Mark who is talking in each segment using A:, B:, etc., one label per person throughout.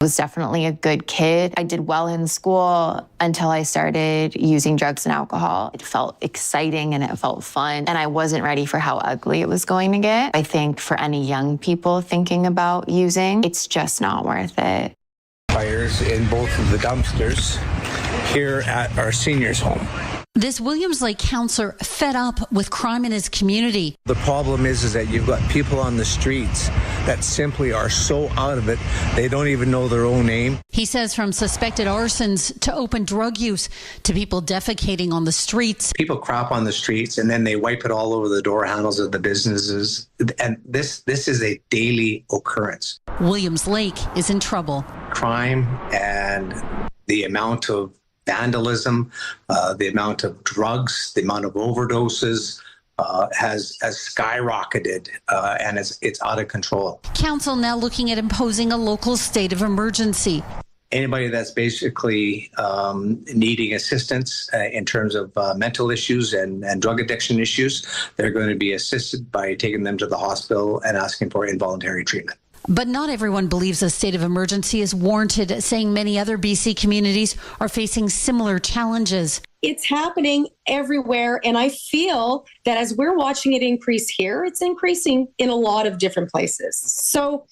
A: I was definitely a good kid. I did well in school until I started using drugs and alcohol. It felt exciting and it felt fun, and I wasn't ready for how ugly it was going to get. I think for any young people thinking about using, it's just not worth it.
B: Fires in both of the dumpsters here at our seniors' home.
C: This Williams Lake councillor fed up with crime in his community.
B: The problem is that you've got people on the streets that simply are so out of it, they don't even know their own name.
C: He says from suspected arsons to open drug use to people defecating on the streets.
D: People crap on the streets and then they wipe it all over the door handles of the businesses. And this is a daily occurrence.
C: Williams Lake is in trouble.
D: Crime and the amount of vandalism, the amount of drugs, the amount of overdoses has skyrocketed, and it's out of control.
C: Council now looking at imposing a local state of emergency.
D: Anybody that's basically needing assistance in terms of mental issues and drug addiction issues, they're going to be assisted by taking them to the hospital and asking for involuntary treatment.
C: But not everyone believes a state of emergency is warranted, saying many other BC communities are facing similar challenges.
E: It's happening everywhere, and I feel that as we're watching it increase here, it's increasing in a lot of different places. So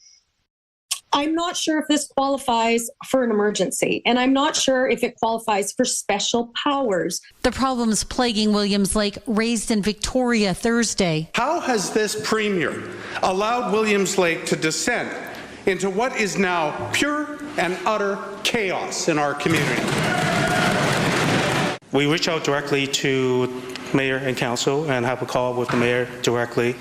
E: I'm not sure if this qualifies for an emergency, and I'm not sure if it qualifies for special powers.
C: The problems plaguing Williams Lake raised in Victoria Thursday.
F: How has this premier allowed Williams Lake to descend into what is now pure and utter chaos in our community?
G: We reach out directly to mayor and council and have a call with the mayor directly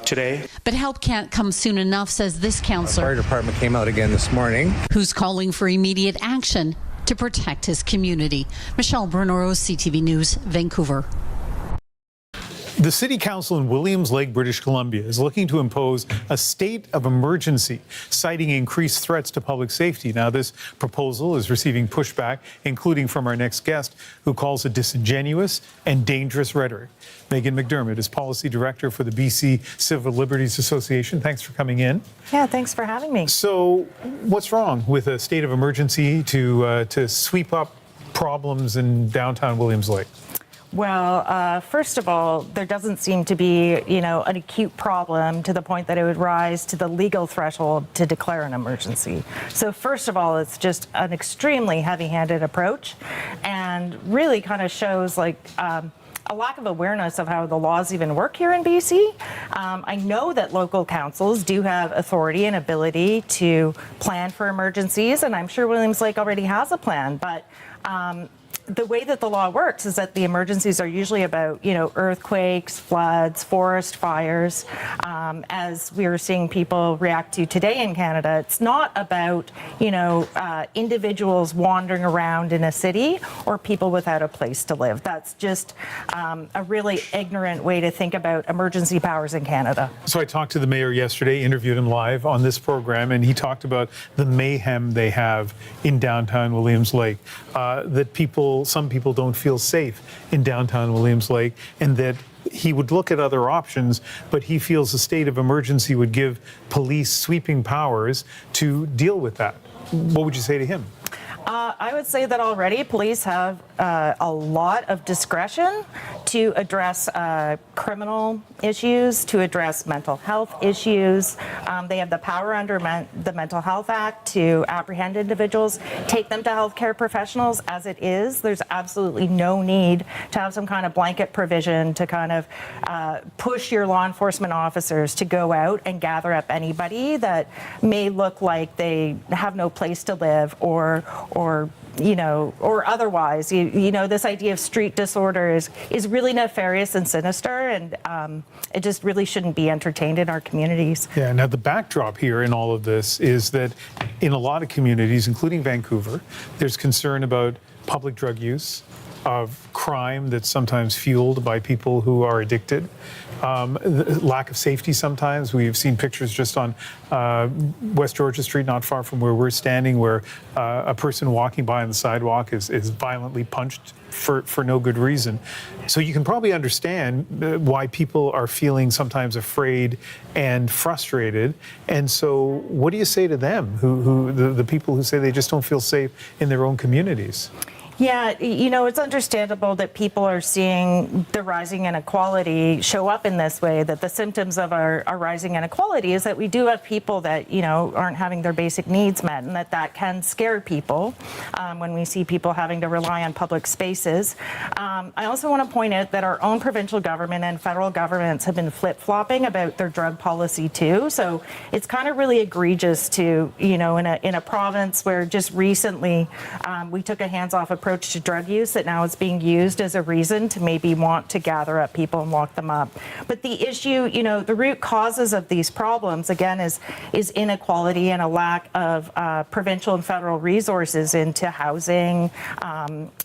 G: today.
C: But help can't come soon enough, says this councillor.
B: The fire department came out again this morning.
C: Who's calling for immediate action to protect his community. Michelle Bernoro, CTV News, Vancouver.
H: The City Council in Williams Lake, British Columbia, is looking to impose a state of emergency, citing increased threats to public safety. Now, this proposal is receiving pushback, including from our next guest, who calls it disingenuous and dangerous rhetoric. Megan McDermott is Policy Director for the BC Civil Liberties Association. Thanks for coming in.
I: Yeah, thanks for having me.
H: So, what's wrong with a state of emergency to sweep up problems in downtown Williams Lake?
I: Well, first of all, there doesn't seem to be, an acute problem to the point that it would rise to the legal threshold to declare an emergency. So first of all, it's just an extremely heavy-handed approach and really kind of shows a lack of awareness of how the laws even work here in BC. I know that local councils do have authority and ability to plan for emergencies, and I'm sure Williams Lake already has a plan, but the way that the law works is that the emergencies are usually about, earthquakes, floods, forest fires. As we are seeing people react to today in Canada, it's not about, individuals wandering around in a city or people without a place to live. That's just a really ignorant way to think about emergency powers in Canada.
H: So I talked to the mayor yesterday, interviewed him live on this program, and he talked about the mayhem they have in downtown Williams Lake, that some people don't feel safe in downtown Williams Lake, and that he would look at other options, but he feels a state of emergency would give police sweeping powers to deal with that. What would you say to him?
I: I would say that already police have a lot of discretion to address criminal issues, to address mental health issues. They have the power under the Mental Health Act to apprehend individuals, take them to healthcare professionals. As it is, there's absolutely no need to have some kind of blanket provision to kind of push your law enforcement officers to go out and gather up anybody that may look like they have no place to live or otherwise. This idea of street disorder is really nefarious and sinister, and it just really shouldn't be entertained in our communities.
H: Yeah, now the backdrop here in all of this is that in a lot of communities, including Vancouver, there's concern about public drug use, of crime that's sometimes fueled by people who are addicted. The lack of safety sometimes. We've seen pictures just on West Georgia Street, not far from where we're standing, where a person walking by on the sidewalk is violently punched for no good reason. So you can probably understand why people are feeling sometimes afraid and frustrated. And so what do you say to them, the people who say they just don't feel safe in their own communities?
I: Yeah, you know, it's understandable that people are seeing the rising inequality show up in this way, that the symptoms of our rising inequality is that we do have people that, you know, aren't having their basic needs met, and that can scare people when we see people having to rely on public spaces. I also want to point out that our own provincial government and federal governments have been flip-flopping about their drug policy too. So it's kind of really egregious to, you know, in a province where just recently we took a hands-off approach to drug use, that now is being used as a reason to maybe want to gather up people and lock them up. But the issue, you know, the root causes of these problems, again, is inequality and a lack of provincial and federal resources into housing,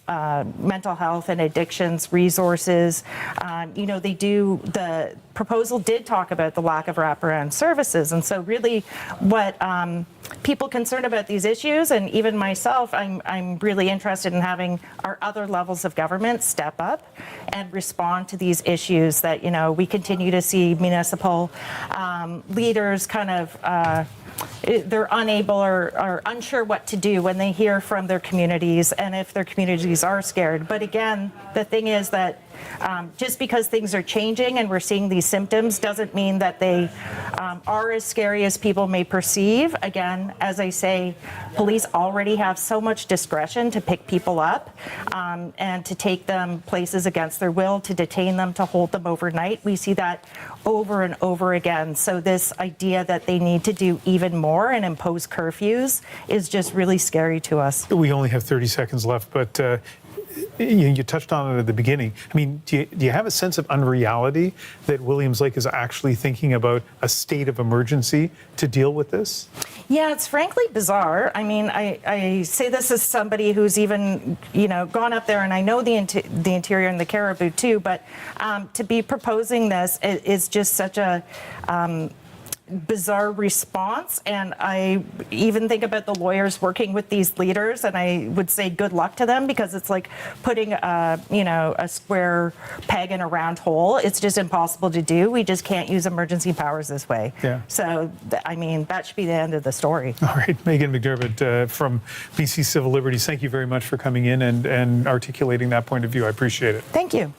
I: mental health and addictions resources. You know, the proposal did talk about the lack of wraparound services. And so really what people concerned about these issues, and even myself, I'm really interested in having our other levels of government step up and respond to these issues that, you know, we continue to see municipal leaders kind of they're unable or unsure what to do when they hear from their communities, and if their communities are scared. But again, the thing is that just because things are changing and we're seeing these symptoms doesn't mean that they are as scary as people may perceive. Again, as I say, police already have so much discretion to pick people up and to take them places against their will, to detain them, to hold them overnight. We see that over and over again. So this idea that they need to do even more and impose curfews is just really scary to us.
H: We only have 30 seconds left, but you touched on it at the beginning. I mean, do you have a sense of unreality that Williams Lake is actually thinking about a state of emergency to deal with this?
I: Yeah, it's frankly bizarre. I mean, I say this as somebody who's even, you know, gone up there, and I know the interior and the Caribou too, but to be proposing this is just such a bizarre response. And I even think about the lawyers working with these leaders, and I would say good luck to them, because it's like putting you know, a square peg in a round hole. It's just impossible to do. We just can't use emergency powers this way.
H: Yeah.
I: So I mean, that should be the end of the story.
H: All right, Megan McDermott from BC Civil Liberties, thank you very much for coming in and articulating that point of view. I appreciate it.
I: Thank you.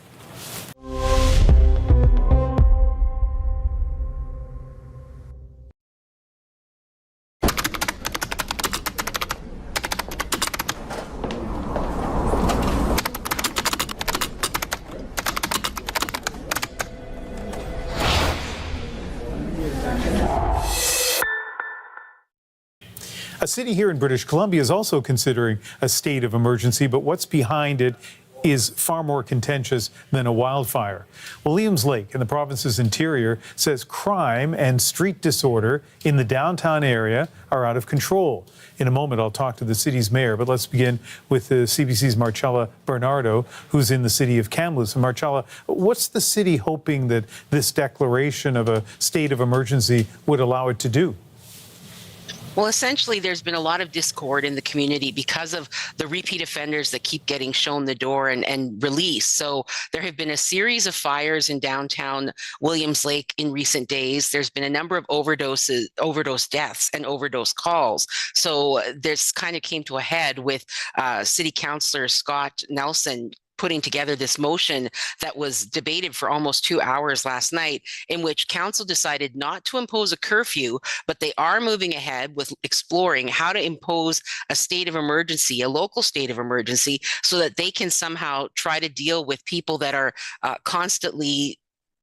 H: A city here in British Columbia is also considering a state of emergency, but what's behind it is far more contentious than a wildfire. Williams Lake in the province's interior says crime and street disorder in the downtown area are out of control. In a moment, I'll talk to the city's mayor, but let's begin with the CBC's Marcella Bernardo, who's in the city of Kamloops. And Marcella, what's the city hoping that this declaration of a state of emergency would allow it to do?
J: Well, essentially, there's been a lot of discord in the community because of the repeat offenders that keep getting shown the door and released. So there have been a series of fires in downtown Williams Lake in recent days. There's been a number of overdose deaths and overdose calls. So this kind of came to a head with City Councillor Scott Nelson putting together this motion that was debated for almost 2 hours last night, in which council decided not to impose a curfew, but they are moving ahead with exploring how to impose a state of emergency, a local state of emergency, so that they can somehow try to deal with people that are constantly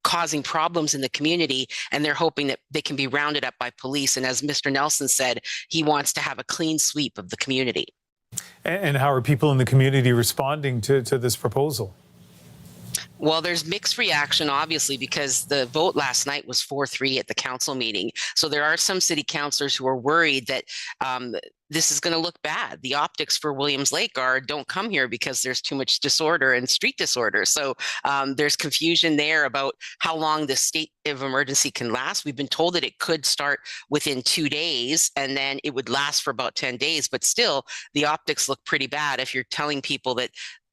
J: causing problems in the community, and they're hoping that they can be rounded up by police. And as Mr. Nelson said, he wants to have a clean sweep of the community.
H: And how are people in the community responding to this proposal?
J: Well, there's mixed reaction, obviously, because the vote last night was 4-3 at the council meeting. So there are some city councillors who are worried that this is going to look bad. The optics for Williams Lake are don't come here because there's too much disorder and street disorder. So there's confusion there about how long the state of emergency can last. We've been told that it could start within 2 days and then it would last for about 10 days. But still, the optics look pretty bad if you're telling people that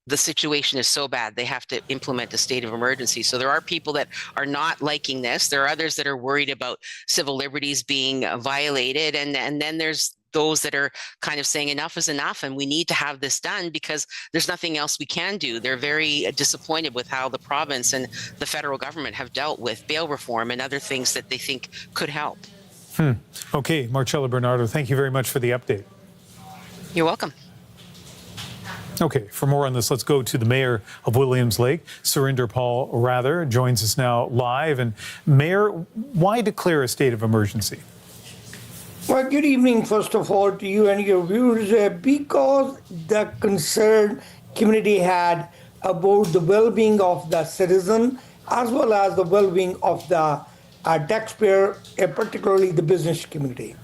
J: the situation is so bad they have to implement a state of emergency. So there are people that are not liking this. There are others that are worried about civil liberties being violated. And then there's those that are kind of saying enough is enough and we need to have this done because there's nothing else we can do. They're very disappointed with how the province and the federal government have dealt with bail reform and other things that they think could help.
H: Okay, Marcella Bernardo, thank you very much for the update.
J: You're welcome.
H: Okay, for more on this, let's go to the mayor of Williams Lake, Surinder Paul Rather, joins us now live. And Mayor, why declare a state of emergency?
K: Well, good evening, first of all, to you and your viewers. Because the concern community had about the well-being of the citizen, as well as the well-being of the taxpayer, particularly the business community.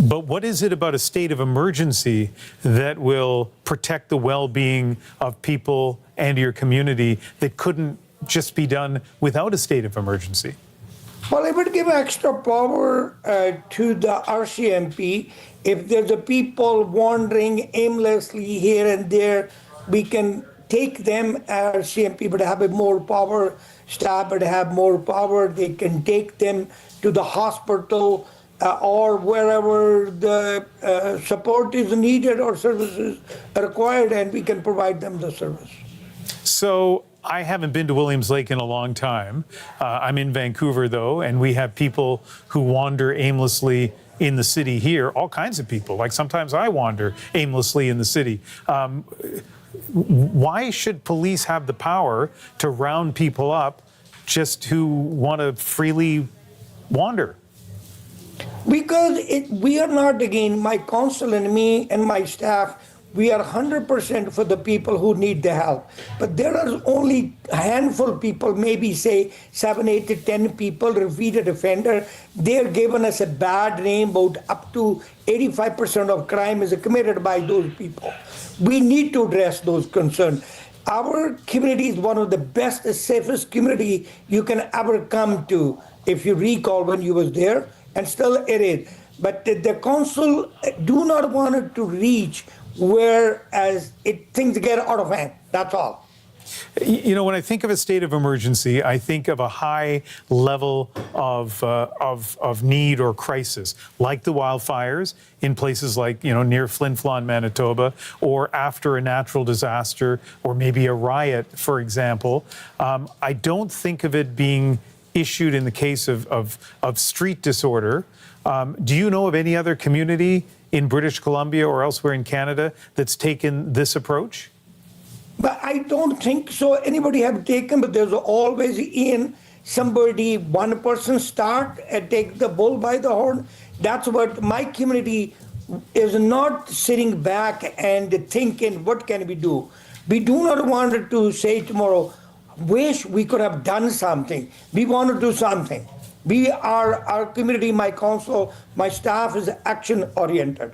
H: But what is it about a state of emergency that will protect the well-being of people and your community that couldn't just be done without a state of emergency?
K: Well, it would give extra power to the RCMP. If there's a people wandering aimlessly here and there, we can take them. RCMP would have a more power, staff would have more power. They can take them to the hospital or wherever the support is needed or services are required, and we can provide them the service.
H: So I haven't been to Williams Lake in a long time. I'm in Vancouver, though, and we have people who wander aimlessly in the city here, all kinds of people. Like sometimes I wander aimlessly in the city. Why should police have the power to round people up just who want to freely wander?
K: Because we are not, again, my council and me and my staff, we are 100% for the people who need the help. But there are only a handful of people, maybe say 7, 8 to 10 people, repeated offender. They're given us a bad name, about up to 85% of crime is committed by those people. We need to address those concerns. Our community is one of the best, safest community you can ever come to, if you recall when you was there, and still it is. But the council do not want it to reach whereas things get out of hand. That's all.
H: You know, when I think of a state of emergency, I think of a high level of need or crisis, like the wildfires in places like, near Flin Flon, Manitoba, or after a natural disaster, or maybe a riot, for example. I don't think of it being issued in the case of street disorder. Do you know of any other community in British Columbia or elsewhere in Canada that's taken this approach?
K: But I don't think so. Anybody have taken, but there's always one person start and take the bull by the horn. That's what my community is, not sitting back and thinking, what can we do? We do not want to say tomorrow, wish we could have done something. We want to do something. Our community, my council, my staff is action oriented.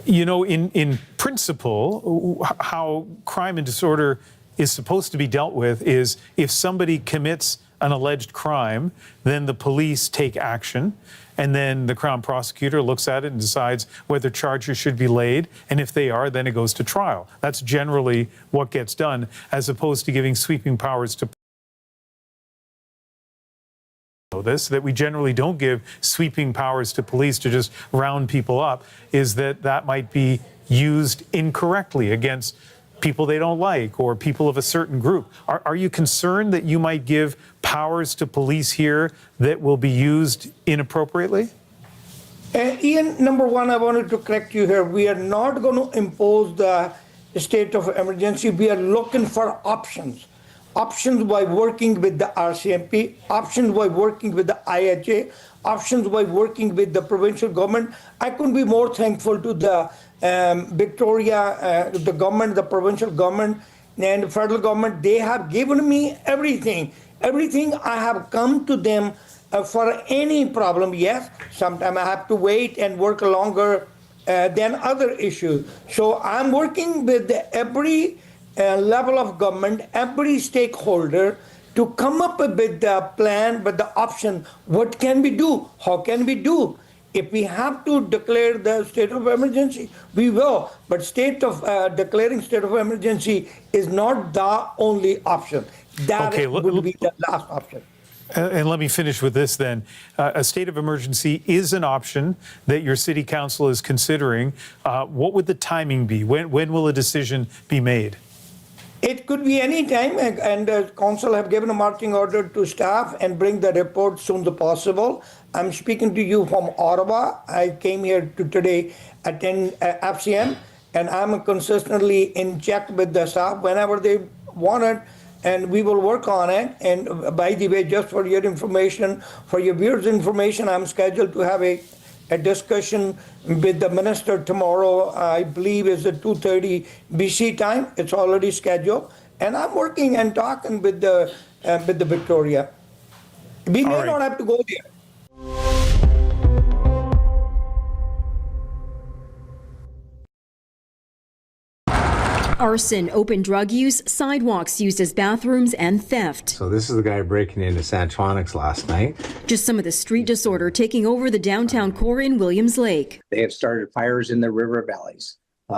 H: In principle, how crime and disorder is supposed to be dealt with is if somebody commits an alleged crime, then the police take action, and then the Crown prosecutor looks at it and decides whether charges should be laid, and if they are, then it goes to trial. That's generally what gets done, as opposed to giving sweeping powers to that we generally don't give sweeping powers to police to just round people up, is that might be used incorrectly against people they don't like or people of a certain group. Are you concerned that you might give powers to police here that will be used inappropriately?
K: Ian, number one, I wanted to correct you here. We are not going to impose the state of emergency. We are looking for options. Options by working with the RCMP, options by working with the IHA, options by working with the provincial government. I couldn't be more thankful to the Victoria, the government, the provincial government, and the federal government, they have given me everything. Everything I have come to them for any problem. Yes, sometimes I have to wait and work longer than other issues. So I'm working with every level of government, every stakeholder to come up with the plan, with the option. What can we do? How can we do? If we have to declare the state of emergency, we will. But declaring state of emergency is not the only option. That will be the last option.
H: And let me finish with this then. A state of emergency is an option that your city council is considering. What would the timing be? When will a decision be made?
K: It could be any time, and the council have given a marching order to staff and bring the report soon as possible. I'm speaking to you from Ottawa. I came here to today attend FCM, and I'm consistently in check with the staff whenever they want it, and we will work on it. And by the way, just for your information, for your viewers' information, I'm scheduled to have a discussion with the minister tomorrow. I believe is at 2:30 BC time. It's already scheduled, and I'm working and talking with the Victoria. We may not have to go there.
L: Arson, open drug use, sidewalks used as bathrooms, and theft.
D: So this is the guy breaking into Santronics last night.
L: Just some of the street disorder taking over the downtown core in Williams Lake.
D: They have started fires in the river valleys.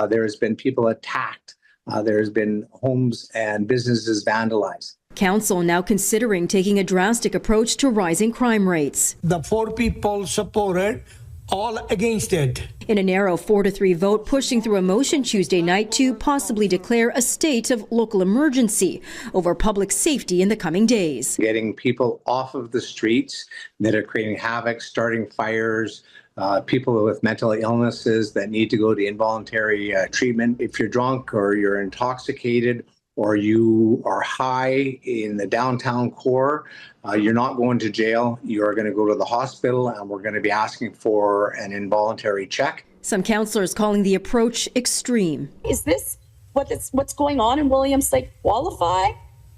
D: There has been people attacked. There has been homes and businesses vandalized.
L: Council now considering taking a drastic approach to rising crime rates.
K: The 4 people supported, all against it.
L: In a narrow 4-3 vote, pushing through a motion Tuesday night to possibly declare a state of local emergency over public safety in the coming days.
D: Getting people off of the streets that are creating havoc, starting fires, people with mental illnesses that need to go to involuntary treatment. If you're drunk or you're intoxicated or you are high in the downtown core, you're not going to jail. You're going to go to the hospital, and we're going to be asking for an involuntary check.
L: Some councillors calling the approach extreme.
E: Is this what's going on in Williams Lake qualify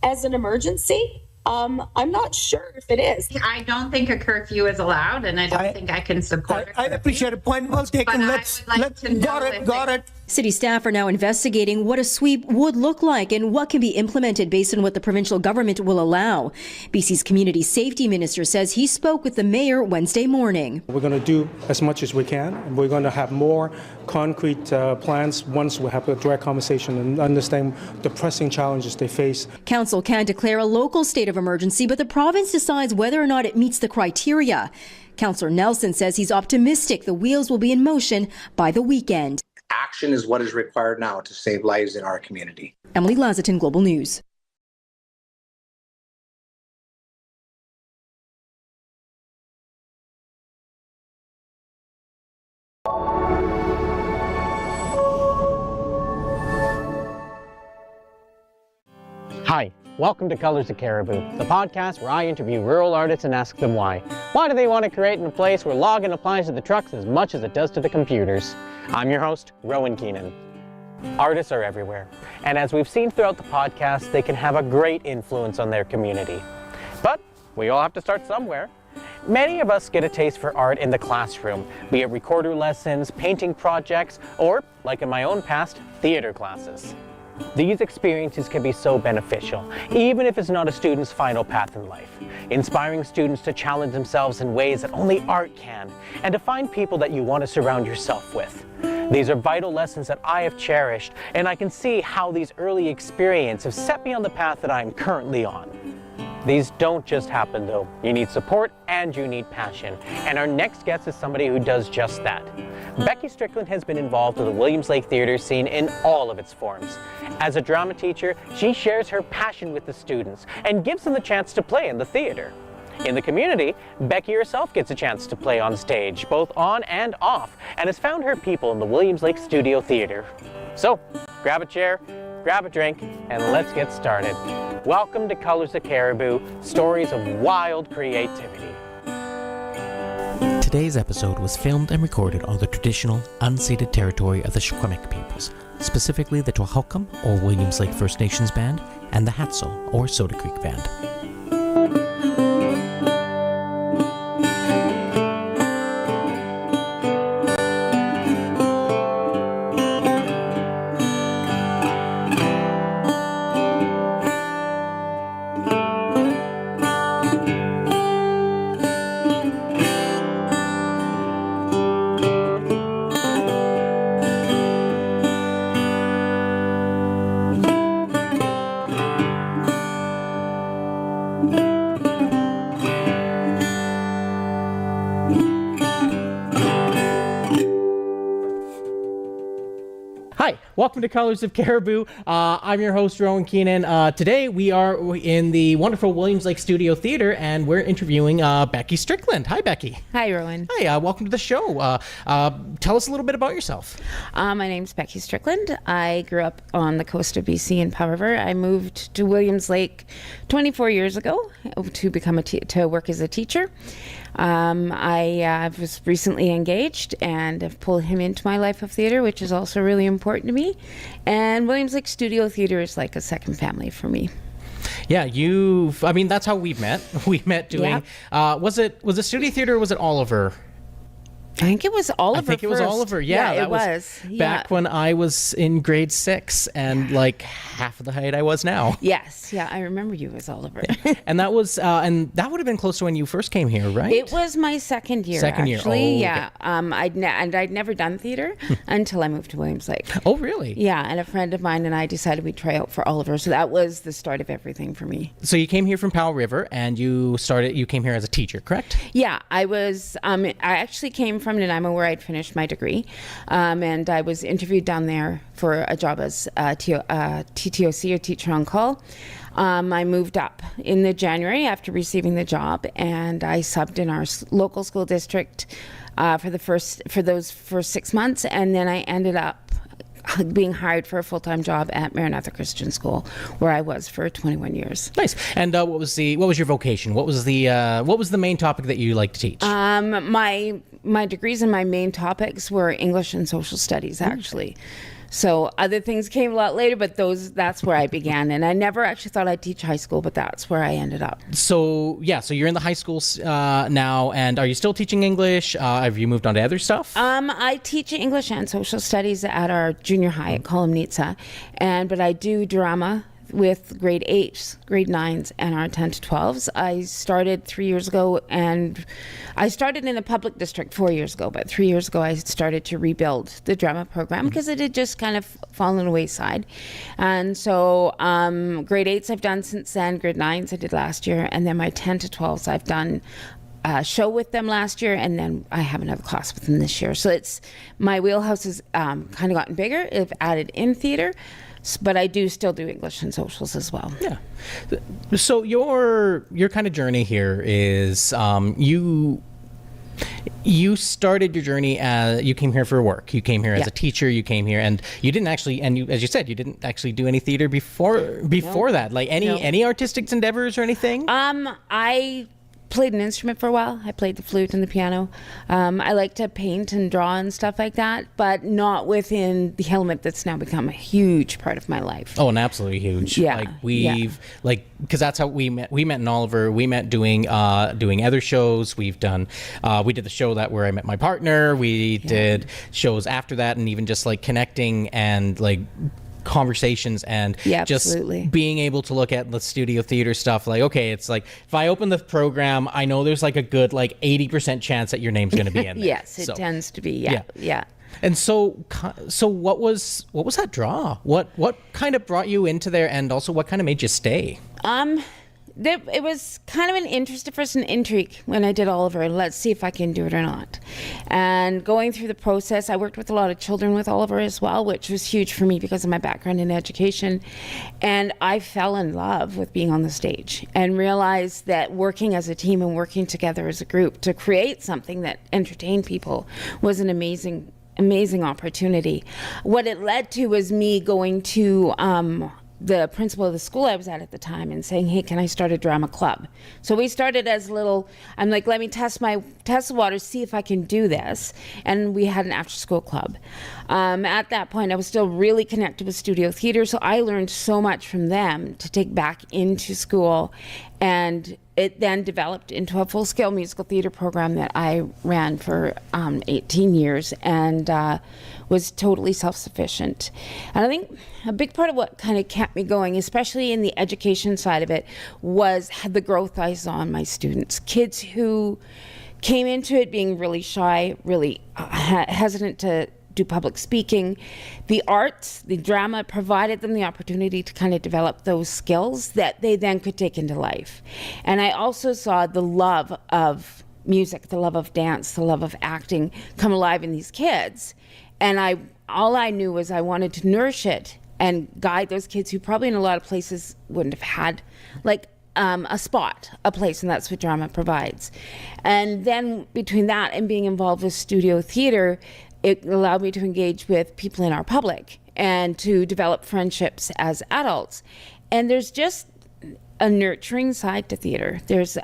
E: as an emergency? I'm not sure if it is.
M: I don't think a curfew is allowed, and I don't think I can support it.
K: I appreciate it. Point well taken. Let's got it.
L: City staff are now investigating what a sweep would look like and what can be implemented based on what the provincial government will allow. BC's community safety minister says he spoke with the mayor Wednesday morning.
G: We're going to do as much as we can, and we're going to have more concrete plans once we have a direct conversation and understand the pressing challenges they face.
L: Council can declare a local state of emergency, but the province decides whether or not it meets the criteria. Councillor Nelson says he's optimistic the wheels will be in motion by the weekend.
D: Action is what is required now to save lives in our community.
L: Emily Lazatin, Global News.
N: Hi, welcome to Colors of Caribou, the podcast where I interview rural artists and ask them why. Why do they want to create in a place where logging applies to the trucks as much as it does to the computers? I'm your host, Rowan Keenan. Artists are everywhere, and as we've seen throughout the podcast, they can have a great influence on their community. But we all have to start somewhere. Many of us get a taste for art in the classroom, be it recorder lessons, painting projects, or, like in my own past, theater classes. These experiences can be so beneficial, even if it's not a student's final path in life, inspiring students to challenge themselves in ways that only art can, and to find people that you want to surround yourself with. These are vital lessons that I have cherished, and I can see how these early experiences have set me on the path that I am currently on. These don't just happen though. You need support and you need passion. And our next guest is somebody who does just that. Becky Strickland has been involved with the Williams Lake theater scene in all of its forms. As a drama teacher, she shares her passion with the students and gives them the chance to play in the theater. In the community, Becky herself gets a chance to play on stage, both on and off, and has found her people in the Williams Lake Studio Theater. So, grab a chair, grab a drink, and let's get started. Welcome to Colors of Caribou, stories of wild creativity.
O: Today's episode was filmed and recorded on the traditional, unceded territory of the Secwepemc peoples, specifically the Twahalkum or Williams Lake First Nations Band and the Hatzel or Soda Creek Band.
N: Hi, welcome to Colors of Caribou. I'm your host, Rowan Keenan. Today we are in the wonderful Williams Lake Studio Theater, and we're interviewing Becky Strickland. Hi, Becky.
P: Hi, Rowan.
N: Hi, welcome to the show. Tell us a little bit about yourself.
P: My name's Becky Strickland. I grew up on the coast of BC in Powell River. I moved to Williams Lake 24 years ago to become to work as a teacher. I was recently engaged and have pulled him into my life of theater, which is also really important to me. And Williams Lake Studio Theater is like a second family for me.
N: Yeah, that's how we met. We met doing, was it Studio Theater or was it Oliver?
P: I think it was Oliver.
N: I think it was Oliver. Yeah,
P: it was.
N: Back when I was in grade 6 and like half of the height I was now.
P: Yes, yeah, I remember you as Oliver.
N: And that was, and that would have been close to when you first came here, right?
P: It was my second year.
N: Second
P: actually.
N: year.
P: Yeah. I'd never done theater until I moved to Williams Lake.
N: Oh, really?
P: Yeah, and a friend of mine and I decided we'd try out for Oliver, so that was the start of everything for me.
N: So you came here from Powell River, and you came here as a teacher, correct?
P: Yeah, I was. I actually came from Nanaimo, where I'd finished my degree, and I was interviewed down there for a job as TTOC, or teacher on call. I moved up in the January after receiving the job, and I subbed in our local school district for those first 6 months, and then I ended up being hired for a full-time job at Maranatha Christian School, where I was for 21 years.
N: Nice. And what was your vocation? What was the main topic that you like to teach?
P: My degrees and my main topics were English and social studies, actually. So other things came a lot later, but that's where I began. And I never actually thought I'd teach high school, but that's where I ended up.
N: So you're in the high schools now, and are you still teaching English? Have you moved on to other stuff?
P: I teach English and social studies at our junior high at Kolomnitsa, but I do drama with grade 8s, grade 9s, and our 10 to 12s. I started 3 years ago, and I started in the public district 4 years ago, but 3 years ago I started to rebuild the drama program because it had just kind of fallen the wayside. And so grade 8s I've done since then, grade 9s I did last year, and then my 10 to 12s I've done a show with them last year, and then I have another class with them this year. So my wheelhouse has kind of gotten bigger. I've added in theater, but I do still do English and socials as well.
N: Yeah. So your kind of journey here is you started your journey as you came here for work. You came here as a teacher. You came here, and you didn't actually, as you said, you didn't actually do any theater before that. Like any artistic endeavors or anything?
P: I played an instrument for a while. I played the flute and the piano. I like to paint and draw and stuff like that, but not within the element that's now become a huge part of my life.
N: Oh, and absolutely huge.
P: Yeah.
N: Because that's how we met. We met in Oliver. We met doing other shows. We did the show where I met my partner. We did shows after that, and even just like connecting and like conversations and just being able to look at the studio theater stuff. Like, okay, it's like if I open the program, I know there's like a good 80% chance that your name's going to be in there.
P: Yes, it tends to be. Yeah.
N: And so what was that draw? What kind of brought you into there, and also what kind of made you stay?
P: It was kind of an interest at first, an intrigue when I did Oliver. Let's see if I can do it or not. And going through the process, I worked with a lot of children with Oliver as well, which was huge for me because of my background in education. And I fell in love with being on the stage and realized that working as a team and working together as a group to create something that entertained people was an amazing opportunity. What it led to was me going to the principal of the school I was at the time and saying, hey, can I start a drama club? So we started as I'm like, let me test the waters, see if I can do this. And we had an after school club. At that point, I was still really connected with Studio Theatre, so I learned so much from them to take back into school. And it then developed into a full-scale musical theater program that I ran for 18 years and was totally self-sufficient. And I think a big part of what kind of kept me going, especially in the education side of it, was the growth I saw in my students. Kids who came into it being really shy, really hesitant to do public speaking. The arts, the drama provided them the opportunity to kind of develop those skills that they then could take into life. And I also saw the love of music, the love of dance, the love of acting come alive in these kids. And all I knew was I wanted to nourish it and guide those kids who probably in a lot of places wouldn't have had a spot, a place, and that's what drama provides. And then between that and being involved with Studio Theatre, it allowed me to engage with people in our public and to develop friendships as adults. And there's just a nurturing side to theater. There's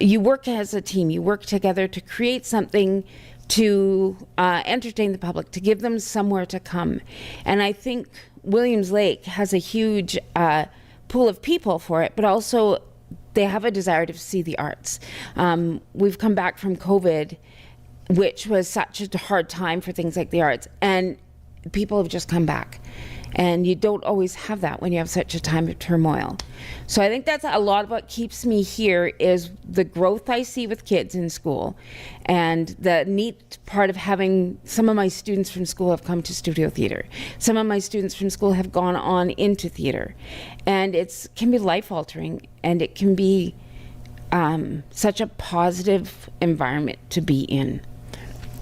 P: you work as a team, you work together to create something to entertain the public, to give them somewhere to come. And I think Williams Lake has a huge pool of people for it, but also they have a desire to see the arts. We've come back from COVID, which was such a hard time for things like the arts, and people have just come back. And you don't always have that when you have such a time of turmoil. So I think that's a lot of what keeps me here is the growth I see with kids in school. And the neat part of having some of my students from school have come to Studio Theatre. Some of my students from school have gone on into theatre. And it can be life-altering, and it can be such a positive environment to be in.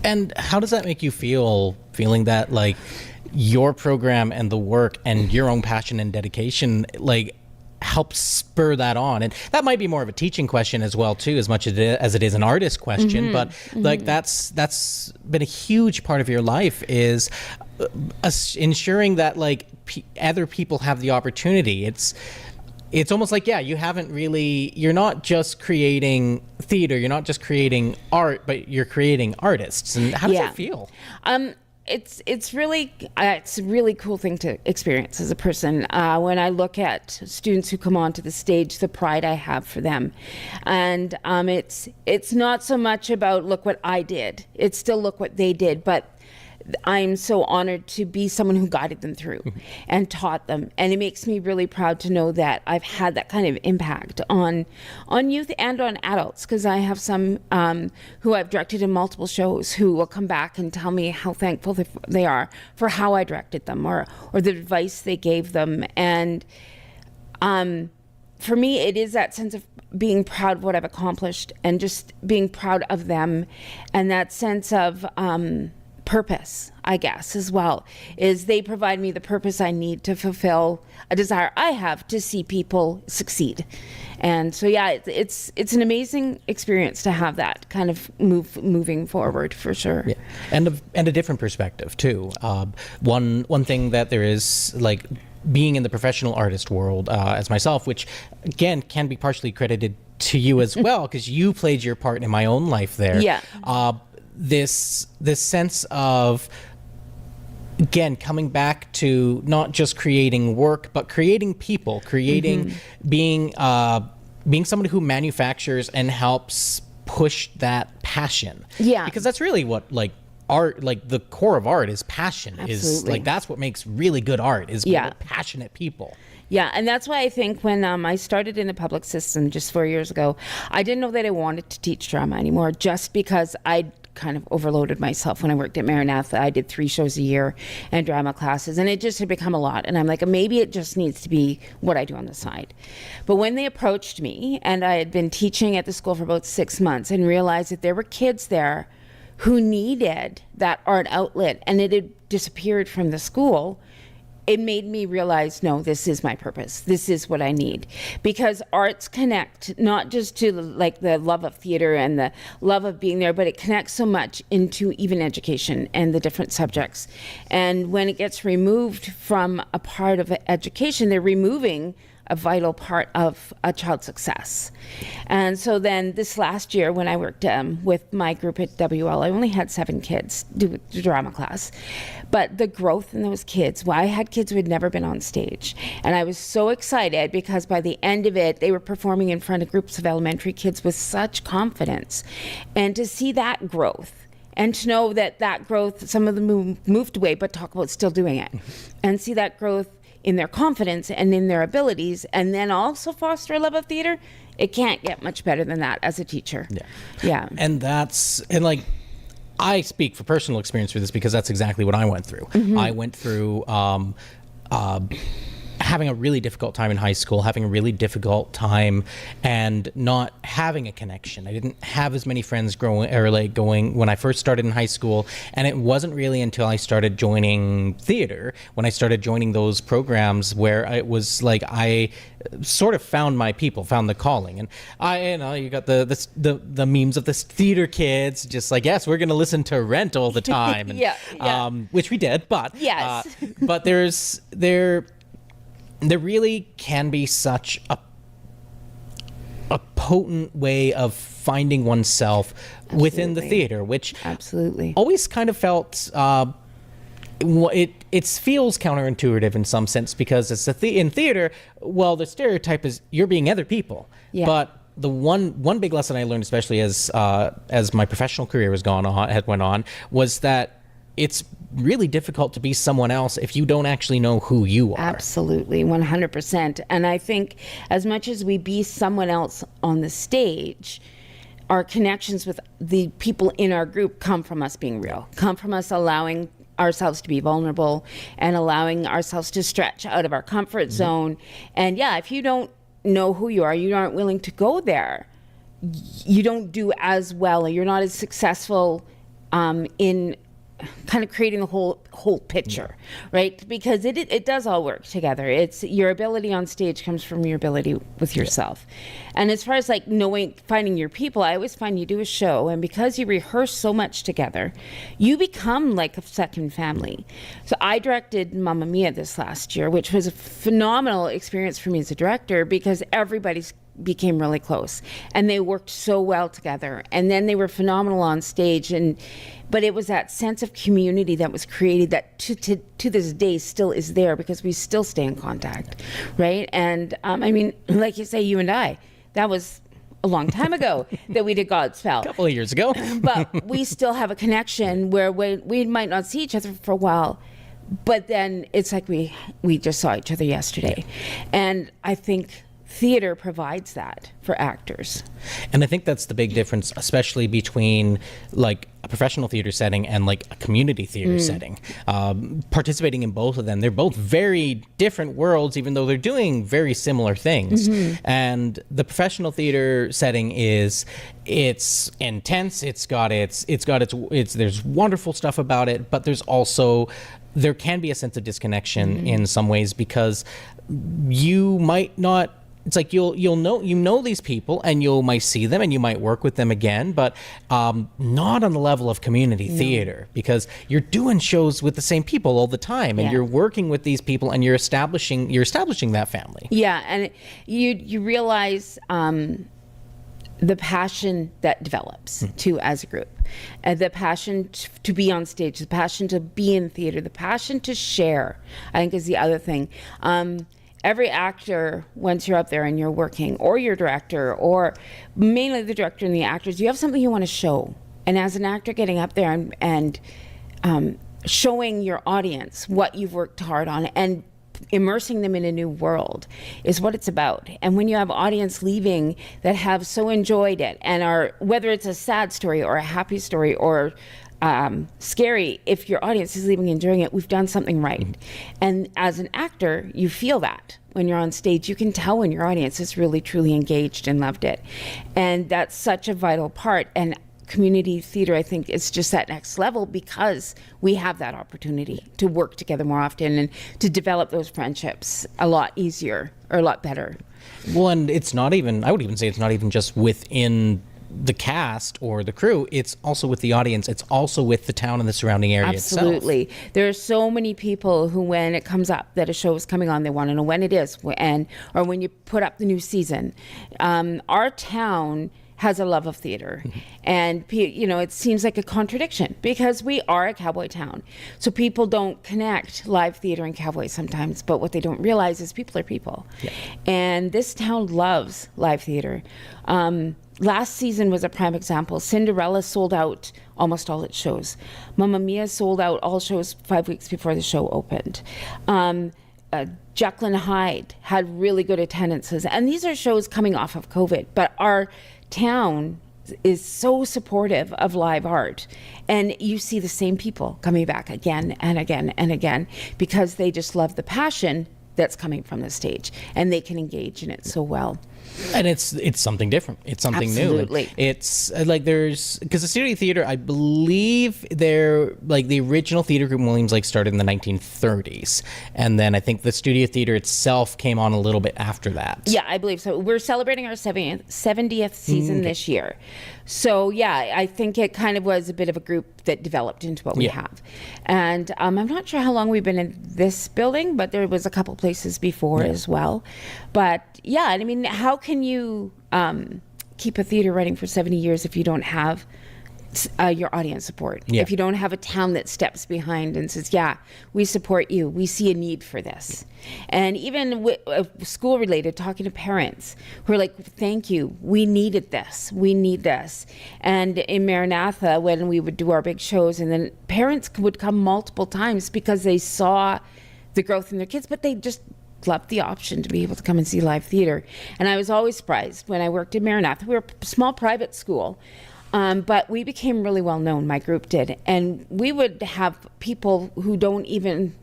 O: And how does that make you feel, feeling that like your program and the work and your own passion and dedication like helps spur that on? And that might be more of a teaching question as well too, as much as it is an artist question. But like that's been a huge part of your life, is ensuring that like other people have the opportunity. It's almost like, you're not just creating theater, you're not just creating art, but you're creating artists. And how does that feel?
P: It's really a really cool thing to experience as a person. When I look at students who come onto the stage, the pride I have for them, and it's not so much about look what I did. It's still look what they did, but I'm so honored to be someone who guided them through and taught them. And it makes me really proud to know that I've had that kind of impact on youth and on adults, because I have some who I've directed in multiple shows who will come back and tell me how thankful they are for how I directed them or the advice they gave them. And for me, it is that sense of being proud of what I've accomplished and just being proud of them, and that sense of purpose, I guess, as well, is they provide me the purpose I need to fulfill a desire I have to see people succeed. And so, it's an amazing experience to have that kind of moving forward, for sure.
O: Yeah. And a different perspective too. One thing that there is, like being in the professional artist world, as myself, which again can be partially credited to you as well, because you played your part in my own life there. Yeah. This sense of, again, coming back to not just creating work, but creating people, being somebody who manufactures and helps push that passion. Yeah. Because that's really what art, the core of art is passion. Absolutely. Is that's what makes really good art, is passionate people.
P: Yeah, and that's why I think when I started in the public system just 4 years ago, I didn't know that I wanted to teach drama anymore, just because I kind of overloaded myself when I worked at Maranatha. I did 3 shows a year and drama classes, and it just had become a lot. And I'm like, maybe it just needs to be what I do on the side. But when they approached me, and I had been teaching at the school for about 6 months and realized that there were kids there who needed that art outlet, and it had disappeared from the school, it made me realize, no, this is my purpose. This is what I need. Because arts connect not just to like the love of theater and the love of being there, but it connects so much into even education and the different subjects. And when it gets removed from a part of education, they're removing a vital part of a child's success. And so then this last year when I worked with my group at WL, I only had 7 kids do drama class. But the growth in those kids, I had kids who had never been on stage. And I was so excited because by the end of it, they were performing in front of groups of elementary kids with such confidence. And to see that growth, and to know that growth, some of them moved away, but talk about still doing it. And see that growth in their confidence and in their abilities, and then also foster a love of theater, it can't get much better than that as a teacher. Yeah.
O: And like, I speak for personal experience for this because that's exactly what I went through. I went through having a really difficult time in high school, having a really difficult time and not having a connection. I didn't have as many friends going when I first started in high school, and it wasn't really until I started joining theater, when I started joining those programs where it was like I sort of found my people, found the calling. And you got the memes of this theater kids just like, yes, we're going to listen to Rent all the time, and, which we did, but
P: yes.
O: But there really can be such a potent way of finding oneself within the theater, which always kind of felt it feels counterintuitive in some sense, because it's in theater, well, the stereotype is you're being other people, but the one big lesson I learned, especially as my professional career went on, was that it's really difficult to be someone else if you don't actually know who you are.
P: Absolutely, 100%. And I think as much as we be someone else on the stage, our connections with the people in our group come from us being real, come from us allowing ourselves to be vulnerable and allowing ourselves to stretch out of our comfort zone. And if you don't know who you are, you aren't willing to go there, you don't do as well, or you're not as successful in kind of creating the whole picture, right? Because it does all work together. It's your ability on stage comes from your ability with yourself. And as far as like finding your people, I always find you do a show, and because you rehearse so much together, you become like a second family. So I directed Mamma Mia this last year, which was a phenomenal experience for me as a director, because everybody's became really close and they worked so well together, and then they were phenomenal on stage. But it was that sense of community that was created that to this day still is there, because we still stay in contact, right? And I mean, like you say, you and I, that was a long time ago that we did Godspell.
O: A couple of years ago.
P: But we still have a connection where we might not see each other for a while, but then it's like we just saw each other yesterday. And I think theater provides that for actors.
O: And I think that's the big difference, especially between like a professional theater setting and like a community theater setting. Participating in both of them, they're both very different worlds, even though they're doing very similar things. And the professional theater setting it's intense. There's wonderful stuff about it, but there can be a sense of disconnection in some ways, because you might not. It's like you'll know these people, and you might see them and you might work with them again, but not on the level of community theater, because you're doing shows with the same people all the time, and you're working with these people, and you're establishing that family.
P: Yeah, and you realize the passion that develops too as a group, the passion to be on stage, the passion to be in theater, the passion to share, I think is the other thing. Every actor, once you're up there and you're working, or your director, or mainly the director and the actors, you have something you want to show. And as an actor, getting up there and showing your audience what you've worked hard on and immersing them in a new world is what it's about. And when you have audience leaving that have so enjoyed it, and are, whether it's a sad story or a happy story or scary, if your audience is leaving enjoying it, we've done something right. And as an actor, you feel that when you're on stage. You can tell when your audience is really truly engaged and loved it, and that's such a vital part. And community theater, I think it's just that next level because we have that opportunity to work together more often and to develop those friendships a lot easier or a lot better.
O: Well, and it's not even, I would even say it's not even just within the cast or the crew, it's also with the audience, it's also with the town and the surrounding area
P: Absolutely.
O: itself.
P: There are so many people who, when it comes up that a show is coming on, they want to know when it is, or when you put up the new season. Our town has a love of theater, and it seems like a contradiction because we are a cowboy town. So people don't connect live theater and cowboy sometimes, but what they don't realize is people are people. Yeah. And this town loves live theater. Last season was a prime example. Cinderella sold out almost all its shows. Mamma Mia sold out all shows 5 weeks before the show opened. Jekyll and Hyde had really good attendances. And these are shows coming off of COVID, but our town is so supportive of live art. And you see the same people coming back again and again and again because they just love the passion that's coming from the stage and they can engage in it so well.
O: And it's something different. It's something
P: Absolutely.
O: new. It's like because the City Theater, I believe they're like the original theater group in Williams Lake started in the 1930s. And then I think the Studio Theater itself came on a little bit after that.
P: Yeah, I believe so. We're celebrating our 70th season this year. So yeah, I think it kind of was a bit of a group that developed into what we have. And I'm not sure how long we've been in this building, but there was a couple places before as well. But yeah, I mean, how can you keep a theater running for 70 years if you don't have your audience support? If you don't have a town that steps behind and says, yeah, we support you, we see a need for this. And even school related, talking to parents who are like, thank you, we needed this, we need this. And in Maranatha, when we would do our big shows, and then parents would come multiple times because they saw the growth in their kids, but they just loved the option to be able to come and see live theater. And I was always surprised when I worked in Maranatha. We were a small private school, but we became really well known, my group did. And we would have people who don't even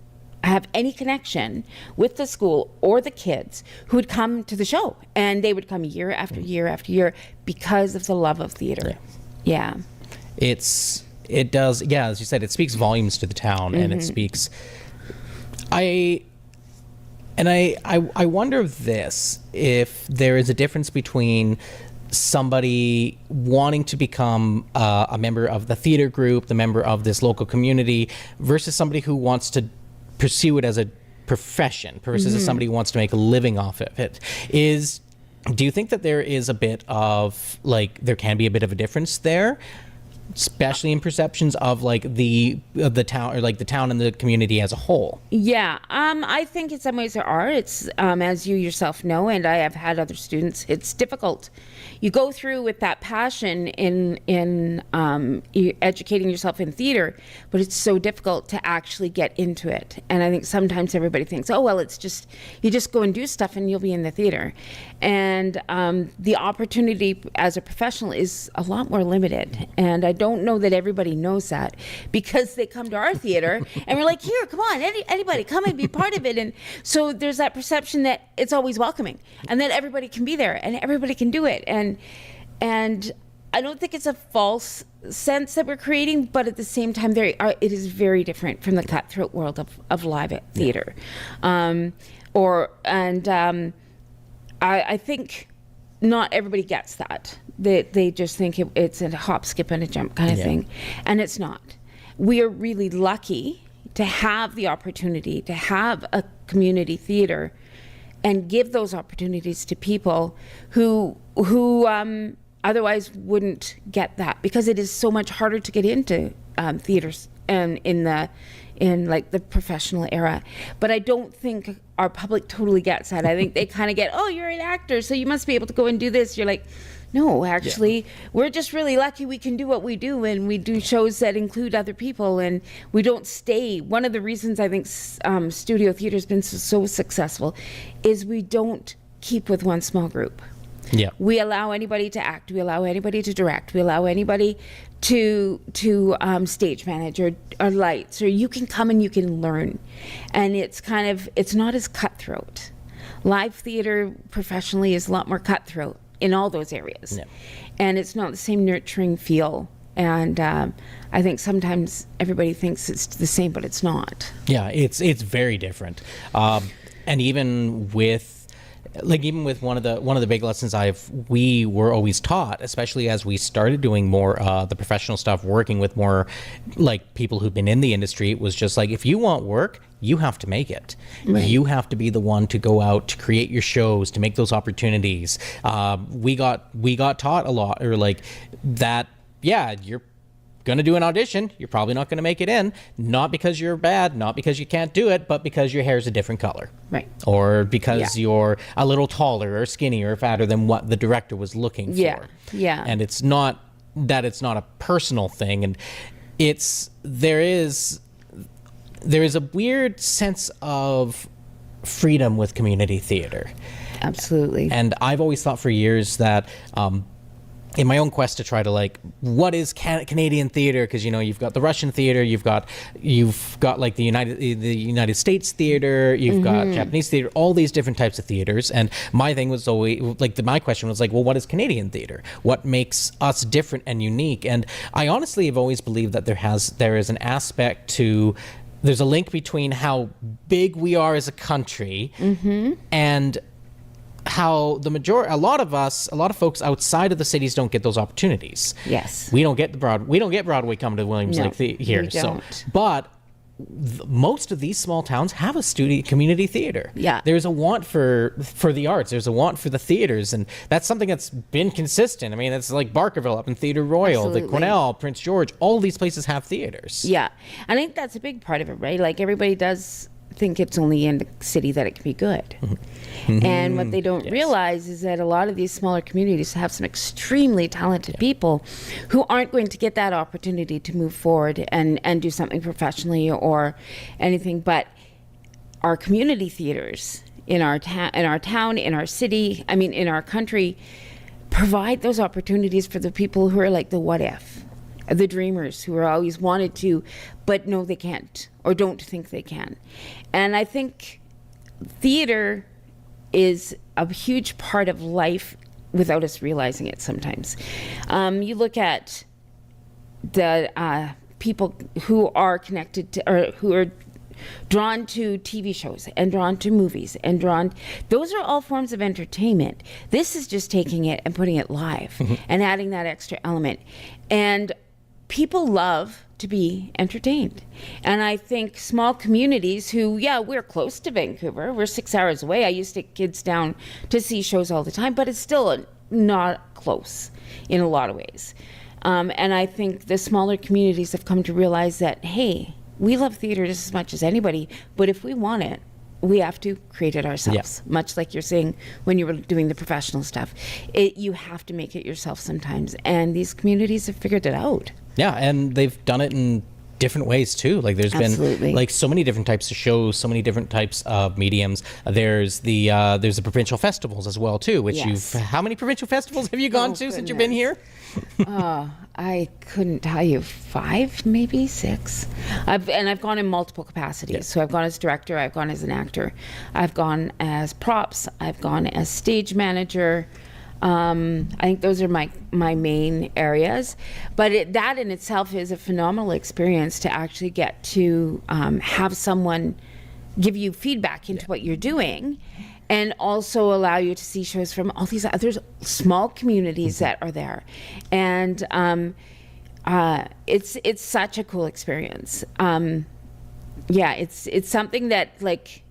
P: have any connection with the school or the kids who would come to the show. And they would come year after year after year because of the love of theater. Yeah.
O: It does, as you said, it speaks volumes to the town, and it speaks... I wonder if there is a difference between somebody wanting to become a member of the theater group, the member of this local community, versus somebody who wants to pursue it as a profession, versus as somebody who wants to make a living off of it. Do you think that there is a bit of, there can be a bit of a difference there? Especially in perceptions of the town, or the town and the community as a whole.
P: Yeah, I think in some ways there are. It's as you yourself know, and I have had other students. It's difficult. You go through with that passion in educating yourself in theater, but it's so difficult to actually get into it. And I think sometimes everybody thinks, oh well, it's just you just go and do stuff and you'll be in the theater. And the opportunity as a professional is a lot more limited. And I don't know that everybody knows that because they come to our theater and we're like, here, come on, anybody come and be part of it. And so there's that perception that it's always welcoming and that everybody can be there and everybody can do it. And I don't think it's a false sense that we're creating, but at the same time, it is very different from the cutthroat world of live theater. I think not everybody gets that. They just think it's a hop, skip, and a jump kind of thing. And it's not. We are really lucky to have the opportunity to have a community theater and give those opportunities to people who otherwise wouldn't get that, because it is so much harder to get into theaters and in the professional era. But I don't think our public totally gets that. I think they kind of get, oh, you're an actor, so you must be able to go and do this. You're like, no, actually, we're just really lucky we can do what we do, and we do shows that include other people, and we don't stay. One of the reasons I think studio theater has been so successful is we don't keep with one small group.
O: Yeah.
P: We allow anybody to act. We allow anybody to direct. We allow anybody to stage manage or lights, or you can come and you can learn. And it's not as cutthroat. Live theater professionally is a lot more cutthroat in all those areas. Yeah. And it's not the same nurturing feel And I think sometimes everybody thinks it's the same, but it's not.
O: Yeah, it's very different. And even with one of the big lessons we were always taught, especially as we started doing more the professional stuff, working with more like people who've been in the industry, it was just like, if you want work, you have to make it. Right. You have to be the one to go out, to create your shows, to make those opportunities. We got taught a lot, or like that. Yeah, you're going to do an audition, you're probably not going to make it in, not because you're bad, not because you can't do it, but because your hair's a different color.
P: Right.
O: Or because you're a little taller or skinnier or fatter than what the director was looking for.
P: Yeah.
O: And it's not a personal thing, and there is a weird sense of freedom with community theater.
P: Absolutely.
O: And I've always thought for years that in my own quest to try to like, what is Canadian theater? Because you've got the Russian theater, you've got like the United States theater, you've got Japanese theater, all these different types of theaters. And my thing was always like, my question was like, well, what is Canadian theater? What makes us different and unique? And I honestly have always believed that there is an aspect to. There's a link between how big we are as a country and how a lot of folks outside of the cities don't get those opportunities.
P: Yes.
O: We don't get Broadway coming to Williams Lake here.
P: We don't.
O: But most of these small towns have a community theater.
P: Yeah.
O: There's a want for the arts. There's a want for the theaters, and that's something that's been consistent. I mean, it's like Barkerville up in Theatre Royal,
P: Absolutely.
O: the Cornell, Prince George, all these places have theaters.
P: Yeah. I think that's a big part of it, right? Like everybody does think it's only in the city that it can be good. And what they don't realize is that a lot of these smaller communities have some extremely talented people who aren't going to get that opportunity to move forward and do something professionally or anything. But our community theaters in our town, in our city, I mean, in our country, provide those opportunities for the people who are like the what if, the dreamers who are always wanted to, but no, they can't, or don't think they can. And I think theater is a huge part of life without us realizing it sometimes. You look at the people who are connected to, or who are drawn to TV shows and drawn to movies and those are all forms of entertainment. This is just taking it and putting it live and adding that extra element. And people love to be entertained. And I think small communities who, we're close to Vancouver, we're 6 hours away. I used to take kids down to see shows all the time, but it's still not close in a lot of ways. And I think the smaller communities have come to realize that, hey, we love theater just as much as anybody, but if we want it, we have to create it ourselves. Yeah. Much like you're saying when you were doing the professional stuff. You have to make it yourself sometimes. And these communities have figured it out.
O: Yeah, and they've done it in different ways too. Like there's
P: Absolutely.
O: been like so many different types of shows, so many different types of mediums. There's the provincial festivals as well too, which how many provincial festivals have you gone to since you've been here?
P: I couldn't tell you, 5, maybe 6. I've gone in multiple capacities. Yeah. So I've gone as director, I've gone as an actor, I've gone as props, I've gone as stage manager. I think those are my main areas, but that in itself is a phenomenal experience to actually get to have someone give you feedback into what you're doing, and also allow you to see shows from all these other small communities that are there, and it's such a cool experience. It's something that like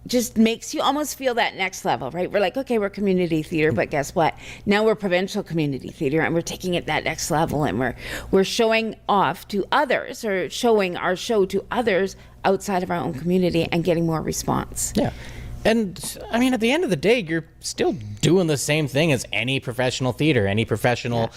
P: just makes you almost feel that next level, right? We're like, okay, we're community theater, but guess what? Now we're provincial community theater, and we're taking it that next level, and we're showing off to others, or showing our show to others outside of our own community and getting more response.
O: Yeah. And I mean, at the end of the day, you're still doing the same thing as any professional theater, any professional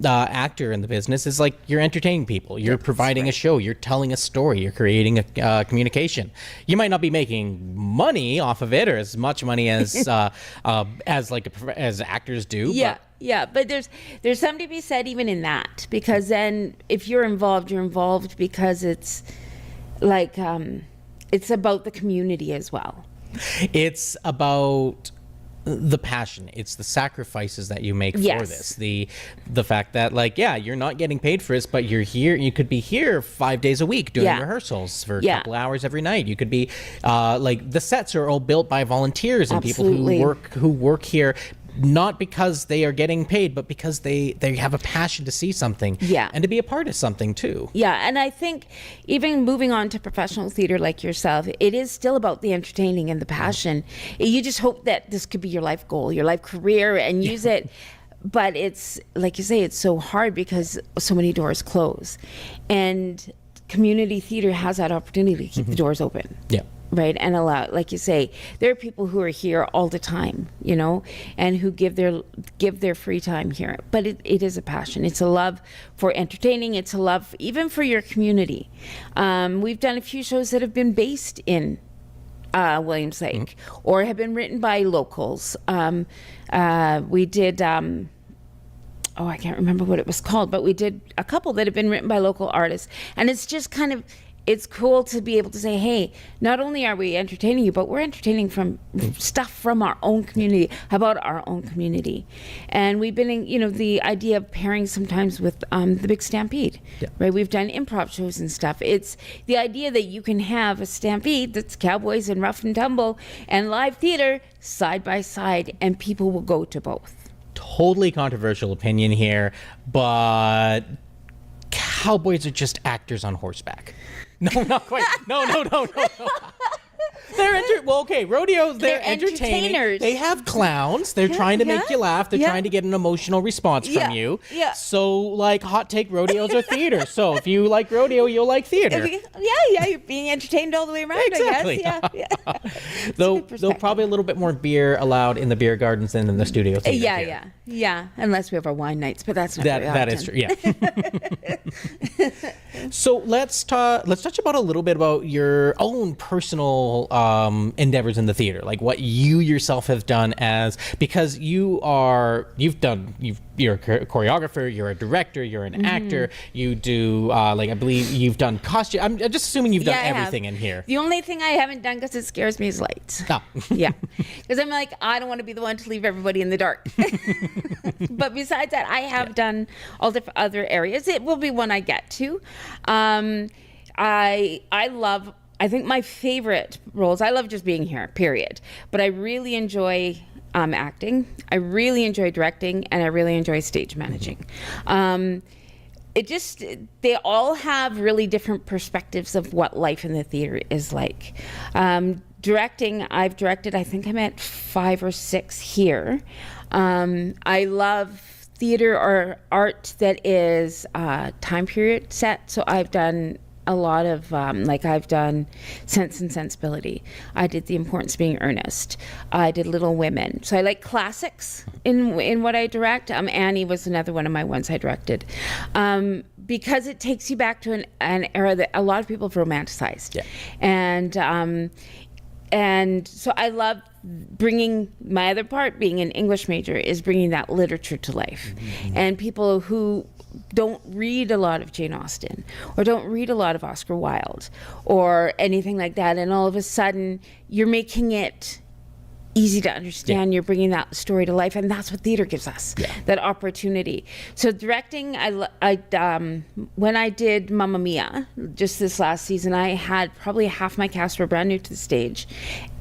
O: actor in the business. Is like you're entertaining people, you're providing a show, you're telling a story, you're creating a communication. You might not be making money off of it, or as much money as as actors do.
P: Yeah. Yeah, but there's something to be said even in that, because then if you're involved because it's like it's about the community as well.
O: It's about the passion. It's the sacrifices that you make for
P: Yes.
O: this. The fact that, like, yeah, you're not getting paid for this, but you're here. You could be here 5 days a week doing
P: Yeah.
O: rehearsals for a
P: Yeah.
O: couple hours every night. You could be like, the sets are all built by volunteers and
P: Absolutely.
O: people who work here. Not because they are getting paid, but because they have a passion to see something,
P: Yeah.
O: and to be a part of something too.
P: Yeah, and I think even moving on to professional theater like yourself, it is still about the entertaining and the passion. You just hope that this could be your life goal, your life career, and use it. But it's, like you say, it's so hard because so many doors close. And community theater has that opportunity to keep the doors open.
O: Yeah.
P: Right, and allow, like you say, there are people who are here all the time, you know, and who give their free time here. But it is a passion. It's a love for entertaining. It's a love even for your community. We've done a few shows that have been based in Williams Lake or have been written by locals. We did. I can't remember what it was called, but we did a couple that have been written by local artists, and it's just kind of. It's cool to be able to say, hey, not only are we entertaining you, but we're entertaining from stuff from our own community, about our own community. And we've been in, the idea of pairing sometimes with the Big Stampede, right? We've done improv shows and stuff. It's the idea that you can have a Stampede that's cowboys and rough and tumble and live theater side by side, and people will go to both.
O: Totally controversial opinion here, but cowboys are just actors on horseback. No, not quite. No. They're rodeos. They're entertaining.
P: entertainers.
O: They have clowns. They're trying to make you laugh. They're trying to get an emotional response from you.
P: Yeah.
O: So, like, hot take, rodeos are theater. So if you like rodeo, you'll like theater.
P: Yeah, you're being entertained all the way around,
O: Exactly.
P: I guess. Yeah.
O: Though probably a little bit more beer allowed in the beer gardens than in the studio theater.
P: Yeah. Unless we have our wine nights, but that's not
O: That is true. Yeah. So let's touch about a little bit about your own personal endeavors in the theater, like what you yourself have done because you're a choreographer, you're a director, you're an actor, you do I believe you've done costume. I'm just assuming you've done everything in here.
P: The only thing I haven't done because it scares me is lights.
O: Oh.
P: Yeah, because I'm like, I don't want to be the one to leave everybody in the dark. But besides that, I have done all the other areas. It will be one I get to. I think my favorite roles, I love just being here, period. But I really enjoy acting. I really enjoy directing, and I really enjoy stage managing. They all have really different perspectives of what life in the theater is like. Directing, I've directed, I think I'm at 5 or 6 here. I love theater or art that is time period set. So I've done a lot of, I've done Sense and Sensibility. I did The Importance of Being Earnest. I did Little Women. So I like classics in what I direct. Annie was another one of my ones I directed. Because it takes you back to an era that a lot of people have romanticized. Yeah. And so I love bringing, my other part, being an English major, is bringing that literature to life. And people who don't read a lot of Jane Austen or don't read a lot of Oscar Wilde or anything like that, and all of a sudden you're making it easy to understand. You're bringing that story to life, and that's what theater gives us, that opportunity. So directing, when I did Mamma Mia just this last season, I had probably half my cast were brand new to the stage,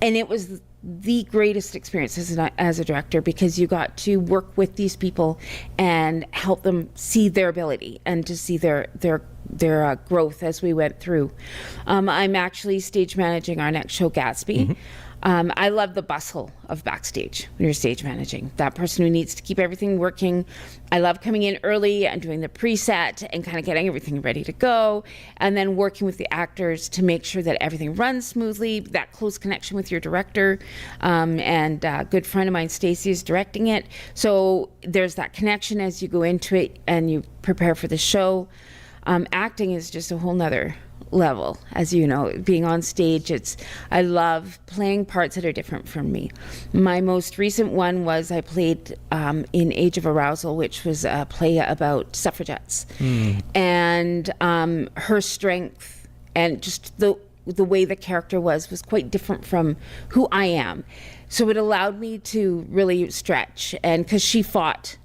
P: and it was the greatest experience as a director, because you got to work with these people and help them see their ability and to see their growth as we went through. I'm actually stage managing our next show, Gatsby. I love the bustle of backstage when you're stage managing. That person who needs to keep everything working. I love coming in early and doing the preset and kind of getting everything ready to go, and then working with the actors to make sure that everything runs smoothly, that close connection with your director. And a good friend of mine, Stacy, is directing it. So there's that connection as you go into it and you prepare for the show. Acting is just a whole nother level, as you know. Being on stage, I love playing parts that are different from me. My most recent one was I played in Age of Arousal, which was a play about suffragettes, and her strength and just the way the character was quite different from who I am. So it allowed me to really stretch, and because she fought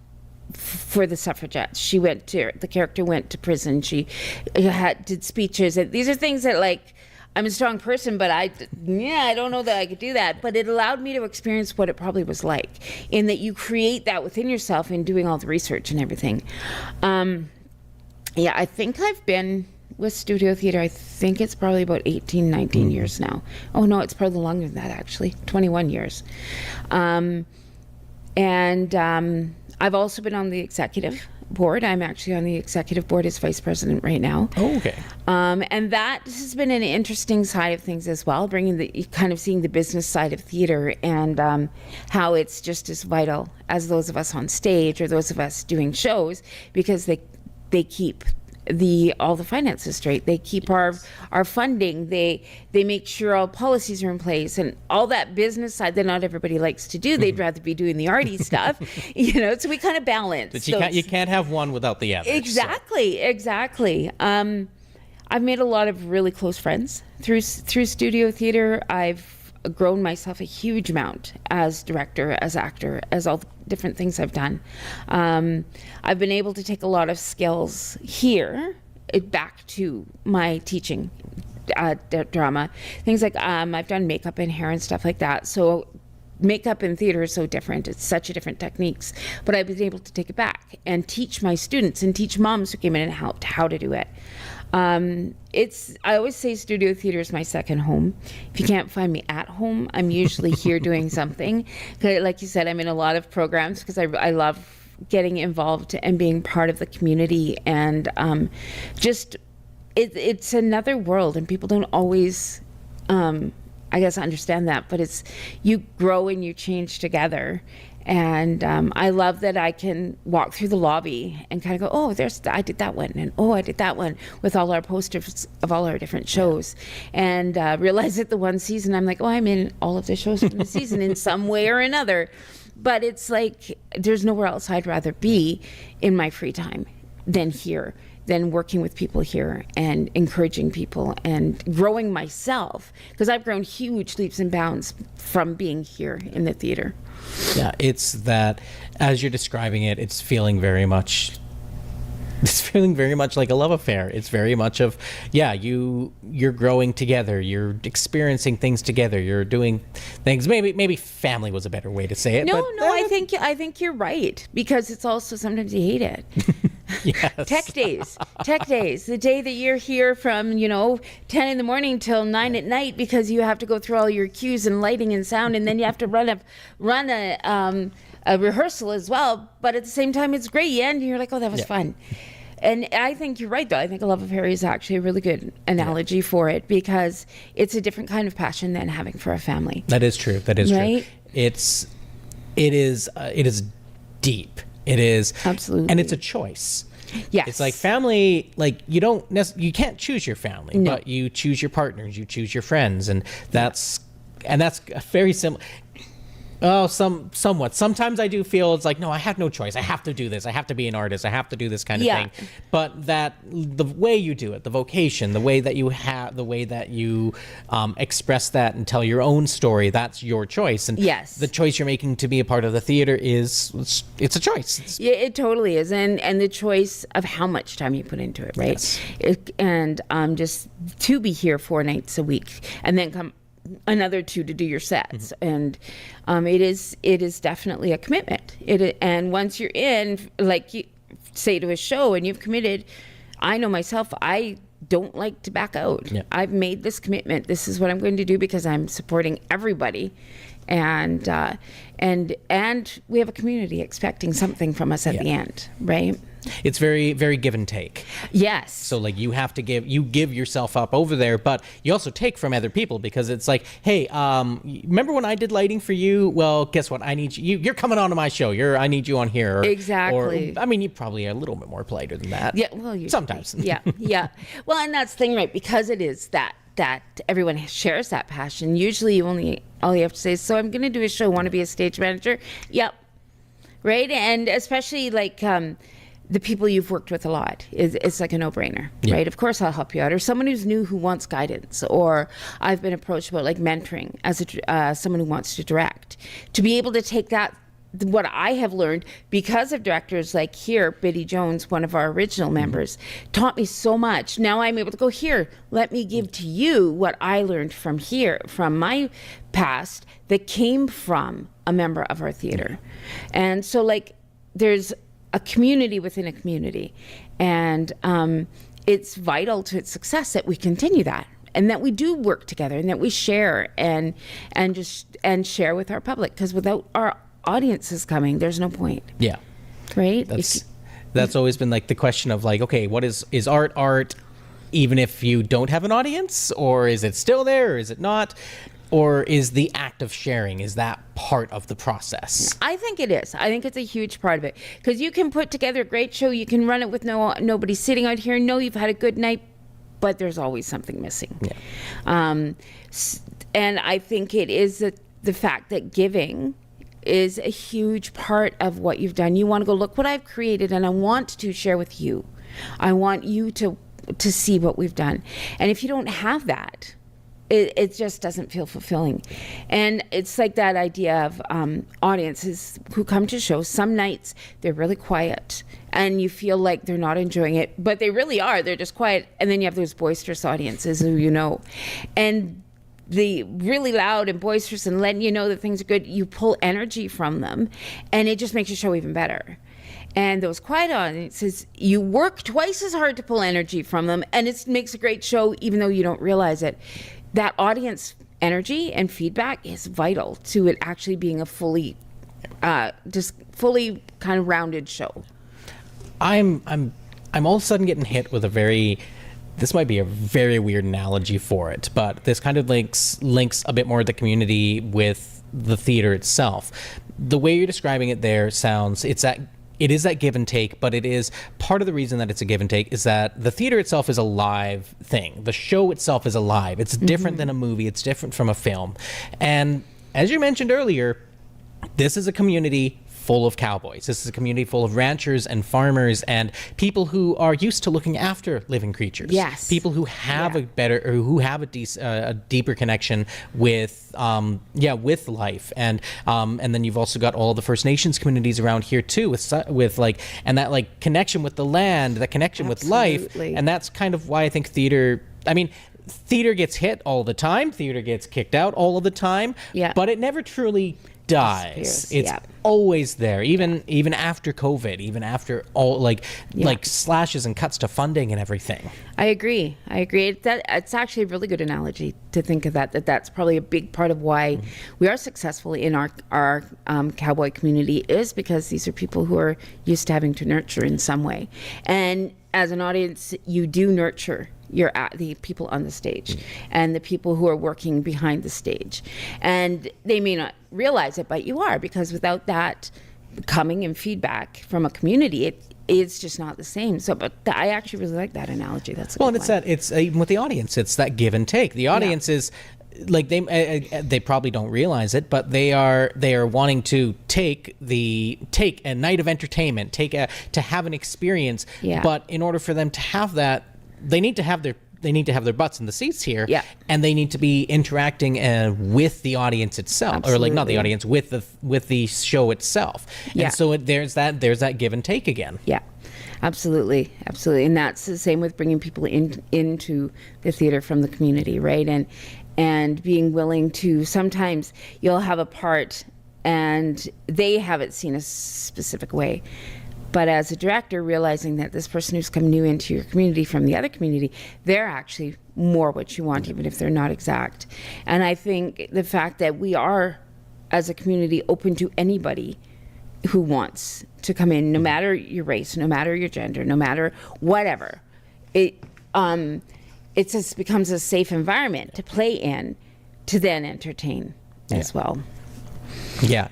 P: for the suffragettes, the character went to prison, she did speeches, and these are things that, like, I'm a strong person, but I don't know that I could do that. But it allowed me to experience what it probably was like, in that you create that within yourself in doing all the research and everything. I think I've been with Studio Theatre, I think it's probably about 18, 19 years now. Oh no, it's probably longer than that, actually, 21 years. I've also been on the executive board. I'm actually on the executive board as vice president right now.
O: Oh, okay.
P: And that has been an interesting side of things as well, seeing the business side of theater, and how it's just as vital as those of us on stage or those of us doing shows, because they keep all the finances straight. They keep our funding. They make sure all policies are in place, and all that business side that not everybody likes to do. They'd rather be doing the arty stuff, so we kind of balance.
O: But you can't have one without the other.
P: Exactly. I've made a lot of really close friends through Studio Theatre. I've grown myself a huge amount as director, as actor, as all the different things I've done. I've been able to take a lot of skills here back to my teaching drama. Things like I've done makeup and hair and stuff like that. So makeup and theater is so different. It's such a different techniques. But I've been able to take it back and teach my students and teach moms who came in and helped how to do it. I always say Studio Theatre is my second home. If you can't find me at home, I'm usually here doing something. Like you said, I'm in a lot of programs because I love getting involved and being part of the community, and it's another world, and people don't always understand that, but it's, you grow and you change together. And I love that I can walk through the lobby and kind of go, oh, I did that one, and oh, I did that one, with all our posters of all our different shows, and realize that the one season I'm like, oh, I'm in all of the shows from the season in some way or another. But it's like, there's nowhere else I'd rather be in my free time than here, than working with people here and encouraging people and growing myself, because I've grown huge leaps and bounds from being here in the theater.
O: Yeah, it's that, as you're describing it, it's feeling very much like a love affair. It's very much of, you're growing together, you're experiencing things together, you're doing things. Maybe family was a better way to say it.
P: No, I think you're right, because it's also, sometimes you hate it.
O: Yes.
P: Tech days, the day that you're here from 10 in the morning till 9 at night, because you have to go through all your cues and lighting and sound, and then you have to run a rehearsal as well. But at the same time, it's great. You end and you're like, oh, that was fun. And I think you're right, though. I think a love affair is actually a really good analogy for it, because it's a different kind of passion than having for a family.
O: That is true. That is
P: right?
O: True. It is deep. It is
P: absolutely,
O: and it's a choice.
P: Yes,
O: it's like family. Like you can't choose your family, but you choose your partners, you choose your friends, and that's very similar. Oh, somewhat. Sometimes I do feel it's like, no, I have no choice. I have to do this. I have to be an artist. I have to do this kind of thing. But the way you do it, the vocation, the way that you express that and tell your own story, that's your choice. And the choice you're making to be a part of the theater it's a choice.
P: Yeah, it totally is, and the choice of how much time you put into it, right?
O: Yes.
P: Just to be here 4 nights a week, and then come another 2 to do your sets, and it is definitely a commitment. And once you're in, like you say, to a show and you've committed, I know myself, I don't like to back out. I've made this commitment. This is what I'm going to do, because I'm supporting everybody, and we have a community expecting something from us at the end, right?
O: It's very, very give and take.
P: Yes.
O: So like you give yourself up over there, but you also take from other people, because it's like, hey, remember when I did lighting for you? Well, guess what? I need you. You're coming onto my show. I need you on here.
P: Exactly.
O: Or, you probably are a little bit more politer than that.
P: Yeah. Well,
O: sometimes.
P: Yeah. Well, and that's the thing, right? Because it is that everyone shares that passion. Usually, all you have to say is, so I'm going to do a show. Want to be a stage manager? Yep. Right. And especially like. the people you've worked with a lot. It's like a no-brainer, right? Of course I'll help you out. Or someone who's new who wants guidance, or I've been approached about like mentoring as someone who wants to direct. To be able to take that, what I have learned because of directors like here, Biddy Jones, one of our original members, taught me so much. Now I'm able to go, here, let me give to you what I learned from here, from my past that came from a member of our theater. And so like there's a community within a community, and it's vital to its success that we continue that, and that we do work together, and that we share and share with our public, because without our audiences coming, there's no point.
O: Yeah.
P: Right?
O: That's always been like the question of like, okay, what is art even if you don't have an audience, or is it still there, or is it not? Or is the act of sharing, is that part of the process?
P: I think it is. I think it's a huge part of it, because you can put together a great show, you can run it with nobody sitting out here, know you've had a good night, but there's always something missing. Yeah. And I think it is the fact that giving is a huge part of what you've done. You want to go, look what I've created, and I want to share with you. I want you to see what we've done. And if you don't have that, it just doesn't feel fulfilling. And it's like that idea of audiences who come to shows. Some nights they're really quiet and you feel like they're not enjoying it, but they really are. They're just quiet. And then you have those boisterous audiences who you know. And the really loud and boisterous and letting you know that things are good, you pull energy from them, and it just makes your show even better. And those quiet audiences, you work twice as hard to pull energy from them, and it makes a great show even though you don't realize it. That audience energy and feedback is vital to it actually being a fully kind of rounded show.
O: I'm all of a sudden getting hit with this might be a very weird analogy for it, but this kind of links a bit more the community with the theater itself. The way you're describing it there it is that give and take, but it is part of the reason that it's a give and take is that the theater itself is a live thing. The show itself is alive. It's different than a movie. It's different from a film. And as you mentioned earlier, this is a community full of cowboys. This is a community full of ranchers and farmers and people who are used to looking after living creatures. Yes. People who have a deeper connection with life, and then you've also got all the First Nations communities around here too, with like, and that like connection with the land, that connection with life, and that's kind of why I think theater. I mean, theater gets hit all the time. Theater gets kicked out all of the time. Yeah. But it never truly dies. It's always there, even after COVID, even after all like slashes and cuts to funding and everything.
P: I agree. It's actually a really good analogy to think of that's probably a big part of why we are successful in our cowboy community, is because these are people who are used to having to nurture in some way. And as an audience, you do nurture the people on the stage and the people who are working behind the stage. And they may not realize it, but you are, because without that coming and feedback from a community, it's just not the same. So, but I actually really like that analogy. That's
O: well, and it's even with the audience, it's that give and take. The audience is like they probably don't realize it, but they are wanting to take a night of entertainment, to have an experience. Yeah. But in order for them to have that, they need to have their butts in the seats here, and they need to be interacting with the audience itself. Absolutely. Or like not the audience, with the show itself. Yeah. And so there's that give and take again.
P: Yeah, absolutely, and that's the same with bringing people into the theater from the community, right? And being willing to, sometimes you'll have a part and they have it seen a specific way. But as a director, realizing that this person who's come new into your community from the other community, they're actually more what you want, even if they're not exact. And I think the fact that we are, as a community, open to anybody who wants to come in, no matter your race, no matter your gender, no matter whatever, it just becomes a safe environment to play in, to then entertain as well.
O: Yeah,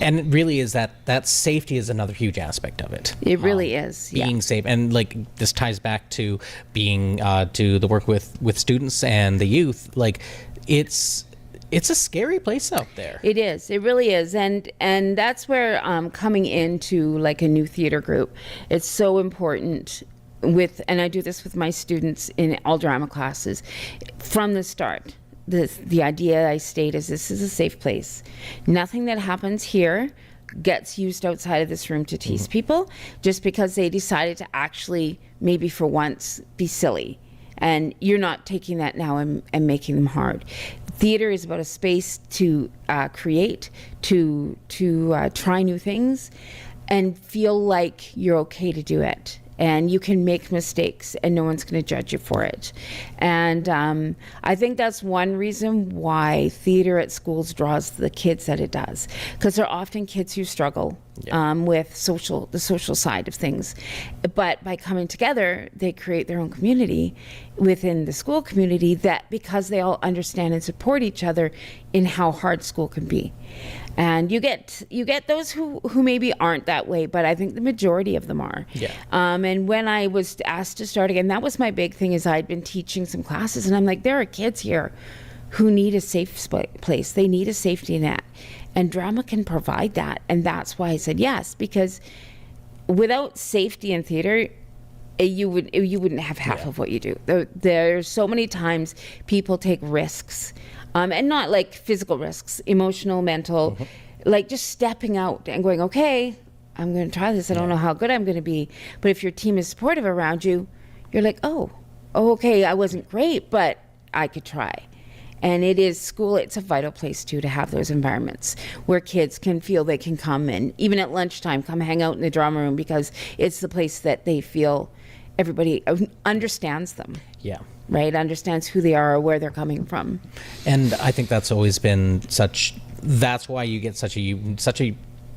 O: and it really is that safety is another huge aspect of it.
P: It really is.
O: Being safe. And like this ties back to being to the work with students and the youth. Like it's it's a scary place out there.
P: It is. It really is. And that's where coming into like a new theater group, it's so important and I do this with my students in all drama classes from the start. The idea I state is this is a safe place. Nothing that happens here gets used outside of this room to tease people just because they decided to actually, maybe for once, be silly. And you're not taking that now and making them hard. Theater is about a space to create, to try new things, and feel like you're okay to do it. And you can make mistakes and no one's going to judge you for it. And I think that's one reason why theater at schools draws the kids that it does. Because they're often kids who struggle with the social side of things. But by coming together, they create their own community within the school community that because they all understand and support each other in how hard school can be. And you get those who maybe aren't that way, but I think the majority of them are.
O: Yeah.
P: And when I was asked to start again, that was my big thing is I'd been teaching some classes and I'm like, there are kids here who need a safe place. They need a safety net. And drama can provide that. And that's why I said yes, because without safety in theater, you wouldn't have half of what you do. There's so many times people take risks. And not like physical risks, emotional, mental, like just stepping out and going, okay, I'm going to try this. I don't know how good I'm going to be. But if your team is supportive around you, you're like, oh, okay, I wasn't great, but I could try. And it is school, it's a vital place too to have those environments where kids can feel they can come and even at lunchtime, come hang out in the drama room because it's the place that they feel everybody understands them.
O: Yeah.
P: Right, understands who they are or where they're coming from.
O: And I think that's always been that's why you get such a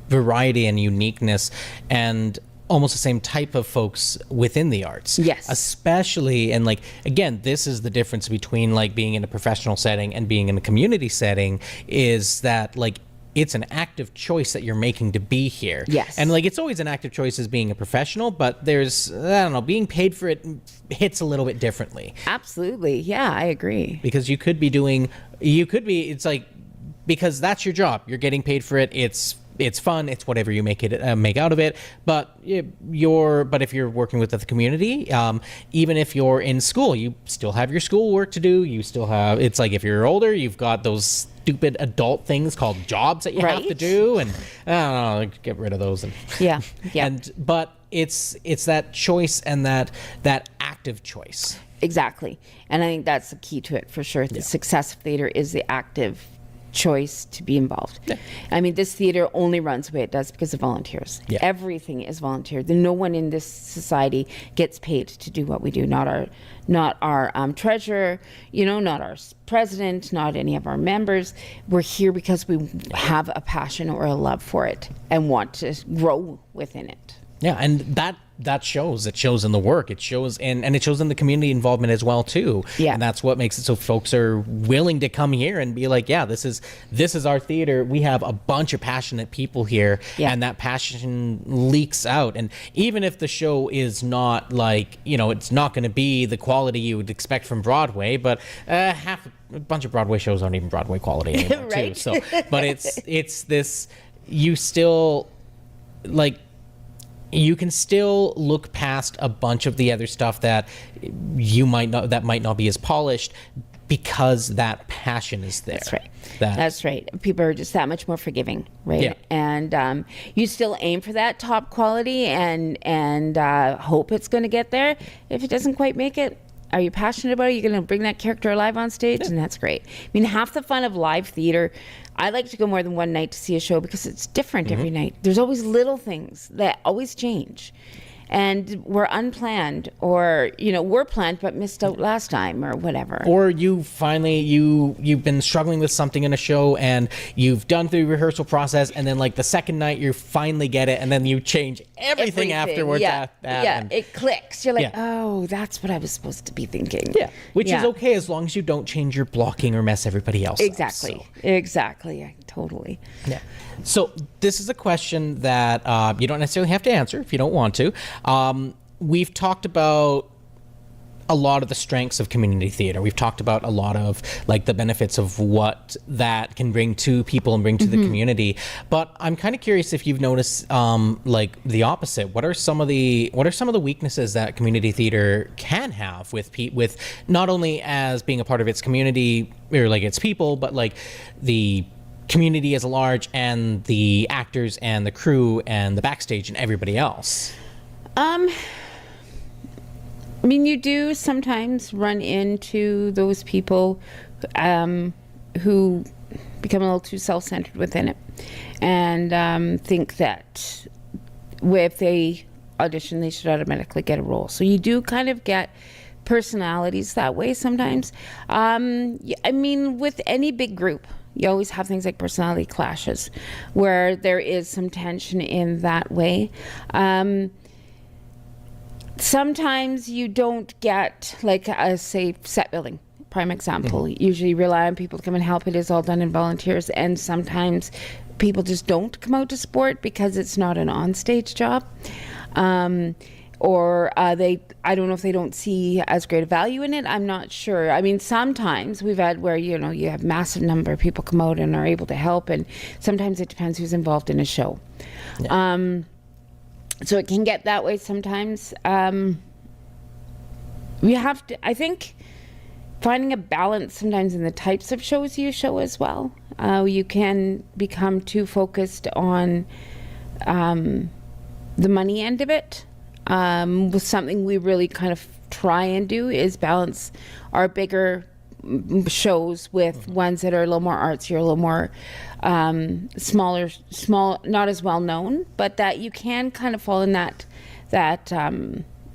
O: variety and uniqueness and almost the same type of folks within the arts.
P: Yes.
O: Especially, and like, again, this is the difference between like being in a professional setting and being in a community setting is that like, it's an active choice that you're making to be here.
P: Yes.
O: And like, it's always an active choice as being a professional, but there's, I don't know, being paid for it hits a little bit differently.
P: Absolutely. Yeah, I agree.
O: Because it's like, because that's your job. You're getting paid for it. It's fun. It's whatever you make out of it. But if you're working with the community, even if you're in school, you still have your school work to do. You still have, it's like if you're older, you've got those stupid adult things called jobs that you have to do, and I don't know, get rid of those. And
P: yeah.
O: But it's that choice and that active choice.
P: Exactly, and I think that's the key to it for sure. The success of theater is the active choice to be involved. Yeah. I mean, this theater only runs the way it does because of volunteers. Yeah. Everything is volunteer. No one in this society gets paid to do what we do. Not our treasurer, not our president, not any of our members. We're here because we have a passion or a love for it and want to grow within it.
O: Yeah, and that shows. It shows in the work. It shows and it shows in the community involvement as well too. Yeah. And that's what makes it so folks are willing to come here and be like, yeah, this is our theater. We have a bunch of passionate people here, and that passion leaks out. And even if the show is not like, it's not going to be the quality you would expect from Broadway, but a bunch of Broadway shows aren't even Broadway quality anymore
P: right?
O: too. So, but it's this, you still like. You can still look past a bunch of the other stuff that might not be as polished because that passion is there.
P: That's right. That's right. People are just that much more forgiving, right?
O: Yeah.
P: And you still aim for that top quality and hope it's going to get there. If it doesn't quite make it, are you passionate about it? You're going to bring that character alive on stage, and that's great. I mean, half the fun of live theater, I like to go more than one night to see a show because it's different every night. There's always little things that always change. And we're unplanned, or we're planned but missed out last time, or whatever.
O: Or you finally you've been struggling with something in a show and you've done the rehearsal process, and then like the second night you finally get it, and then you change everything afterwards.
P: It clicks. You're like, oh, that's what I was supposed to be thinking.
O: Yeah, which is okay as long as you don't change your blocking or mess everybody else
P: Exactly.
O: up.
P: Exactly. Totally.
O: Yeah. So this is a question that you don't necessarily have to answer if you don't want to. We've talked about a lot of the strengths of community theater. We've talked about a lot of like the benefits of what that can bring to people and bring to the community. But I'm kind of curious if you've noticed like the opposite. What are some of the weaknesses that community theater can have with not only as being a part of its community or like its people, but like the community as a large and the actors and the crew and the backstage and everybody else?
P: I mean, you do sometimes run into those people who become a little too self-centered within it and think that if they audition, they should automatically get a role. So you do kind of get personalities that way sometimes. I mean, with any big group, you always have things like personality clashes where there is some tension in that way. Sometimes you don't get, like, say, set building, prime example. Usually rely on people to come and help. It is all done in volunteers. And sometimes people just don't come out to support because it's not an onstage job. Or I don't know if they don't see as great a value in it. I'm not sure. I mean, sometimes we've had where, you know, you have massive number of people come out and are able to help. And sometimes it depends who's involved in a show. Yeah. So it can get that way sometimes. You have to, I think, finding a balance sometimes in the types of shows you show as well. You can become too focused on the money end of it. With something we really kind of try and do is balance our bigger shows with ones that are a little more artsy or a little more small, not as well known, but that you can kind of fall in that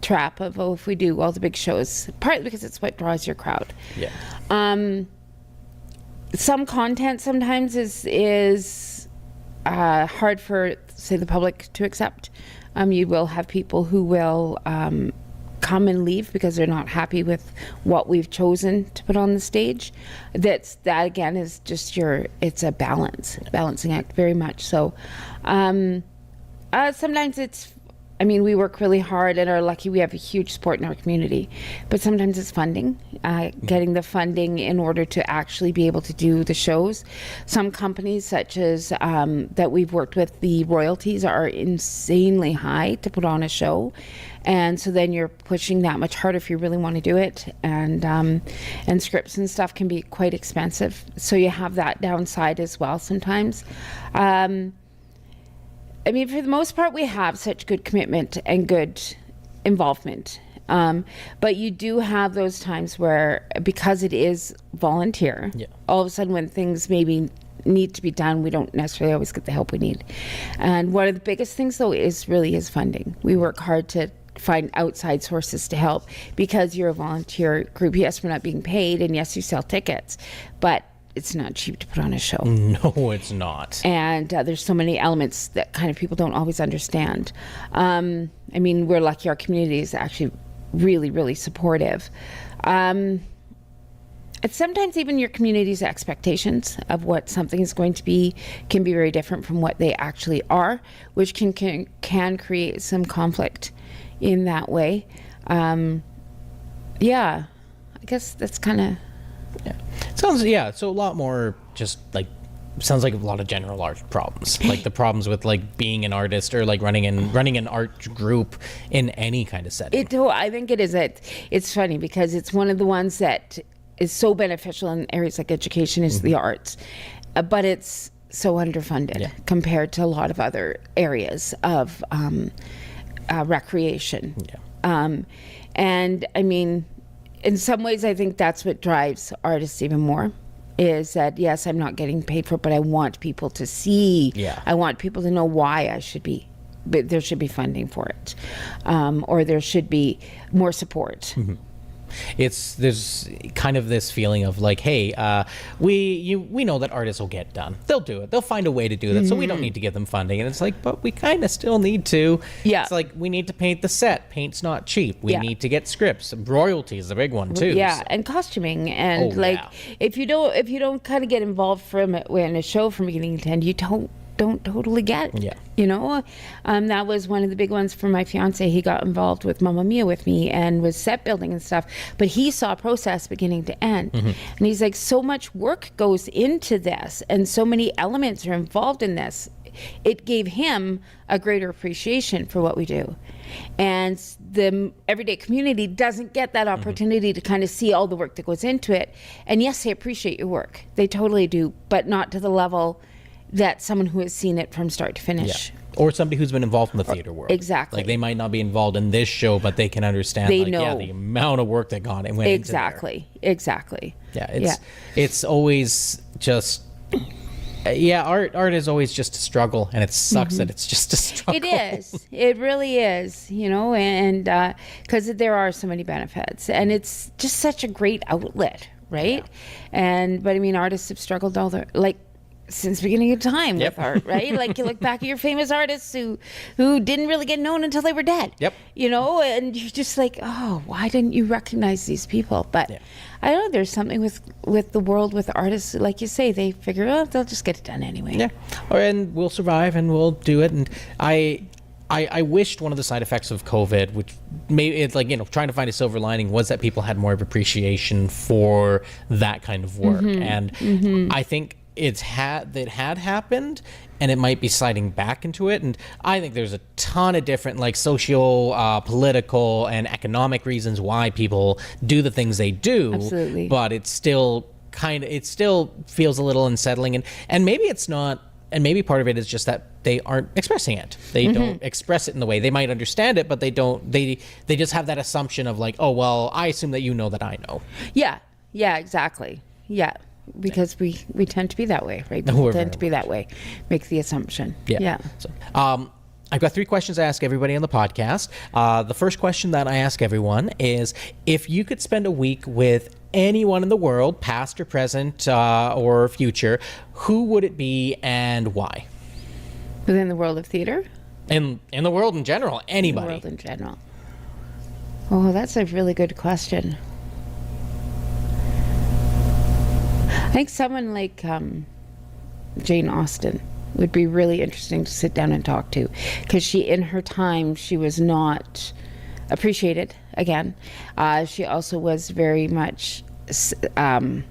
P: trap of, oh, if we do all the big shows, partly because it's what draws your crowd.
O: Yeah.
P: Some content sometimes is hard for, say, the public to accept. You will have people who will come and leave because they're not happy with what we've chosen to put on the stage. That again is just it's a balancing act very much. So sometimes we work really hard and are lucky we have a huge support in our community, but sometimes it's funding, getting the funding in order to actually be able to do the shows. Some companies such as that we've worked with, the royalties are insanely high to put on a show. And so then you're pushing that much harder if you really want to do it. And scripts and stuff can be quite expensive. So you have that downside as well sometimes. I mean, for the most part, we have such good commitment and good involvement. But you do have those times where, because it is volunteer, all of a sudden when things maybe need to be done, we don't necessarily always get the help we need. And one of the biggest things, though, is funding. We work hard to find outside sources to help because you're a volunteer group. Yes, we're not being paid, and yes, you sell tickets, but it's not cheap to put on a show.
O: No, it's not.
P: And there's so many elements that kind of people don't always understand. I mean, we're lucky our community is actually really, really supportive. And sometimes even your community's expectations of what something is going to be can be very different from what they actually are, which can create some conflict in that way. Yeah, I guess that's kind of...
O: Yeah. So a lot more just like, sounds like a lot of general art problems, like the problems with like being an artist or like running an art group in any kind of setting.
P: I think it is. It's funny because it's one of the ones that is so beneficial in areas like education is the arts, but it's so underfunded compared to a lot of other areas of recreation. And I mean, in some ways, I think that's what drives artists even more, is that, yes, I'm not getting paid for it, but I want people to see. I want people to know why I should be, but there should be funding for it, or there should be more support.
O: There's kind of this feeling of like, hey, we know that artists will get done. They'll do it. They'll find a way to do that. So we don't need to give them funding. And it's like, but we kind of still need to. It's like, we need to paint the set. Paint's not cheap. We need to get scripts. Royalty is a big one too.
P: And costuming, and if you don't kind of get involved in a show from beginning to end, you don't don't totally get it.
O: Yeah.
P: You know, that was one of the big ones for my fiance. He got involved with Mamma Mia with me and was set building and stuff, but he saw a process beginning to end. And he's like, so much work goes into this and so many elements are involved in this. It gave him a greater appreciation for what we do. And the everyday community doesn't get that opportunity to kind of see all the work that goes into it. And yes, they appreciate your work. They totally do, but not to the level that someone who has seen it from start to finish.
O: Yeah. Or somebody who's been involved in the theater world.
P: Exactly.
O: Like they might not be involved in this show, but they can understand
P: They
O: like,
P: know.
O: yeah, the amount of work that went into
P: Exactly. Exactly.
O: there. It's always just art is always just a struggle, and it sucks that it's just a struggle.
P: It is. It really is, you know, and because there are so many benefits, and it's just such a great outlet, right? But I mean, artists have struggled since the beginning of time with art, right? Like you look back at your famous artists who didn't really get known until they were dead.
O: Yep.
P: You know, and you're just like, oh, why didn't you recognize these people? But I don't know, there's something with the world with artists, like you say, they figure, oh, they'll just get it done anyway.
O: Yeah. And we'll survive and we'll do it. And I wished one of the side effects of COVID, which maybe it's like, you know, trying to find a silver lining, was that people had more of appreciation for that kind of work. And I think it had happened, and it might be sliding back into it. And I think there's a ton of different like social, political, and economic reasons why people do the things they do.
P: Absolutely.
O: But it's still feels a little unsettling, and maybe it's not. And maybe part of it is just that they aren't expressing it. They don't express it in the way they might understand it, but they don't. They just have that assumption of like, oh well, I assume that you know that I know.
P: Yeah. Yeah. Exactly. Yeah. Because we tend to be that way, right?
O: We're
P: We
O: very
P: tend to be that way. Make the assumption. Yeah.
O: So, I've got 3 questions I ask everybody on the podcast. The first question that I ask everyone is, if you could spend a week with anyone in the world, past or present or future, who would it be and why?
P: Within the world of theater?
O: In the world in general, anybody.
P: In the world in general. Oh, that's a really good question. I think someone like Jane Austen would be really interesting to sit down and talk to, because in her time, she was not appreciated, again. She also was very much a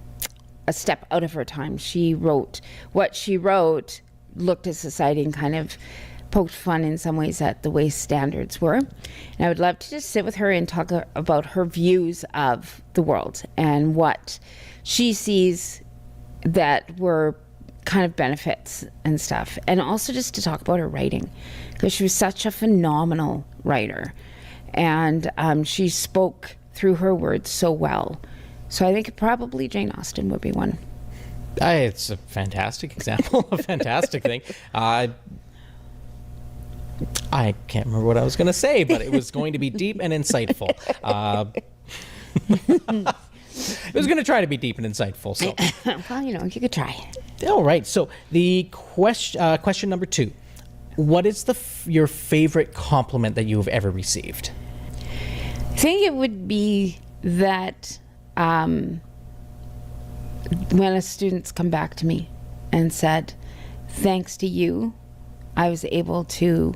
P: step out of her time. What she wrote looked at society and kind of poked fun in some ways at the way standards were. And I would love to just sit with her and talk about her views of the world and what she sees that were kind of benefits and stuff. And also just to talk about her writing, because she was such a phenomenal writer. And she spoke through her words so well. So I think probably Jane Austen would be one.
O: It's a fantastic example, a fantastic thing. I can't remember what I was going to say, but it was going to be deep and insightful. It was going to try to be deep and insightful. So,
P: well, you know, you could try.
O: All right. So the question number 2: what is your favorite compliment that you have ever received?
P: I think it would be that when a student's come back to me and said, "Thanks to you, I was able to,"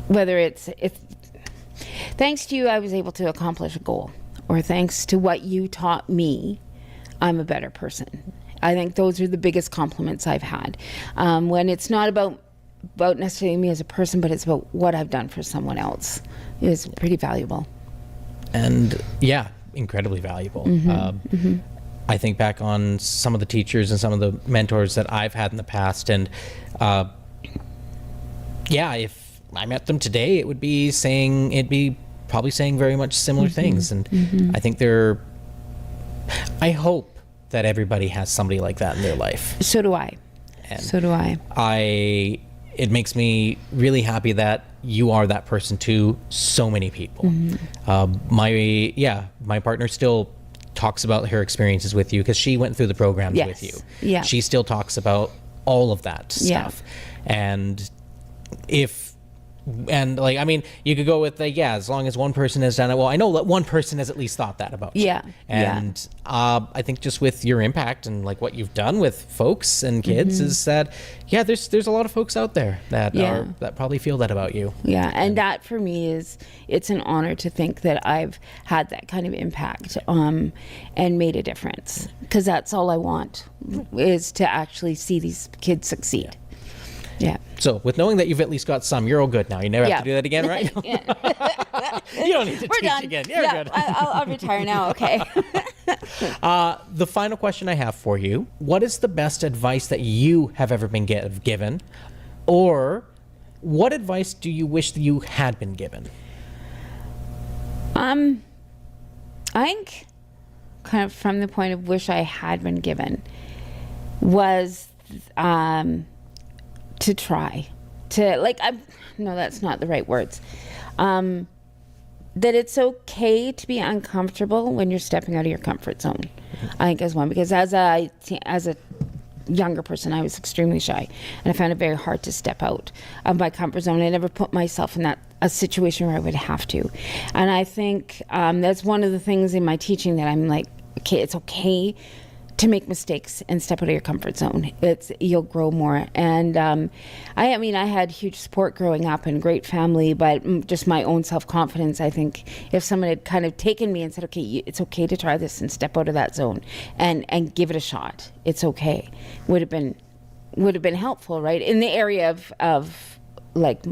P: whether it's thanks to you, I was able to accomplish a goal, or thanks to what you taught me, I'm a better person. I think those are the biggest compliments I've had. When it's not about necessarily me as a person, but it's about what I've done for someone else, is pretty valuable.
O: And yeah, incredibly valuable. I think back on some of the teachers and some of the mentors that I've had in the past, and if I met them today, it'd be probably saying very much similar things. And I think I hope that everybody has somebody like that in their life.
P: So do I.
O: It makes me really happy that you are that person to so many people. My partner still talks about her experiences with you, because she went through the programs with you.
P: Yeah.
O: She still talks about all of that stuff. And if And like, I mean, you could go with as long as one person has done it. Well, I know that one person has at least thought that about you.
P: Yeah.
O: And I think just with your impact and like what you've done with folks and kids is that, there's a lot of folks out there that that probably feel that about you.
P: Yeah, and that for me it's an honor to think that I've had that kind of impact and made a difference, because that's all I want, is to actually see these kids succeed. Yeah.
O: So with knowing that you've at least got some, you're all good now. You never have to do that again, right? You don't need to teach
P: done.
O: again. You're good.
P: I'll retire now. Okay.
O: The final question I have for you: what is the best advice that you have ever been given, or what advice do you wish that you had been given?
P: I think, kind of from the point of wish I had been given, was to try to no, that's not the right words. That it's okay to be uncomfortable when you're stepping out of your comfort zone. I think is one, because as a younger person, I was extremely shy, and I found it very hard to step out of my comfort zone. I never put myself in a situation where I would have to, and I think that's one of the things in my teaching that I'm like, okay, it's okay to make mistakes and step out of your comfort zone. You'll grow more. And I mean, I had huge support growing up and great family, but just my own self-confidence. I think if someone had kind of taken me and said, okay, it's okay to try this and step out of that zone and give it a shot, it's okay, would have been helpful, right? In the area of like,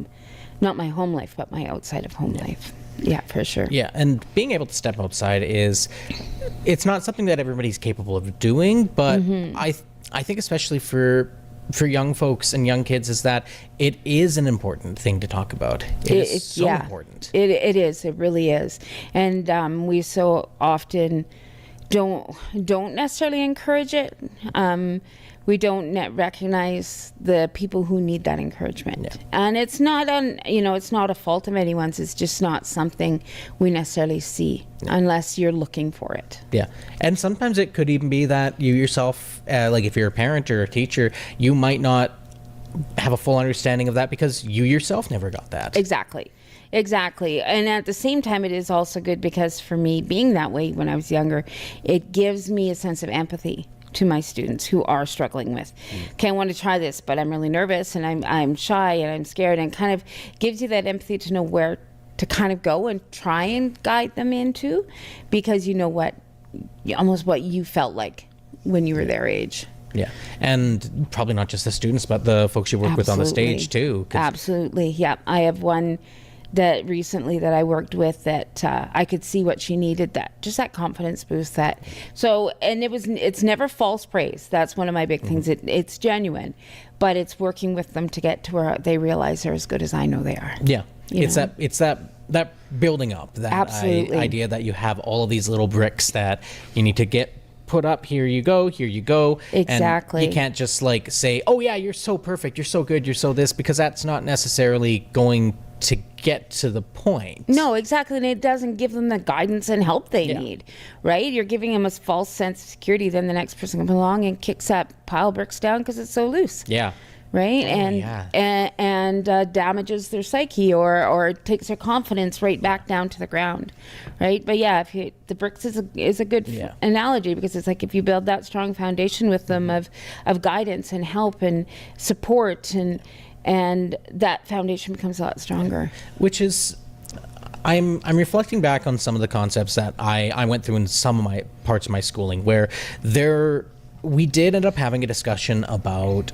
P: not my home life, but my outside of home life. Yeah, for sure.
O: Yeah, and being able to step outside it's not something that everybody's capable of doing, but I think especially for young folks and young kids is that it is an important thing to talk about. It's so important.
P: It is. It really is. And we so often don't necessarily encourage it. We don't recognize the people who need that encouragement. And it's not it's not a fault of anyone's. It's just not something we necessarily see unless you're looking for it.
O: Yeah. And sometimes it could even be that you yourself, like if you're a parent or a teacher, you might not have a full understanding of that because you yourself never got that.
P: Exactly. And at the same time, it is also good because for me, being that way when I was younger, it gives me a sense of empathy to my students who are struggling with, okay, I want to try this, but I'm really nervous and I'm shy and I'm scared, and kind of gives you that empathy to know where to kind of go and try and guide them into, because you know almost what you felt like when you were their age.
O: Yeah, and probably not just the students, but the folks you work with on the stage too.
P: Absolutely, yeah. I have one that recently that I worked with that I could see what she needed, that confidence boost. And it's never false praise. That's one of my big things. It's genuine, but it's working with them to get to where they realize they're as good as I know they are.
O: Yeah, it's that building up, that idea that you have all of these little bricks that you need to get put up. Here you go.
P: Exactly.
O: And you can't just like say, oh yeah, you're so perfect, you're so good, you're so this, because that's not necessarily going to get to the point.
P: No, exactly. And it doesn't give them the guidance and help they need, right? You're giving them a false sense of security. Then the next person comes along and kicks that pile of bricks down because it's so loose.
O: Yeah.
P: Right. And damages their psyche or takes their confidence right back down to the ground. Right. But yeah, the bricks is a good analogy, because it's like if you build that strong foundation with them of guidance and help and support, and that foundation becomes a lot stronger.
O: Which is, I'm reflecting back on some of the concepts that I went through in some of my parts of my schooling, where we did end up having a discussion about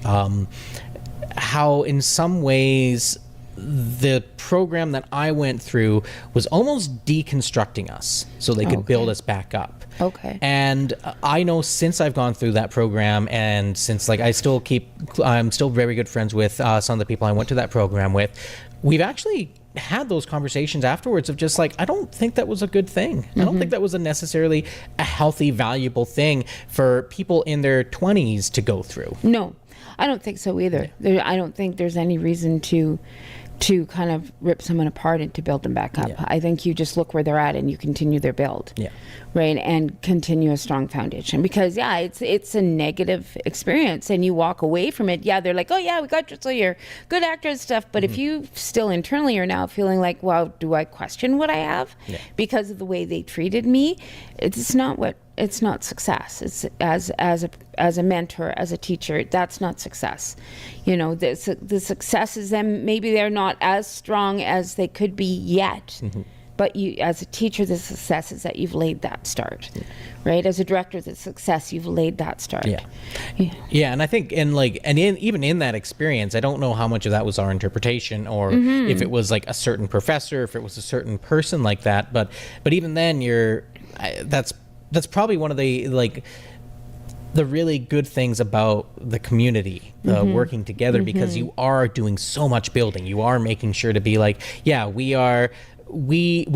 O: how in some ways the program that I went through was almost deconstructing us so they could build us back up.
P: Okay.
O: And I know since I've gone through that program, and since I'm still very good friends with some of the people I went to that program with, we've actually had those conversations afterwards of just like, I don't think that was a good thing. I don't think that was necessarily a healthy, valuable thing for people in their 20s to go through.
P: No, I don't think so either. I don't think there's any reason to to kind of rip someone apart and to build them back up.
O: Yeah.
P: I think you just look where they're at and you continue their build.
O: Yeah.
P: Right, and continue a strong foundation, because it's a negative experience and you walk away from it. Yeah, they're like, oh yeah, we got you, so you're good actor and stuff, but if you still internally are now feeling like, well, do I question what I have because of the way they treated me? It's not success. It's as a mentor, as a teacher, that's not success. You know, the success is them, maybe they're not as strong as they could be yet. But you, as a teacher, the success is that you've laid that start, right? As a director, the success, you've laid that start.
O: Yeah, and I think, even in that experience, I don't know how much of that was our interpretation, or if it was like a certain professor, if it was a certain person like that. But even then, that's probably one of the really good things about the community, working together, because you are doing so much building. You are making sure to be like, yeah, we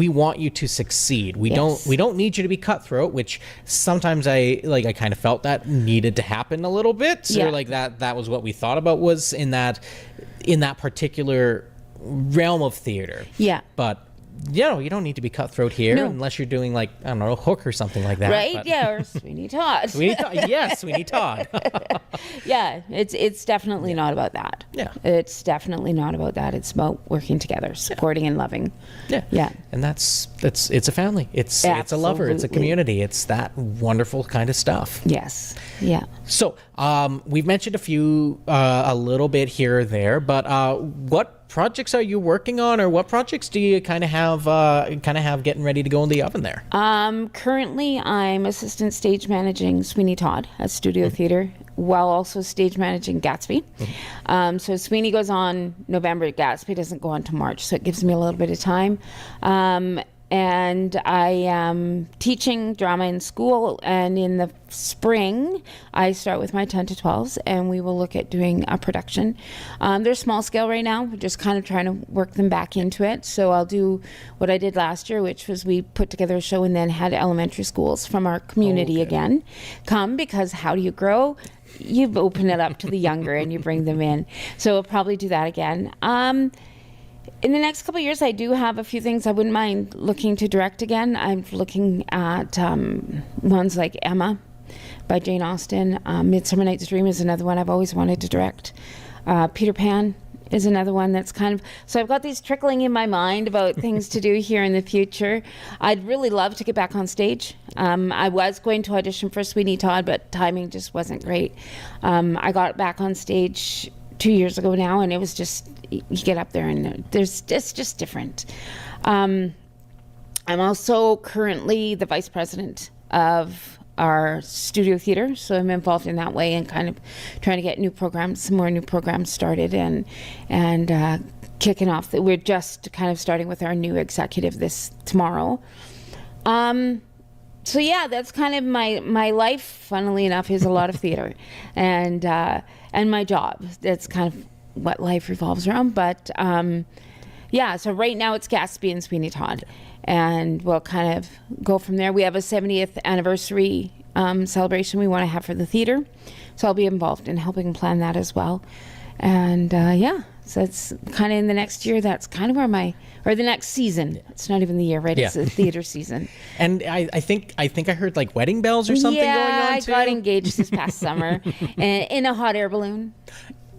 O: want you to succeed. We don't need you to be cutthroat, which sometimes I kind of felt that needed to happen a little bit. So like that was what we thought about, was in that particular realm of theater.
P: Yeah.
O: But you don't need to be cutthroat here unless you're doing like, I don't know, Hook or something like that.
P: Right?
O: But
P: Yeah, or Sweeney Todd.
O: Yes, Sweeney Todd.
P: Yeah, it's definitely not about that.
O: Yeah.
P: It's definitely not about that. It's about working together, supporting and loving.
O: Yeah. And it's a family. It's a lover. It's a community. It's that wonderful kind of stuff.
P: Yes. Yeah.
O: So we've mentioned a little bit here or there, but what projects are you working on, or what projects do you kind of have getting ready to go in the oven there?
P: Currently, I'm assistant stage managing Sweeney Todd at Studio Theatre, while also stage managing Gatsby. So Sweeney goes on November, Gatsby doesn't go on to March, so it gives me a little bit of time. And I am teaching drama in school, and in the spring I start with my 10 to 12s, and we will look at doing a production. They're small scale right now. We're just kind of trying to work them back into it. So I'll do what I did last year, which was we put together a show and then had elementary schools from our community again come, because how do you grow? You open it up to the younger and you bring them in. So we'll probably do that again. In the next couple of years, I do have a few things I wouldn't mind looking to direct again. I'm looking at ones like Emma by Jane Austen. Midsummer Night's Dream is another one I've always wanted to direct. Peter Pan is another one that's kind of... So I've got these trickling in my mind about things to do here in the future. I'd really love to get back on stage. I was going to audition for Sweeney Todd, but timing just wasn't great. I got back on stage 2 years ago now, and it was just, you get up there and it's just different. I'm also currently the vice president of our studio theater, so I'm involved in that way and kind of trying to get some more new programs started, and kicking off. We're just kind of starting with our new executive tomorrow. So yeah, that's kind of my life, funnily enough, is a lot of theater, and my job. That's kind of what life revolves around. But yeah, so right now it's Gatsby and Sweeney Todd, and we'll kind of go from there. We have a 70th anniversary celebration we want to have for the theater, so I'll be involved in helping plan that as well. And yeah, so it's kind of in the next year. That's kind of where or the next season. It's not even the year, right?
O: Yeah.
P: It's the theater season.
O: And I think I heard like wedding bells or something going on too.
P: Yeah, I got engaged this past summer in a hot air balloon.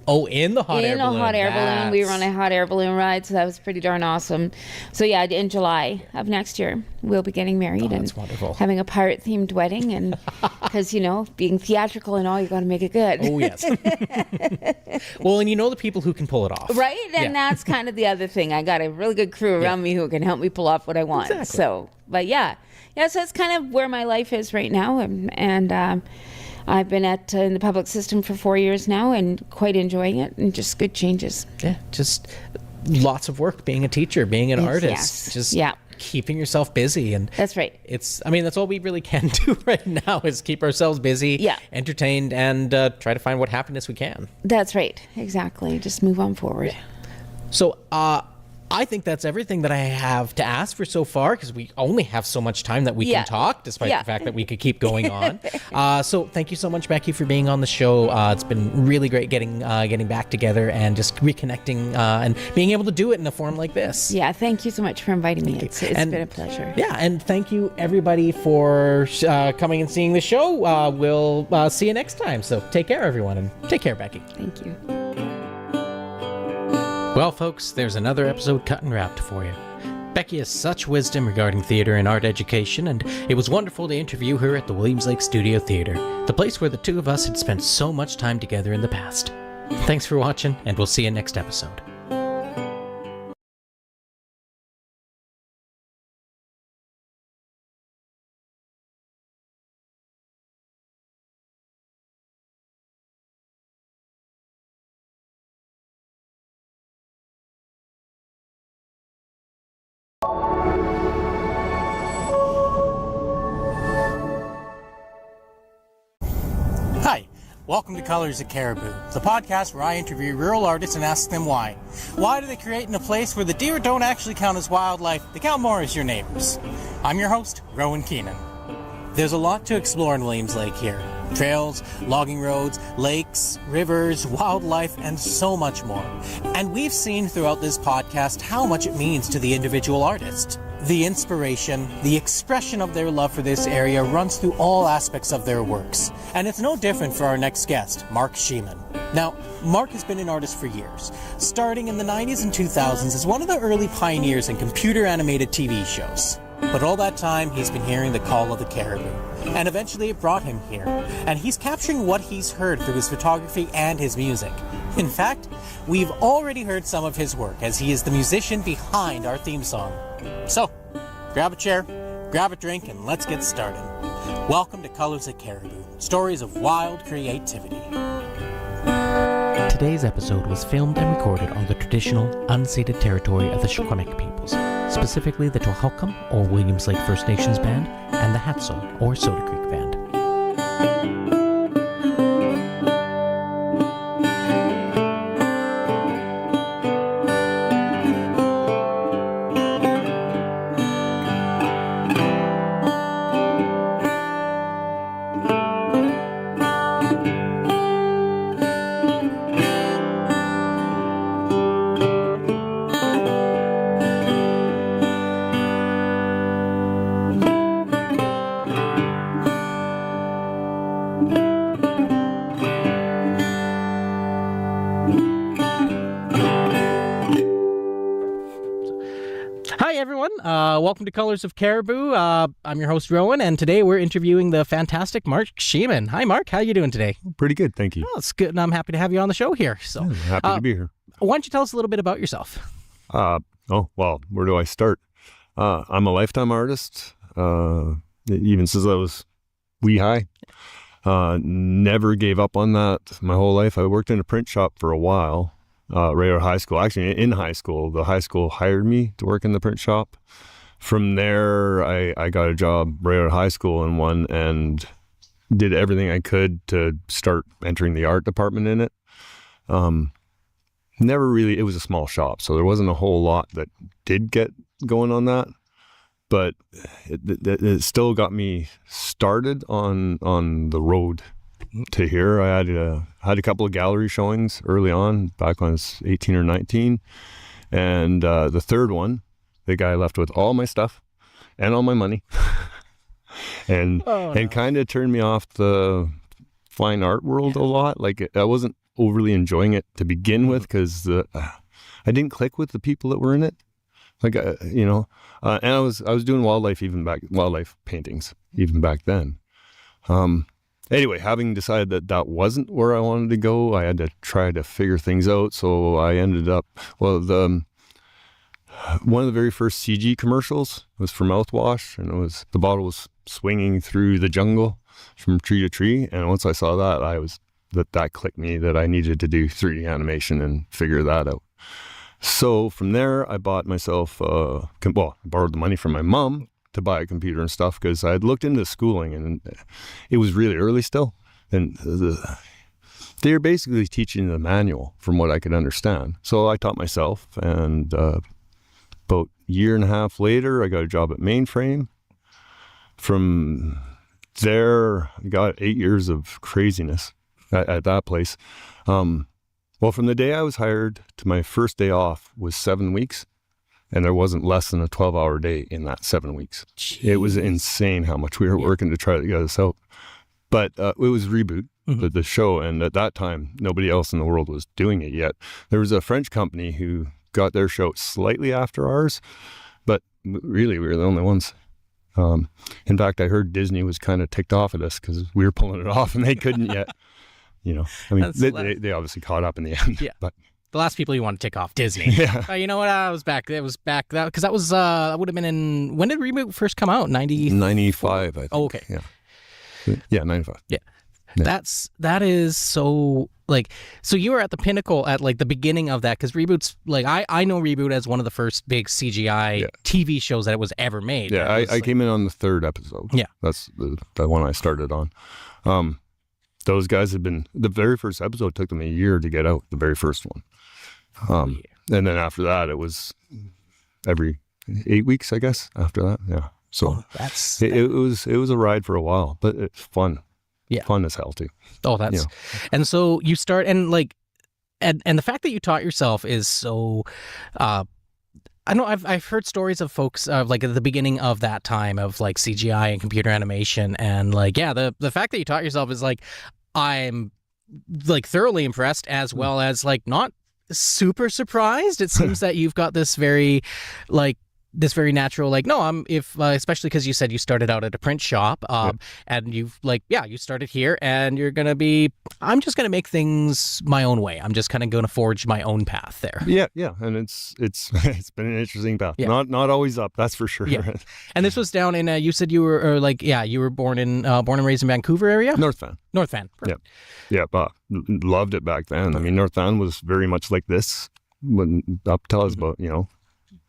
O: Oh, in the hot air balloon.
P: In a hot air balloon. We were on a hot air balloon ride, so that was pretty darn awesome. So yeah, in July of next year, we'll be getting married and
O: wonderful.
P: Having a pirate-themed wedding, and because being theatrical and all, you got to make it good.
O: Oh yes. Well, and the people who can pull it off,
P: right? And that's kind of the other thing. I got a really good crew around me who can help me pull off what I want.
O: Exactly.
P: So, but yeah, so it's kind of where my life is right now, and I've been in the public system for 4 years now and quite enjoying it, and just good changes.
O: Yeah, just lots of work being a teacher, being an artist.
P: Yes.
O: Just keeping yourself busy. And
P: that's right.
O: That's all we really can do right now is keep ourselves busy, entertained, and try to find what happiness we can.
P: That's right. Exactly. Just move on forward.
O: So, I think that's everything that I have to ask for so far, because we only have so much time that we can talk, despite the fact that we could keep going on. So thank you so much, Becky, for being on the show. It's been really great getting back together and just reconnecting and being able to do it in a form like this.
P: Yeah, thank you so much for inviting me. It's been a pleasure.
O: Yeah, and thank you everybody for coming and seeing the show. We'll see you next time. So take care, everyone, and take care, Becky.
P: Thank you.
O: Well, folks, there's another episode cut and wrapped for you. Becky has such wisdom regarding theater and art education, and it was wonderful to interview her at the Williams Lake Studio Theater, the place where the two of us had spent so much time together in the past. Thanks for watching, and we'll see you next episode. Hi, welcome to Colors of Caribou, the podcast where I interview rural artists and ask them why. Why do they create in a place where the deer don't actually count as wildlife, they count more as your neighbors? I'm your host, Rowan Keenan. There's a lot to explore in Williams Lake here. Trails, logging roads, lakes, rivers, wildlife, and so much more. And we've seen throughout this podcast how much it means to the individual artist. The inspiration, the expression of their love for this area runs through all aspects of their works. And it's no different for our next guest, Mark Sheeman. Now, Mark has been an artist for years, starting in the 90s and 2000s as one of the early pioneers in computer-animated TV shows. But all that time, he's been hearing the call of the caribou. And eventually it brought him here. And he's capturing what he's heard through his photography and his music. In fact, we've already heard some of his work, as he is the musician behind our theme song. So, grab a chair, grab a drink, and let's get started. Welcome to Colors of Caribou, stories of wild creativity. Today's episode was filmed and recorded on the traditional, unceded territory of the Secwepemc peoples, specifically the Tlahalcam, or Williams Lake First Nations Band, and the Hatsel, or Soda Creek Band. Welcome to Colors of Caribou. I'm your host, Rowan, and today we're interviewing the fantastic Mark Sheeman. Hi, Mark. How are you doing today?
Q: Pretty good, thank you.
O: Oh, it's good, and I'm happy to have you on the show here. So,
Q: happy to be here.
O: Why don't you tell us a little bit about yourself?
Q: Where do I start? I'm a lifetime artist, even since I was wee high. Never gave up on that my whole life. I worked in a print shop for a while. Right out of high school. Actually, in high school, the high school hired me to work in the print shop. From there, I got a job right out of high school and did everything I could to start entering the art department in it. Never really, it was a small shop, so there wasn't a whole lot that did get going on that. But it still got me started on the road to here. I had a couple of gallery showings early on, back when I was 18 or 19. And the third one, the guy left with all my stuff and all my money and kind of turned me off the fine art world a lot. Like, I wasn't overly enjoying it to begin with because I didn't click with the people that were in it. Like, and I was doing wildlife paintings even back then. Anyway, having decided that wasn't where I wanted to go, I had to try to figure things out. So I ended up, one of the very first CG commercials was for mouthwash, and the bottle was swinging through the jungle from tree to tree. And once I saw that, that clicked me that I needed to do 3D animation and figure that out. So from there, I bought myself, I borrowed the money from my mom to buy a computer and stuff, because I had looked into schooling and it was really early still. And they're basically teaching the manual from what I could understand. So I taught myself and About a year and a half later, I got a job at Mainframe. From there, I got 8 years of craziness at that place. Well, from the day I was hired to my first day off was 7 weeks, and there wasn't less than a 12-hour day in that 7 weeks. Jeez. It was insane how much we were working to try to get us out. But it was Reboot, the show, and at that time, nobody else in the world was doing it yet. There was a French company who got their show slightly after ours, but really, we were the only ones. In fact, I heard Disney was kind of ticked off at us because we were pulling it off and they couldn't yet. You know, I mean, they obviously caught up in the end.
N: Yeah.
Q: But
N: the last people you want to tick off, Disney.
Q: Yeah.
N: You know what? It was back that because that was that would have been in, when did Reboot first come out?
Q: 95, I think.
N: Oh, okay.
Q: Yeah, 95.
N: Yeah. That is so, like, so you were at the pinnacle at like the beginning of that, because Reboot's like, I know Reboot as one of the first big CGI TV shows that it was ever made.
Q: Yeah, I came in on the 3rd episode.
N: Yeah.
Q: That's the one I started on. Those guys had been, the very first episode took them a year to get out, the very first one. And then after that, it was every 8 weeks, I guess, after that. Yeah. So it was a ride for a while, but it's fun.
N: Yeah.
Q: Fun as hell too.
N: Oh, that's,
Q: you know.
N: And so you start, and like, and the fact that you taught yourself is so, I know I've heard stories of folks like at the beginning of that time of like CGI and computer animation, and like, yeah, the fact that you taught yourself is like, I'm like thoroughly impressed, as well as like not super surprised. It seems that you've got this very natural, like, no, especially because you said you started out at a print shop, and you've like, you started here, and you're going to be, I'm just going to make things my own way. I'm just kind of going to forge my own path there.
Q: Yeah. And it's been an interesting path.
N: Yeah.
Q: Not always up, that's for sure.
N: Yeah. And this was down in, you said you were, you were born and raised in Vancouver area?
Q: North Van.
N: Perfect.
Q: Yeah, but loved it back then. I mean, North Van was very much like this up till I was about,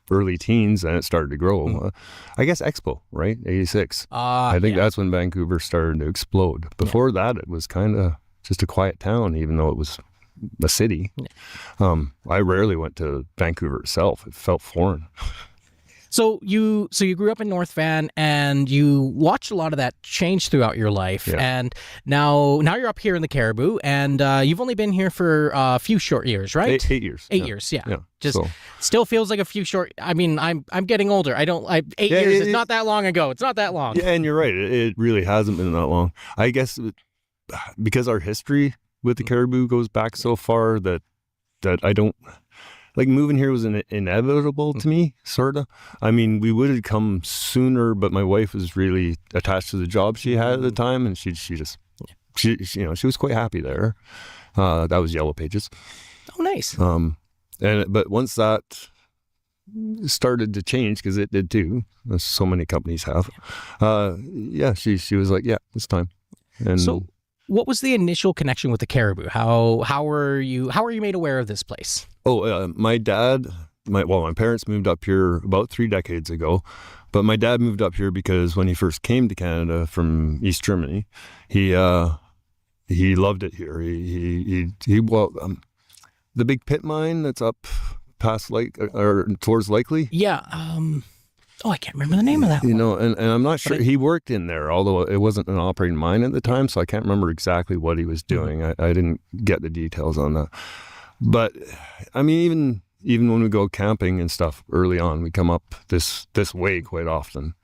Q: early teens, and it started to grow. I guess Expo, right? 86. I think that's when Vancouver started to explode. Before that, it was kind of just a quiet town, even though it was a city. I rarely went to Vancouver itself. It felt foreign.
N: So you grew up in North Van, and you watched a lot of that change throughout your life.
Q: Yeah.
N: And now you're up here in the Caribou, and you've only been here for a few short years, right?
Q: 8 years.
N: 8 years, yeah. Just
Q: so.
N: Still feels like a few short. I mean, I'm getting older. 8 years is not that long ago. It's not that long.
Q: Yeah, and you're right. It really hasn't been that long. I guess because our history with the Caribou goes back so far that I don't. Like, moving here was inevitable to me, sort of. I mean, we would have come sooner, but my wife was really attached to the job she had at the time, and she was quite happy there. That was Yellow Pages.
N: Oh, nice.
Q: But once that started to change, because it did too, as so many companies have. She was like, yeah, it's time. And
N: so, what was the initial connection with the Caribou? How were you made aware of this place?
Q: Oh, my parents moved up here about 3 decades ago, but my dad moved up here because when he first came to Canada from East Germany, he loved it here. The big pit mine that's up past or towards Likely.
N: Yeah. I can't remember the name of that one.
Q: And I'm not sure. He worked in there, although it wasn't an operating mine at the time, so I can't remember exactly what he was doing. I didn't get the details on that. But, I mean, even when we go camping and stuff early on, we come up this way quite often.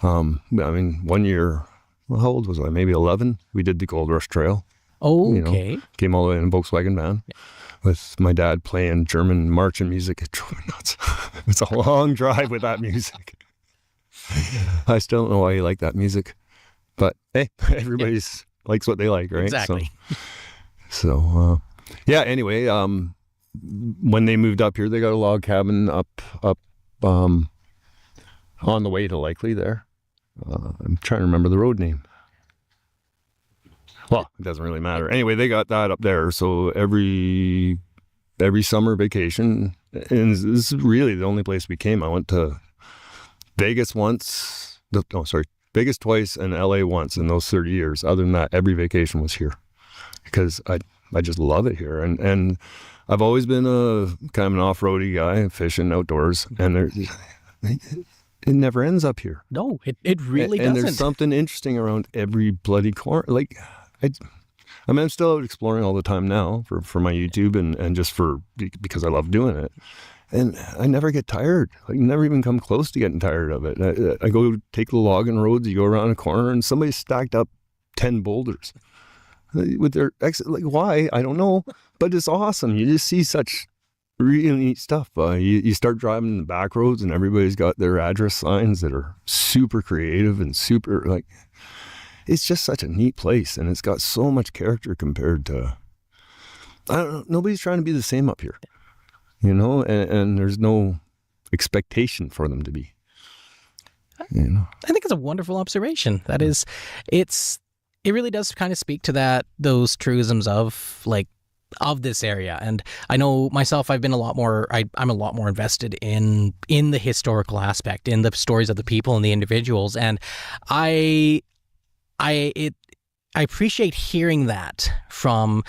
Q: I mean, one year, how old was I? Maybe 11. We did the Gold Rush Trail.
N: Oh, okay.
Q: Came all the way in a Volkswagen van. With my dad playing German marching music. It drove me nuts. It's a long drive with that music. I still don't know why you like that music. But, hey, everybody's likes what they like, right?
N: Exactly.
Q: So anyway, when they moved up here, they got a log cabin up on the way to Likely there. I'm trying to remember the road name. Well, it doesn't really matter. Anyway, they got that up there. So every summer vacation, and this is really the only place we came. I went to Vegas once. Vegas twice and LA once in those 30 years. Other than that, every vacation was here because I just love it here. And I've always been a kind of an off-roady guy, fishing outdoors, and it never ends up here.
O: No, it really
Q: and
O: doesn't.
Q: And there's something interesting around every bloody corner. Like, I mean, I'm still out exploring all the time now for my YouTube and just because I love doing it. And I never get tired. I never even come close to getting tired of it. I go take the logging roads, you go around a corner, and somebody stacked up 10 boulders with their like, why? I don't know, but it's awesome. You just see such really neat stuff. You start driving the back roads, and everybody's got their address signs that are super creative and super, like, it's just such a neat place, and it's got so much character compared to, I don't know, nobody's trying to be the same up here, you know, and there's no expectation for them to be, you know.
O: I think it's a wonderful observation. That is, it really does kind of speak to those truisms of this area. And I know myself, I've been I'm a lot more invested in the historical aspect, in the stories of the people and the individuals. And I appreciate hearing that from,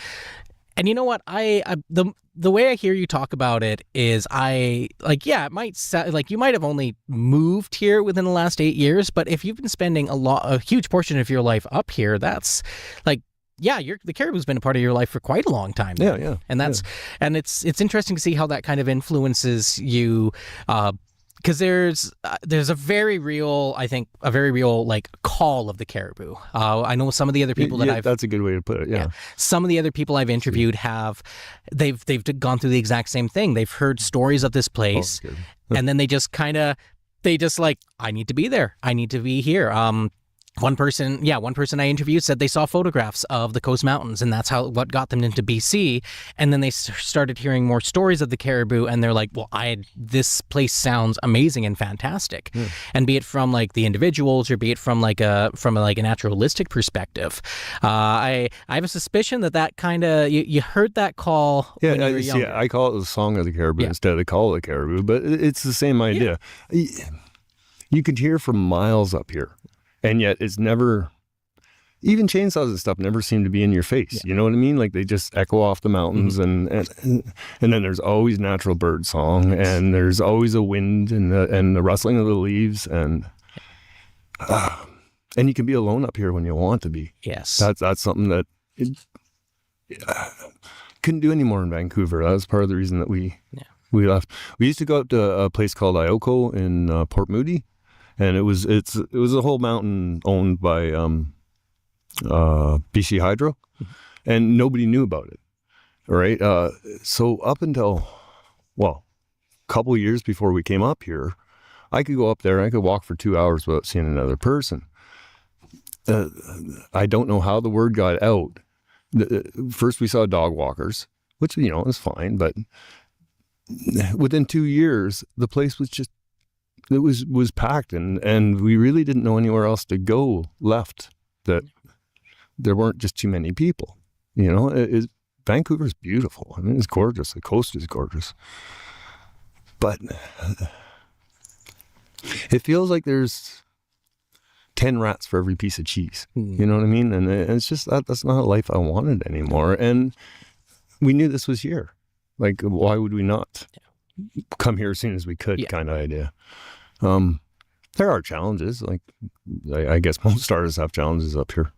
O: and you know what, the way I hear you talk about it is it might sound like you might have only moved here within the last 8 years, but if you've been spending a huge portion of your life up here, that's like, the Caribou's been a part of your life for quite a long time now.
Q: Yeah.
O: And and it's interesting to see how that kind of influences you, because there's a very real like call of the Caribou. I know some of the other people
Q: that's a good way to put it. Yeah.
O: Some of the other people I've interviewed they've gone through the exact same thing. They've heard stories of this place, and then they just like, I need to be there. I need to be here. One person I interviewed said they saw photographs of the Coast Mountains, and that's what got them into BC. And then they started hearing more stories of the Caribou, and they're like, well, this place sounds amazing and fantastic. And be it from like the individuals, or be it from like a naturalistic perspective, I have a suspicion that kind of you heard that call when you were younger.
Q: Yeah, I call it the Song of the Caribou instead of the Call of the Caribou, but it's the same idea. You could hear for miles up here. And yet it's never, even chainsaws and stuff never seem to be in your face. You know what I mean? Like, they just echo off the mountains, and then there's always natural bird song, and there's always a wind and the rustling of the leaves, and you can be alone up here when you want to be.
O: Yes.
Q: That's something that couldn't do anymore in Vancouver. That was part of the reason that we left. We used to go up to a place called Ioko in Port Moody. And it was a whole mountain owned by BC Hydro, and nobody knew about it. Right? So up until, a couple of years before we came up here, I could go up there and I could walk for 2 hours without seeing another person. I don't know how the word got out. First we saw dog walkers, which, you know, is fine, but within 2 years, the place was just, it was packed, and we really didn't know anywhere else to go left, that there weren't just too many people. You know, Vancouver's beautiful. I mean, it's gorgeous. The coast is gorgeous. But it feels like there's 10 rats for every piece of cheese. You know what I mean? And it's just that's not a life I wanted anymore. And we knew this was here. Like, why would we not come here as soon as we could, kind of idea. There are challenges. Like, I guess most artists have challenges up here,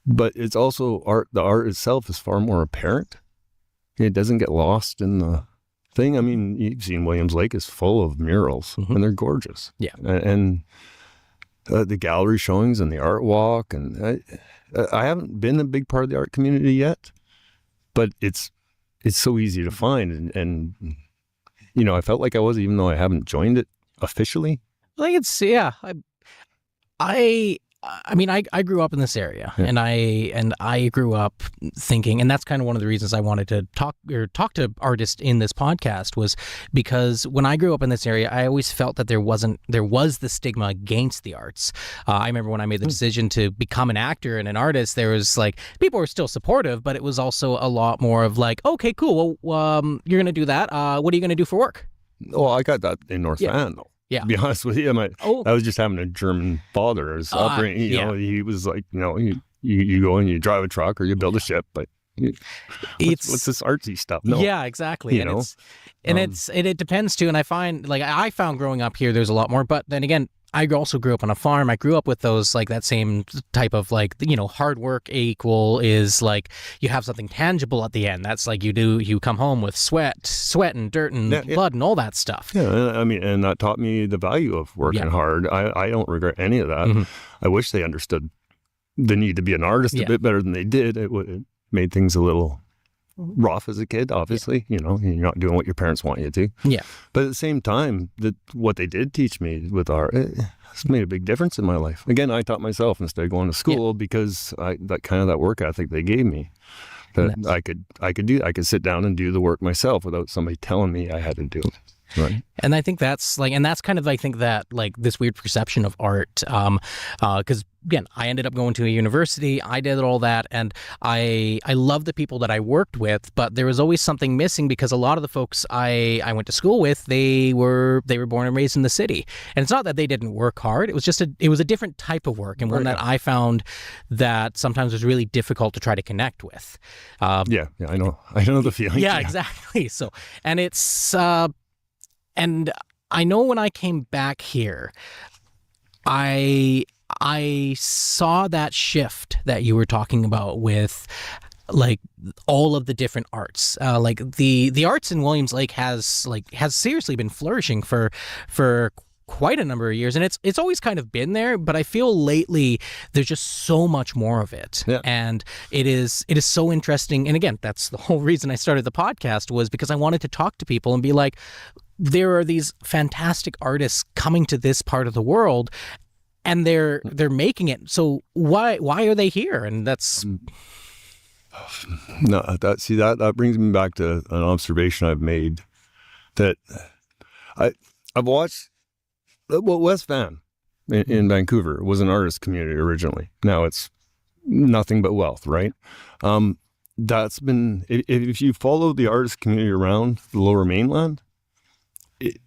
Q: but it's also art. The art itself is far more apparent. It doesn't get lost in the thing. I mean, you've seen Williams Lake is full of murals, and they're gorgeous.
O: Yeah.
Q: And the gallery showings and the art walk, and I haven't been a big part of the art community yet, but it's so easy to find, and you know, I felt like I was, even though I haven't joined it officially.
O: I think it's, I mean, I grew up in this area, and I grew up thinking, and that's kind of one of the reasons I wanted to talk to artists in this podcast, was because when I grew up in this area, I always felt that there was the stigma against the arts. I remember when I made the decision to become an actor and an artist, there was like, people were still supportive, but it was also a lot more of like, okay, cool, well, you're going to do that. What are you going to do for work?
Q: Well, I got that in North Van, though.
O: Yeah.
Q: To be honest with you, I was just having a German father as upbringing. You know, he was like, you know, you go and you drive a truck or you build a ship, but what's this artsy stuff? No.
O: Yeah, exactly.
Q: You know?
O: It depends too. And I found growing up here, there's a lot more. But then again, I also grew up on a farm. I grew up with those, like, that same type of, like, you know, hard work is like you have something tangible at the end. That's like you come home with sweat and dirt and blood and all that stuff.
Q: Yeah, I mean, and that taught me the value of working hard. I don't regret any of that.
O: Mm-hmm.
Q: I wish they understood the need to be an artist a bit better than they did. It made things a little rough as a kid, obviously. You know, you're not doing what your parents want you to.
O: Yeah.
Q: But at the same time, what they did teach me with art, it's made a big difference in my life. Again, I taught myself instead of going to school because that work ethic they gave me. That I could sit down and do the work myself without somebody telling me I had to do it. Right.
O: And I think that's kind of, I think that, like, this weird perception of art, because again, I ended up going to a university, I did all that, and I love the people that I worked with, but there was always something missing because a lot of the folks I went to school with, they were born and raised in the city. And it's not that they didn't work hard, it was just it was a different type of work, and one that I found that sometimes was really difficult to try to connect with.
Q: I know the feeling.
O: Yeah, exactly. So, and it's and I know when I came back here, I saw that shift that you were talking about with, like, all of the different arts. Like the arts in Williams Lake has seriously been flourishing for quite a number of years, and it's always kind of been there, but I feel lately there's just so much more of it.
Q: Yeah.
O: And it is so interesting. And again, that's the whole reason I started the podcast, was because I wanted to talk to people and be like, there are these fantastic artists coming to this part of the world, and they're making it. So why are they here? And that's
Q: that brings me back to an observation I've made, that I've watched. Well, West Van in Vancouver was an artist community originally. Now it's nothing but wealth, right? That's been, if you follow the artist community around the Lower Mainland,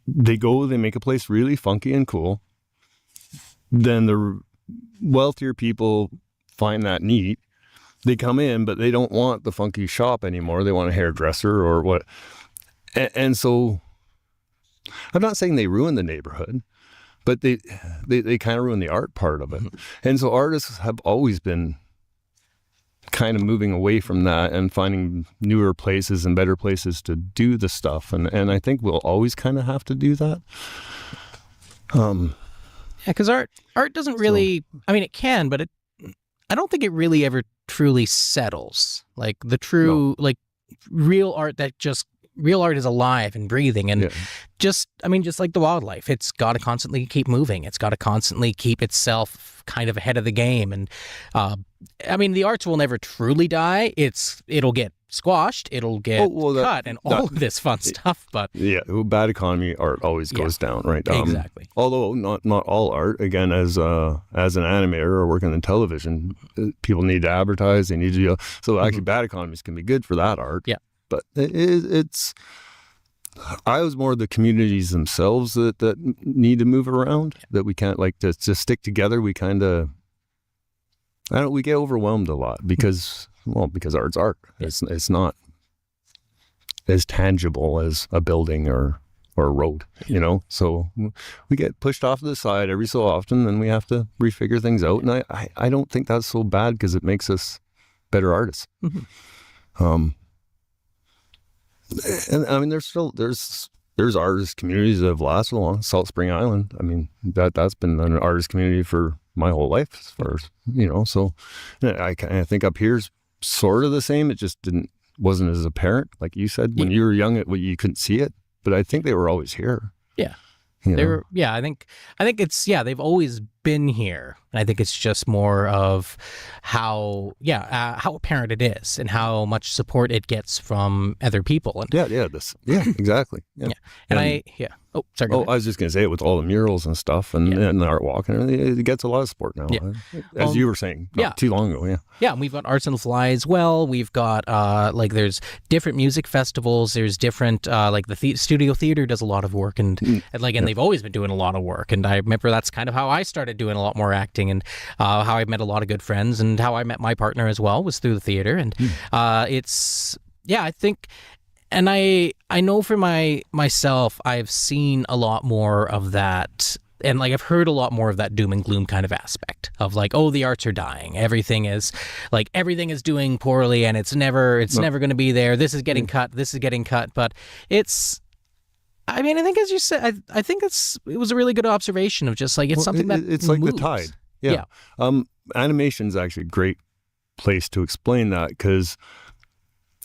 Q: they make a place really funky and cool. Then the wealthier people find that neat. They come in, but they don't want the funky shop anymore. They want a hairdresser or what. And so I'm not saying they ruin the neighborhood, but they kind of ruin the art part of it. And so artists have always been kind of moving away from that and finding newer places and better places to do the stuff. And I think we'll always kind of have to do that.
O: Yeah, because art doesn't really, I mean, it can, but I don't think it really ever truly settles. Like the true, like real art is alive and breathing, and just like the wildlife, it's got to constantly keep moving. It's got to constantly keep itself kind of ahead of the game. And I mean, the arts will never truly die. It'll get squashed, it'll get cut, and all of this fun stuff. But
Q: bad economy art always goes down, right?
O: Exactly.
Q: Although not all art. Again, as an animator or working in television, people need to advertise. They need to so actually bad economies can be good for that art.
O: Yeah.
Q: But I was more the communities themselves that need to move around, that we can't, like, to stick together. We kind of, we get overwhelmed a lot because art's art. It's not as tangible as a building or a road, you know? So we get pushed off to the side every so often, and we have to refigure things out. And I don't think that's so bad, because it makes us better artists. Mm-hmm. And I mean, there's artist communities that have lasted long. Salt Spring Island, I mean, that's been an artist community for my whole life, as far as, you know. So I think up here's sort of the same. It just wasn't as apparent, like you said, when you were young. You couldn't see it, but I think they were always here.
O: Yeah. I think it's, they've always been here. And I think it's just more of how apparent it is and how much support it gets from other people. And
Q: exactly. Yeah.
O: And oh, sorry.
Q: I was just going to say, it with all the murals and stuff and the art walk, and it gets a lot of support now.
O: Yeah.
Q: As you were saying, not too long ago.
O: Yeah. And we've got Arts on the Fly as well. We've got, there's different music festivals. There's different, Studio Theater does a lot of work, and they've always been doing a lot of work. And I remember that's kind of how I started started doing a lot more acting, and how I met a lot of good friends, and how I met my partner as well was through the theater. And I think, and I know for myself, I've seen a lot more of that. And like I've heard a lot more of that doom and gloom kind of aspect of like, oh, the arts are dying. Everything is doing poorly, and it's never going to be there. This is getting cut. This is getting cut. But I think as you said, I think it was a really good observation of just like it's something that
Q: it's like
O: moves.
Q: the tide. Yeah. Animation is actually a great place to explain that because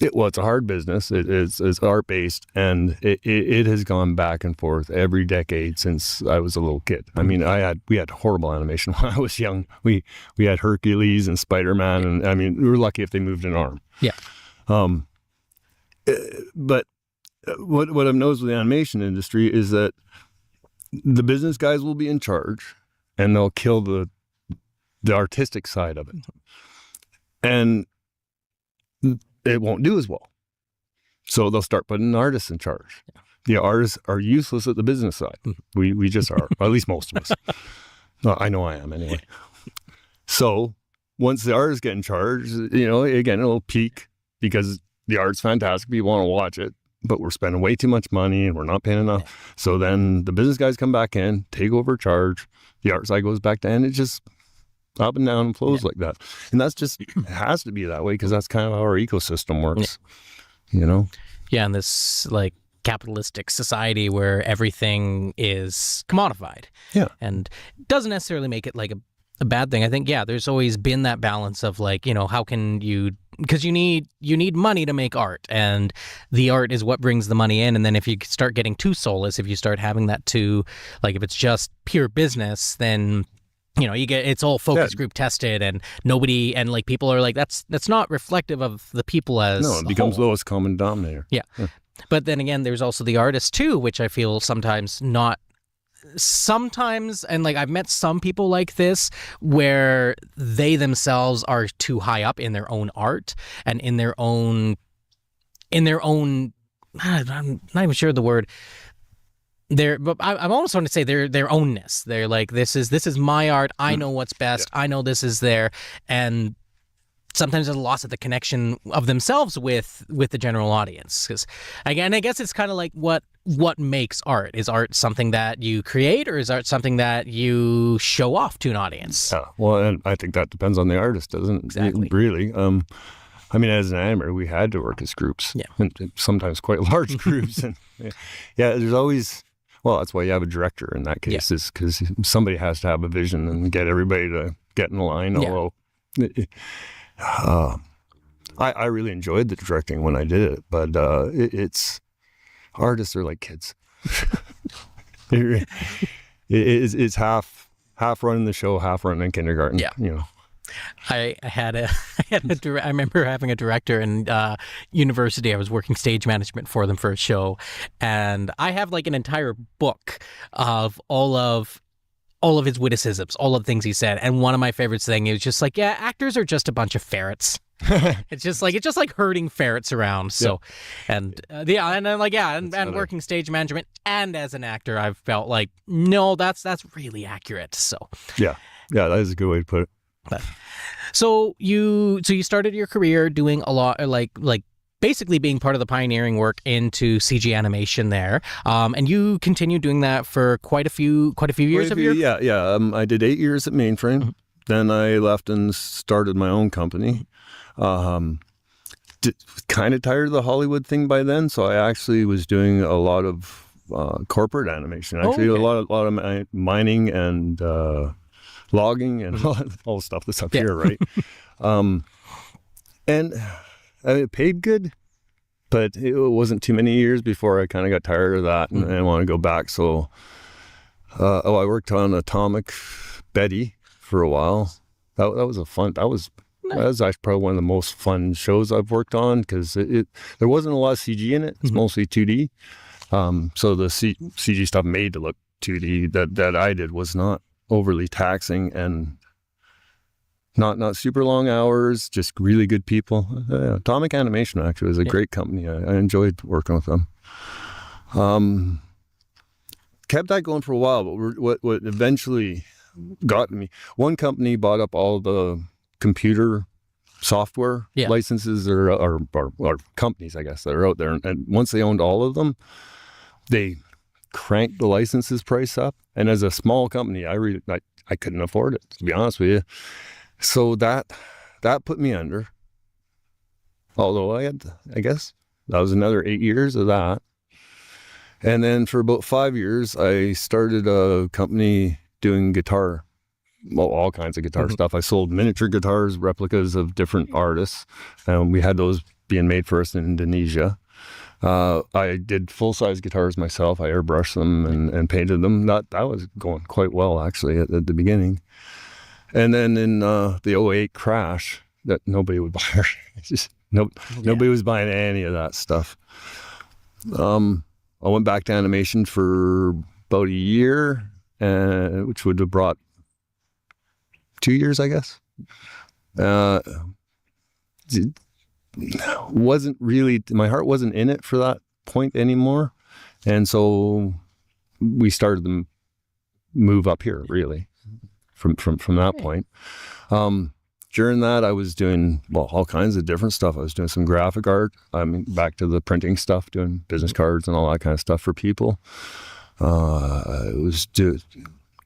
Q: it's a hard business. It's art based, and it has gone back and forth every decade since I was a little kid. I mean, we had horrible animation when I was young. We had Hercules and Spider-Man, and I mean, we were lucky if they moved an arm.
O: Yeah.
Q: But what I've noticed with the animation industry is that the business guys will be in charge, and they'll kill the artistic side of it, and it won't do as well. So they'll start putting artists in charge. Yeah. The artists are useless at the business side. We just are, or at least most of us. Well, I know I am anyway. So once the artists get in charge, again, it'll peak because the art's fantastic. People want to watch it, but we're spending way too much money and we're not paying enough. Yeah. So then the business guys come back in, take over charge. The art side goes back down. It just up and down and flows like that. And that's just, it has to be that way because that's kind of how our ecosystem works,
O: Yeah, in this like capitalistic society where everything is commodified.
Q: Yeah.
O: And doesn't necessarily make it like a bad thing. I think, there's always been that balance of like, how can you, because you need money to make art, and the art is what brings the money in. And then if you start getting too soulless, if you start having that too, like if it's just pure business, then it's all focus group tested, and nobody, and like people are like, that's not reflective of the people as
Q: no, it becomes lowest common denominator.
O: Yeah. But then again, there's also the artists too, which I feel sometimes, and like I've met some people like this where they themselves are too high up in their own art and in their own, I'm not even sure of the word. But I'm almost going to say their ownness. They're like, this is my art. I know what's best. I know this is there. And sometimes there's a loss of the connection of themselves with the general audience. Because again, I guess it's kind of like what makes art. Is art something that you create, or is art something that you show off to an audience?
Q: Yeah. Well, and I think that depends on the artist, doesn't it?
O: Exactly.
Q: Really. I mean, as an animator, we had to work as groups.
O: Yeah.
Q: And sometimes quite large groups. And there's always. Well, that's why you have a director in that case, is because somebody has to have a vision and get everybody to get in line. Although, I really enjoyed the directing when I did it, but it's artists are like kids. It's half running the show, half running kindergarten.
O: Yeah. I remember having a director in university. I was working stage management for them for a show, and I have like an entire book of all of his witticisms, all of the things he said. And one of my favorites thing is just like, actors are just a bunch of ferrets. It's just like herding ferrets around. So, and working stage management and as an actor, I've felt like, no, that's really accurate. So
Q: yeah, that is a good way to put it.
O: So you started your career doing a lot, like basically being part of the pioneering work into CG animation there, and you continued doing that for quite a few years of your.
Q: Yeah. I did 8 years at Mainframe. Mm-hmm. Then I left and started my own company. Kind of tired of the Hollywood thing by then, so I actually was doing a lot of corporate animation. Actually, a lot of mining and. Logging and all the stuff that's up here, right? And it paid good, but it wasn't too many years before I kind of got tired of that and I want to go back. So, I worked on Atomic Betty for a while. That was that was actually probably one of the most fun shows I've worked on because there wasn't a lot of CG in it. It's mostly 2D. So the CG stuff made to look 2D that I did was not overly taxing and not super long hours, just really good people. Atomic Animation actually was a great company. I enjoyed working with them. Kept that going for a while, but what eventually got me. One company bought up all the computer software licenses that are, or companies, I guess, that are out there. And once they owned all of them, they cranked the licenses price up. And as a small company, I couldn't afford it, to be honest with you. So that put me under. Although I guess that was another 8 years of that. And then for about 5 years, I started a company doing guitar, well, all kinds of guitar stuff. I sold miniature guitars, replicas of different artists. And we had those being made for us in Indonesia. I did full-size guitars myself. I airbrushed them and painted them. That was going quite well, actually, at the beginning. And then in the 2008 crash, that nobody would buy. Nobody was buying any of that stuff. I went back to animation for about a year, which would have brought 2 years, I guess. Wasn't really, my heart wasn't in it for that point anymore. And so we started to move up here, really, from that point. During that, I was doing, well, all kinds of different stuff. I was doing some graphic art. I mean, back to the printing stuff, doing business cards and all that kind of stuff for people. I was doing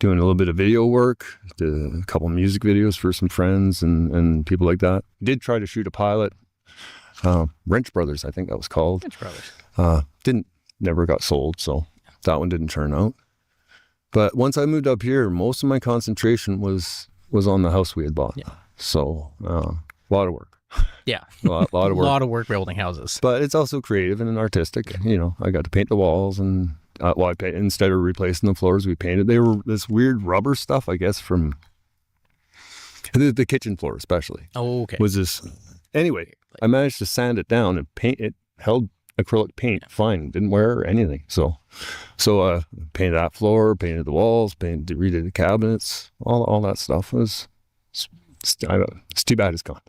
Q: a little bit of video work, did a couple of music videos for some friends and people like that. Did try to shoot a pilot, Wrench Brothers, I think that was called.
O: Wrench Brothers.
Q: Never got sold, so that one didn't turn out. But once I moved up here, most of my concentration was on the house we had bought.
O: Yeah.
Q: So a lot of work.
O: Yeah.
Q: A lot of work.
O: A lot of work building houses.
Q: But it's also creative and artistic. You know, I got to paint the walls and I paint, instead of replacing the floors, we painted. They were this weird rubber stuff, I guess, from the kitchen floor especially.
O: Oh, okay.
Q: Was this, anyway, I managed to sand it down and paint it, held acrylic paint fine, didn't wear or anything. So painted that floor, painted the walls, redid the cabinets, all that stuff was, it's too bad it's gone.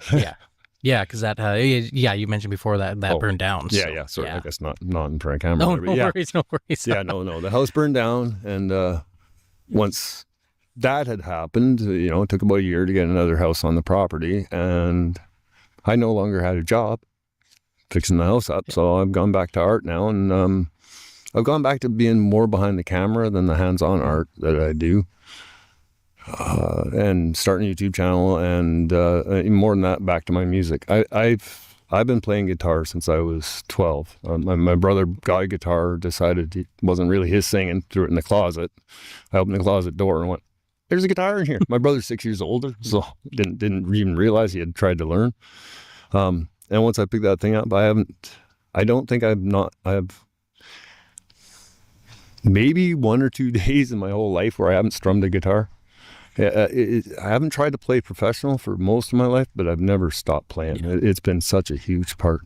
O: Yeah, because that, you mentioned before that burned down.
Q: So, yeah. Sorry, I guess not in front of camera.
O: No worries.
Q: Yeah, no. The house burned down, and once that had happened, it took about a year to get another house on the property, and I no longer had a job fixing the house up, so I've gone back to art now, and I've gone back to being more behind the camera than the hands-on art that I do. And starting a YouTube channel, and more than that, back to my music. I've been playing guitar since I was 12. My brother got a guitar, decided it wasn't really his thing, and threw it in the closet. I opened the closet door and went, "There's a guitar in here." My brother's 6 years older, so didn't even realize he had tried to learn. And once I picked that thing up, I've maybe 1 or 2 days in my whole life where I haven't strummed a guitar. I haven't tried to play professional for most of my life, but I've never stopped playing. It's been such a huge part.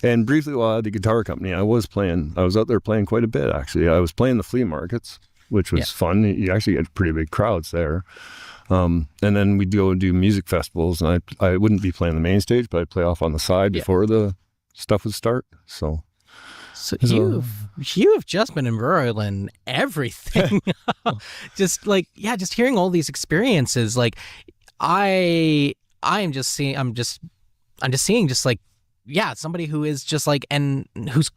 Q: And briefly, while I had the guitar company, I was out there playing quite a bit, actually. I was playing the flea markets, which was fun. You actually get pretty big crowds there. And then we'd go and do music festivals, and I wouldn't be playing the main stage, but I'd play off on the side before the stuff would start. So
O: you've just been embroiled in everything. just hearing all these experiences, like I'm just seeing somebody who is just like, and who's,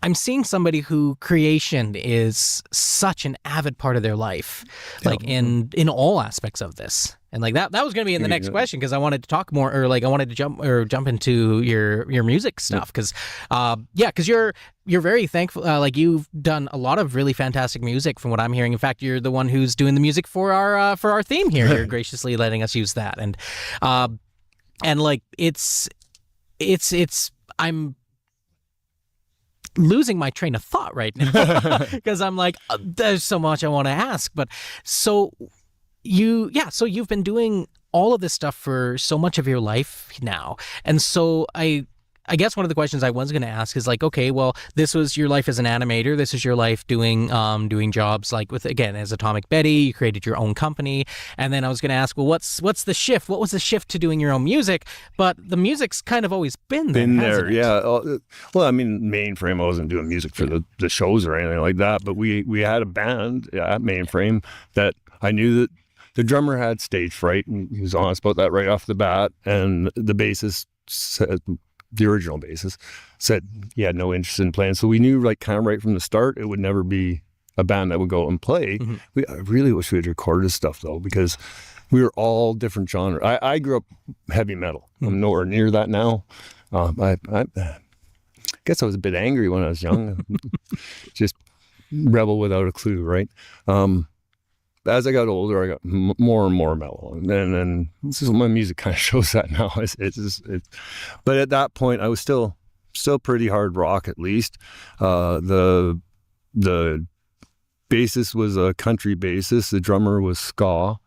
O: I'm seeing somebody who creation is such an avid part of their life, like in all aspects of this. And like that was going to be in the next question, because I wanted to talk more, or like I wanted to jump into your music stuff, because because you're very thankful. Like you've done a lot of really fantastic music, from what I'm hearing. In fact, you're the one who's doing the music for our theme here. You're graciously letting us use that, and like it's I'm losing my train of thought right now, because I'm like, there's so much I want to ask. But so you've been doing all of this stuff for so much of your life now. And so I guess one of the questions I was going to ask is like, okay, well, this was your life as an animator. This is your life doing jobs like with, again, as Atomic Betty. You created your own company. And then I was going to ask, well, what's the shift? What was the shift to doing your own music? But the music's kind of always been there.
Q: Yeah. Well, I mean, Mainframe, I wasn't doing music for the shows or anything like that, but we had a band at Mainframe that I knew that the drummer had stage fright, and he was honest about that right off the bat. And the bassist said, the original bassist said he had no interest in playing. So we knew, like, kind of right from the start, it would never be a band that would go and play. I really wish we had recorded stuff though, because we were all different genres. I grew up heavy metal. I'm nowhere near that now. I guess I was a bit angry when I was young, just rebel without a clue, right? As I got older, I got more and more mellow, and this is my music kind of shows that now. But at that point, I was still pretty hard rock, at least. The bassist was a country bassist. The drummer was ska.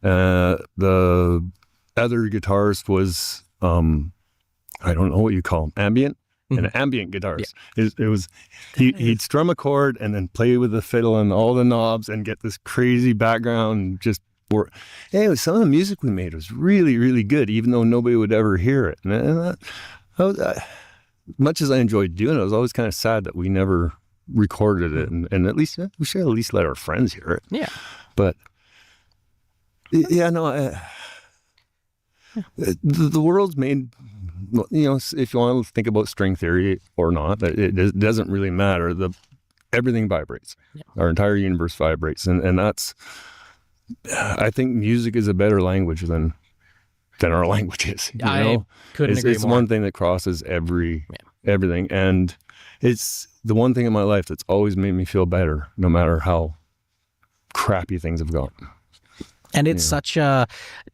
Q: The other guitarist was I don't know what you call him, ambient. An ambient guitarist. Yeah. It was he'd strum a chord and then play with the fiddle and all the knobs and get this crazy background. Just work. Anyway, some of the music we made was really, really good, even though nobody would ever hear it. And much as I enjoyed doing it, I was always kind of sad that we never recorded it. And at least we should at least let our friends hear it.
O: Yeah.
Q: But yeah, no. The world's made. You know, if you want to think about string theory or not, it doesn't really matter. Everything vibrates. Yeah. Our entire universe vibrates, and that's. I think music is a better language than our language is. You know?
O: Couldn't agree
Q: it's
O: more.
Q: one thing that crosses everything, and it's the one thing in my life that's always made me feel better, no matter how crappy things have gone.
O: And it's such a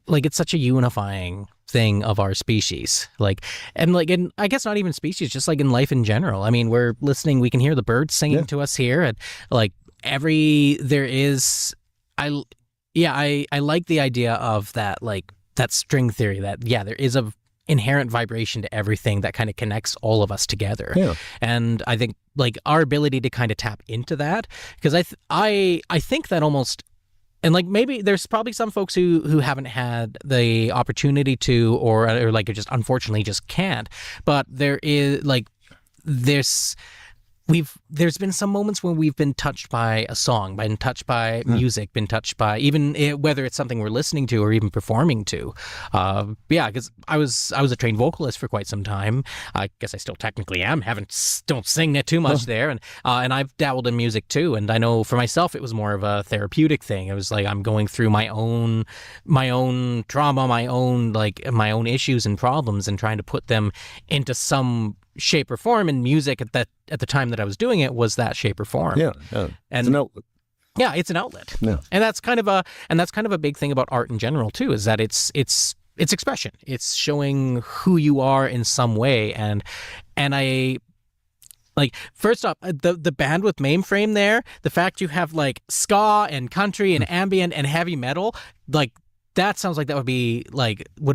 O: unifying thing of our species, and I guess not even species, just like in life in general. I mean, we're listening, we can hear the birds singing to us here, and I like the idea of that, like that string theory, that there is a inherent vibration to everything that kind of connects all of us together. Yeah. And I think like our ability to kind of tap into that, because I think that almost. And like maybe there's probably some folks who haven't had the opportunity to, or like just unfortunately just can't. But there's been some moments when we've been touched by a song, been touched by music, been touched by even whether it's something we're listening to or even performing to. Because I was a trained vocalist for quite some time. I guess I still technically am. Don't sing it too much there, and I've dabbled in music too. And I know for myself it was more of a therapeutic thing. It was like I'm going through my own trauma, my own issues and problems, and trying to put them into some shape or form, and music at the time that I was doing it was that shape or form.
Q: Yeah.
O: And
Q: it's an outlet.
O: Yeah, it's an outlet.
Q: Yeah. And
O: that's kind of a big thing about art in general too, is that it's expression. It's showing who you are in some way. And I like, first off, the band with Mainframe there, the fact you have like ska and country and ambient and heavy metal, like that sounds like that would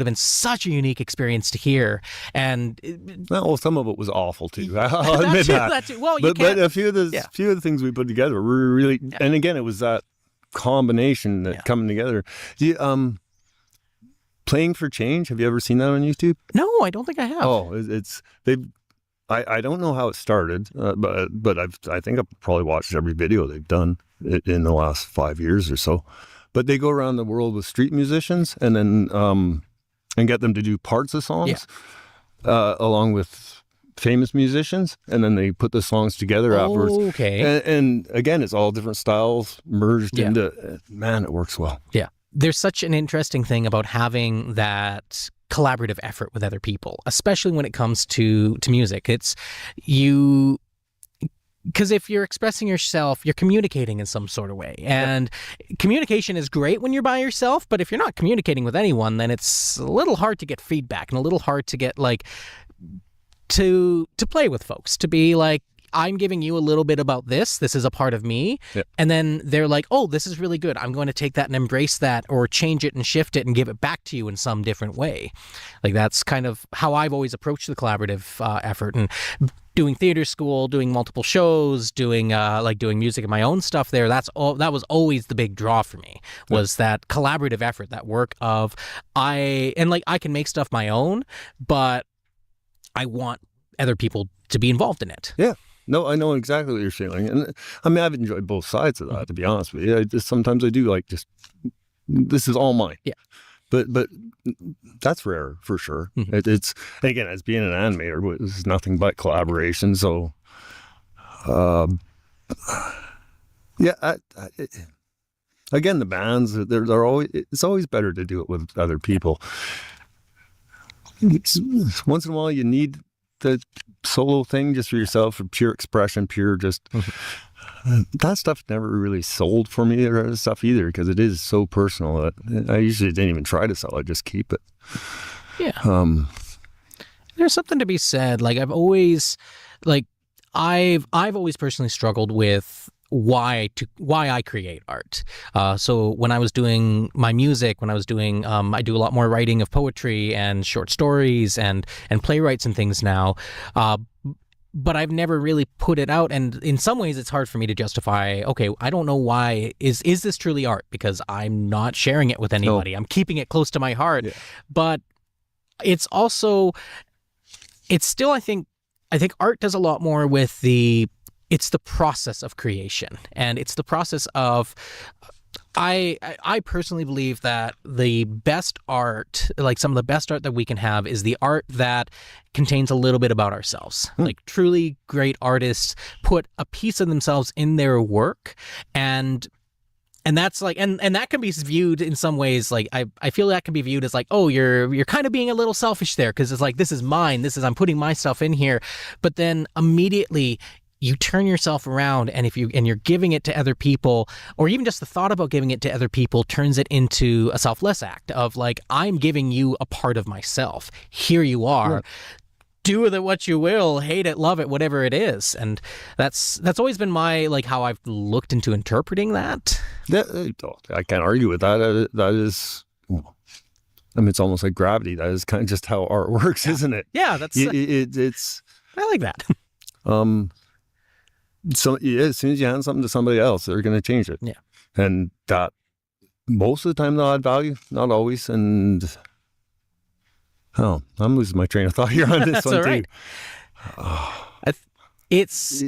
O: have been such a unique experience to hear. And
Q: some of it was awful too. I'll admit that.
O: Well,
Q: but a few of the things we put together were really, and again, it was that combination that coming together. Playing for Change. Have you ever seen that on YouTube?
O: No, I don't think I have.
Q: Oh, I don't know how it started, but I think I've probably watched every video they've done in the last 5 years or so. But they go around the world with street musicians and then and get them to do parts of songs along with famous musicians, and then they put the songs together afterwards.
O: Okay.
Q: And again, it's all different styles merged into. Man, it works well.
O: Yeah. There's such an interesting thing about having that collaborative effort with other people, especially when it comes to music. It's you. Because if you're expressing yourself, you're communicating in some sort of way. And communication is great when you're by yourself, but if you're not communicating with anyone, then it's a little hard to get feedback and a little hard to get to play with folks, to be like, I'm giving you a little bit about this. This is a part of me. Yep. And then they're like, oh, this is really good. I'm going to take that and embrace that, or change it and shift it and give it back to you in some different way. Like that's kind of how I've always approached the collaborative effort. And doing theater school, doing multiple shows, doing music and my own stuff there. That was always the big draw for me, was that collaborative effort, that work of I can make stuff my own, but I want other people to be involved in it.
Q: Yeah. No, I know exactly what you're feeling. And I mean, I've enjoyed both sides of that, to be honest with you. Sometimes I do like just, this is all mine.
O: Yeah.
Q: But that's rare for sure. It's, again, as being an animator, it's nothing but collaboration. So, yeah, again, the bands, they're always, it's always better to do it with other people. Once in a while, you need the solo thing just for yourself, for pure expression, pure just that stuff never really sold for me or stuff either, because it is so personal that I usually didn't even try to sell it, just keep it.
O: Yeah. There's something to be said. Like I've always personally struggled with why I create art. So when I was doing my music, when I was doing, I do a lot more writing of poetry and short stories and playwrights and things now. But I've never really put it out. And in some ways it's hard for me to justify, okay, I don't know why, is this truly art? Because I'm not sharing it with anybody. No. I'm keeping it close to my heart. Yeah. But it's also, it's still, I think art does a lot more with it's the process of creation, and it's the process of, I personally believe that the best art, like some of the best art that we can have, is the art that contains a little bit about ourselves. Like truly great artists put a piece of themselves in their work, and that's like, and that can be viewed in some ways, like I feel that can be viewed as like, oh, you're kind of being a little selfish there, because it's like, this is mine, I'm putting my stuff in here. But then immediately you turn yourself around, and you're giving it to other people, or even just the thought about giving it to other people turns it into a selfless act of like, I'm giving you a part of myself. Here you are. Yeah. Do with it what you will, hate it, love it, whatever it is. And that's always been my, like, how I've looked into interpreting that.
Q: I can't argue with that. That is, I mean, it's almost like gravity. That is kind of just how art works, isn't it?
O: Yeah, that's
Q: it's.
O: I like that.
Q: So yeah, as soon as you hand something to somebody else, they're going to change it.
O: Yeah,
Q: and that most of the time they'll add value, not always. And I'm losing my train of thought here on this one too.
O: It's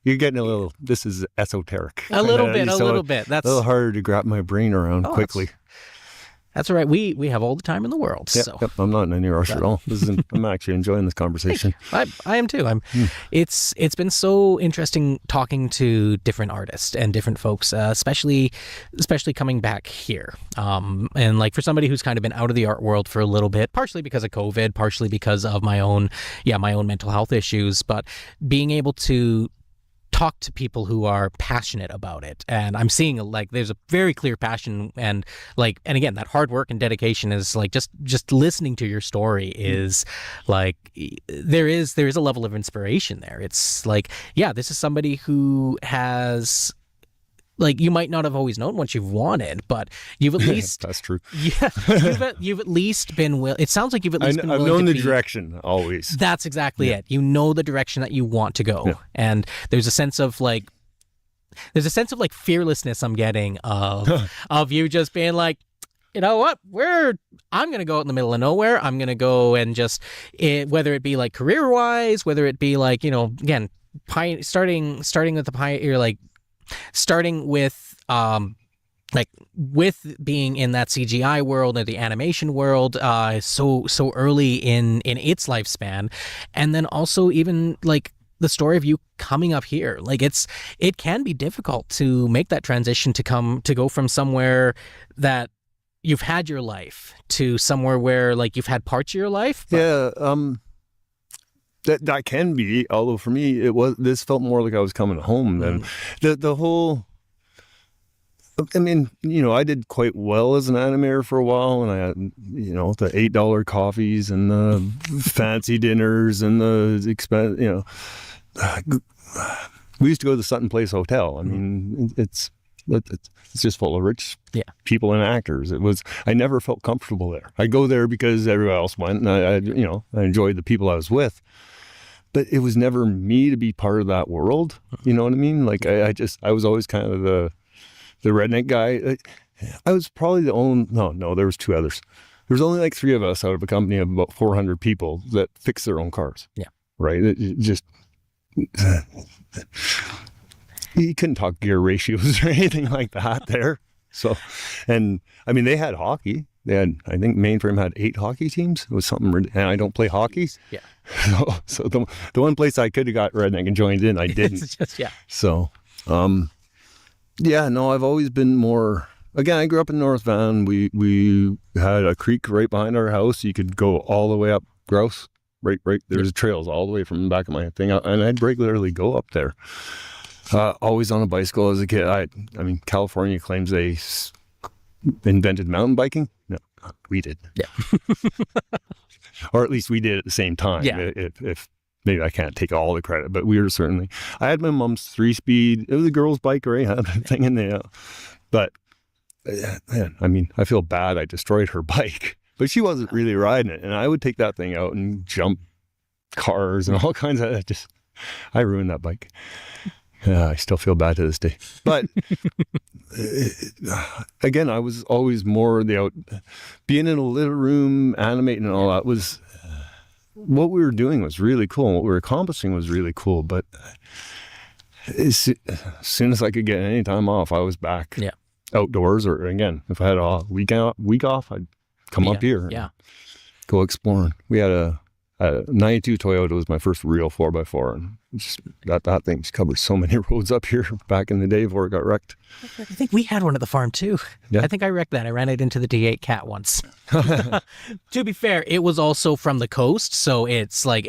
Q: you're getting a little. This is esoteric.
O: A little bit. That's
Q: a little harder to grab my brain around quickly.
O: That's all right. We have all the time in the world.
Q: Yep,
O: so
Q: yep, I'm not in any rush at all. I'm actually enjoying this conversation.
O: I am too. It's been so interesting talking to different artists and different folks, especially coming back here. And like for somebody who's kind of been out of the art world for a little bit, partially because of COVID, partially because of my own mental health issues, but being able to talk to people who are passionate about it, and I'm seeing like there's a very clear passion, and again, that hard work and dedication is like just listening to your story is like there is a level of inspiration there. It's like, yeah, this is somebody who has, like, you might not have always known what you've wanted, but you've at least
Q: that's true.
O: Yeah, you've at least been It sounds like you've at least been willing.
Q: I've known the direction always.
O: That's exactly it. You know the direction that you want to go, and there's a sense of like fearlessness I'm getting of you just being like, you know what? I'm going to go out in the middle of nowhere. I'm going to go and just whether it be like career wise, whether it be like, again, starting with the pioneer, like. Starting with with being in that CGI world or the animation world so early in its lifespan, and then also even like the story of you coming up here, like it can be difficult to make that transition to go from somewhere that you've had your life to somewhere where like you've had parts of your life.
Q: That can be, although for me this felt more like I was coming home than the whole. I mean, I did quite well as an animator for a while, and I had, the $8 coffees and the fancy dinners and the expense. We used to go to the Sutton Place Hotel. I mean, it's just full of rich people and actors. I never felt comfortable there. I go there because everyone else went, and I enjoyed the people I was with. But it was never me to be part of that world. You know what I mean? Like I was always kind of the redneck guy. I was probably the only, no, there was two others. There was only like three of us out of a company of about 400 people that fix their own cars.
O: Yeah.
Q: Right. you couldn't talk gear ratios or anything like that there. So, and I mean, they had hockey. They had, I think Mainframe had 8 hockey teams. It was something, and I don't play hockey.
O: Yeah.
Q: So the one place I could have got redneck and joined in, I didn't.
O: Yeah.
Q: So, yeah, no, I've always been more, again, I grew up in North Van. We had a creek right behind our house. You could go all the way up Grouse. Right. There's trails all the way from the back of my thing, and I'd regularly go up there. Always on a bicycle as a kid. I mean, California claims they invented mountain biking. No, we did.
O: Yeah.
Q: Or at least we did at the same time.
O: Yeah.
Q: If maybe I can't take all the credit, but we were certainly. I had my mom's 3-speed. It was a girl's bike, right? I had that thing in there. But man, I mean, I feel bad. I destroyed her bike, but she wasn't really riding it, and I would take that thing out and jump cars and all kinds of. I ruined that bike. I still feel bad to this day. But again, I was always more being in a little room, animating and all that was what we were doing was really cool. And what we were accomplishing was really cool. But as soon as I could get any time off, I was back outdoors. Or again, if I had a week off, I'd come up here and go exploring. We had a 92 Toyota was my first real 4x4, and just that thing covered so many roads up here back in the day before it got wrecked.
O: I think we had one at the farm too.
Q: Yeah.
O: I think I wrecked that. I ran it into the D8 Cat once. To be fair, it was also from the coast, so it's like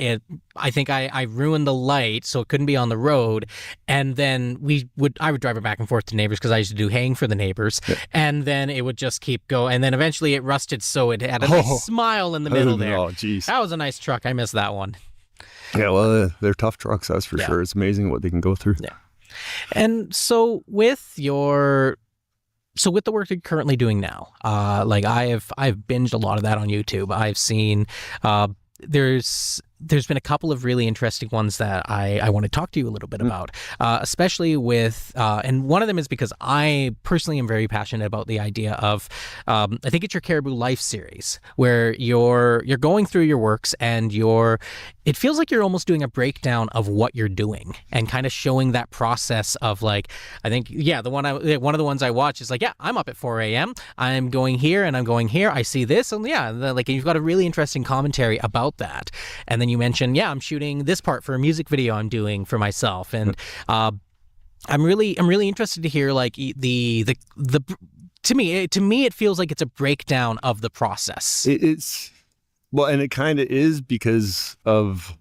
O: I think I ruined the light, so it couldn't be on the road. And then I would drive it back and forth to neighbors because I used to do haying for the neighbors, and then it would just keep going. And then eventually it rusted, so it had a nice smile in the middle there.
Q: Oh, geez.
O: That was a nice truck. I missed that one.
Q: Yeah, well, they're tough trucks, that's for sure. It's amazing what they can go through.
O: Yeah. And so with the work you're currently doing now, like I've binged a lot of that on YouTube. I've seen there's been a couple of really interesting ones that I want to talk to you a little bit about, especially with, and one of them is because I personally am very passionate about the idea of, I think it's your Caribou Life series, where you're going through your works and it feels like you're almost doing a breakdown of what you're doing and kind of showing that process of like, I think, one of the ones I watch is like, I'm up at 4 a.m. I'm going here and I'm going here. I see this. And like you've got a really interesting commentary about that. And then you mentioned, I'm shooting this part for a music video I'm doing for myself. And I'm really interested to hear like the to me it feels like it's a breakdown of the process.
Q: It's well, and it kind of is because of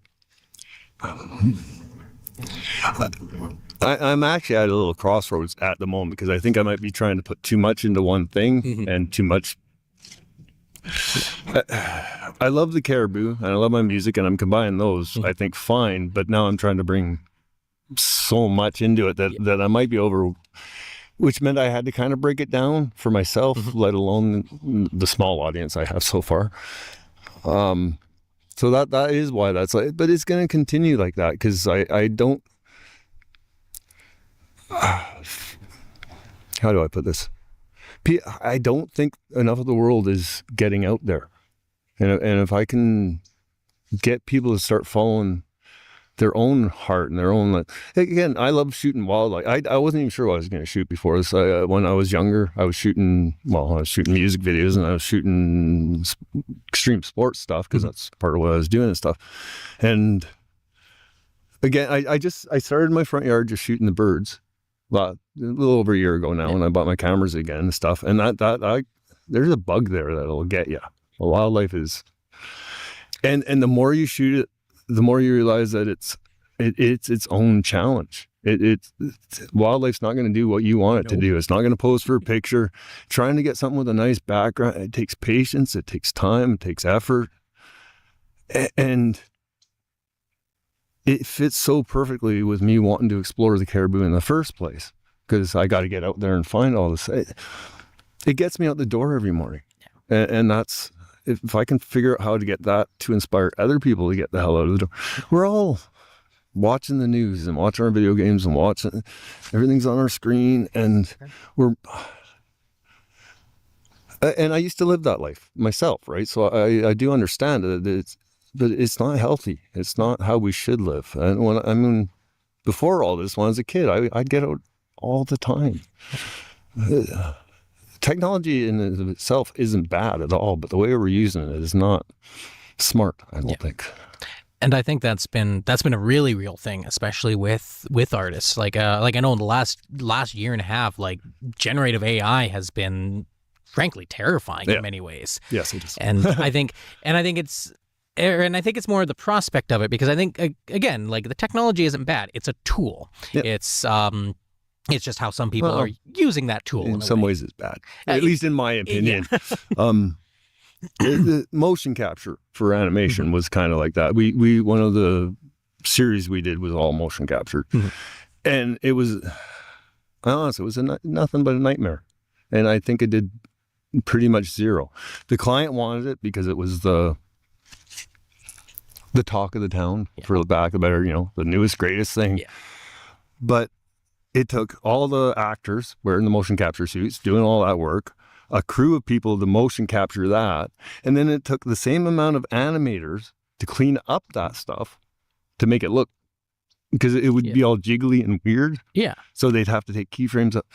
Q: I'm actually at a little crossroads at the moment because I think I might be trying to put too much into one thing and too much. I love the Caribou and I love my music and I'm combining those, I think, fine. But now I'm trying to bring so much into it that I might be over, which meant I had to kind of break it down for myself, let alone the small audience I have so far. So that is why that's like, but it's going to continue like that because I don't, how do I put this? I don't think enough of the world is getting out there. And if I can get people to start following their own heart and their own, again, I love shooting wildlife. I wasn't even sure what I was going to shoot before this. When I was younger, I was shooting music videos and I was shooting extreme sports stuff because that's part of what I was doing and stuff. And again, I started in my front yard just shooting the birds. A little over a year ago now, when I bought my cameras again and stuff, and that there's a bug there that'll get you. Well, wildlife is, and the more you shoot it, the more you realize that it's its own challenge. Wildlife's not going to do what you want it to do. It's not going to pose for a picture. Trying to get something with a nice background, it takes patience, it takes time, it takes effort, and it fits so perfectly with me wanting to explore the Caribou in the first place because I got to get out there and find all this. It gets me out the door every morning. And that's, if I can figure out how to get that to inspire other people to get the hell out of the door. We're all watching the news and watching our video games and watching, everything's on our screen and and I used to live that life myself, right? So I do understand that but it's not healthy. It's not how we should live. And before all this, when I was a kid, I'd get out all the time. Technology in and of itself isn't bad at all, but the way we're using it is not smart, I don't think.
O: And I think that's been a really real thing, especially with artists. Like I know in the last year and a half, like generative AI has been frankly terrifying in many ways.
Q: Yes, it is.
O: And I think it's more the prospect of it, because I think again, like the technology isn't bad. It's a tool. Yep. It's just how some people are using that tool.
Q: In some ways, it's bad, at least in my opinion. Yeah. The motion capture for animation was kind of like that. We one of the series we did was all motion captured, and it was honestly, it was nothing but a nightmare. And I think it did pretty much zero. The client wanted it because it was the talk of the town, for the back of better, the newest, greatest thing. Yeah. But it took all the actors wearing the motion capture suits, doing all that work, a crew of people to motion capture that, and then it took the same amount of animators to clean up that stuff to make it look, because it would be all jiggly and weird.
O: Yeah.
Q: So they'd have to take keyframes up,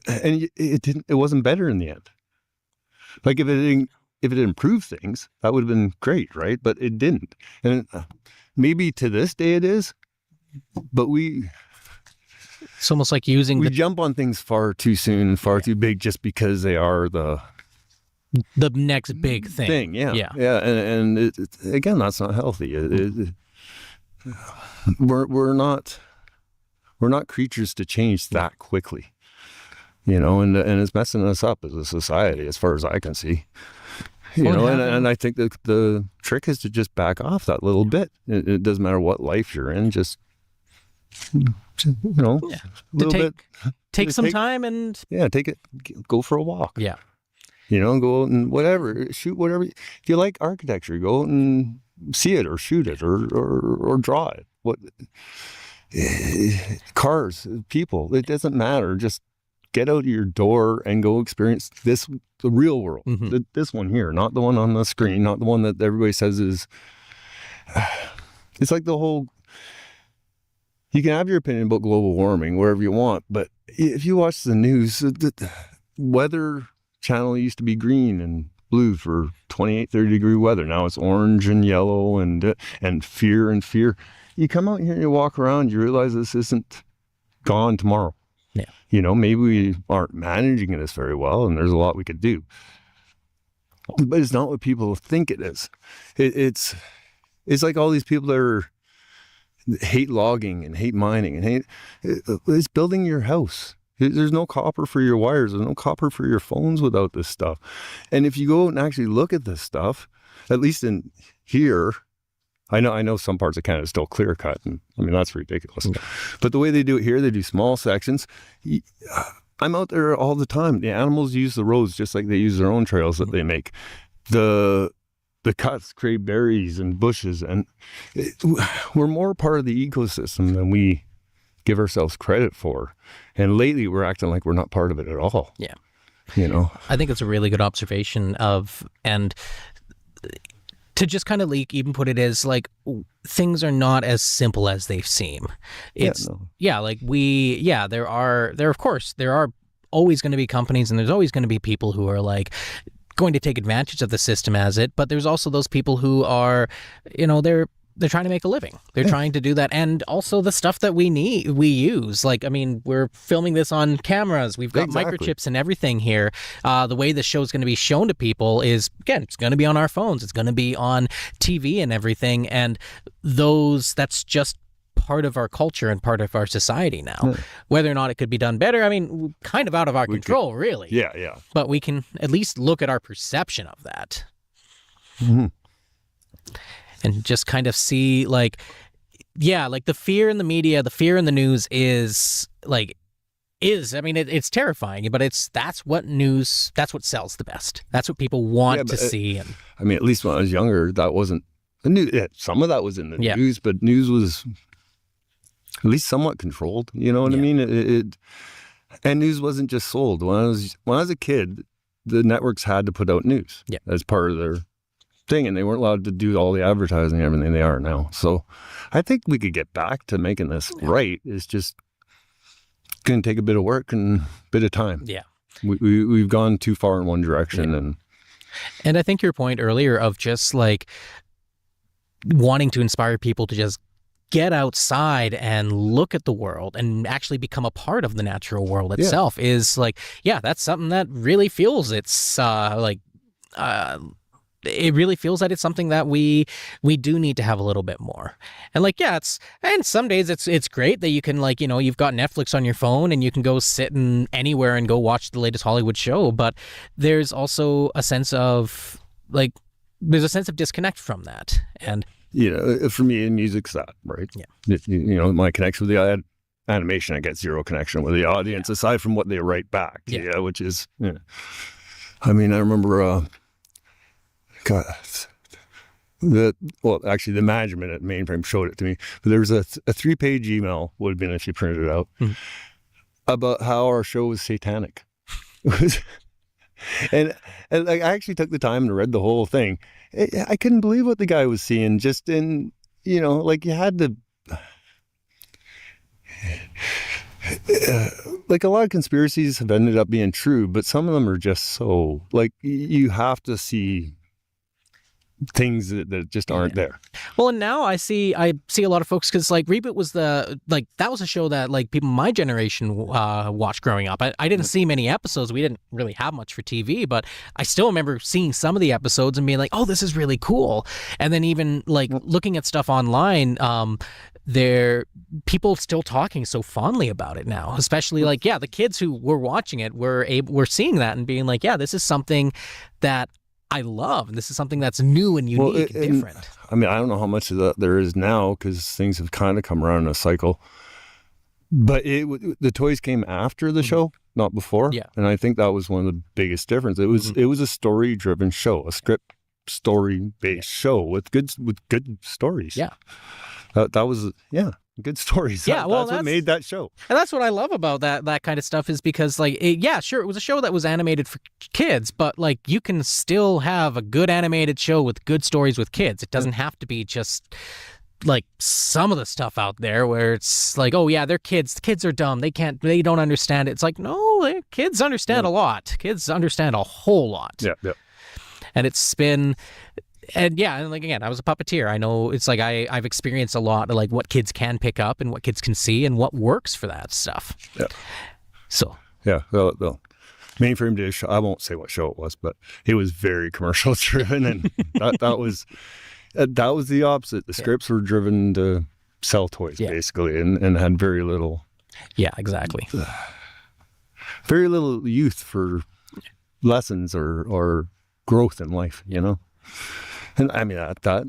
Q: and it wasn't better in the end. Like if it improved things, that would have been great, right? But it didn't, and maybe to this day it is, but
O: it's almost like we
Q: jump on things far too soon and far too big just because they are the
O: next big thing.
Q: Yeah. And again, that's not healthy. We're not creatures to change that quickly, and it's messing us up as a society, as far as I can see. And I think that the trick is to just back off that little bit. It doesn't matter what life you're in, just
O: take some time and
Q: take it, go for a walk.
O: Yeah.
Q: Go out and whatever, shoot whatever. If you like architecture, go out and see it or shoot it or draw it. Cars, people, it doesn't matter. Just get out of your door and go experience the real world. This one here, not the one on the screen, not the one that everybody says is. It's like the whole. You can have your opinion about global warming wherever you want, but if you watch the news, the weather channel used to be green and blue for 28, 30 degree weather. Now it's orange and yellow and fear and fear. You come out here and you walk around, you realize this isn't gone tomorrow.
O: Yeah.
Q: Maybe we aren't managing it as very well, and there's a lot we could do. But it's not what people think it is. It's like all these people that hate logging and hate mining and it's building your house. There's no copper for your wires. There's no copper for your phones without this stuff. And if you go out and actually look at this stuff, at least in here, I know some parts of Canada is still clear cut, and I mean that's ridiculous. Okay. But the way they do it here, they do small sections. I'm out there all the time. The animals use the roads just like they use their own trails that they make. The cuts create berries and bushes, and we're more part of the ecosystem than we give ourselves credit for. And lately, we're acting like we're not part of it at all.
O: Yeah.
Q: I
O: think it's a really good observation and to just kind of even put it as like things are not as simple as they seem. It's there are always going to be companies and there's always going to be people who are like going to take advantage of the system as it, but there's also those people who are, they're trying to make a living. They're trying to do that. And also the stuff that we use. Like, I mean, we're filming this on cameras. We've got microchips and everything here. The way the show is going to be shown to people is, again, it's going to be on our phones. It's going to be on TV and everything. And that's just part of our culture and part of our society now. Whether or not it could be done better, I mean, kind of out of our control, really.
Q: Yeah.
O: But we can at least look at our perception of that.
Q: Mm-hmm.
O: And just kind of see like the fear in the media, the fear in the news it's terrifying, but that's what sells the best. That's what people want to see. And
Q: I mean, at least when I was younger, that wasn't the news. Some of that was in the news, but news was at least somewhat controlled. You know what I mean? And news wasn't just sold. When I was a kid, the networks had to put out news as part of their thing, and they weren't allowed to do all the advertising and everything they are now. So I think we could get back to making this right. It's just going to take a bit of work and a bit of time.
O: Yeah.
Q: We've gone too far in one direction.
O: And I think your point earlier of just like wanting to inspire people to just get outside and look at the world and actually become a part of the natural world itself is like, that's something that really feels it really feels that it's something that we do need to have a little bit more. And like, and some days it's great that you can, like, you've got Netflix on your phone and you can go sit in anywhere and go watch the latest Hollywood show. But there's also a sense of disconnect from that. And
Q: for me, music's that, right? Yeah. My connection with the animation, I get zero connection with the audience aside from what they write back. Yeah. Which is, I mean, I remember, the management at Mainframe showed it to me. But there was a 3-page email, would have been if you printed it out, about how our show was satanic. and like, I actually took the time and read the whole thing. I couldn't believe what the guy was seeing. Just in, like, you had to. Like, a lot of conspiracies have ended up being true, but some of them are just so, like, you have to see things that just aren't there.
O: Well, and now I see a lot of folks, because like Reboot was that was a show that like people my generation watched growing up. I didn't see many episodes. We didn't really have much for TV, but I still remember seeing some of the episodes and being like, oh, this is really cool. And then even like looking at stuff online, there people still talking so fondly about it now, especially like, the kids who were watching it were seeing that and being like, this is something that I love, and this is something that's new and unique and different.
Q: I mean, I don't know how much of that there is now, because things have kind of come around in a cycle. But the toys came after the show, not before. Yeah, and I think that was one of the biggest differences. It was a story-driven show, a script story-based show with good stories. Yeah, that was good stories.
O: Yeah,
Q: that's what made that show.
O: And that's what I love about that kind of stuff, is because like, it was a show that was animated for kids, but like, you can still have a good animated show with good stories with kids. It doesn't have to be just like some of the stuff out there where it's like, oh yeah, they're kids. The kids are dumb. They don't understand it. It's like, no, kids understand a lot. Kids understand a whole lot.
Q: Yeah.
O: And it's been. And like, again, I was a puppeteer. I know it's like I've experienced a lot of like what kids can pick up and what kids can see and what works for that stuff. Yeah. So.
Q: Yeah. Well, Mainframe did a show. I won't say what show it was, but it was very commercial driven, and that was the opposite. The scripts were driven to sell toys basically, and had very little.
O: Yeah, exactly.
Q: Very little youth for lessons or growth in life, And I mean, that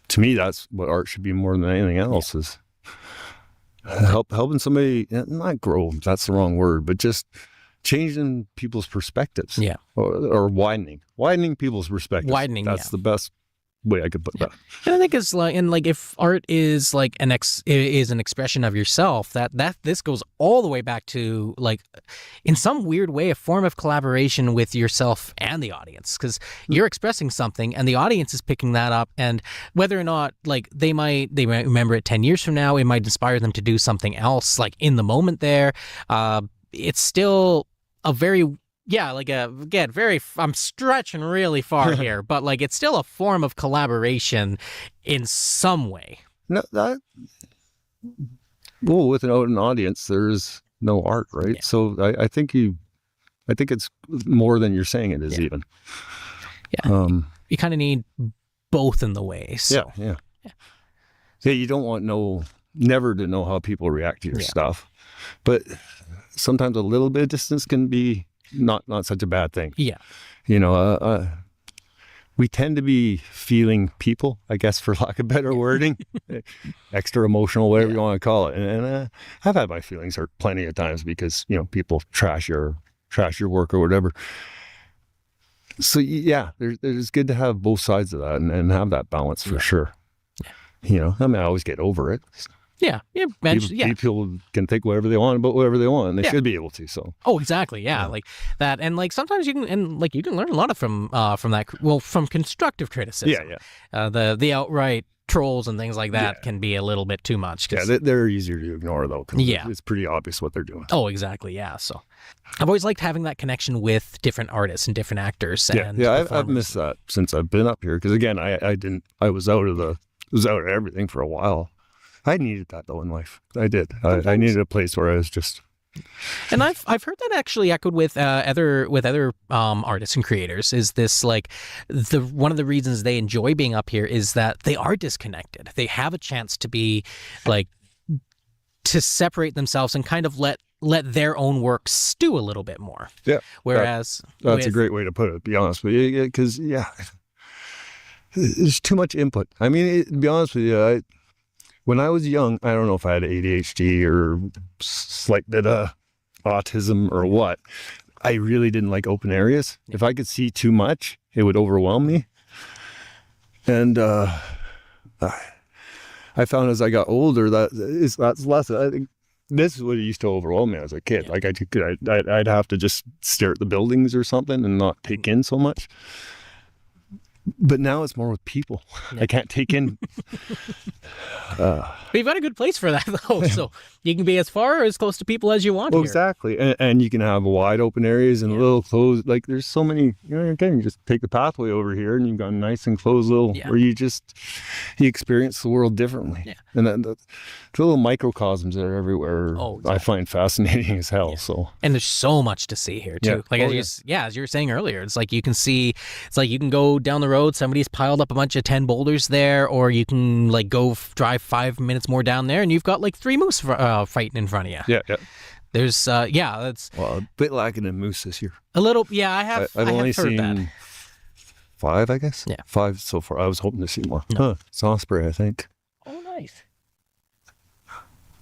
Q: to me, that's what art should be more than anything else, is helping somebody not grow. That's the wrong word, but just changing people's perspectives. Yeah, or widening people's perspectives. That's the best way I could put that.
O: And I think it's like, and like, if art is like an expression of yourself, that this goes all the way back to like, in some weird way, a form of collaboration with yourself and the audience, because you're expressing something and the audience is picking that up, and whether or not like they might remember it 10 years from now, it might inspire them to do something else like in the moment there. It's still a very I'm stretching really far here, but like, it's still a form of collaboration in some way.
Q: No, with an audience, there's no art, right? Yeah. So I think it's more than you're saying it is even.
O: Yeah. You kind of need both in the way. So.
Q: Yeah. You don't want never to know how people react to your stuff, but sometimes a little bit of distance can be not such a bad thing. Yeah. We tend to be feeling people, I guess, for lack of better wording, extra emotional, whatever you want to call it. And I've had my feelings hurt plenty of times because, people trash your work or whatever. So there's good to have both sides of that and have that balance for sure. I mean, I always get over it.
O: Yeah,
Q: People can think whatever they want about whatever they want, and they should be able to. So.
O: Oh, exactly. Yeah, like that, and like sometimes you can learn a lot from that. Well, from constructive criticism. The outright trolls and things like that can be a little bit too much.
Q: Yeah, they're easier to ignore though. It's pretty obvious what they're doing.
O: Oh, exactly. Yeah. So, I've always liked having that connection with different artists and different actors. And
Q: I've missed that since I've been up here because again, I was out of everything for a while. I needed that though in life. I did. I needed a place where I was just.
O: And I've heard that actually echoed with other artists and creators. Is this like one of the reasons they enjoy being up here is that they are disconnected. They have a chance to be like to separate themselves and kind of let their own work stew a little bit more.
Q: Yeah.
O: Whereas
Q: that's a great way to put it. To be honest with you, because there's too much input. I mean, to be honest with you, when I was young, I don't know if I had ADHD or slight bit of autism or what. I really didn't like open areas. If I could see too much, it would overwhelm me. And I found as I got older that's less. I think this is what it used to overwhelm me as a kid. Like I'd have to just stare at the buildings or something and not take in so much. But now it's more with people. I can't take in.
O: But you've got a good place for that, though. So you can be as far or as close to people as you want.
Q: Well,
O: here.
Q: Exactly. And you can have wide open areas and little closed. Like there's so many, again, you just take the pathway over here and you've got a nice enclosed little where you experience the world differently. Yeah. And the little microcosms that are everywhere I find fascinating as hell. So.
O: And there's so much to see here, too.
Q: Yeah.
O: Like, as you were saying earlier, it's like you can see, it's like you can go down the road, somebody's piled up a bunch of 10 boulders there, or you can like go drive 5 minutes more down there and you've got like 3 moose fighting in front of you.
Q: Yeah.
O: There's that's
Q: a bit lacking in moose this year.
O: A little, I've
Q: only
O: heard
Q: seen
O: that.
Q: 5, I guess. Yeah, 5 so far. I was hoping to see more. It's Osprey, I think.
O: Oh, nice.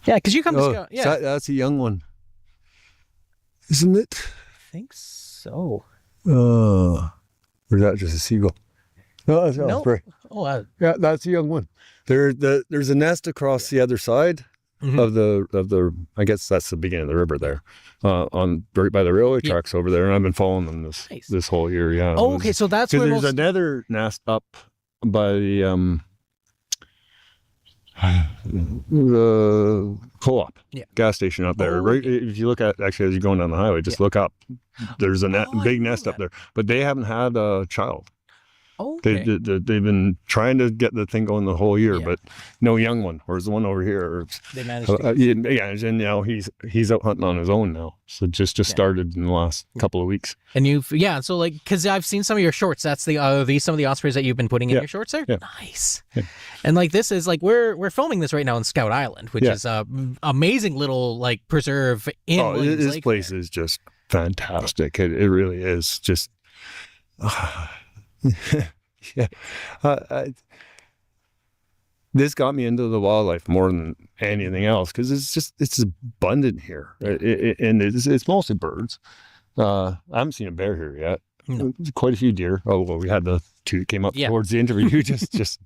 O: Yeah, because you come to Scout. Yeah,
Q: that's a young one, isn't it?
O: I think so.
Q: Or is that just a seagull? No, that's Osprey.
O: Oh,
Q: yeah, that's a young one. There's a nest across the other side of the. I guess that's the beginning of the river there, right by the railway tracks over there. And I've been following them this whole year. Yeah.
O: Oh, okay. So that's where
Q: there's another nest up by the co-op gas station up there. Right, if you look at as you're going down the highway, just look up. There's a big nest up there, but they haven't had a child.
O: Okay.
Q: They've been trying to get the thing going the whole year, but no young one. Whereas the one over here,
O: they managed to
Q: and now he's out hunting on his own now. So just started in the last couple of weeks.
O: And so like because I've seen some of your shorts. That's these some of the ospreys that you've been putting in your shorts there.
Q: Yeah.
O: Nice. Yeah. And like this is like we're filming this right now on Scout Island, which is a amazing little like preserve in Williams
Q: this
O: Lake
Q: place is just fantastic. It really is just. This got me into the wildlife more than anything else because it's abundant here, and it's mostly birds. I haven't seen a bear here yet. No. Quite a few deer. Oh well, we had the 2 that came up towards the interview. Just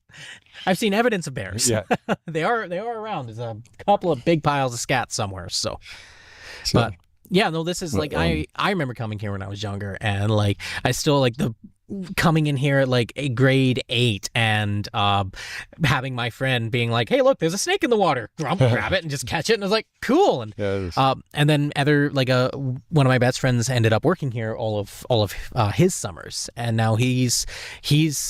O: I've seen evidence of bears.
Q: Yeah,
O: they are around. There's a couple of big piles of scat somewhere. But yeah, no, this is like I remember coming here when I was younger, and like I still like coming in here at like a grade 8 and having my friend being like, hey, look, there's a snake in the water. Grab it and just catch it. And I was like, cool. And and then one of my best friends ended up working here all of his summers, and now he's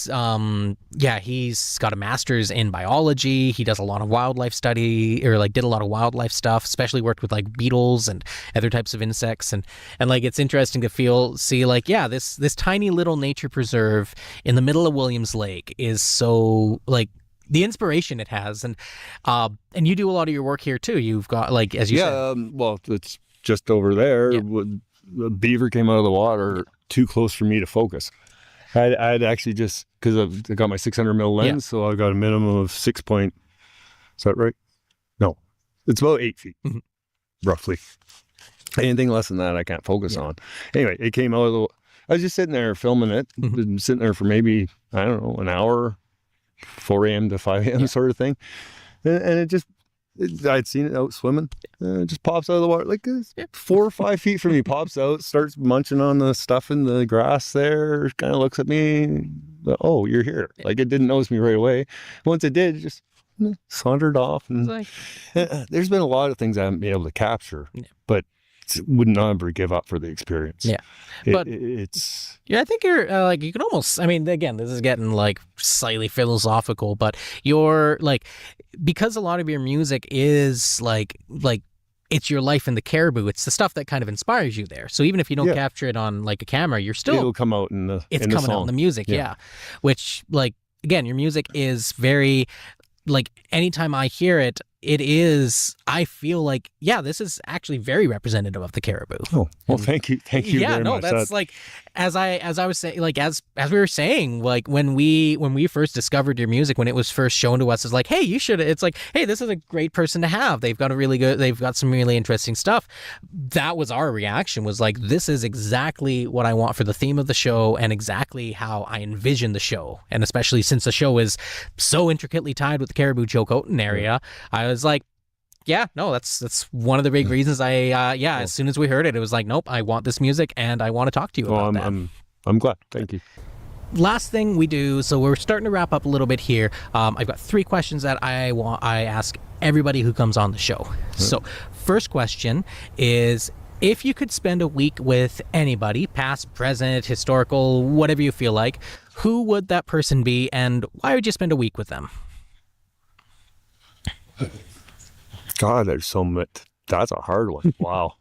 O: got a master's in biology. He does a lot of wildlife study, or like did a lot of wildlife stuff, especially worked with like beetles and other types of insects, and like it's interesting to see like this tiny little nature preserve in the middle of Williams Lake is so like the inspiration it has, and you do a lot of your work here too. You've got like as you said.
Q: Well, it's just over there. The beaver came out of the water too close for me to focus. I'd actually just because I got my 600 mil lens, so I got a minimum of 6 point. Is that right? No, it's about 8 feet, roughly. Anything less than that, I can't focus on. Anyway, it came out of the. I was just sitting there filming it, been sitting there for maybe, I don't know, an hour, 4 a.m. to 5 a.m. sort of thing. And it just, I'd seen it out swimming. It just pops out of the water like 4 or 5 feet from me. Pops out, starts munching on the stuff in the grass there. Kind of looks at me. Oh, you're here. Like it didn't notice me right away. Once it did, it just sauntered off. And there's been a lot of things I haven't been able to capture, but would never give up for the experience.
O: Yeah, but
Q: it's
O: I think you're like, you can almost, I mean, again, this is getting like slightly philosophical, but you're like, because a lot of your music is like it's your life in the Caribou. It's the stuff that kind of inspires you there. So even if you don't capture it on like a camera, you're still,
Q: it'll come out in the
O: it's
Q: in the
O: coming out in
Q: song.
O: the music. Yeah. Which, like, again, your music is very, like, anytime I hear it, it is, I feel like, this is actually very representative of the Caribou.
Q: Oh, well, thank you very much.
O: That's like, as I was saying, like, as we were saying, like, when we first discovered your music, when it was first shown to us, it's like, hey, you should, it's like, hey, this is a great person to have. They've got some really interesting stuff. That was our reaction, was like, this is exactly what I want for the theme of the show and exactly how I envision the show. And especially since the show is so intricately tied with the Caribou-Chilcotin area, I was like, that's one of the big reasons as soon as we heard it, it was like, nope, I want this music and I want to talk to you about that.
Q: I'm glad. Thank you.
O: Last thing we do, so we're starting to wrap up a little bit here. I've got 3 questions that I ask everybody who comes on the show. So first question is, if you could spend a week with anybody, past, present, historical, whatever you feel like, who would that person be and why would you spend a week with them?
Q: God, there's so much. That's a hard one. Wow.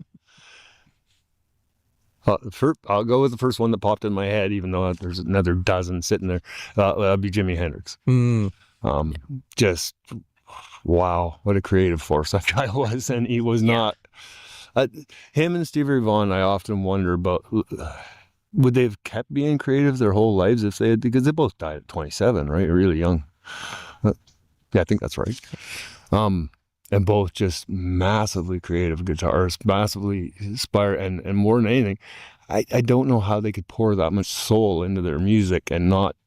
Q: I'll go with the first one that popped in my head, even though there's another dozen sitting there. That'd be Jimi Hendrix. Just, wow, what a creative force that guy was. And he was not, him and Stevie Ray Vaughan, I often wonder about, would they have kept being creative their whole lives if they had, because they both died at 27, right? Really young. I think that's right. And both just massively creative guitarists, massively inspired, and more than anything, I don't know how they could pour that much soul into their music and not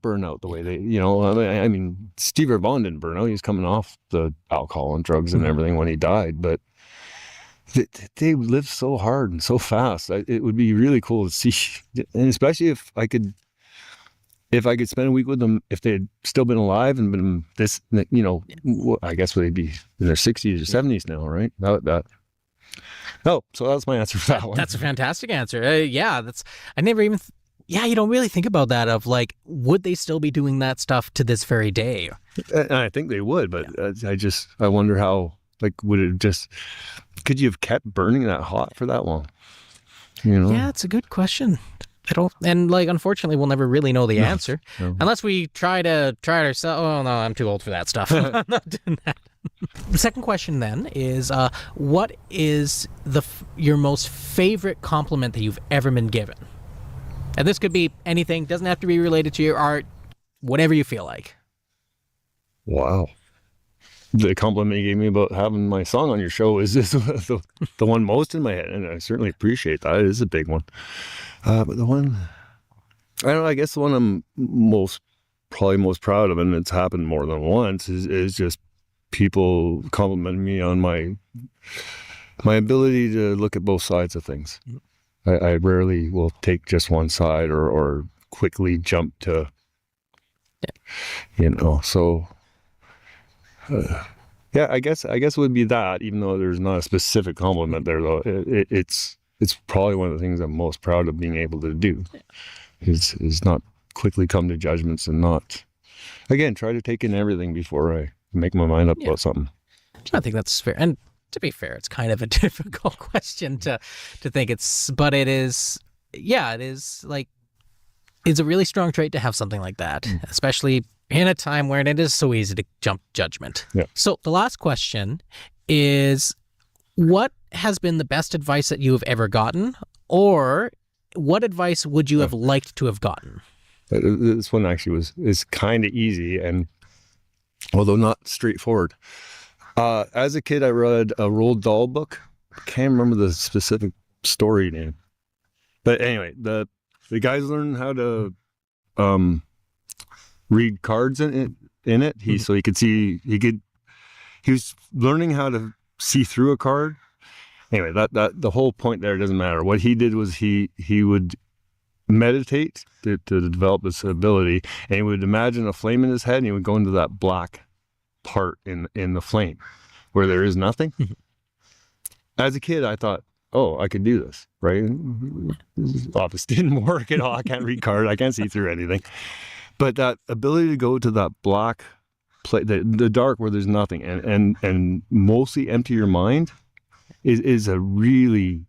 Q: burn out the way they, I mean, Stevie Ray Vaughan didn't burn out. He was coming off the alcohol and drugs and everything when he died, but they lived so hard and so fast. It would be really cool to see, and especially if I could spend a week with them, if they had still been alive and been this, I guess they'd be in their 60s or 70s now, right? So that's my answer for that one.
O: That's a fantastic answer. I never even, you don't really think about that of like, would they still be doing that stuff to this very day?
Q: And I think they would, but I wonder how, like, could you have kept burning that hot for that long?
O: Yeah, it's a good question. Unfortunately, we'll never really know the answer unless we try it ourselves. Oh no, I'm too old for that stuff. I'm not doing that. The second question then is, what is your most favorite compliment that you've ever been given? And this could be anything, doesn't have to be related to your art, whatever you feel like.
Q: Wow. The compliment you gave me about having my song on your show is the one most in my head, and I certainly appreciate that. It is a big one. But the one, I don't know, I guess the one I'm probably most proud of, and it's happened more than once, is just people complimenting me on my ability to look at both sides of things. I rarely will take just one side or quickly jump to, so... I guess it would be that, even though there's not a specific compliment there, though. It's probably one of the things I'm most proud of being able to do, is not quickly come to judgments and not, again, try to take in everything before I make my mind up about something.
O: I think that's fair. And to be fair, it's kind of a difficult question to think but it is, it is like, it's a really strong trait to have something like that, especially in a time where it is so easy to jump judgment.
Q: Yeah.
O: So the last question is, what has been the best advice that you have ever gotten, or what advice would you have liked to have gotten?
Q: This one actually is kind of easy, and although not straightforward. As a kid, I read a Roald Dahl book. I can't remember the specific story name, but anyway, the guys learned how to read cards in it. So he could he was learning how to see through a card. Anyway, that the whole point there doesn't matter. What he did was he would meditate to develop this ability, and he would imagine a flame in his head, and he would go into that black part in the flame where there is nothing. As a kid, I thought, oh, I could do this, right? This obviously didn't work at all. I can't read cards. I can't see through anything. But that ability to go to that black place, the dark where there's nothing, and mostly empty your mind is a really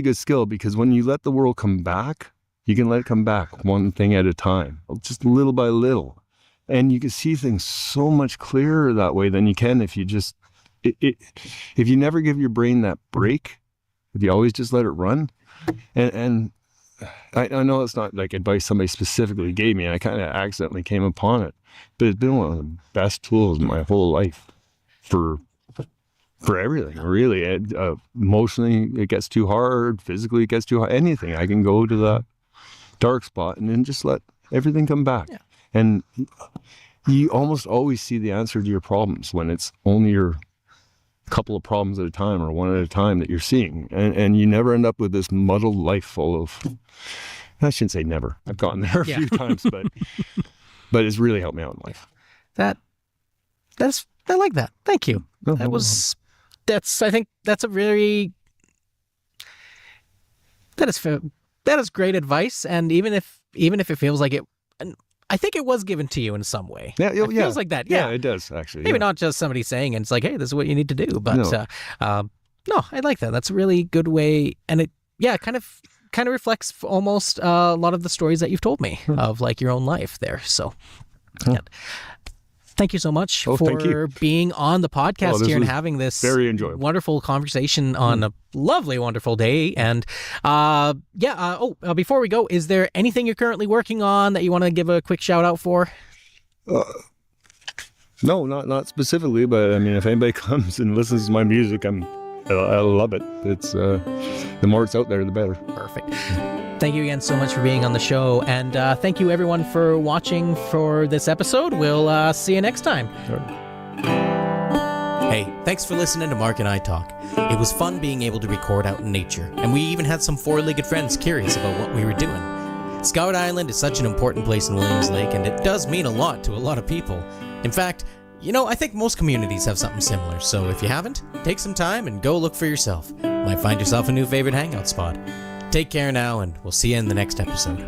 Q: good skill, because when you let the world come back, you can let it come back one thing at a time, just little by little. And you can see things so much clearer that way than you can if you just, if you never give your brain that break, if you always just let it run. And I know it's not like advice somebody specifically gave me, and I kind of accidentally came upon it, but it's been one of the best tools in my whole life for everything, really. Emotionally, it gets too hard. Physically, it gets too hard. Anything, I can go to that dark spot and then just let everything come back. Yeah. And you almost always see the answer to your problems when it's only your couple of problems at a time, or one at a time, that you're seeing. And you never end up with this muddled life full of, I shouldn't say never. I've gotten there a few times, but it's really helped me out in life.
O: I like that. Thank you. I think that's a really, that is great advice. And even if it feels like it, I think it was given to you in some way. Yeah, it feels like that. Yeah,
Q: it does actually.
O: Maybe not just somebody saying it. It's like, hey, this is what you need to do. But no, I like that. That's a really good way, and it kind of reflects almost a lot of the stories that you've told me of like your own life there. So. Yeah. Thank you so much for being on the podcast here and having this
Q: very enjoyable,
O: wonderful conversation on a lovely, wonderful day. And before we go, is there anything you're currently working on that you want to give a quick shout out for?
Q: No, not specifically, but I mean, if anybody comes and listens to my music, I love it. It's the more it's out there, the better.
O: Perfect. Thank you again so much for being on the show, and thank you everyone for watching for this episode. We'll see you next time.
Q: Sure.
R: Hey, thanks for listening to Mark and I talk. It was fun being able to record out in nature, and we even had some four-legged friends curious about what we were doing. Scout Island is such an important place in Williams Lake, and it does mean a lot to a lot of people. In fact, I think most communities have something similar, so if you haven't, take some time and go look for yourself. Might find yourself a new favorite hangout spot. Take care now, and we'll see you in the next episode.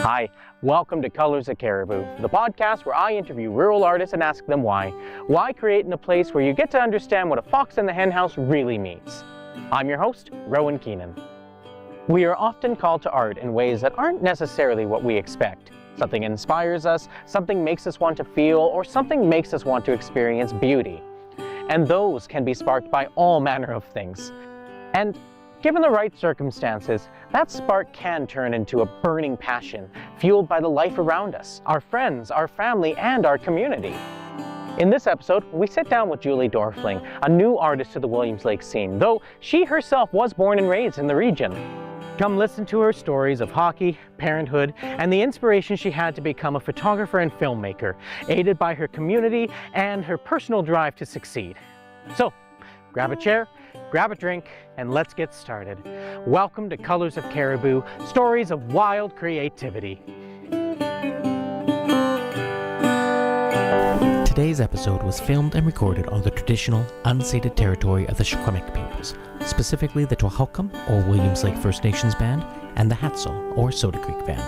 N: Hi, welcome to Colors of Caribou, the podcast where I interview rural artists and ask them why. Why create in a place where you get to understand what a fox in the henhouse really means? I'm your host, Rowan Keenan. We are often called to art in ways that aren't necessarily what we expect. Something inspires us, something makes us want to feel, or something makes us want to experience beauty. And those can be sparked by all manner of things. And given the right circumstances, that spark can turn into a burning passion, fueled by the life around us, our friends, our family, and our community. In this episode, we sit down with Julie Dorfling, a new artist to the Williams Lake scene, though she herself was born and raised in the region. Come listen to her stories of hockey, parenthood, and the inspiration she had to become a photographer and filmmaker, aided by her community and her personal drive to succeed. So, grab a chair, grab a drink, and let's get started. Welcome to Colors of Caribou, stories of wild creativity.
R: Today's episode was filmed and recorded on the traditional, unceded territory of the Secwepemc peoples, specifically the Twahalkam, or Williams Lake First Nations Band, and the Hatsel, or Soda Creek Band.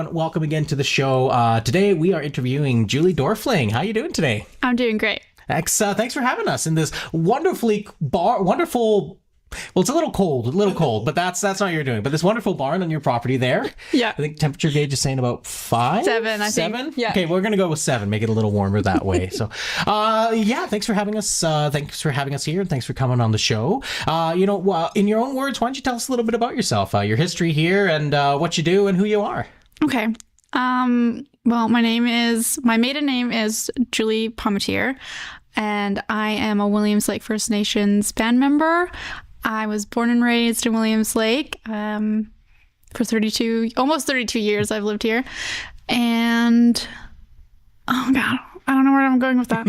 O: everyone. Welcome again to the show. Today we are interviewing Julie Dorfling. How are you doing today?
S: I'm doing great.
O: Thanks for having us in this wonderful. Well, it's a little cold, but that's not what you're doing. But this wonderful barn on your property there.
S: Yeah.
O: I think temperature gauge is saying about 5?
S: 7, I think.
O: 7?
S: Yeah.
O: Okay, we're going to go with 7, make it a little warmer that way. So, thanks for having us. Thanks for having us here, and thanks for coming on the show. In your own words, why don't you tell us a little bit about yourself, your history here, and what you do and who you are?
S: Okay. Well, my maiden name is Julie Palmatier, and I am a Williams Lake First Nations band member. I was born and raised in Williams Lake for almost 32 years I've lived here. And, oh God, I don't know where I'm going with that.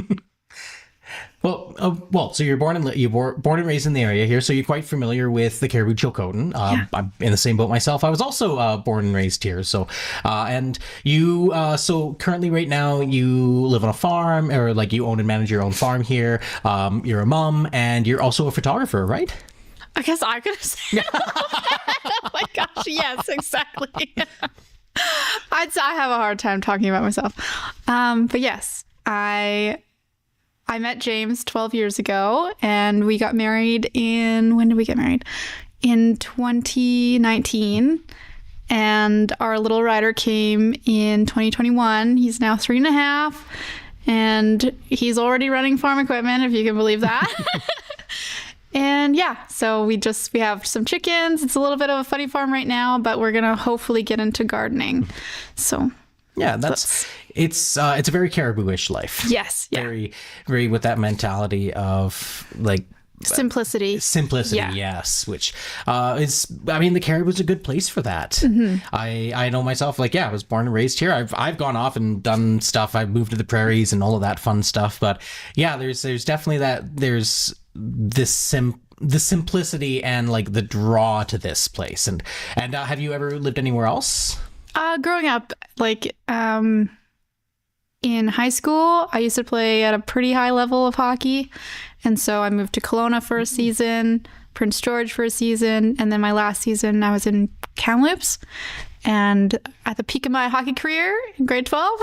O: So you're born and raised in the area here, so you're quite familiar with the Caribou Chilcotin. I'm in the same boat myself. I was also born and raised here. So, and you, so currently right now you live on a farm, or like you own and manage your own farm here. You're a mom, and you're also a photographer, right?
S: I guess I could have said oh my gosh, yes, exactly. I have a hard time talking about myself. But yes, I met James 12 years ago, and we got married when did we get married? In 2019. And our little rider came in 2021. He's now 3.5, and he's already running farm equipment, if you can believe that. And yeah, so we have some chickens. It's a little bit of a funny farm right now, but we're going to hopefully get into gardening. So
O: yeah, it's a very caribou-ish life.
S: Yes. Yeah.
O: Very, very with that mentality of like
S: simplicity.
O: Yeah. Yes, which the Caribou's a good place for that.
S: Mm-hmm.
O: I know myself, I was born and raised here. I've gone off and done stuff. I've moved to the prairies and all of that fun stuff. But yeah, there's definitely there's the simplicity and like the draw to this place. And have you ever lived anywhere else?
S: Growing up, in high school, I used to play at a pretty high level of hockey. And so I moved to Kelowna for a season, Prince George for a season, and then my last season I was in Kamloops, and at the peak of my hockey career in grade 12.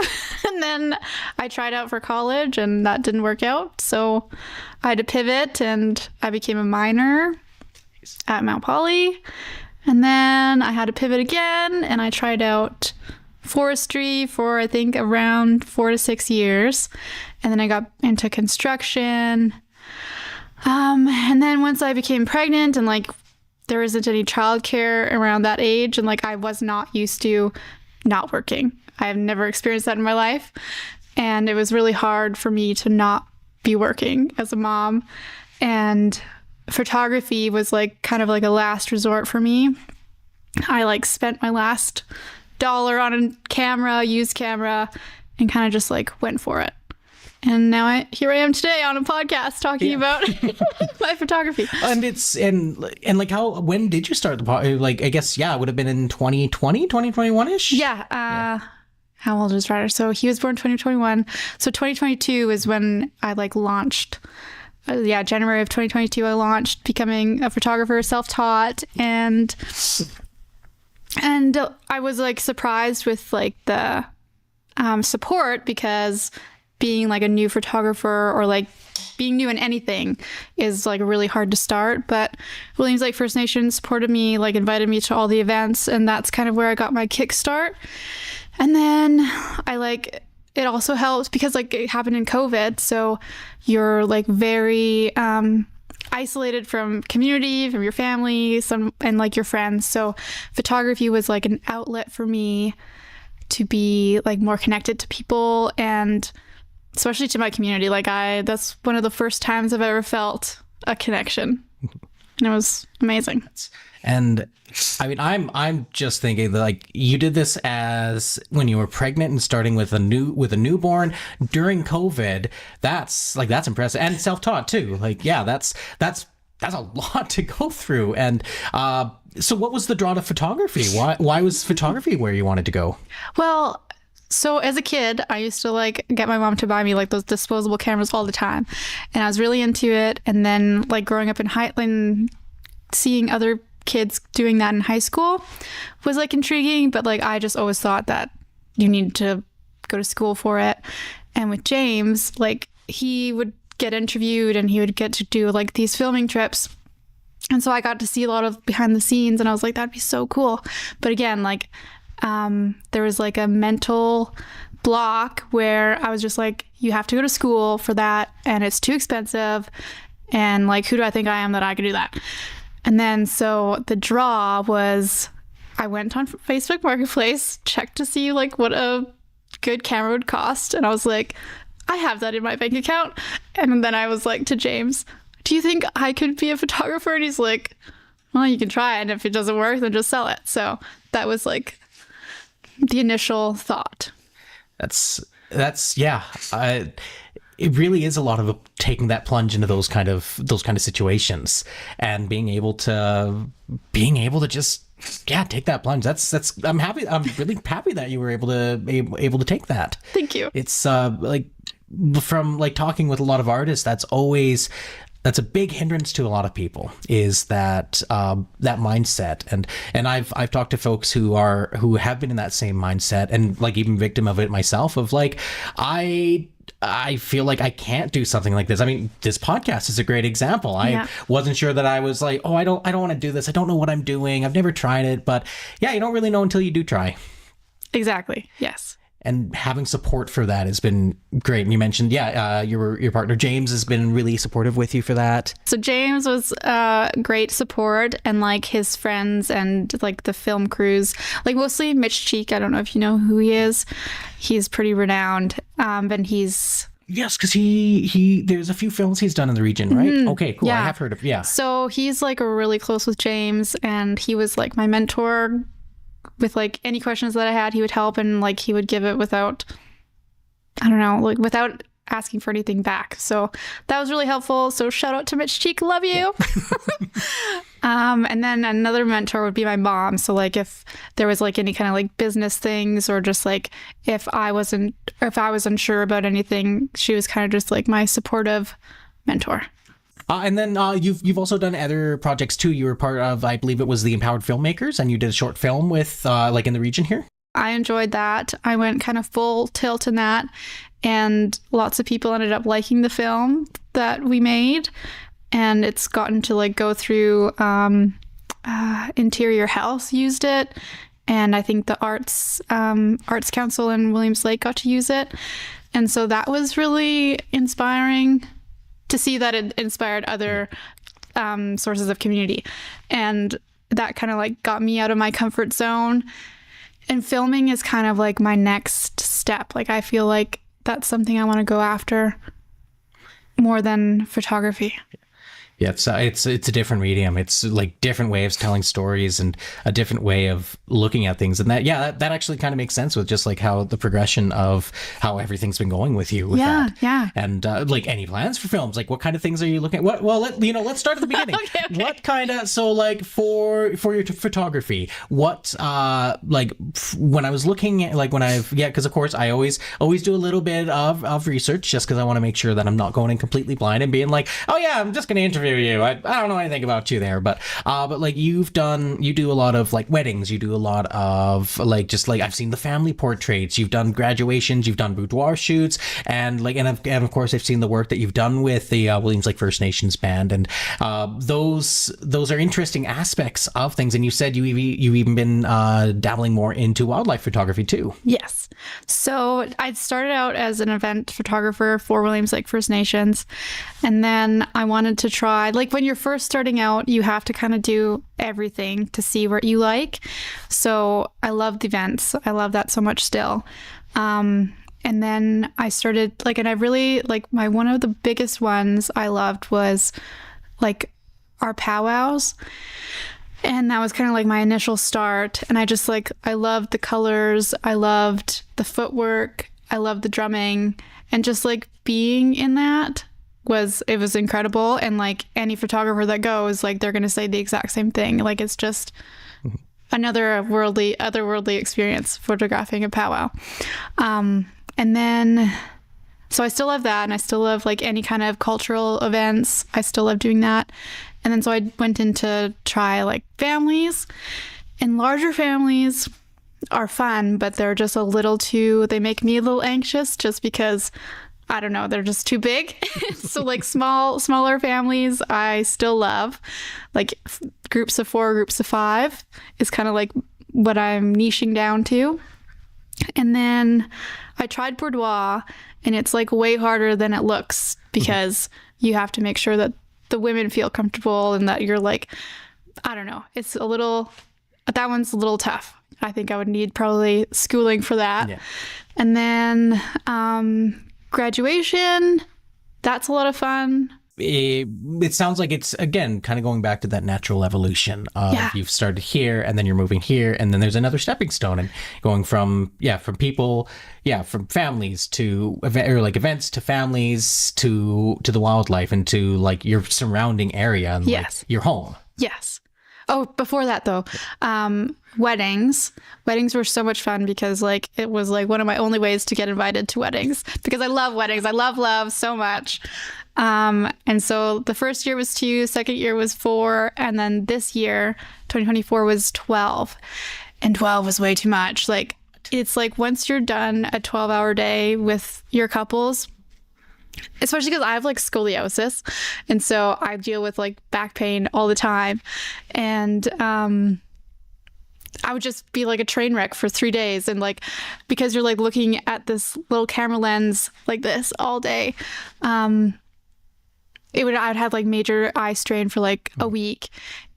S: And then I tried out for college, and that didn't work out. So I had to pivot, and I became a minor at Mount Poly. And then I had to pivot again, and I tried out forestry for I think around 4 to 6 years. And then I got into construction. And then once I became pregnant, and there isn't any childcare around that age, and I was not used to not working. I have never experienced that in my life. And it was really hard for me to not be working as a mom. And photography was kind of like a last resort for me. I spent my last dollar on a camera, used camera, and kind of just went for it. And now here I am today on a podcast talking about my photography.
O: And when did you start the podcast? I guess, it would have been in 2020, 2021-ish?
S: Yeah. How old is Ryder? So he was born 2021. So 2022 is when I launched. January of 2022, I launched becoming a photographer, self-taught, and I was surprised with the support, because being a new photographer or being new in anything is really hard to start. But Williams Lake First Nation supported me, invited me to all the events, and that's kind of where I got my kickstart. And then it also helped because it happened in COVID, so you're very isolated from community, from your family, and your friends. So photography was an outlet for me to be more connected to people, and especially to my community. That's one of the first times I've ever felt a connection, and it was amazing.
O: And I'm just thinking that you did this as when you were pregnant and starting with a newborn during COVID. That's impressive, and self-taught too. That's a lot to go through. And so what was the draw to photography? Why was photography where you wanted to go?
S: Well, so as a kid, I used to get my mom to buy me those disposable cameras all the time, and I was really into it. And then growing up in Highland, seeing other kids doing that in high school was like intriguing, but like I just always thought that you need to go to school for it. And with James, like he would get interviewed and he would get to do like these filming trips. And so I got to see a lot of behind the scenes and I was like, that'd be so cool. But again, like there was like a mental block where I was just like, you have to go to school for that and it's too expensive. And like, who do I think I am that I could do that? And then so the draw was I went on Facebook Marketplace, checked to see like what a good camera would cost. And I was like, I have that in my bank account. And then I was like to James, do you think I could be a photographer? And he's like, well, you can try it. And if it doesn't work, then just sell it. So that was like the initial thought.
O: That's yeah. It really is a lot of taking that plunge into those kind of situations and being able to just take that plunge. I'm happy. I'm really happy that you were able to take that.
S: Thank you. It's
O: like from like talking with a lot of artists, that's a big hindrance to a lot of people is that mindset. And I've talked to folks who have been in that same mindset and like even victim of it myself of like, I feel like I can't do something like this. I mean, this podcast is a great example. I wasn't sure that I was like, oh, I don't want to do this. I don't know what I'm doing. I've never tried it, but yeah, you don't really know until you do try.
S: Exactly. Yes.
O: And having support for that has been great. And you mentioned, your partner James has been really supportive with you for that.
S: So James was great support, and like his friends and like the film crews, like mostly Mitch Cheek. I don't know if you know who he is. He's pretty renowned, and he's.
O: Yes, because he there's a few films he's done in the region, right? Mm-hmm. Okay, cool. Yeah. I have heard of, yeah.
S: So he's like really close with James, and he was like my mentor. With like any questions that I had, he would help, and like he would give it without asking for anything back. So that was really helpful. So shout out to Mitch Cheek, love you. And then another mentor would be my mom. So like if there was like any kind of like business things or just like if I was unsure about anything, she was kind of just like my supportive mentor.
O: And then you've also done other projects too. You were part of, I believe it was the Empowered Filmmakers, and you did a short film with like in the region here.
S: I enjoyed that. I went kind of full tilt in that, and lots of people ended up liking the film that we made, and it's gotten to like go through Interior Health used it, and I think the Arts Council in Williams Lake got to use it, and so that was really inspiring to see that it inspired other sources of community. And that kind of like got me out of my comfort zone. And filming is kind of like my next step. Like I feel like that's something I want to go after more than photography.
O: Yeah, it's a different medium. It's like different way of telling stories and a different way of looking at things. And that actually kind of makes sense with just like how the progression of how everything's been going with you with that.
S: Yeah.
O: And like any plans for films? Like what kind of things are you looking at? Let's start at the beginning. Okay. What kind of, so like for your photography, what when I was looking at like because of course I always do a little bit of research just because I want to make sure that I'm not going in completely blind and being like, oh yeah, I'm just going to interview you. I don't know anything about you there, but like you do a lot of like weddings, you do a lot of like just like I've seen the family portraits, you've done graduations, you've done boudoir shoots, and of course I've seen the work that you've done with the Williams Lake First Nations band, and those are interesting aspects of things. And you said you've even been dabbling more into wildlife photography too.
S: Yes. So I started out as an event photographer for Williams Lake First Nations, and then I wanted to try, like when you're first starting out, you have to kind of do everything to see what you like. So I loved events. I love that so much still. And then I started and I really one of the biggest ones I loved was like our powwows. And that was kind of like my initial start. And I just I loved the colors. I loved the footwork. I loved the drumming, and just being in that was incredible. And like any photographer that goes, they're going to say the exact same thing. It's just another otherworldly experience photographing a powwow. And then, so I still love that. And I still love any kind of cultural events. I still love doing that. And then so I went in to try like families, and larger families are fun, but they're just a little too, they make me a little anxious just because, I don't know, they're just too big. So like smaller families, I still love. Like groups of 4, groups of 5 is kind of like what I'm niching down to. And then I tried boudoir, and it's like way harder than it looks because you have to make sure that the women feel comfortable and that you're like, I don't know, it's a little, that one's a little tough. I think I would need probably schooling for that. Yeah. And then graduation, that's a lot of fun.
O: It sounds like it's, again, kind of going back to that natural evolution of you've started here and then you're moving here and then there's another stepping stone and going from people, from families to events to families to the wildlife and to like your surrounding area and like your home.
S: Yes. Oh, before that though, weddings were so much fun because like it was like one of my only ways to get invited to weddings because I love weddings. I love so much. And so the first year was 2, second year was 4, and then this year, 2024, was 12. And 12 was way too much. Like, it's like once you're done a 12-hour day with your couples, especially because I have like scoliosis, and so I deal with like back pain all the time. And I would just be like a train wreck for 3 days. And like, because you're like looking at this little camera lens like this all day, I'd have like major eye strain for like a week.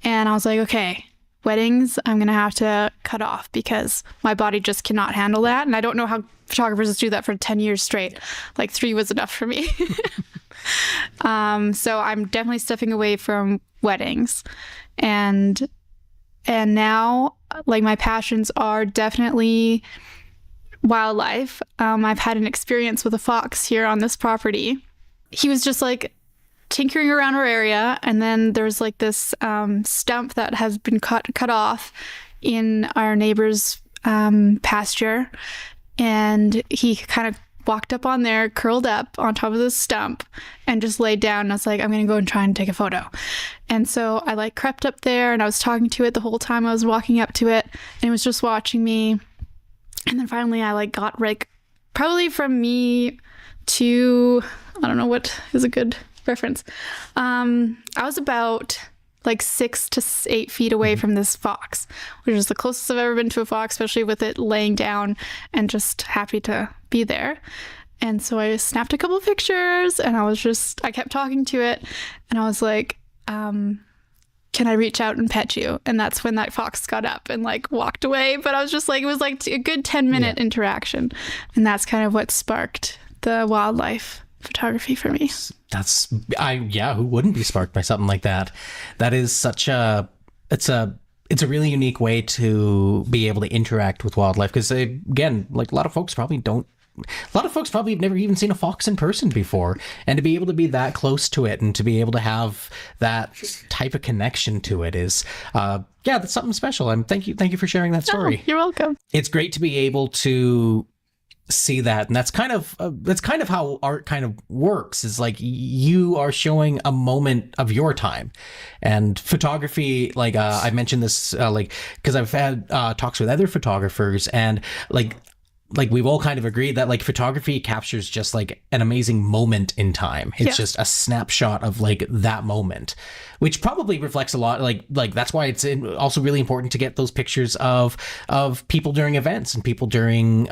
S: And I was like, okay, weddings, I'm going to have to cut off because my body just cannot handle that. And I don't know how photographers do that for 10 years straight. Like 3 was enough for me. So I'm definitely stepping away from weddings. And now like my passions are definitely wildlife. I've had an experience with a fox here on this property. He was just like tinkering around our area, and then there's like this stump that has been cut off in our neighbor's pasture, and he kind of walked up on there, curled up on top of the stump, and just laid down. And I was like, I'm gonna go and try and take a photo. And so I like crept up there, and I was talking to it the whole time I was walking up to it, and it was just watching me. And then finally I like got like probably from me to, I don't know what is a good reference. I was about like 6 to 8 feet away from this fox, which is the closest I've ever been to a fox, especially with it laying down, and just happy to be there. And so I snapped a couple of pictures, and I kept talking to it, and I was like, can I reach out and pet you? And that's when that fox got up and like walked away. But I was just like, it was like a good 10-minute interaction. And that's kind of what sparked the wildlife photography for me.
O: Who wouldn't be sparked by something like that? That is such it's a really unique way to be able to interact with wildlife, because again, like a lot of folks probably have never even seen a fox in person before, and to be able to be that close to it and to be able to have that type of connection to it is that's something special. Thank you for sharing that story.
S: Oh, you're welcome.
O: It's great to be able to see that, and that's kind of how art kind of works, is like you are showing a moment of your time. And photography, like I mentioned this because I've had talks with other photographers, and like we've all kind of agreed that like photography captures just like an amazing moment in time. It's just a snapshot of like that moment, which probably reflects a lot. Like that's why it's also really important to get those pictures of people during events and people during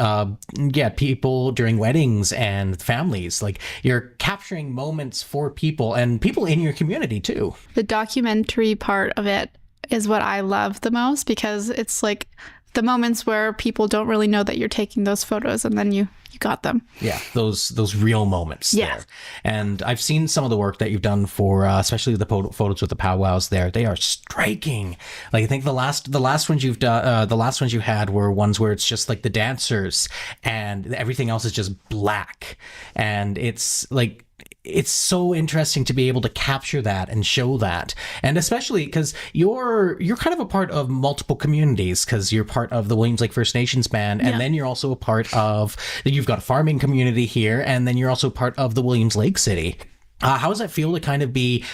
O: people during weddings and families. Like you're capturing moments for people and people in your community too.
S: The documentary part of it is what I love the most, because it's like the moments where people don't really know that you're taking those photos, and then you got them. Yeah,
O: those real moments there. And I've seen some of the work that you've done for, especially the photos with the powwows there. They are striking. Like I think the last ones you've done, the last ones you had were ones where it's just like the dancers and everything else is just black. And it's like, it's so interesting to be able to capture that and show that. And especially because you're kind of a part of multiple communities, because you're part of the Williams Lake First Nations band, and then you're also a part of, you've got a farming community here, and then you're also part of the Williams Lake City.
R: How does that feel to kind of be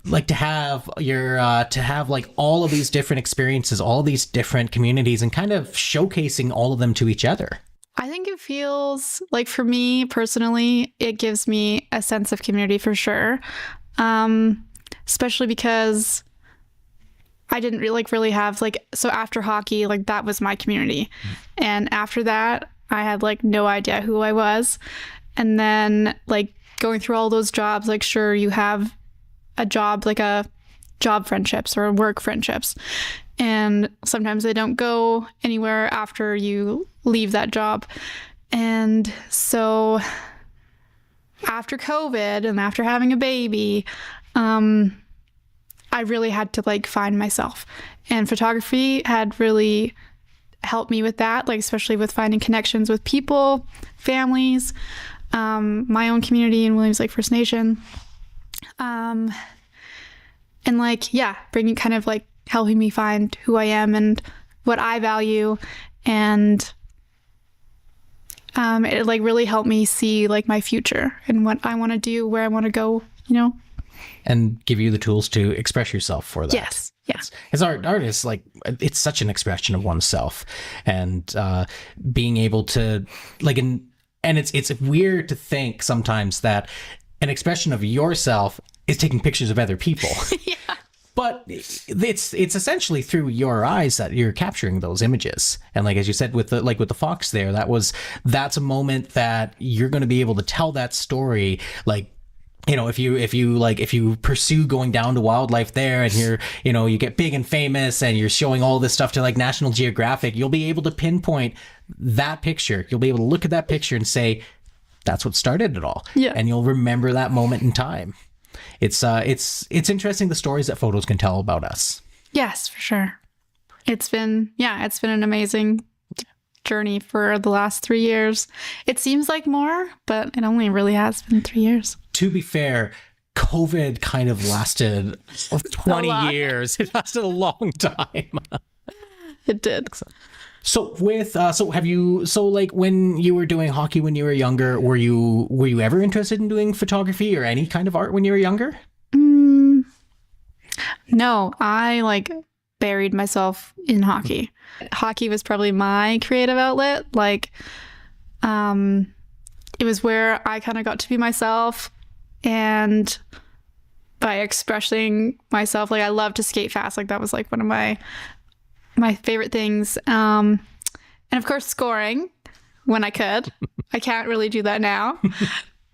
R: like to have like all of these different experiences, all these different communities, and kind of showcasing all of them to each other?
S: I think it feels like, for me personally, it gives me a sense of community for sure. Especially because I didn't really have so after hockey, like that was my community. And after that, I had like no idea who I was. And then like going through all those jobs, like sure, you have a job, like a job friendships or work friendships. And sometimes they don't go anywhere after you leave that job. And so after COVID and after having a baby, I really had to like find myself, and photography had really helped me with that, like especially with finding connections with people, families, my own community in Williams Lake First Nation, and like bringing kind of like helping me find who I am and what I value, and it like really helped me see like my future and what I want to do, where I want to go,
R: and give you the tools to express yourself for that.
S: Yes. Yes.
R: As art is like, it's such an expression of oneself, and being able to like, and it's weird to think sometimes that an expression of yourself is taking pictures of other people. Yeah. But it's essentially through your eyes that you're capturing those images. And like, as you said, with the fox there, that's a moment that you're going to be able to tell that story. Like, if you pursue going down to wildlife there, and you get big and famous and you're showing all this stuff to like National Geographic, you'll be able to pinpoint that picture. You'll be able to look at that picture and say, that's what started it all.
S: Yeah.
R: And you'll remember that moment in time. It's interesting, the stories that photos can tell about us.
S: Yes, for sure. It's been an amazing journey for the last 3 years. It seems like more, but it only really has been 3 years.
R: To be fair, COVID kind of lasted 20 years. It lasted a long time.
S: It did.
R: So like when you were doing hockey when you were younger, were you ever interested in doing photography or any kind of art when you were younger?
S: No, I like buried myself in hockey. Hockey was probably my creative outlet. Like, it was where I kind of got to be myself, and by expressing myself, like I love to skate fast. Like that was like one of my favorite things. And of course, scoring when I could. I can't really do that now.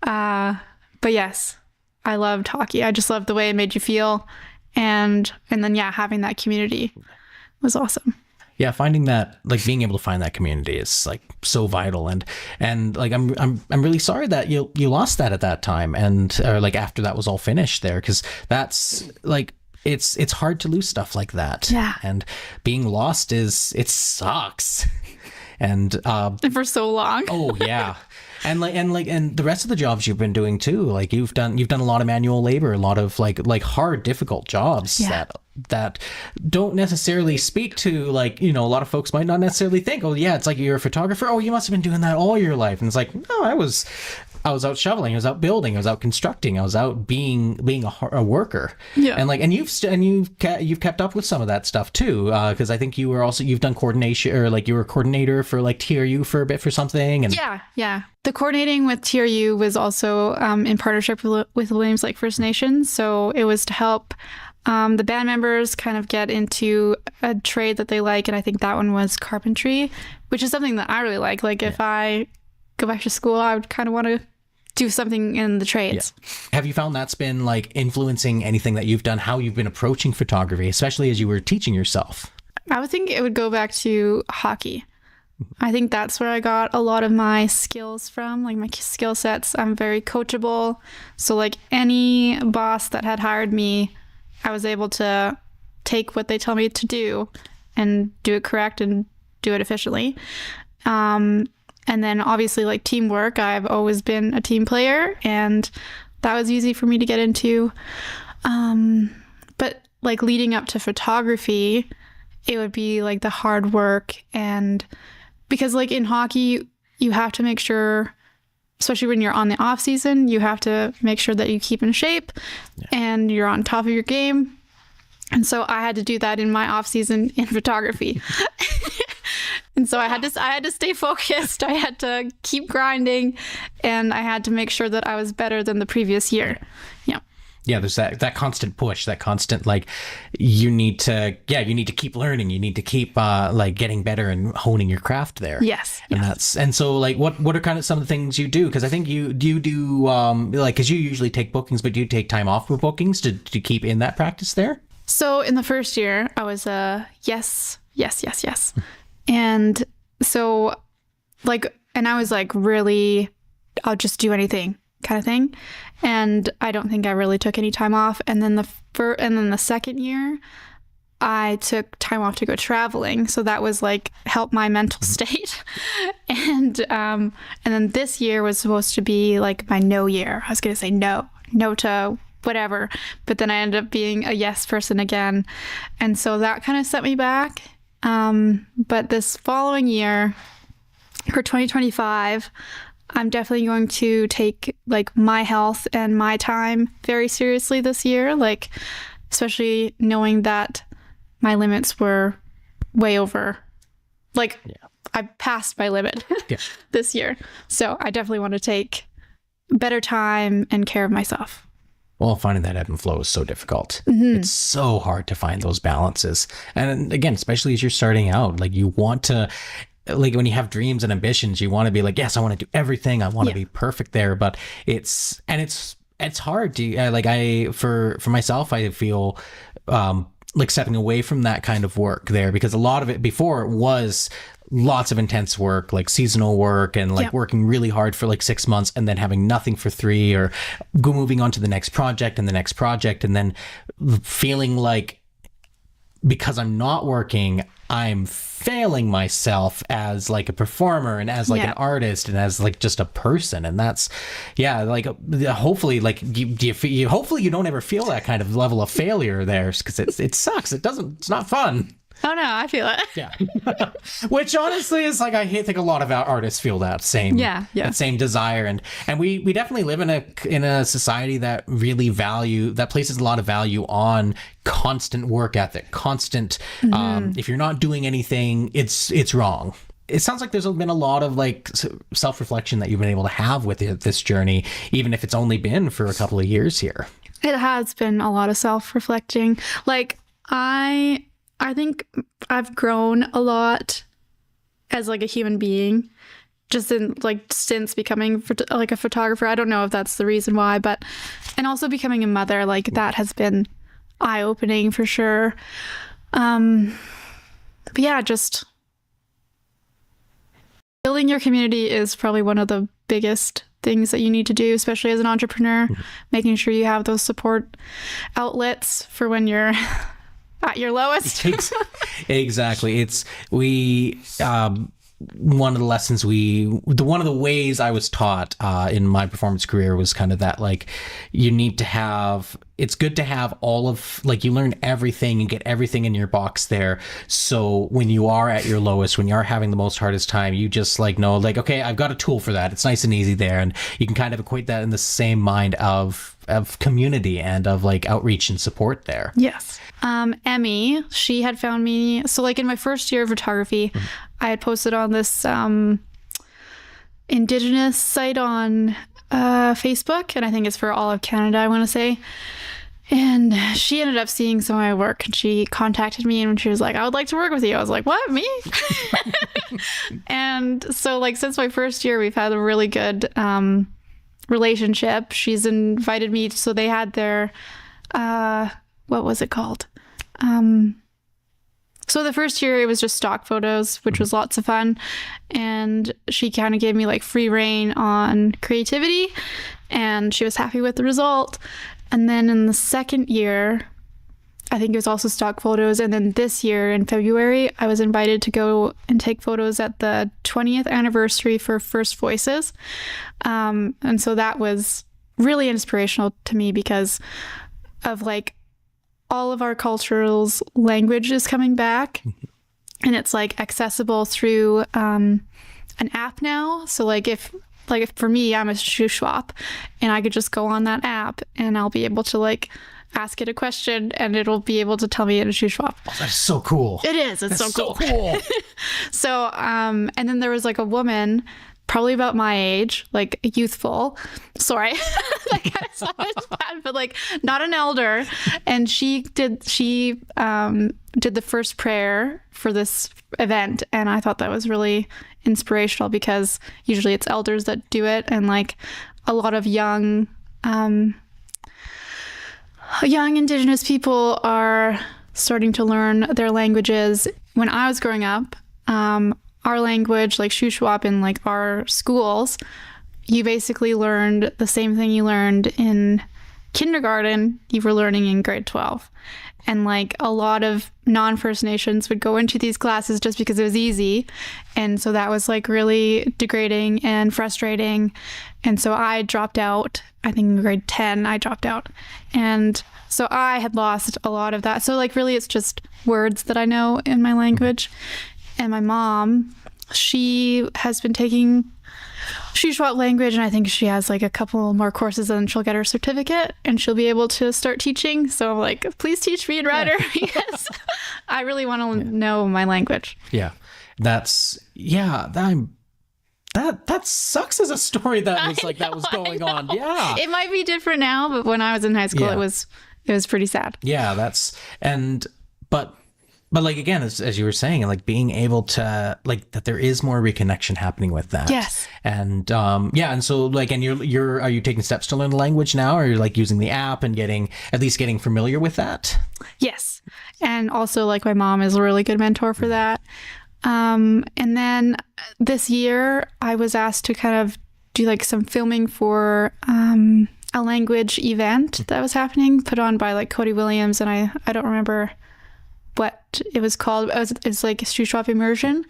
S: But yes, I loved hockey. I just loved the way it made you feel. And then, having that community was awesome.
R: Yeah, finding that, like being able to find that community is like so vital, and like I'm really sorry that you lost that at that time, or like after that was all finished there, because that's like it's hard to lose stuff like that.
S: Yeah.
R: And being lost it sucks. And
S: for so long.
R: Oh yeah. And the rest of the jobs you've been doing too, like you've done a lot of manual labor, a lot of like hard, difficult jobs that don't necessarily speak to, like, a lot of folks might not necessarily think, oh yeah, it's like you're a photographer. Oh, you must have been doing that all your life. And it's like, no, I was out shoveling, I was out building, I was out constructing, I was out being a worker.
S: Yeah.
R: And you've kept up with some of that stuff too, because I think you've done coordination, or like you were a coordinator for like TRU for a bit for something. And
S: yeah. The coordinating with TRU was also in partnership with Williams Lake First Nation. So it was to help the band members kind of get into a trade that they like, and I think that one was carpentry, which is something that I really like. Like if I go back to school, I would kind of want to do something in the trades.
R: Yeah. Have you found that's been like influencing anything that you've done, how you've been approaching photography, especially as you were teaching yourself?
S: I would think it would go back to hockey. I think that's where I got a lot of my skills from, like my skill sets. I'm very coachable. So like any boss that had hired me, I was able to take what they tell me to do and do it correct and do it efficiently. And then obviously like teamwork, I've always been a team player, and that was easy for me to get into. But like leading up to photography, it would be like the hard work, and because like in hockey, you have to make sure especially when you're on the off season, you have to make sure that you keep in shape and you're on top of your game. And so I had to do that in my off season in photography. And so I had to stay focused. I had to keep grinding, and I had to make sure that I was better than the previous year. Yeah.
O: Yeah, there's that constant push, that constant, like, you need to keep learning. You need to keep like getting better and honing your craft there.
S: Yes.
O: And so like, what are kind of some of the things you do? Because I think you do like, because you usually take bookings, but do you take time off for bookings to keep in that practice there?
S: So in the first year, I was yes. And so like, and I was like, really, I'll just do anything kind of thing. And I don't think I really took any time off. And then the second year, I took time off to go traveling. So that was like help my mental state. And then this year was supposed to be like my no year. I was going to say no to whatever. But then I ended up being a yes person again. And so that kind of set me back. But this following year, for 2025, I'm definitely going to take like my health and my time very seriously this year, like especially knowing that my limits were way over. Like I passed my limit this year. So I definitely want to take better time and care of myself.
O: Well, finding that ebb and flow is so difficult. It's so hard to find those balances. And again, especially as you're starting out, like you want to, like when you have dreams and ambitions, you want to be like, yes, I want to do everything. I want to be perfect there. But it's hard to, for myself, I feel like stepping away from that kind of work there, because a lot of it before was lots of intense work, like seasonal work, and like working really hard for like 6 months and then having nothing for 3, or moving on to the next project and the next project, and then feeling like because I'm not working, I'm failing myself as like a performer and as like an artist and as like just a person. And that's like hopefully like hopefully you don't ever feel that kind of level of failure there, because it sucks. It's not fun.
S: Oh no, I feel it.
O: Yeah. Which honestly is like, I think a lot of our artists feel that same that same desire. And we definitely live in a society that really that places a lot of value on constant work ethic, constant if you're not doing anything, it's wrong. It sounds like there's been a lot of like self-reflection that you've been able to have with this journey, even if it's only been for a couple of years here.
S: It has been a lot of self-reflecting. Like I think I've grown a lot as like a human being, just in like since becoming like a photographer. I don't know if that's the reason why, and also becoming a mother, like that has been eye-opening for sure. But yeah, just building your community is probably one of the biggest things that you need to do, especially as an entrepreneur, making sure you have those support outlets for when you're at your lowest.
O: Exactly. One of the lessons one of the ways I was taught in my performance career was kind of that, like, you need to have, it's good to have all of, like, you learn everything and get everything in your box there. So when you are at your lowest, when you are having the most hardest time, you just like know, like, okay, I've got a tool for that. It's nice and easy there. And you can kind of equate that in the same mind of community and of like outreach and support there.
S: Yes. Emmy, she had found me. So like in my first year of photography, I had posted on this Indigenous site on Facebook, and I think it's for all of Canada, I want to say. And she ended up seeing some of my work, and she contacted me, and she was like, I would like to work with you. I was like, what, me? And so like since my first year, we've had a really good relationship. She's invited me, so they had their what was it called? So the first year it was just stock photos, which was lots of fun, and she kind of gave me like free reign on creativity, and she was happy with the result. And then in the second year, I think it was also stock photos, and then this year in February I was invited to go and take photos at the 20th anniversary for First Voices, and so that was really inspirational to me because of like all of our cultural language is coming back, and it's like accessible through an app now. So like if like for me, I'm a Shuswap, and I could just go on that app and I'll be able to like ask it a question and it'll be able to tell me in a Shuswap.
O: Oh, that's so cool.
S: It is. It's
O: That's
S: so
O: so cool.
S: So, and then there was like a woman, probably about my age, like youthful. Sorry, that kind of sounds bad, but like not an elder. And she did the first prayer for this event, and I thought that was really inspirational because usually it's elders that do it, and like a lot of young Indigenous people are starting to learn their languages. When I was growing up, our language, like Shuswap in like our schools, you basically learned the same thing you learned in kindergarten, you were learning in grade 12. And like a lot of non-First Nations would go into these classes just because it was easy. And so that was like really degrading and frustrating. And so I dropped out. I think in grade 10, I dropped out. And so I had lost a lot of that. So like really it's just words that I know in my language. And my mom, she has been taking Shuswap language, and I think she has like a couple more courses and she'll get her certificate and she'll be able to start teaching. So I'm like, please teach me and Ryder because I really want to know my language.
O: Yeah. That sucks as a story that was going on. Yeah.
S: It might be different now, but when I was in high school,
O: Yeah.
S: it was pretty sad.
O: Yeah, but like again, as you were saying, like being able to like that there is more reconnection happening with that.
S: Yes.
O: And and so like, and are you taking steps to learn the language now, or you're like using the app and getting familiar with that?
S: Yes. And also like my mom is a really good mentor for that. And then this year I was asked to kind of do like some filming for a language event that was happening, put on by like Cody Williams, and I don't remember what it was called. It's like a Shuswap immersion.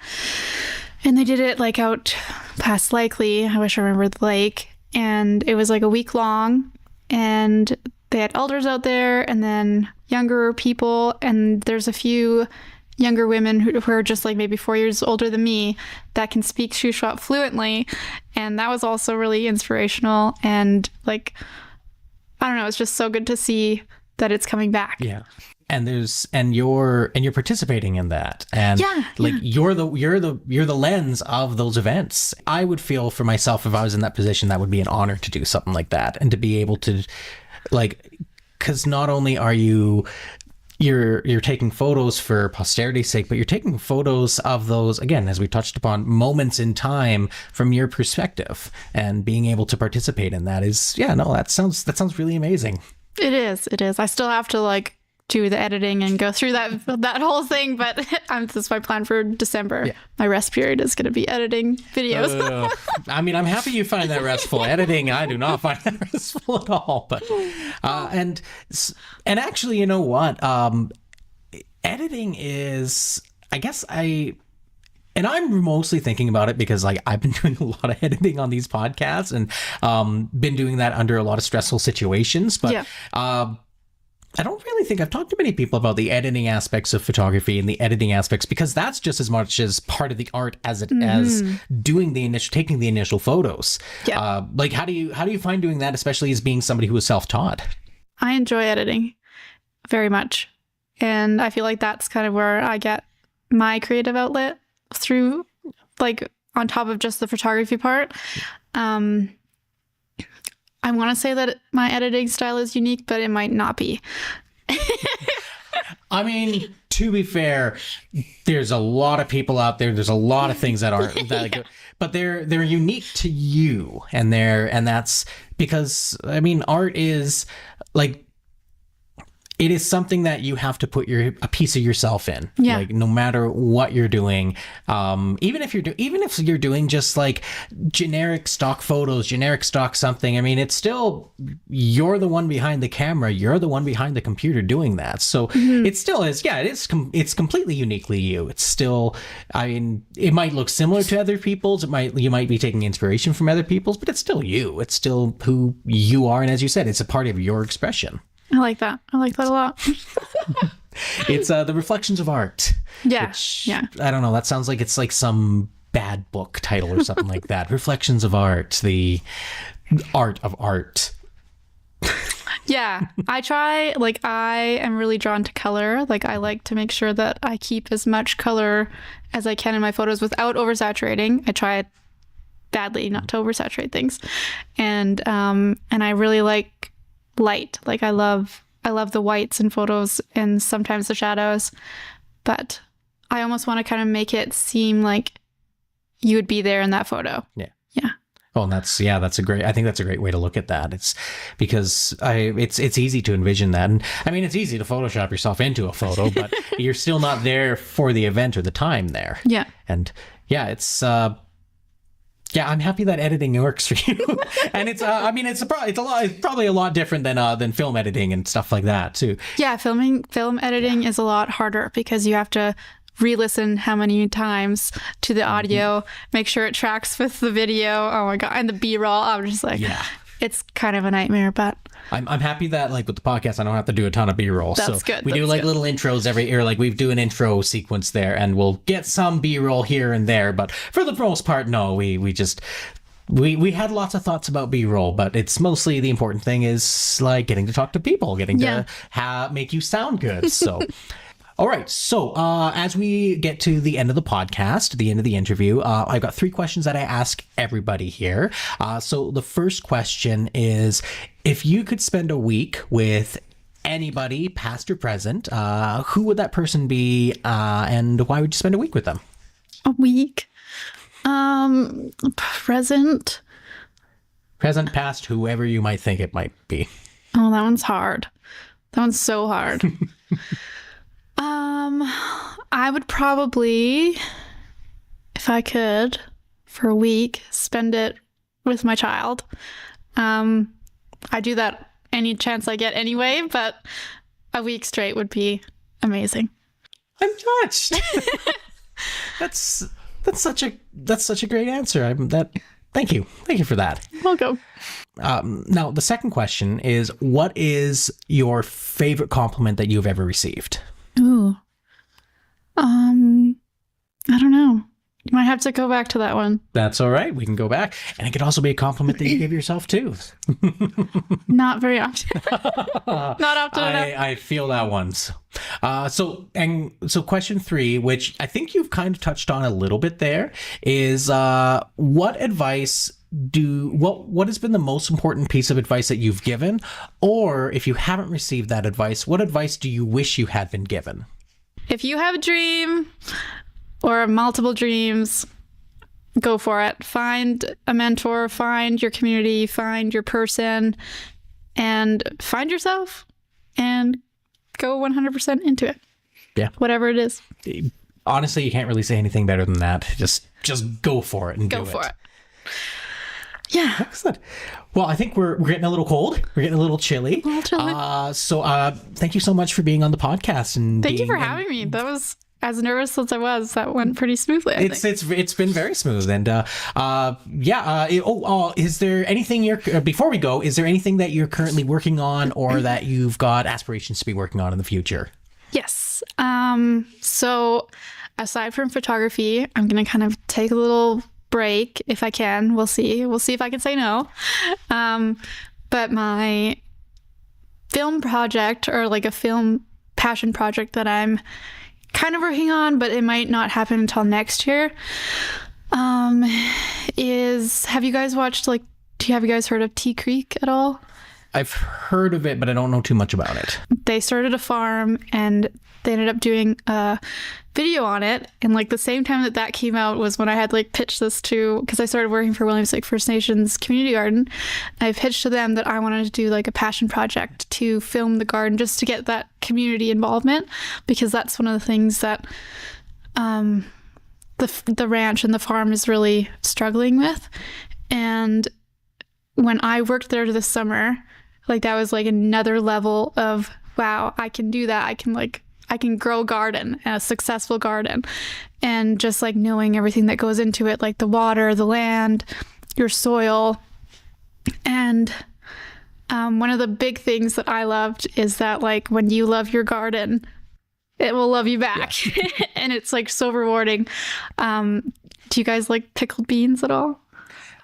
S: And they did it like out past Likely. I wish I remembered the lake. And it was like a week long. And they had elders out there and then younger people. And there's a few younger women who are just like maybe 4 years older than me that can speak Shuswap fluently. And that was also really inspirational. And like, I don't know, it's just so good to see that it's coming back.
O: Yeah. And you're participating in that, and you're the lens of those events. I would feel for myself, if I was in that position, that would be an honor to do something like that, and to be able to, like, because not only are you're taking photos for posterity's sake, but you're taking photos of those, again, as we touched upon, moments in time from your perspective, and being able to participate in that that sounds really amazing.
S: It is. I still have to like do the editing and go through that whole thing, but that's my plan for December. Yeah. My rest period is going to be editing videos.
O: I mean, I'm happy you find that restful. Editing, I do not find that restful at all. But and actually, you know what? Editing is, I guess and I'm mostly thinking about it because like I've been doing a lot of editing on these podcasts and been doing that under a lot of stressful situations. But I don't really think I've talked to many people about the editing aspects of photography and the editing aspects, because that's just as much as part of the art as doing taking the initial photos. Yeah. Like how do you find doing that, especially as being somebody who is self-taught?
S: I enjoy editing very much. And I feel like that's kind of where I get my creative outlet through, like on top of just the photography part. I want to say that my editing style is unique, but it might not be.
O: I mean, to be fair, there's a lot of people out there. There's a lot of things that aren't that good, but they're unique to you, and that's because, I mean, art is like, it is something that you have to put a piece of yourself in. Yeah. Like no matter what you're doing, even if you're doing just like generic stock photos, generic stock something. I mean, it's still, you're the one behind the camera. You're the one behind the computer doing that. So it still is. Yeah, it's completely uniquely you. It's still, I mean, it might look similar to other people's. You might be taking inspiration from other people's, but it's still you. It's still who you are. And as you said, it's a part of your expression.
S: I like that. I like that a lot.
O: It's the reflections of art.
S: Yeah.
O: Which, I don't know. That sounds like it's like some bad book title or something like that. Reflections of Art, the art of art.
S: Yeah, I try, like, I am really drawn to color. Like, I like to make sure that I keep as much color as I can in my photos without oversaturating. I try badly not to oversaturate things. And I really like light. Like, I love the whites in photos and sometimes the shadows, but I almost want to kind of make it seem like you would be there in that photo.
O: Yeah.
S: Yeah.
O: Oh, and I think that's a great way to look at that. It's because it's easy to envision that. And I mean, it's easy to Photoshop yourself into a photo, but you're still not there for the event or the time there.
S: Yeah.
O: And yeah, it's, I'm happy that editing works for you. And it's probably a lot different than film editing and stuff like that too.
S: Yeah. Film editing is a lot harder because you have to re-listen how many times to the audio, make sure it tracks with the video. Oh my God. And the B-roll. I'm just like, it's kind of a nightmare, but
O: I'm happy that, like, with the podcast, I don't have to do a ton of B-roll.
S: That's
O: so
S: good.
O: We do like little intros we do an intro sequence there, and we'll get some B-roll here and there. But for the most part, no, we had lots of thoughts about B-roll, but it's mostly the important thing is like getting to talk to people, getting to make you sound good. So. All right. So as we get to the end of the podcast, the end of the interview, I've got 3 questions that I ask everybody here. So the first question is, if you could spend a week with anybody, past or present, who would that person be, and why would you spend a week with them?
S: A week? Present,
O: past, whoever you might think it might be.
S: Oh, that one's hard. That one's so hard. I would probably, if I could, for a week, spend it with my child. I do that any chance I get anyway, but a week straight would be amazing.
O: I'm touched. That's such a great answer. Thank you for that.
S: Welcome.
O: Now the second question is, what is your favorite compliment that you've ever received?
S: Ooh. I don't know. You might have to go back to that one.
O: That's all right. We can go back. And it could also be a compliment that you give yourself too.
S: Not very often. Not often enough.
O: I feel that one. So question 3, which I think you've kind of touched on a little bit there, is what advice what has been the most important piece of advice that you've given? Or if you haven't received that advice, what advice do you wish you had been given?
S: If you have a dream or multiple dreams, go for it. Find a mentor, find your community, find your person, and find yourself and go 100% into it.
O: Yeah.
S: Whatever it is.
O: Honestly, you can't really say anything better than that. Just go for it and
S: go for it. Yeah.
O: Excellent. Well, I think we're getting a little cold. We're getting a little chilly.
S: A little chilly.
O: So thank you so much for being on the podcast. And
S: thank you for having me. That was, as nervous as I was, that went pretty smoothly. I think.
O: It's been very smooth. And is there anything before we go, is there anything that you're currently working on or that you've got aspirations to be working on in the future?
S: Yes. So aside from photography, I'm going to kind of take a little break if I can. We'll see if I can say no. But my film project, or like a film passion project that I'm kind of working on, but it might not happen until next year, is, have you guys heard of Tea Creek at all?
O: I've heard of it, but I don't know too much about it.
S: They started a farm and they ended up doing a video on it. And like the same time that came out was when I had like pitched this to, because I started working for Williams Lake First Nations Community Garden. I pitched to them that I wanted to do like a passion project to film the garden just to get that community involvement, because that's one of the things that the ranch and the farm is really struggling with. And when I worked there this summer, like that was like another level of, wow, I can do that. I can grow a garden, a successful garden, and just like knowing everything that goes into it, like the water, the land, your soil. And one of the big things that I loved is that like when you love your garden, it will love you back. And it's like so rewarding. Do you guys like pickled beans at all?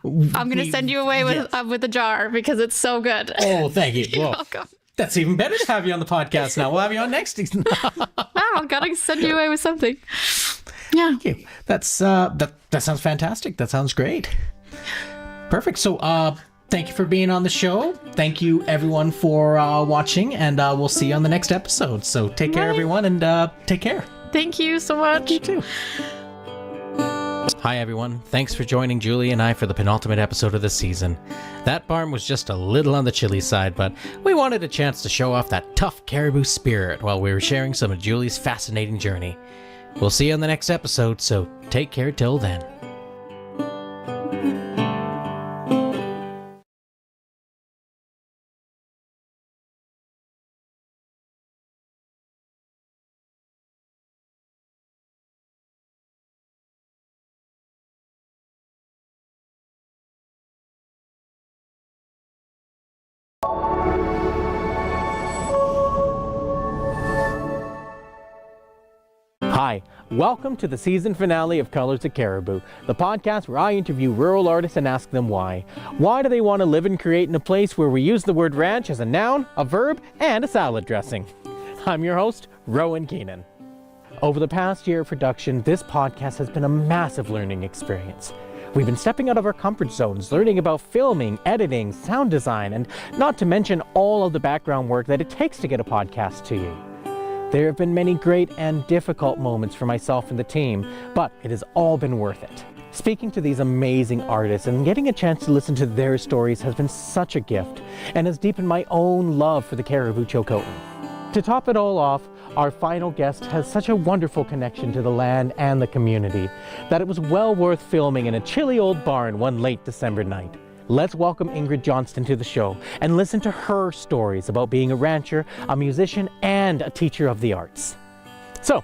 S: I'm going to send you away with a jar because it's so good.
O: Oh, thank you.
S: You're
O: Well,
S: welcome.
O: that's even better to have you on the podcast now. We'll have you on next season.
S: Wow, gotta send you away with something. Yeah.
O: Thank you. That's that sounds fantastic. That sounds great. Perfect. So thank you for being on the show. Thank you everyone for watching, and we'll see you on the next episode. So take care, everyone, and take care.
S: Thank you so much.
O: You too. Hi everyone, thanks for joining Julie and I for the penultimate episode of the season. That barn was just a little on the chilly side, but we wanted a chance to show off that tough caribou spirit while we were sharing some of Julie's fascinating journey. We'll see you on the next episode, so take care till then. Hi, welcome to the season finale of Colors of Caribou, the podcast where I interview rural artists and ask them why. Why do they want to live and create in a place where we use the word ranch as a noun, a verb, and a salad dressing? I'm your host, Rowan Keenan. Over the past year of production, this podcast has been a massive learning experience. We've been stepping out of our comfort zones, learning about filming, editing, sound design, and not to mention all of the background work that it takes to get a podcast to you. There have been many great and difficult moments for myself and the team, but it has all been worth it. Speaking to these amazing artists and getting a chance to listen to their stories has been such a gift and has deepened my own love for the Caribou Chilcotin. To top it all off, our final guest has such a wonderful connection to the land and the community that it was well worth filming in a chilly old barn one late December night. Let's welcome Ingrid Johnston to the show and listen to her stories about being a rancher, a musician, and a teacher of the arts. So,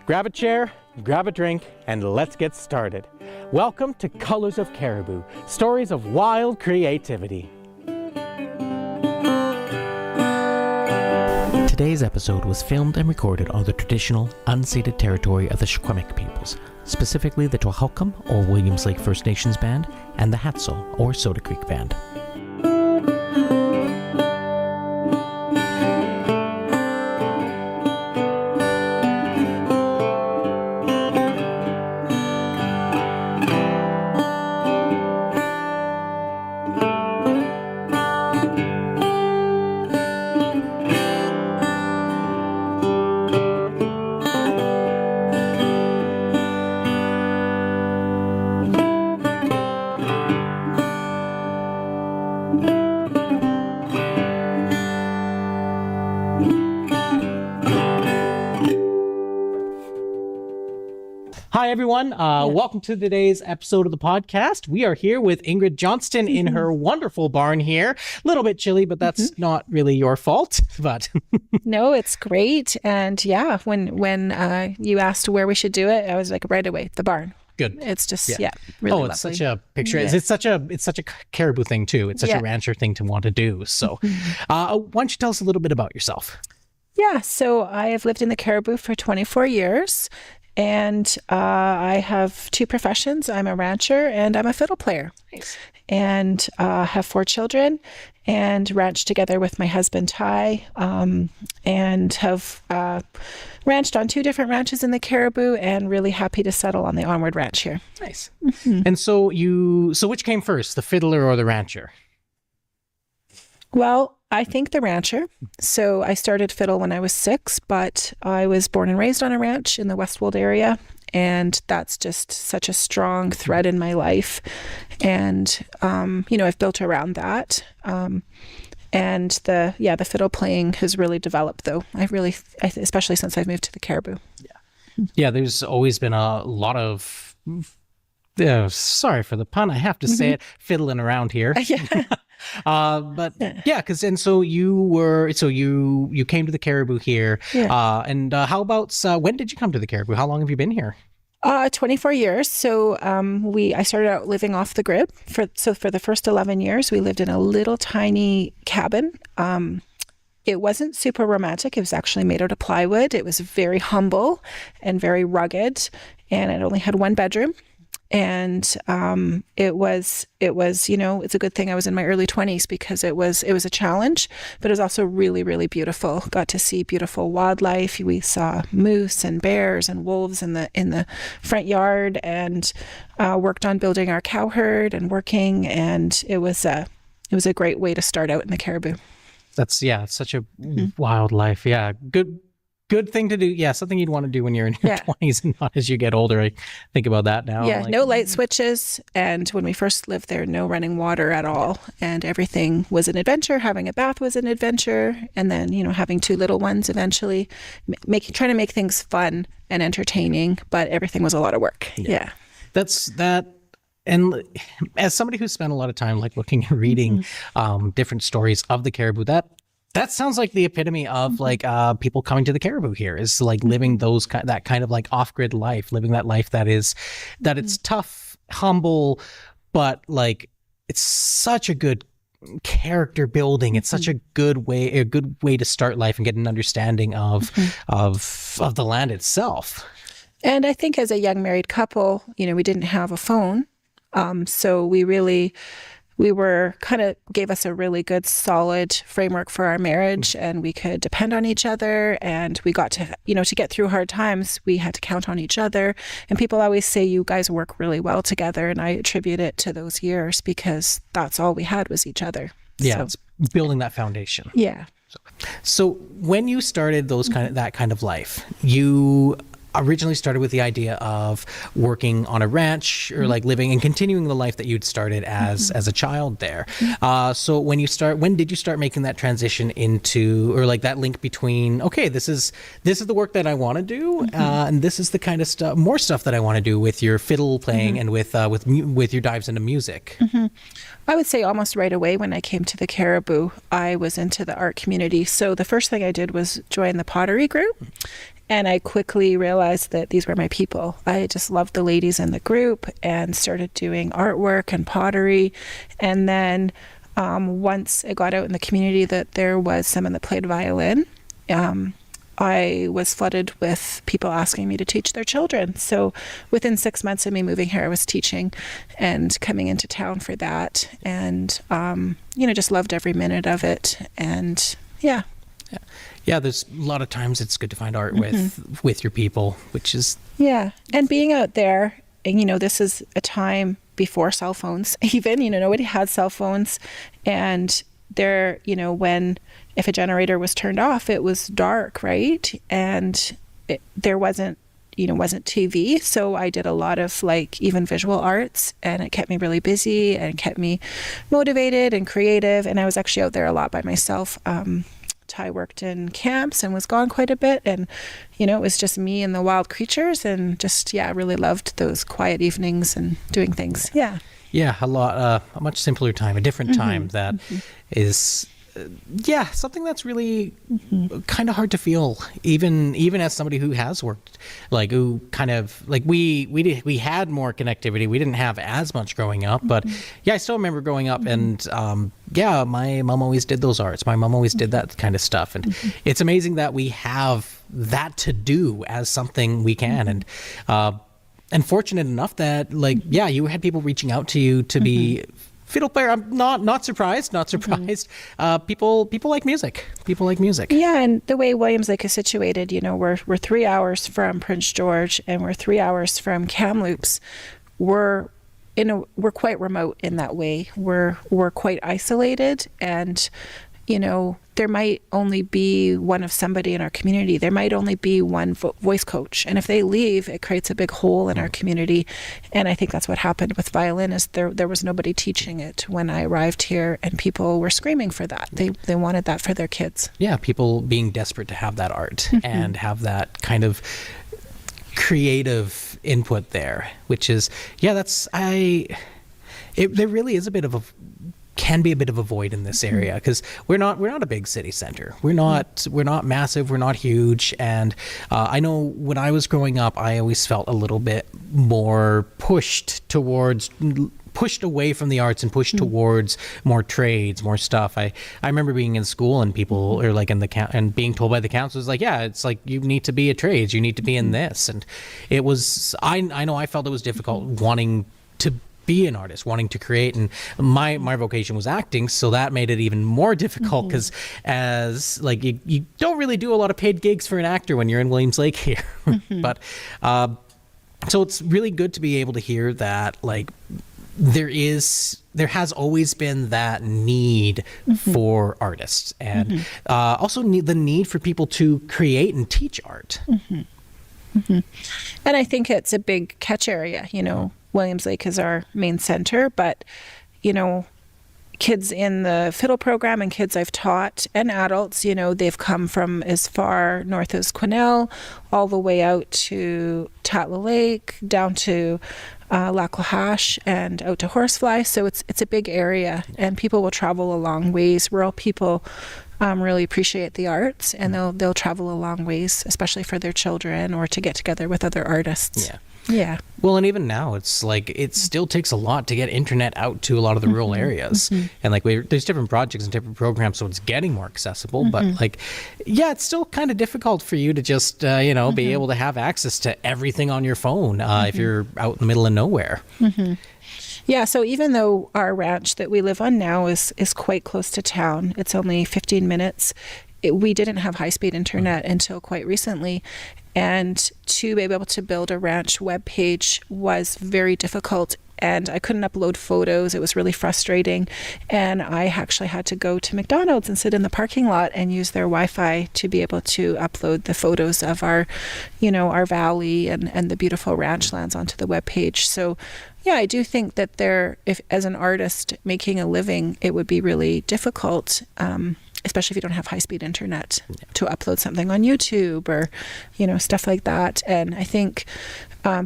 O: grab a chair, grab a drink, and let's get started. Welcome to Colors of Caribou, stories of wild creativity. Today's episode was filmed and recorded on the traditional, unceded territory of the Secwepemc peoples, specifically the Twahalcum or Williams Lake First Nations Band and the Hatsel or Soda Creek Band. Hi, everyone. Welcome to today's episode of the podcast. We are here with Ingrid Johnston in her wonderful barn here. A little bit chilly, but that's not really your fault. But
T: no, it's great. And yeah, when you asked where we should do it, I was like, right away, the barn.
O: Good.
T: It's just, really lovely.
O: It's such a picture.
T: Yeah.
O: It's such a caribou thing, too. It's such a rancher thing to want to do. So why don't you tell us a little bit about yourself?
T: Yeah, so I have lived in the Caribou for 24 years. And I have two professions. I'm a rancher and I'm a fiddle player. Nice. And have 4 children and ranch together with my husband, Ty, and have ranched on 2 different ranches in the Caribou and really happy to settle on the Onward Ranch here.
O: Nice. And so which came first, the fiddler or the rancher?
T: Well, I think the rancher. So I started fiddle when I was 6, but I was born and raised on a ranch in the Westwold area. And that's just such a strong thread in my life. And, I've built around that. And the fiddle playing has really developed, though. Especially since I've moved to the Caribou.
O: Yeah, there's always been a lot of, sorry for the pun, I have to say it, fiddling around here. So you came to the Caribou here. Yeah. And how about, when did you come to the Caribou? How long have you been here?
T: 24 years. So I started out living off the grid. For the first 11 years, we lived in a little tiny cabin It wasn't super romantic. It was actually made out of plywood. It was very humble and very rugged, and it only had one bedroom. And it was it's a good thing I was in my early 20s, because it was a challenge, but it was also really, really beautiful. Got to see beautiful wildlife. We saw moose and bears and wolves in the front yard, and worked on building our cow herd and working, and it was a great way to start out in the Caribou.
O: That's it's such a wild life. Yeah, good thing to do. Yeah, something you'd want to do when you're in your 20s and not as you get older. I think about that now.
T: Yeah, no light switches. And when we first lived there, no running water at all. And everything was an adventure. Having a bath was an adventure. And then, having 2 little ones eventually, trying to make things fun and entertaining, but everything was a lot of work. Yeah.
O: That's that. And as somebody who's spent a lot of time looking and reading different stories of the Caribou, that sounds like the epitome of people coming to the Caribou here is living that kind of off-grid life, living that life that it's tough, humble, but it's such a good character building. It's such a good way to start life and get an understanding of the land itself.
T: And I think as a young married couple, we didn't have a phone, so we were gave us a really good solid framework for our marriage, and we could depend on each other, and we got to, to get through hard times, we had to count on each other. And people always say you guys work really well together, and I attribute it to those years, because that's all we had was each other.
O: Yeah,
T: So,
O: it's building that foundation.
T: yeah.
O: So when you started that kind of life, you originally started with the idea of working on a ranch or living and continuing the life that you'd started as a child there. So when did you start making that transition into, or that link between, okay, this is the work that I want to do, and this is the kind of more stuff that I want to do with your fiddle playing and with your dives into music?
T: I would say almost right away when I came to the Caribou, I was into the art community. So the first thing I did was join the pottery group. And I quickly realized that these were my people. I just loved the ladies in the group and started doing artwork and pottery. And then once I got out in the community that there was someone that played violin, I was flooded with people asking me to teach their children. So within 6 months of me moving here, I was teaching and coming into town for that. And, just loved every minute of it. And yeah.
O: Yeah, there's a lot of times it's good to find art with your people, which is...
T: Yeah, and being out there, and this is a time before cell phones even, nobody had cell phones, and there, if a generator was turned off, it was dark, right? And there wasn't TV, so I did a lot of even visual arts, and it kept me really busy and kept me motivated and creative, and I was actually out there a lot by myself. I worked in camps and was gone quite a bit, and it was just me and the wild creatures, and just I really loved those quiet evenings and doing things. Yeah
O: a much simpler time, a different time that is something that's really kind of hard to feel, even as somebody who has worked, who kind of we had more connectivity. We didn't have as much growing up, but I still remember growing up, and my mom always did those arts. My mom always did that kind of stuff, and it's amazing that we have that to do as something we can, and fortunate enough that you had people reaching out to you to be fiddle player. I'm not surprised. People like music. People like music.
T: Yeah, and the way Williams Lake is situated, we're 3 hours from Prince George, and we're 3 hours from Kamloops. We're quite remote in that way. We're quite isolated, and there might only be one of somebody in our community. There might only be one voice coach. And if they leave, it creates a big hole in our community. And I think that's what happened with violin, is there was nobody teaching it when I arrived here, and people were screaming for that. They wanted that for their kids.
O: Yeah, people being desperate to have that art and have that kind of creative input there, which is, there really is can be a bit of a void in this area, because we're not a big city center. We're not massive. We're not huge. And I know when I was growing up, I always felt a little bit more pushed towards pushed away from the arts and pushed towards more trades, more stuff. I remember being in school and people or like in the and being told by the counselors like, yeah, it's like you need to be a trades, you need to be in this, and it was I know I felt it was difficult wanting to be an artist, wanting to create, and my vocation was acting, so that made it even more difficult because as like you don't really do a lot of paid gigs for an actor when you're in Williams Lake here. But so it's really good to be able to hear that like there has always been that need for artists, and also the need for people to create and teach art.
T: And I think it's a big catch area, you know. Williams Lake is our main center, but, you know, kids in the fiddle program and kids I've taught and adults, you know, they've come from as far north as Quesnel, all the way out to Tatla Lake, down to Laclahache and out to Horsefly. So it's a big area, and people will travel a long ways. Rural people really appreciate the arts, and they'll travel a long ways, especially for their children or to get together with other artists. Yeah.
O: Well, and even now, it's like it still takes a lot to get internet out to a lot of the rural areas, and like there's different projects and different programs, so it's getting more accessible. But like, yeah, it's still kind of difficult for you to just you know be able to have access to everything on your phone if you're out in the middle of nowhere.
T: Yeah, so even though our ranch that we live on now is quite close to town, it's only 15 minutes. We didn't have high-speed internet until quite recently, and to be able to build a ranch webpage was very difficult, and I couldn't upload photos. It was really frustrating, and I actually had to go to McDonald's and sit in the parking lot and use their Wi-Fi to be able to upload the photos of our, you know, our valley and the beautiful ranch lands onto the webpage. So yeah, I do think that if as an artist making a living, it would be really difficult, especially if you don't have high-speed internet to upload something on YouTube or, you know, stuff like that. And I think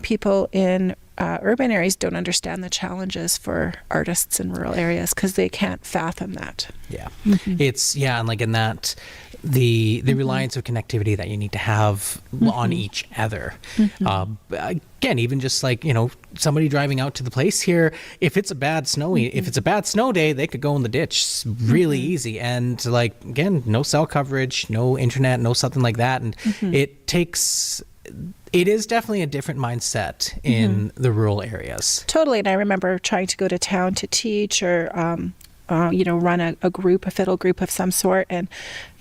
T: people in urban areas don't understand the challenges for artists in rural areas because they can't fathom that.
O: Yeah, it's and like in that the reliance of connectivity that you need to have on each other. Again, even just like, you know, somebody driving out to the place here, if it's a bad snow day, they could go in the ditch really easy. And like, again, no cell coverage, no internet, no something like that. And it is definitely a different mindset in the rural areas.
T: Totally. And I remember trying to go to town to teach or, you know, run a fiddle group of some sort. And,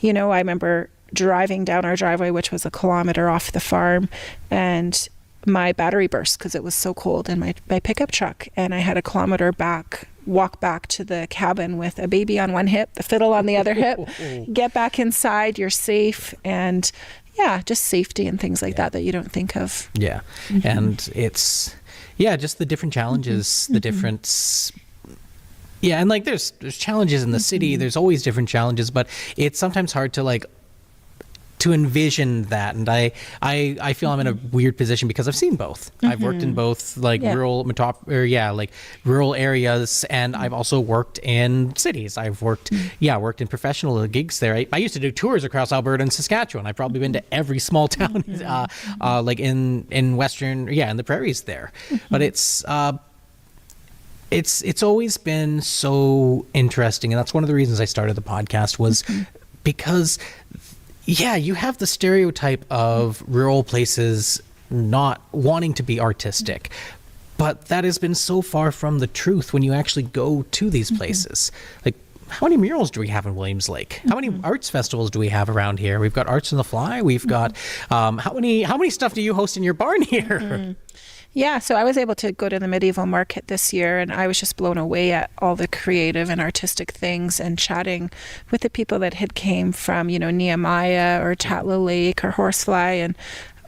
T: you know, I remember driving down our driveway, which was a kilometer off the farm, and my battery burst because it was so cold in my pickup truck. And I had a kilometer walk back to the cabin with a baby on one hip, the fiddle on the other hip, get back inside, you're safe. And yeah, just safety and things like that you don't think of.
O: Yeah. And it's, just the different challenges, the different, and like there's challenges in the city, there's always different challenges, but it's sometimes hard to like, to envision that. And I feel I'm in a weird position because I've seen both. I've worked in both like rural areas, and I've also worked in cities. I've worked in professional gigs there. I used to do tours across Alberta and Saskatchewan. I've probably been to every small town like in western in the prairies there. But it's always been so interesting, and that's one of the reasons I started the podcast was because you have the stereotype of rural places not wanting to be artistic, but that has been so far from the truth when you actually go to these places. Like, how many murals do we have in Williams Lake? How many arts festivals do we have around here? We've got Arts on the Fly. We've got how many stuff do you host in your barn here?
T: Yeah, so I was able to go to the medieval market this year, and I was just blown away at all the creative and artistic things, and chatting with the people that had came from, you know, Nehemiah or Tatla Lake or Horsefly, and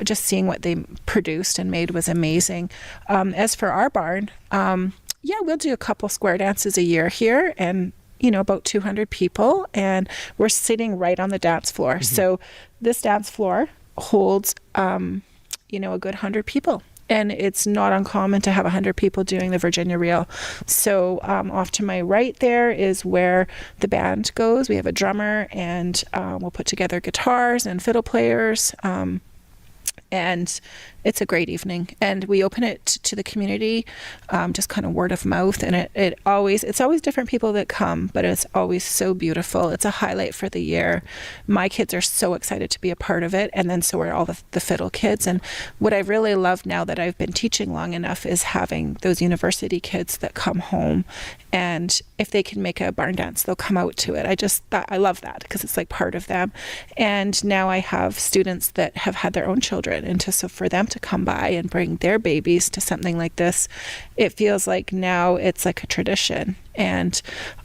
T: just seeing what they produced and made was amazing. As for our barn, we'll do a couple square dances a year here, and you know, about 200 people, and we're sitting right on the dance floor. So this dance floor holds, you know, a good 100 people. And it's not uncommon to have 100 people doing the Virginia Reel. So off to my right there is where the band goes. We have a drummer, and we'll put together guitars and fiddle players. And And it's a great evening. And we open it to the community, just kind of word of mouth. And it's always different people that come, but it's always so beautiful. It's a highlight for the year. My kids are so excited to be a part of it. And then so are all the fiddle kids. And what I really love now that I've been teaching long enough is having those university kids that come home. And if they can make a barn dance, they'll come out to it. I love that because it's like part of them. And now I have students that have had their own children. And so for them to come by and bring their babies to something like this, it feels like now it's like a tradition. And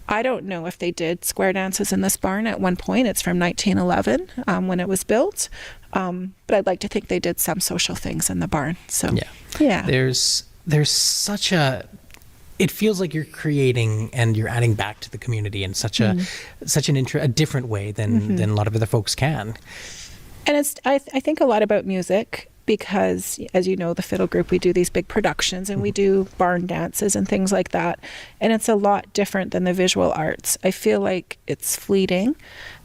T: I don't know if they did square dances in this barn at one point. It's from 1911 when it was built. But I'd like to think they did some social things in the barn. So yeah.
O: There's such a, it feels like you're creating and you're adding back to the community in such a different way than a lot of other folks can.
T: And I think a lot about music because, as you know, the fiddle group, we do these big productions and we do barn dances and things like that. And it's a lot different than the visual arts. I feel like it's fleeting.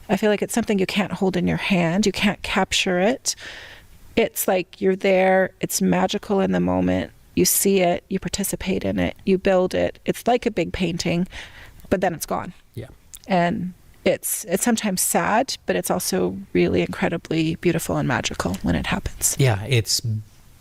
T: I feel like it's something you can't hold in your hand. You can't capture it. It's like you're there. It's magical in the moment. You see it, you participate in it, you build it. It's like a big painting, but then it's gone.
O: Yeah.
T: And it's sometimes sad, but it's also really incredibly beautiful and magical when it happens.
O: Yeah, it's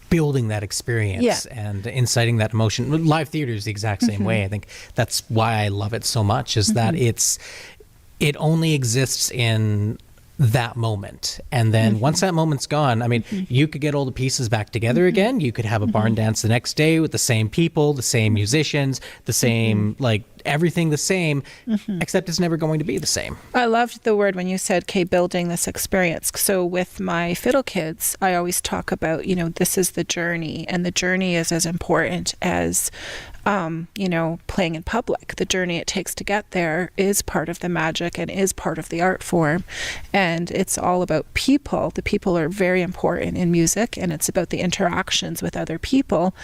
O: building that experience and inciting that emotion. Live theater is the exact same way. I think that's why I love it so much, is that it only exists in that moment. And then once that moment's gone, I mean, you could get all the pieces back together again. You could have a barn dance the next day with the same people, the same musicians, the same, like everything the same, except it's never going to be the same.
T: I loved the word when you said, building this experience. So with my fiddle kids, I always talk about, this is the journey, and the journey is as important as playing in public. The journey it takes to get there is part of the magic and is part of the art form. And it's all about people. The people are very important in music, and it's about the interactions with other people.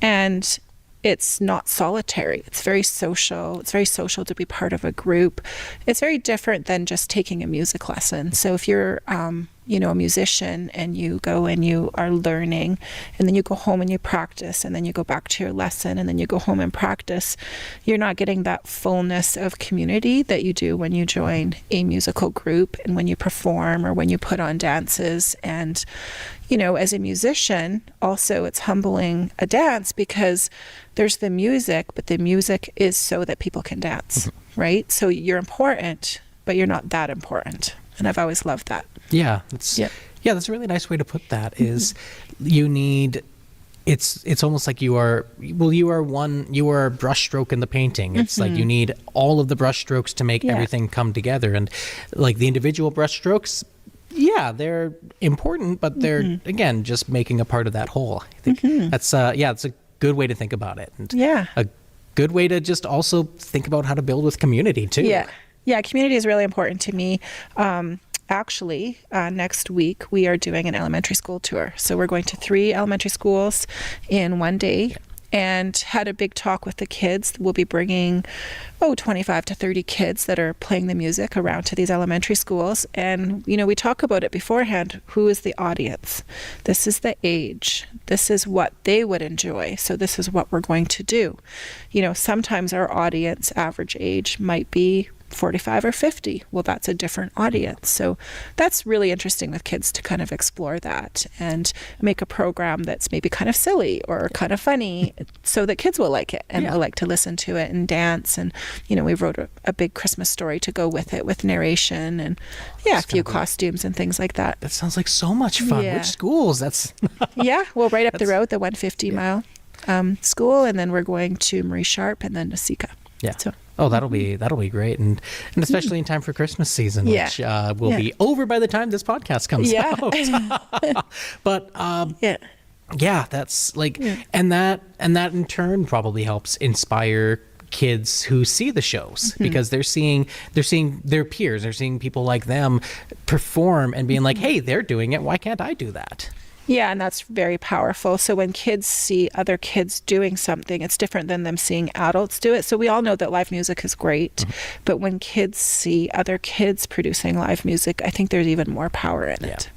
T: And it's not solitary. It's very social. It's very social to be part of a group. It's very different than just taking a music lesson. So if you're a musician and you go and you are learning, and then you go home and you practice, and then you go back to your lesson, and then you go home and practice, you're not getting that fullness of community that you do when you join a musical group and when you perform or when you put on dances. And as a musician, also it's humbling a dance because there's the music, but the music is so that people can dance, right? So you're important, but you're not that important. And I've always loved that.
O: Yeah, that's a really nice way to put that. Is you need, it's almost like you are a brushstroke in the painting. It's like you need all of the brushstrokes to make everything come together. And like the individual brushstrokes, they're important, but they're again just making a part of that whole. I think that's it's a good way to think about it, and a good way to just also think about how to build with community too.
T: Yeah, community is really important to me. Actually, next week we are doing an elementary school tour. So we're going to 3 elementary schools in one day, and had a big talk with the kids. We'll be bringing 25 to 30 kids that are playing the music around to these elementary schools. And, we talk about it beforehand. Who is the audience? This is the age. This is what they would enjoy. So this is what we're going to do. Sometimes our audience average age might be 45 or 50. Well, that's a different audience. So that's really interesting with kids to kind of explore that and make a program that's maybe kind of silly or kind of funny so that kids will like it and will like to listen to it and dance. And, we wrote a big Christmas story to go with it with narration and a few costumes and things like that.
O: That sounds like so much fun. Which schools? That's
T: well, right up the road, the 150 mile school, and then we're going to Marie Sharp and then Nasika. So.
O: Oh, that'll be great, and especially in time for Christmas season, which will be over by the time this podcast comes out. But that's like, and that in turn probably helps inspire kids who see the shows because they're seeing their peers, they're seeing people like them perform and being like, hey, they're doing it, why can't I do that?
T: Yeah, and that's very powerful. So when kids see other kids doing something, it's different than them seeing adults do it. So we all know that live music is great, but when kids see other kids producing live music, I think there's even more power in it.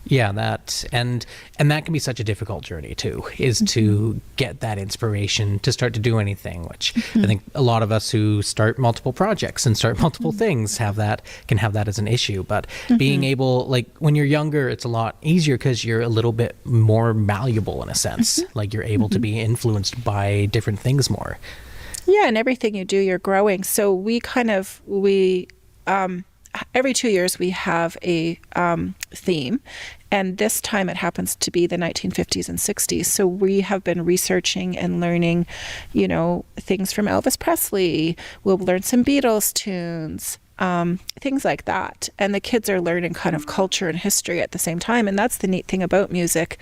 O: Yeah, that and that can be such a difficult journey too, is to get that inspiration to start to do anything, which I think a lot of us who start multiple projects and start multiple things can have that as an issue. But being able, like when you're younger, it's a lot easier because you're a little bit more malleable in a sense. Like you're able to be influenced by different things more.
T: Yeah, and everything you do, you're growing. So we every 2 years we have a theme, and this time it happens to be the 1950s and 60s. So we have been researching and learning, things from Elvis Presley. We'll learn some Beatles tunes, things like that. And the kids are learning kind of culture and history at the same time. And that's the neat thing about music.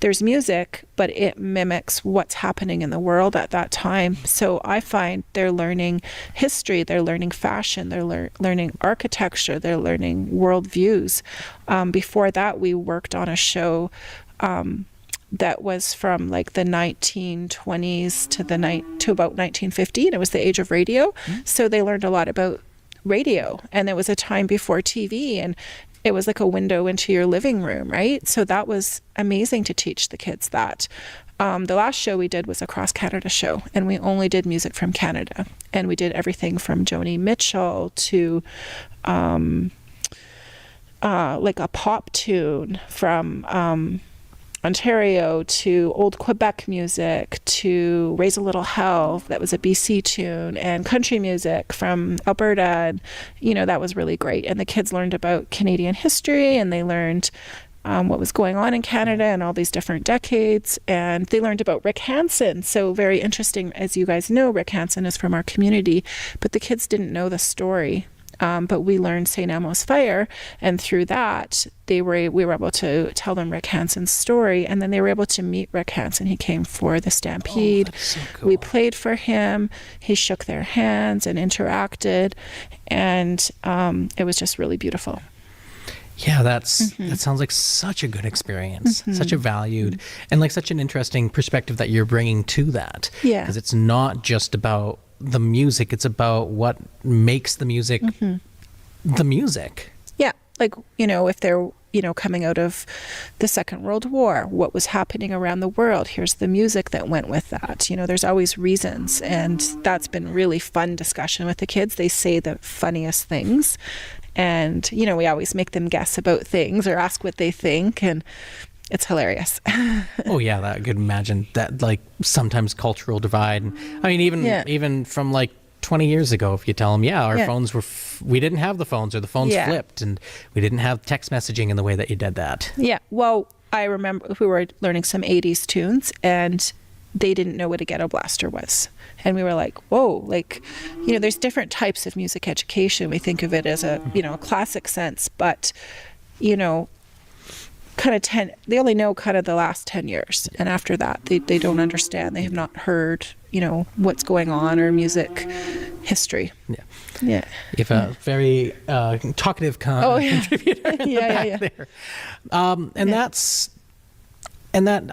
T: There's music, but it mimics what's happening in the world at that time. So I find they're learning history, they're learning fashion, they're learning architecture, they're learning worldviews. Before that, we worked on a show that was from like the 1920s to about 1915. It was the age of radio. So they learned a lot about radio, and there was a time before TV, and it was like a window into your living room, right? So that was amazing to teach the kids that. The last show we did was a cross Canada show, and we only did music from Canada, and we did everything from Joni Mitchell to like a pop tune from Ontario to old Quebec music to Raise a Little Hell, that was a BC tune, and country music from Alberta. And, that was really great. And the kids learned about Canadian history, and they learned what was going on in Canada and all these different decades. And they learned about Rick Hansen. So very interesting. As you guys know, Rick Hansen is from our community, but the kids didn't know the story. But we learned St. Elmo's Fire, and through that, we were able to tell them Rick Hansen's story, and then they were able to meet Rick Hansen. He came for the Stampede.
O: That's so cool.
T: We played for him. He shook their hands and interacted, and it was just really beautiful.
O: Yeah, that sounds like such a good experience, such a valued, and like such an interesting perspective that you're bringing to that.
T: Yeah.
O: Because it's not just about the music, it's about what makes the music the music.
T: Yeah, like, if they're, coming out of the Second World War, what was happening around the world, here's the music that went with that. There's always reasons, and that's been really fun discussion with the kids. They say the funniest things, and, we always make them guess about things or ask what they think, and it's hilarious.
O: Oh yeah, I could imagine that, like sometimes cultural divide. I mean, even from like 20 years ago, if you tell them, our phones were, we didn't have the phones, or the phones flipped, and we didn't have text messaging in the way that you did that.
T: Yeah, well, I remember we were learning some 80s tunes, and they didn't know what a ghetto blaster was. And we were like, whoa, like, there's different types of music education. We think of it as a, a classic sense, but, they only know kind of the last 10 years. And after that, they don't understand. They have not heard, what's going on, or music history. Yeah.
O: You have a very talkative contributor in the back there. And that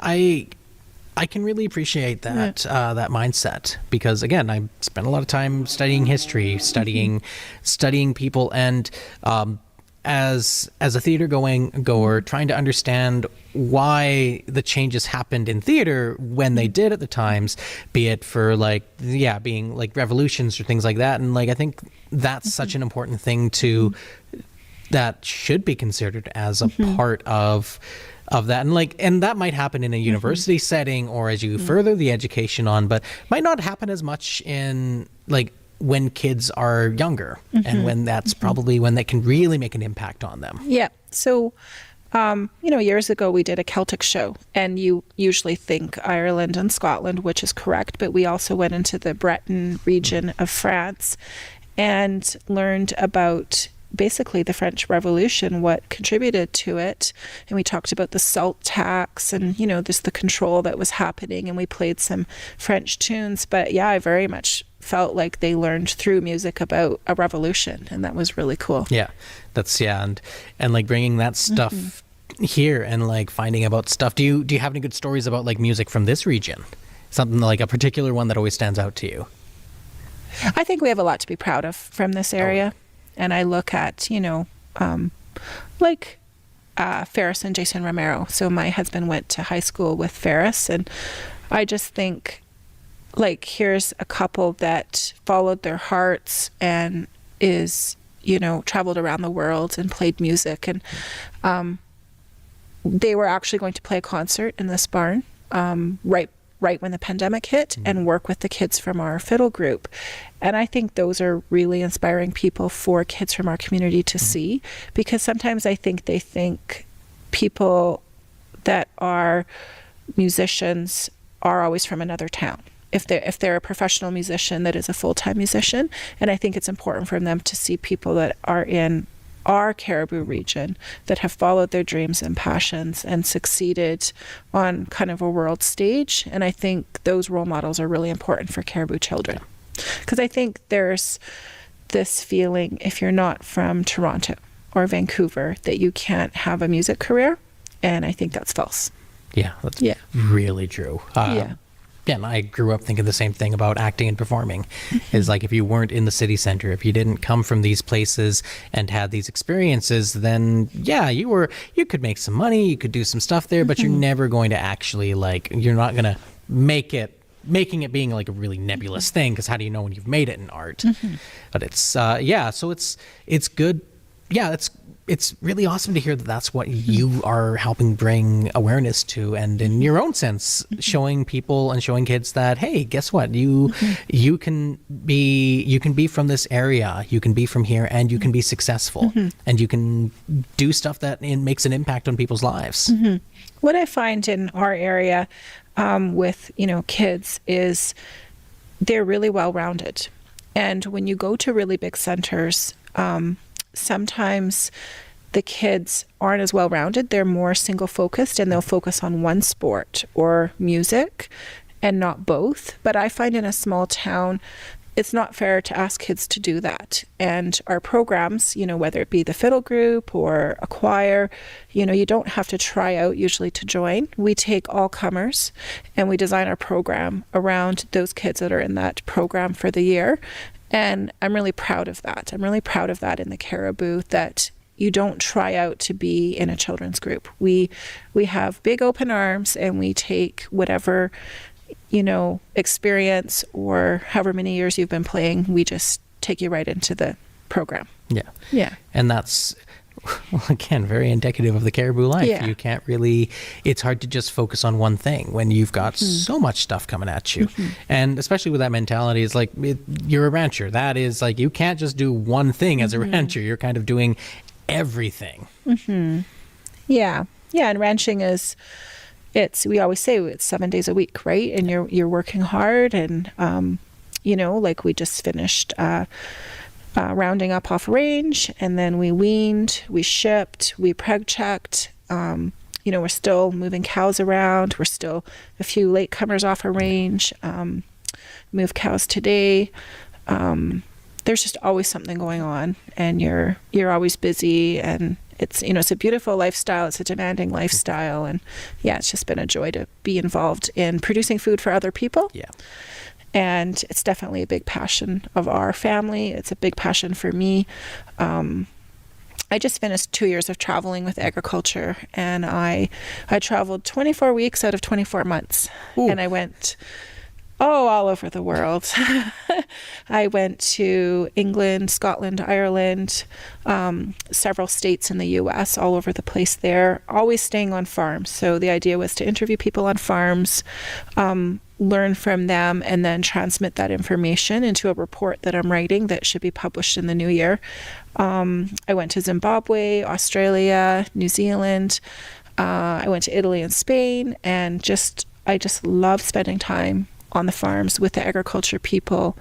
O: I can really appreciate that that mindset, because again, I spent a lot of time studying history, studying people, and as a theater goer, trying to understand why the changes happened in theater when they did at the times, be it for being like revolutions or things like that. And like, I think that's such an important thing that should be considered as a part of that. And that might happen in a university setting, or as you further the education on, but might not happen as much in like when kids are younger, and when that's probably when they can really make an impact on them.
T: Yeah. So, years ago we did a Celtic show, and you usually think Ireland and Scotland, which is correct, but we also went into the Breton region of France and learned about basically the French Revolution, what contributed to it. And we talked about the salt tax and, just the control that was happening. And we played some French tunes. But yeah, I very much felt like they learned through music about a revolution. And that was really cool.
O: Yeah, and like bringing that stuff here and like finding about stuff. Do you have any good stories about like music from this region? Something like a particular one that always stands out to you?
T: I think we have a lot to be proud of from this area. And I look at, like Ferris and Jason Romero. So my husband went to high school with Ferris, and I just think, like, here's a couple that followed their hearts and is, you know, traveled around the world and played music. And they were actually going to play a concert in this barn right when the pandemic hit, and work with the kids from our fiddle group. And I think those are really inspiring people for kids from our community to see, because sometimes I think they think people that are musicians are always from another town. If they're a professional musician that is a full-time musician. And I think it's important for them to see people that are in our Caribou region that have followed their dreams and passions and succeeded on kind of a world stage. And I think those role models are really important for Caribou children. Because I think there's this feeling, if you're not from Toronto or Vancouver, that you can't have a music career. And I think that's false.
O: Yeah, that's really true. Yeah, and I grew up thinking the same thing about acting and performing. Is like, if you weren't in the city center, if you didn't come from these places and had these experiences, then yeah, you could make some money, you could do some stuff there, but you're never going to actually, like, you're not going to making it being like a really nebulous thing, because how do you know when you've made it in art? But it's so it's good. Yeah, it's really awesome to hear that that's what you are helping bring awareness to, and in your own sense, showing people and showing kids that, hey, guess what? You can be from this area, you can be from here, and you can be successful, and you can do stuff that makes an impact on people's lives.
T: What I find in our area with, you know, kids is they're really well-rounded. And when you go to really big centers, sometimes the kids aren't as well-rounded. They're more single-focused, and they'll focus on one sport or music and not both. But I find in a small town, it's not fair to ask kids to do that. And our programs, you know, whether it be the fiddle group or a choir, you know, you don't have to try out usually to join. We take all comers, and we design our program around those kids that are in that program for the year. And I'm really proud of that. I'm really proud of that in the Caribou, that you don't try out to be in a children's group. We have big open arms, and we take whatever, you know, experience or however many years you've been playing, we just take you right into the program. Yeah.
O: And that's, well, again, very indicative of the Caribou life.
T: Yeah.
O: You can't really, it's hard to just focus on one thing when you've got so much stuff coming at you. And especially with that mentality, it's like, you're a rancher. That is like, you can't just do one thing as a rancher. You're kind of doing everything.
T: Yeah. And ranching is, we always say it's 7 days a week, right? And you're working hard, and, you know, like we just finished, rounding up off range, and then we weaned, we shipped, we preg checked. You know, we're still moving cows around. We're still a few latecomers off a range. Move cows today. There's just always something going on, and you're always busy, and it's, you know, it's a beautiful lifestyle. It's a demanding lifestyle, and yeah, it's just been a joy to be involved in producing food for other people.
O: Yeah.
T: And it's definitely a big passion of our family. It's a big passion for me. I just finished 2 years of traveling with agriculture, and I traveled 24 weeks out of 24 months. Ooh. And I went all over the world. I went to England, Scotland, Ireland, several states in the US, all over the place there, always staying on farms. So the idea was to interview people on farms, learn from them, and then transmit that information into a report that I'm writing that should be published in the new year. I went to Zimbabwe, Australia, New Zealand. I went to Italy and Spain, and I just love spending time on the farms with the agriculture people.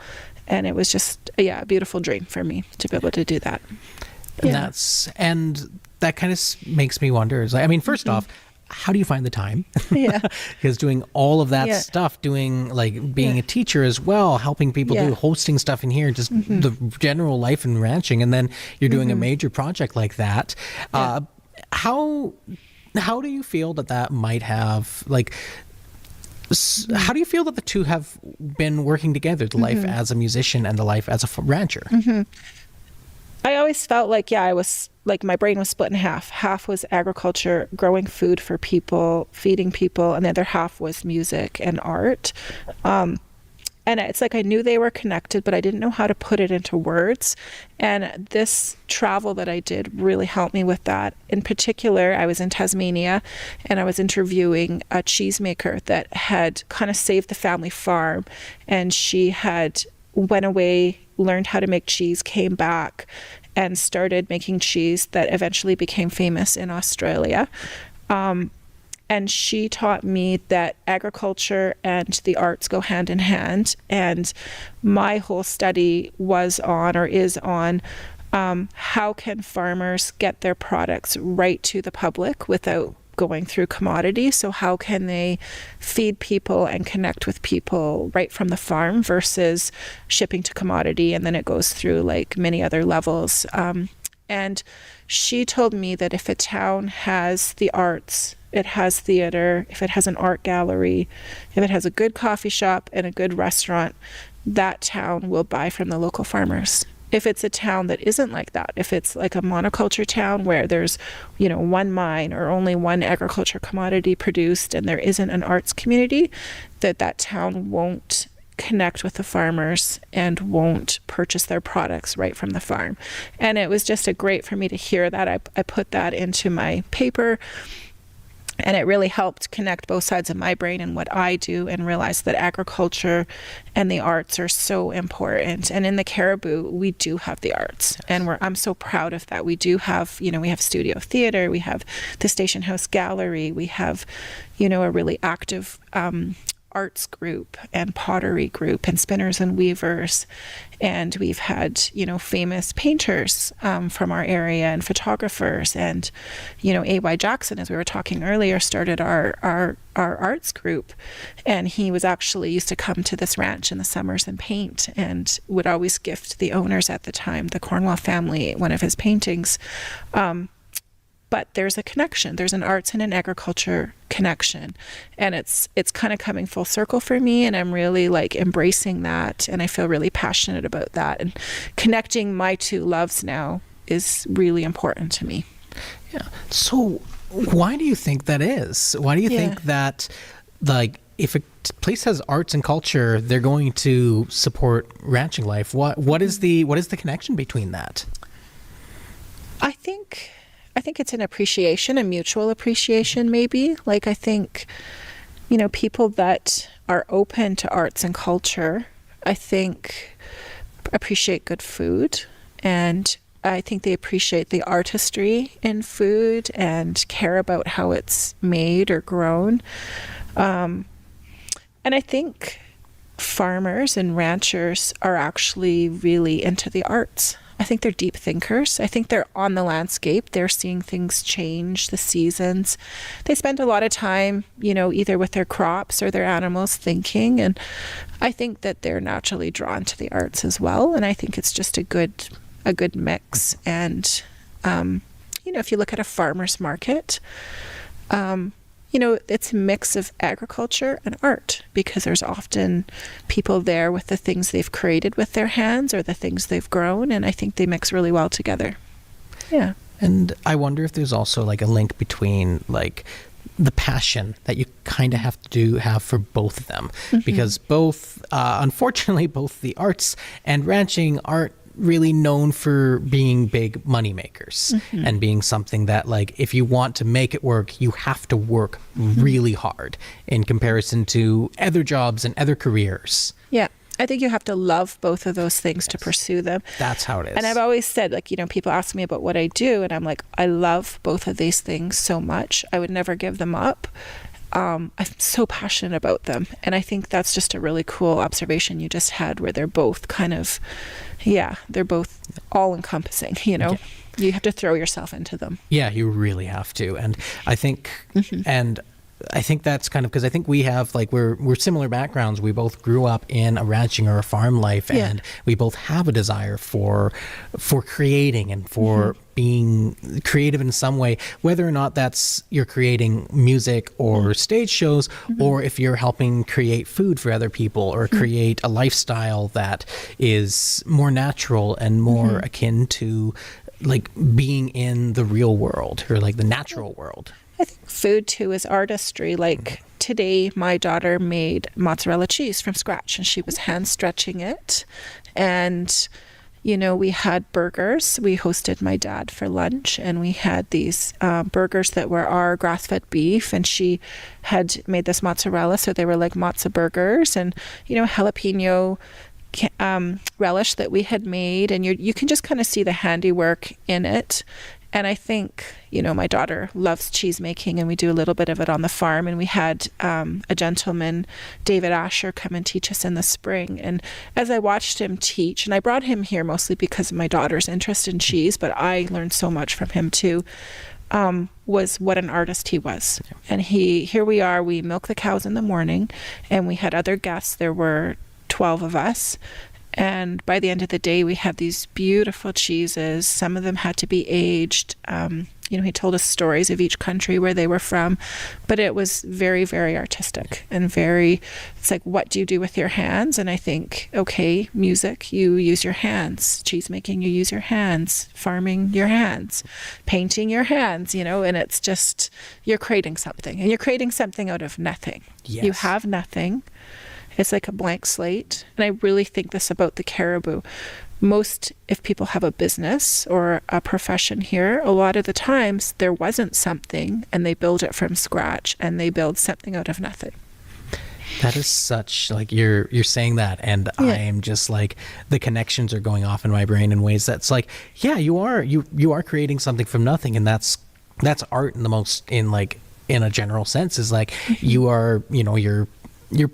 T: And it was just, a beautiful dream for me to be able to do that.
O: And that kind of makes me wonder, I mean, first off, how do you find the time?
T: Yeah.
O: Because doing all of that stuff, doing like being a teacher as well, helping people do hosting stuff in here, just the general life and ranching, and then you're doing a major project like that. How do you feel that might have, like, how do you feel that the two have been working together, the life as a musician and the life as a rancher?
T: always felt like, yeah, I was like, my brain was split in half. Half was agriculture, growing food for people, feeding people, and the other half was music and art. And it's like I knew they were connected, but I didn't know how to put it into words. And this travel that I did really helped me with that. In particular, I was in Tasmania and I was interviewing a cheesemaker that had kind of saved the family farm. And she had went away, learned how to make cheese, came back and started making cheese that eventually became famous in Australia. And she taught me that agriculture and the arts go hand in hand. And my whole study was on, or is on, how can farmers get their products right to the public without going through commodities? So how can they feed people and connect with people right from the farm versus shipping to commodity, and then it goes through like many other levels. And she told me that if a town has the arts, it has theater, if it has an art gallery, if it has a good coffee shop and a good restaurant, that town will buy from the local farmers. If it's a town that isn't like that, if it's like a monoculture town where there's, you know, one mine or only one agriculture commodity produced and there isn't an arts community, that town won't connect with the farmers and won't purchase their products right from the farm. And it was just great for me to hear that. I put that into my paper. And it really helped connect both sides of my brain and what I do, and realize that agriculture and the arts are so important. And in the Cariboo, we do have the arts, and I'm so proud of that. We do have, you know, we have studio theater, we have the Station House Gallery, we have, you know, a really active arts group and pottery group and spinners and weavers. And we've had, you know, famous painters from our area and photographers. And, you know, A.Y. Jackson, as we were talking earlier, started our arts group. And he was actually used to come to this ranch in the summers and paint, and would always gift the owners at the time, the Cornwall family, one of his paintings. But there's a connection. There's an arts and an agriculture connection. And it's kind of coming full circle for me, and I'm really like embracing that, and I feel really passionate about that. And connecting my two loves now is really important to me.
O: Yeah. So why do you think that is? Why do you think that, like, if a place has arts and culture, they're going to support ranching life? What is the connection between that?
T: I think it's an appreciation, a mutual appreciation, maybe. Like, I think, you know, people that are open to arts and culture, I think, appreciate good food. And I think they appreciate the artistry in food and care about how it's made or grown. And I think farmers and ranchers are actually really into the arts. I think they're deep thinkers. I think they're on the landscape. They're seeing things change, the seasons. They spend a lot of time, you know, either with their crops or their animals thinking. And I think that they're naturally drawn to the arts as well. And I think it's just a good mix. And, you know, if you look at a farmer's market, you know, it's a mix of agriculture and art, because there's often people there with the things they've created with their hands or the things they've grown, and I think they mix really well together. Yeah.
O: And I wonder if there's also like a link between like the passion that you kind of have to have for both of them, because both, unfortunately, both the arts and ranching aren't really known for being big money makers and being something that, like, if you want to make it work, you have to work really hard in comparison to other jobs and other careers.
T: Yeah. I think you have to love both of those things to pursue them.
O: That's how it is.
T: And I've always said, like, you know, people ask me about what I do, and I'm like, I love both of these things so much. I would never give them up. I'm so passionate about them. And I think that's just a really cool observation you just had, where they're both kind of, they're both all encompassing, you know. You have to throw yourself into them.
O: Yeah, you really have to. And I think, and I think that's kind of because I think we have like we're similar backgrounds. We both grew up in a ranching or a farm life, and we both have a desire for creating and for being creative in some way, whether or not that's you're creating music or stage shows, or if you're helping create food for other people or create a lifestyle that is more natural and more akin to like being in the real world or like the natural world.
T: I think food too is artistry. Like today, my daughter made mozzarella cheese from scratch, and she was hand stretching it. And, you know, we had burgers. We hosted my dad for lunch, and we had these burgers that were our grass-fed beef, and she had made this mozzarella, so they were like mozza burgers, and, you know, jalapeno relish that we had made, and you can just kind of see the handiwork in it. And I think, you know, my daughter loves cheese making, and we do a little bit of it on the farm. And we had a gentleman, David Asher, come and teach us in the spring. And as I watched him teach, and I brought him here mostly because of my daughter's interest in cheese, but I learned so much from him too, was what an artist he was. And here we are, we milk the cows in the morning, and we had other guests. There were 12 of us. And by the end of the day, we had these beautiful cheeses. Some of them had to be aged. You know, he told us stories of each country where they were from, but it was very, very artistic and it's like, what do you do with your hands? And I think, okay, music, you use your hands. Cheese making, you use your hands. Farming, your hands. Painting, your hands, you know, and it's just, you're creating something, and you're creating something out of nothing.
O: Yes.
T: You have nothing. It's like a blank slate. And I really think this about the Caribou. If people have a business or a profession here, a lot of the times there wasn't something, and they build it from scratch, and they build something out of nothing.
O: That is such, like, you're saying that, and I am just like, the connections are going off in my brain in ways that's like, yeah, you are creating something from nothing, and that's art in the most, in a general sense, is like, you are, you know, you're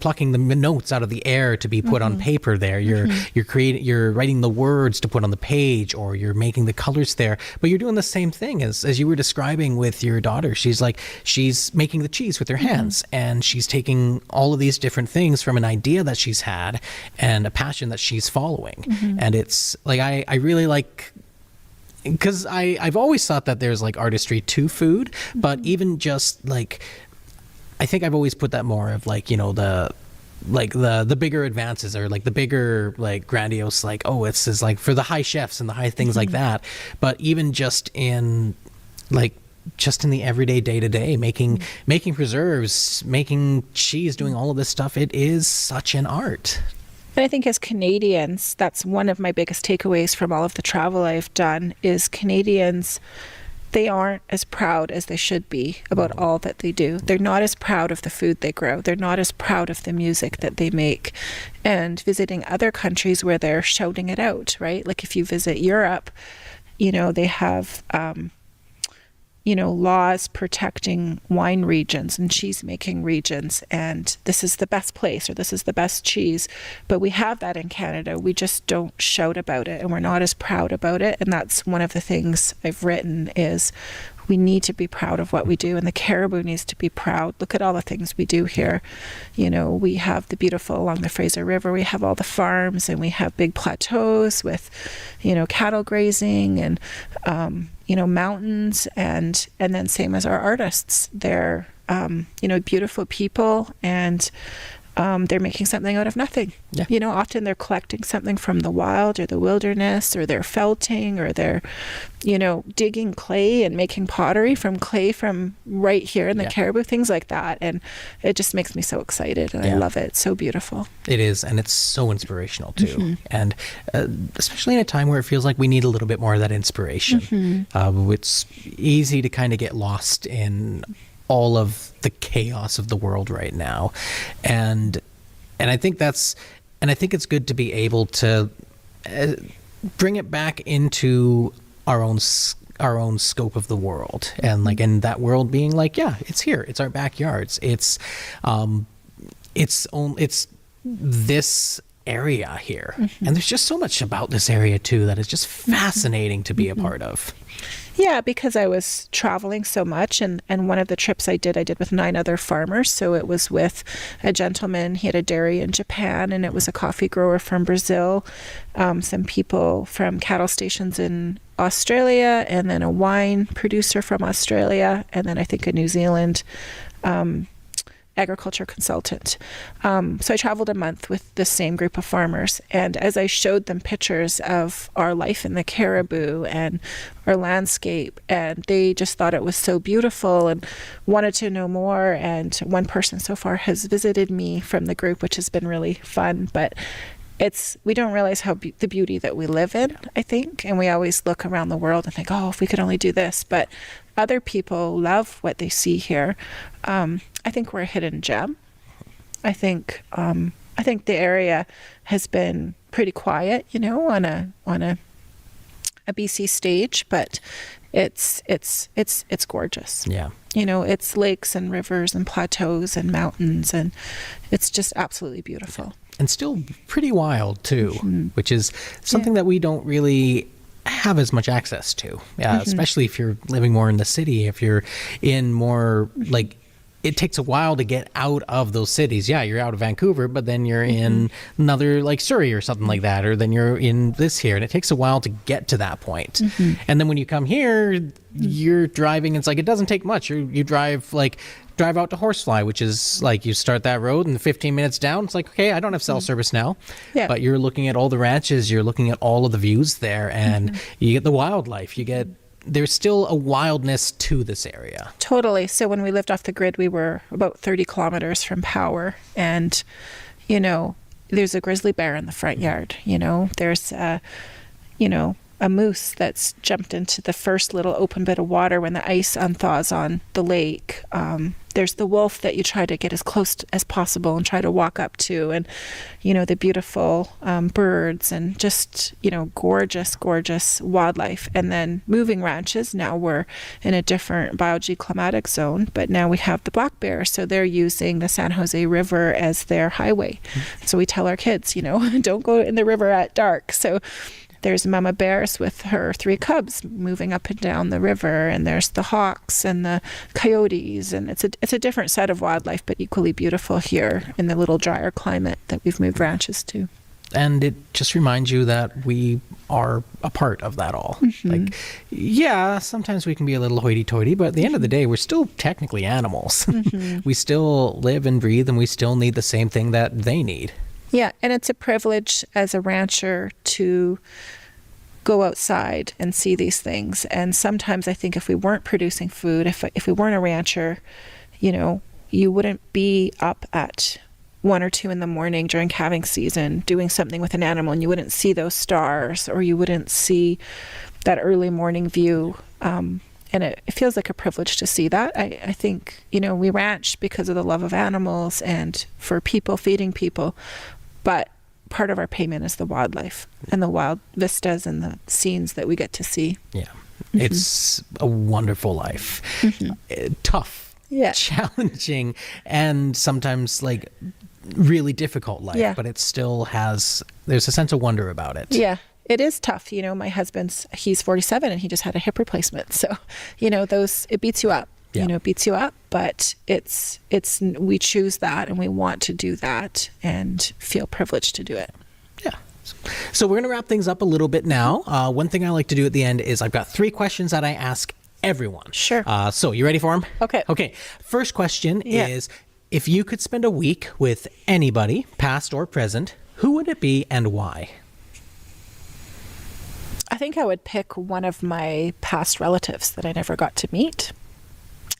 O: plucking the notes out of the air to be put on paper there. You're writing the words to put on the page, or you're making the colors there. But you're doing the same thing as you were describing with your daughter. She's making the cheese with her hands, and she's taking all of these different things from an idea that she's had and a passion that she's following. And it's like, I really like, because I've always thought that there's like artistry to food, but even just like, I think I've always put that more of like, you know, the bigger advances, or like the bigger, like, grandiose, like, oh, it's like for the high chefs and the high things like that. But even just in the everyday, day-to-day, making preserves, making cheese, doing all of this stuff, it is such an art.
T: And I think as Canadians, that's one of my biggest takeaways from all of the travel I've done, is Canadians, they aren't as proud as they should be about all that they do. They're not as proud of the food they grow. They're not as proud of the music that they make. And visiting other countries where they're shouting it out, right? Like if you visit Europe, you know, they have, you know, laws protecting wine regions and cheese making regions, and this is the best place, or this is the best cheese. But we have that in Canada. We just don't shout about it, and we're not as proud about it. And that's one of the things I've written, is we need to be proud of what we do, and the Caribou needs to be proud. Look at all the things we do here. You know, we have the beautiful along the Fraser River, we have all the farms, and we have big plateaus with, you know, cattle grazing, and you know, mountains, and then same as our artists. They're you know, beautiful people, and they're making something out of nothing. You know, often they're collecting something from the wild or the wilderness, or they're felting, or they're, you know, digging clay and making pottery from clay from right here in the Caribou, things like that. And it just makes me so excited, and I love it. It's so beautiful.
O: It is, and it's so inspirational too. And especially in a time where it feels like we need a little bit more of that inspiration. It's easy to kind of get lost in all of the chaos of the world right now, and I think it's good to be able to bring it back into our own scope of the world, and like, in that world being like, yeah, it's here, it's our backyards, it's this area here, and there's just so much about this area too that is just fascinating to be a part of.
T: Yeah, because I was traveling so much, and one of the trips I did with 9 other farmers. So it was with a gentleman, he had a dairy in Japan, and it was a coffee grower from Brazil, some people from cattle stations in Australia, and then a wine producer from Australia, and then I think a New Zealand agriculture consultant. So I traveled a month with the same group of farmers, and as I showed them pictures of our life in the Caribou and our landscape, and they just thought it was so beautiful and wanted to know more. And one person so far has visited me from the group, which has been really fun, but we don't realize how the beauty that we live in, I think, and we always look around the world and think, oh, if we could only do this, but other people love what they see here. I think we're a hidden gem. I think the area has been pretty quiet, on a BC stage, but it's gorgeous.
O: Yeah.
T: It's lakes and rivers and plateaus and mountains, and it's just absolutely beautiful.
O: And still pretty wild too, which is something that we don't really have as much access to, especially if you're living more in the city. If you're in more it takes a while to get out of those cities. Yeah, you're out of Vancouver, but then you're in another like Surrey or something like that, or then you're in this here, and it takes a while to get to that point. And then when you come here, you're driving. It's like it doesn't take much. You drive out to Horsefly, which is like you start that road and 15 minutes down, it's like, okay, I don't have cell service now. Yeah. But you're looking at all the ranches, you're looking at all of the views there, and you get the wildlife. There's still a wildness to this area.
T: Totally. So when we lived off the grid, we were about 30 kilometers from power, and, there's a grizzly bear in the front yard. There's a moose that's jumped into the first little open bit of water when the ice unthaws on the lake. There's the wolf that you try to get as close as possible and try to walk up to, and the beautiful birds, and just gorgeous wildlife. And then moving ranches, now we're in a different biogeoclimatic zone, but now we have the black bear, so they're using the San Jose River as their highway. So we tell our kids, don't go in the river at dark. So there's Mama Bears with her 3 cubs moving up and down the river, and there's the hawks and the coyotes, and it's a different set of wildlife, but equally beautiful here in the little drier climate that we've moved ranches to.
O: And it just reminds you that we are a part of that all. Sometimes we can be a little hoity-toity, but at the end of the day, we're still technically animals. We still live and breathe, and we still need the same thing that they need.
T: Yeah, and it's a privilege as a rancher to go outside and see these things. And sometimes I think if we weren't producing food, if we weren't a rancher, you wouldn't be up at 1 or 2 in the morning during calving season doing something with an animal, and you wouldn't see those stars, or you wouldn't see that early morning view. And it feels like a privilege to see that. I think, we ranch because of the love of animals and for people, feeding people. But part of our payment is the wildlife and the wild vistas and the scenes that we get to see.
O: Yeah. It's a wonderful life. Tough, challenging, and sometimes really difficult life, but it still there's a sense of wonder about it.
T: Yeah. It is tough. My husband's, he's 47 and he just had a hip replacement. So, it beats you up. It beats you up, but we choose that, and we want to do that and feel privileged to do it.
O: Yeah. So we're going to wrap things up a little bit now. One thing I like to do at the end is I've got 3 questions that I ask everyone.
T: Sure.
O: So you ready for them?
T: Okay.
O: Okay. First question is, if you could spend a week with anybody, past or present, who would it be and why?
T: I think I would pick one of my past relatives that I never got to meet.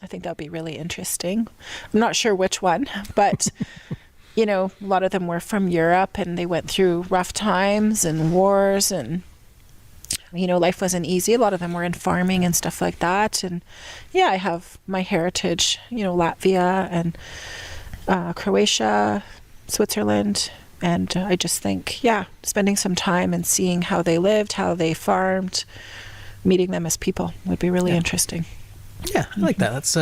T: I think that would be really interesting. I'm not sure which one, but, a lot of them were from Europe, and they went through rough times and wars, and, life wasn't easy. A lot of them were in farming and stuff like that. And I have my heritage, Latvia and Croatia, Switzerland. And I just think, spending some time and seeing how they lived, how they farmed, meeting them as people would be really interesting.
O: Yeah, I like that. That's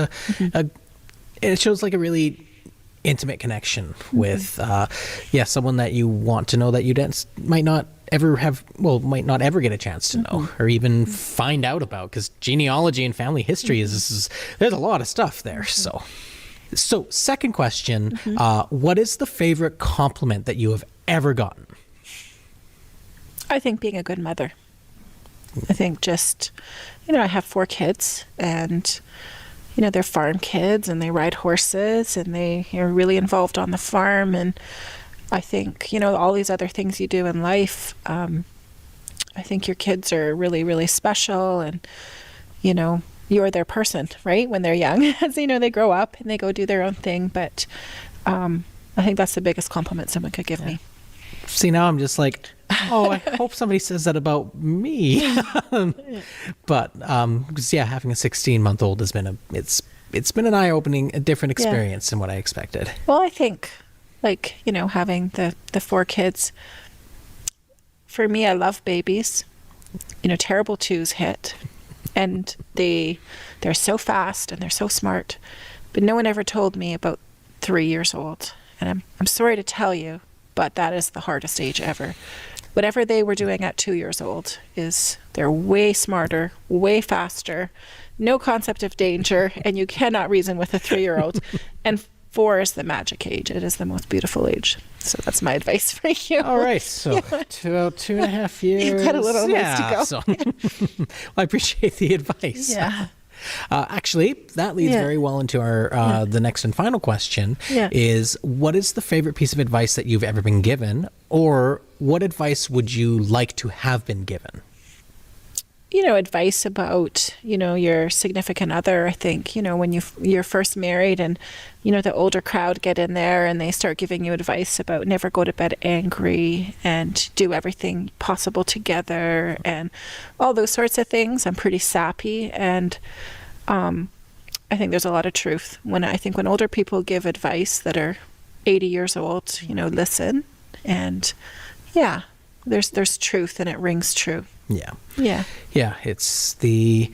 O: it shows a really intimate connection with, someone that you want to know that you might not ever get a chance to know or even find out about, because genealogy and family history there's a lot of stuff there. So second question, what is the favorite compliment that you have ever gotten?
T: I think being a good mother. I think just, I have 4 kids, and they're farm kids, and they ride horses, and they are really involved on the farm. And I think, all these other things you do in life, I think your kids are really, really special, and, you're their person, right? When they're young, as they grow up and they go do their own thing. But I think that's the biggest compliment someone could give me.
O: See, now I'm just like, oh, I hope somebody says that about me. But having a 16-month-old has been it's been an eye-opening, a different experience than what I expected.
T: Well, I think having the 4 kids, for me, I love babies. Terrible twos hit, and they're so fast and they're so smart, but no one ever told me about 3 years old. And I'm sorry to tell you, but that is the hardest age ever. Whatever they were doing at 2 years old they're way smarter, way faster, no concept of danger, and you cannot reason with a 3-year-old. And 4 is the magic age. It is the most beautiful age. So that's my advice for you.
O: All right. So about 2.5 years.
T: You've got a little ways to go.
O: So, well, I appreciate the advice.
T: Yeah.
O: Actually, that leads very well into our the next and final question is, what is the favorite piece of advice that you've ever been given, or what advice would you like to have been given?
T: Advice about, your significant other. I think, when you're first married and, the older crowd get in there and they start giving you advice about never go to bed angry and do everything possible together and all those sorts of things. I'm pretty sappy, and I think there's a lot of truth when older people give advice that are 80 years old, listen, and there's truth, and it rings true. Yeah. It's they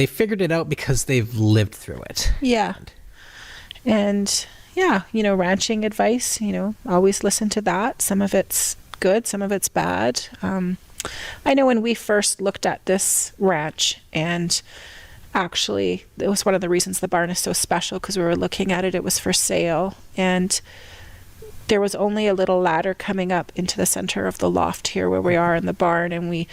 T: figured it out because they've lived through it. Yeah. And ranching advice, always listen to that. Some of it's good, some of it's bad. I know when we first looked at this ranch, and actually it was one of the reasons the barn is so special, because we were looking at it was for sale, and there was only a little ladder coming up into the center of the loft here where we are in the barn, and we,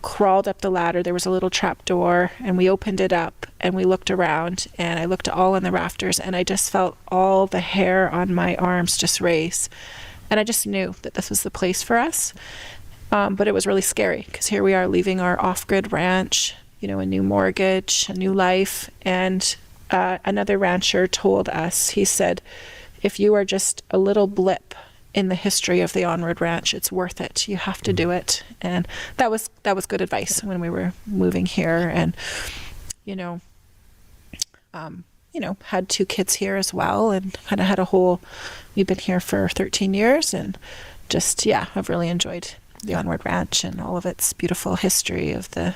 T: crawled up the ladder. There was a little trap door, and we opened it up, and we looked around, and I looked all in the rafters, and I just felt all the hair on my arms just raise, and I just knew that this was the place for us. But it was really scary, because here we are leaving our off-grid ranch, a new mortgage, a new life, and another rancher told us, he said, if you are just a little blip in the history of the Onward Ranch, it's worth it. You have to do it. And that was good advice when we were moving here, and had 2 kids here as well, and kind of had we've been here for 13 years, and just I've really enjoyed the Onward Ranch and all of its beautiful history of the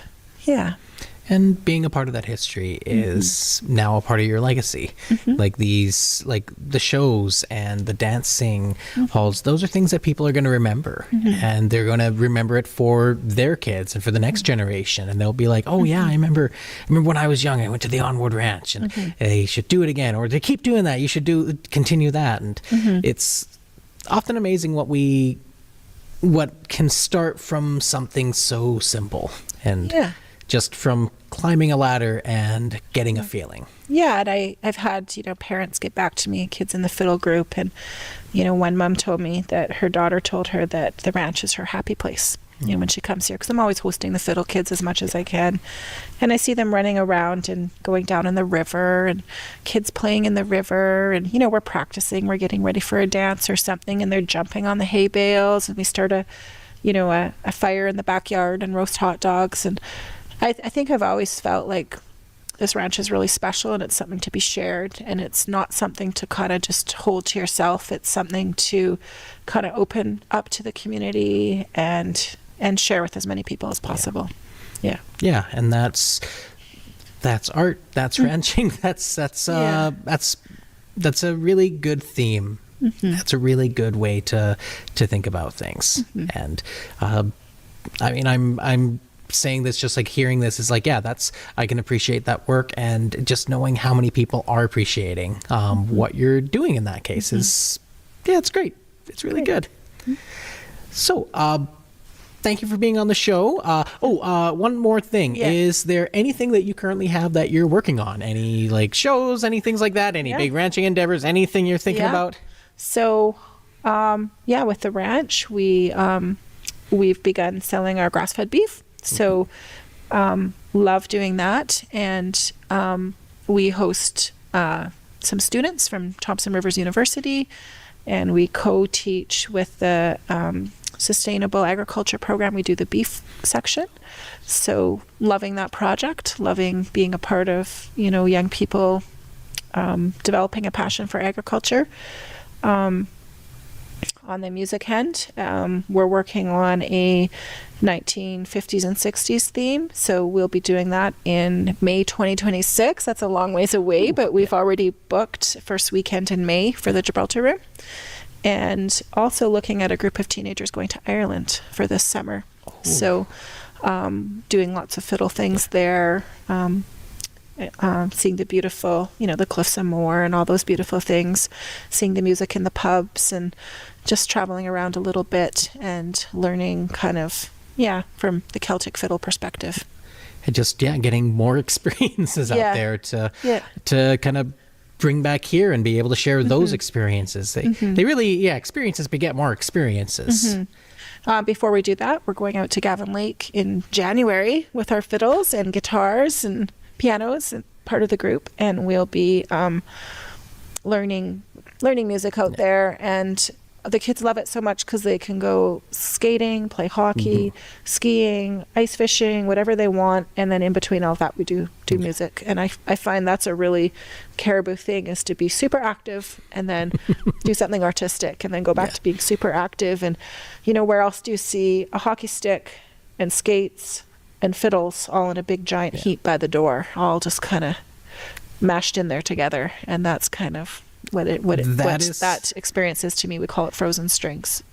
O: And being a part of that history is now a part of your legacy. Like the shows and the dancing halls, those are things that people are going to remember. And they're going to remember it for their kids and for the next generation. And they'll be like, oh yeah, I remember when I was young, I went to the Onward Ranch, and they should do it again, or they keep doing that. You should continue that. And it's often amazing what can start from something so simple. And just from climbing a ladder and getting a feeling.
T: Yeah, and I've had, parents get back to me, kids in the fiddle group, and, one mom told me that her daughter told her that the ranch is her happy place, when she comes here, because I'm always hosting the fiddle kids as much as I can. And I see them running around and going down in the river, and kids playing in the river, and, we're practicing, we're getting ready for a dance or something, and they're jumping on the hay bales, and we start a fire in the backyard and roast hot dogs. And I think I've always felt like this ranch is really special, and it's something to be shared, and it's not something to kind of just hold to yourself. It's something to kind of open up to the community and share with as many people as possible.
O: Yeah, and that's art, that's ranching, that's a really good theme. That's a really good way to think about things. And I mean, I'm saying this just like hearing this is like, yeah, I can appreciate that work, and just knowing how many people are appreciating what you're doing in that case is, yeah, it's great. It's really good. So, thank you for being on the show. One more thing. Yeah. Is there anything that you currently have that you're working on? Any like shows, any things like that? Any big ranching endeavors? Anything you're thinking about?
T: So, with the ranch, we've begun selling our grass-fed beef. So, love doing that. And we host some students from Thompson Rivers University, and we co-teach with the Sustainable Agriculture Program. We do the beef section. So, loving that project, loving being a part of, young people developing a passion for agriculture. On the music end, we're working on a 1950s and 60s theme. So we'll be doing that in May 2026. That's a long ways away, but we've already booked first weekend in May for the Gibraltar Room. And also looking at a group of teenagers going to Ireland for this summer. So doing lots of fiddle things there. Seeing the beautiful, the Cliffs of Moher and all those beautiful things, seeing the music in the pubs, and just traveling around a little bit and learning kind of, from the Celtic fiddle perspective.
O: And just, getting more experiences out there to kind of bring back here and be able to share those experiences. They really, experiences beget more experiences.
T: Before we do that, we're going out to Gavin Lake in January with our fiddles and guitars and pianos and part of the group, and we'll be learning music out there, and the kids love it so much because they can go skating, play hockey, skiing, ice fishing, whatever they want, and then in between all that we do music. And I find that's a really Caribou thing, is to be super active and then do something artistic and then go back to being super active. And where else do you see a hockey stick and skates and fiddles all in a big giant heap by the door, all just kind of mashed in there together? And that's kind of what that experience is to me. We call it frozen strings.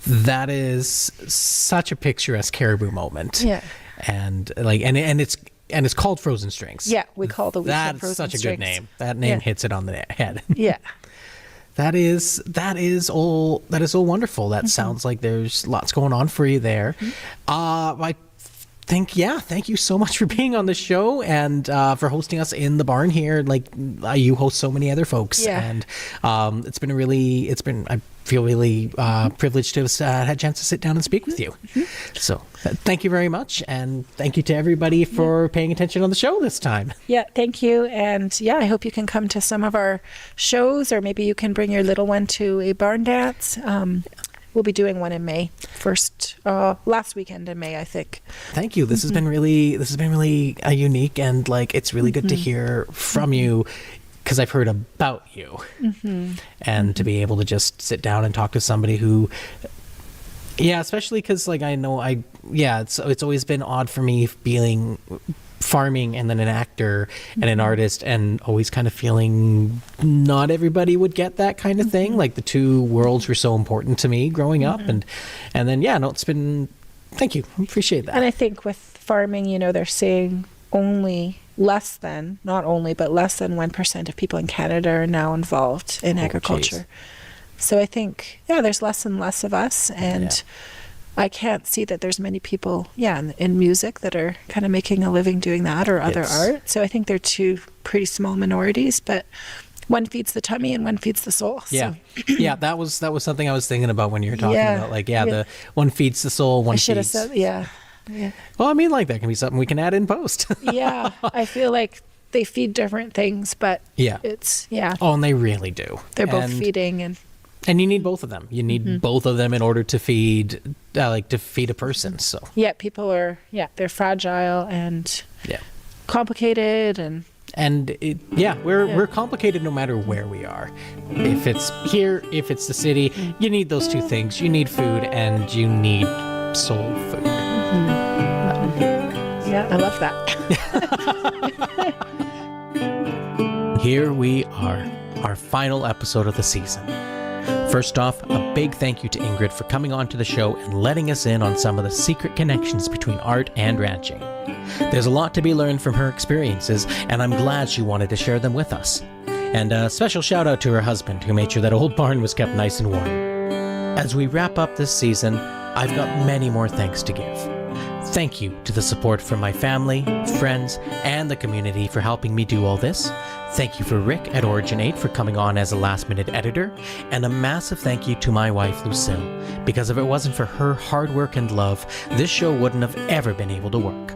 O: That is such a picturesque Caribou moment.
T: Yeah.
O: And it's called Frozen Strings.
T: Yeah, we call the weekend Frozen Strings.
O: That's such a good name. That name hits it on the head.
T: Yeah.
O: That is all wonderful. That sounds like there's lots going on for you there. Thank you so much for being on the show and for hosting us in the barn here. Like you host so many other folks, and I feel really privileged to have had a chance to sit down and speak with you. So thank you very much, and thank you to everybody for paying attention on the show this time.
T: Yeah, thank you, and I hope you can come to some of our shows, or maybe you can bring your little one to a barn dance. We'll be doing one in May, last weekend in May, I think.
O: Thank you. This has been really unique, and it's really good to hear from you, because I've heard about you, and to be able to just sit down and talk to somebody who, especially because I know it's always been odd for me being farming and then an actor and an artist, and always kind of feeling not everybody would get that kind of thing. Like the two worlds were so important to me growing up, and then it's been, thank you, I appreciate that.
T: And I think with farming, they're saying less than 1% of people in Canada are now involved in agriculture. Geez. So I think there's less and less of us, and I can't see that there's many people, in music that are kind of making a living doing that, or other art. So I think they're two pretty small minorities, but one feeds the tummy and one feeds the soul.
O: Yeah. So. That was something I was thinking about when you were talking about the one feeds the soul, one feeds. I should have said,
T: yeah.
O: Well, I mean, that can be something we can add in post.
T: I feel like they feed different things, but it's,
O: Oh, and they really do.
T: They're both feeding,
O: and you need both of them. You need both of them in order to feed, a person. So
T: people are they're fragile and complicated,
O: and we're complicated no matter where we are. If it's here, if it's the city, you need those two things. You need food and you need soul food.
T: I love that.
R: here we are, our final episode of the season. First off, a big thank you to Ingrid for coming on to the show and letting us in on some of the secret connections between art and ranching. There's a lot to be learned from her experiences, and I'm glad she wanted to share them with us. And a special shout out to her husband, who made sure that old barn was kept nice and warm. As we wrap up this season, I've got many more thanks to give. Thank you to the support from my family, friends, and the community for helping me do all this. Thank you for Rick at Origin 8 for coming on as a last-minute editor, and a massive thank you to my wife, Lucille, because if it wasn't for her hard work and love, this show wouldn't have ever been able to work.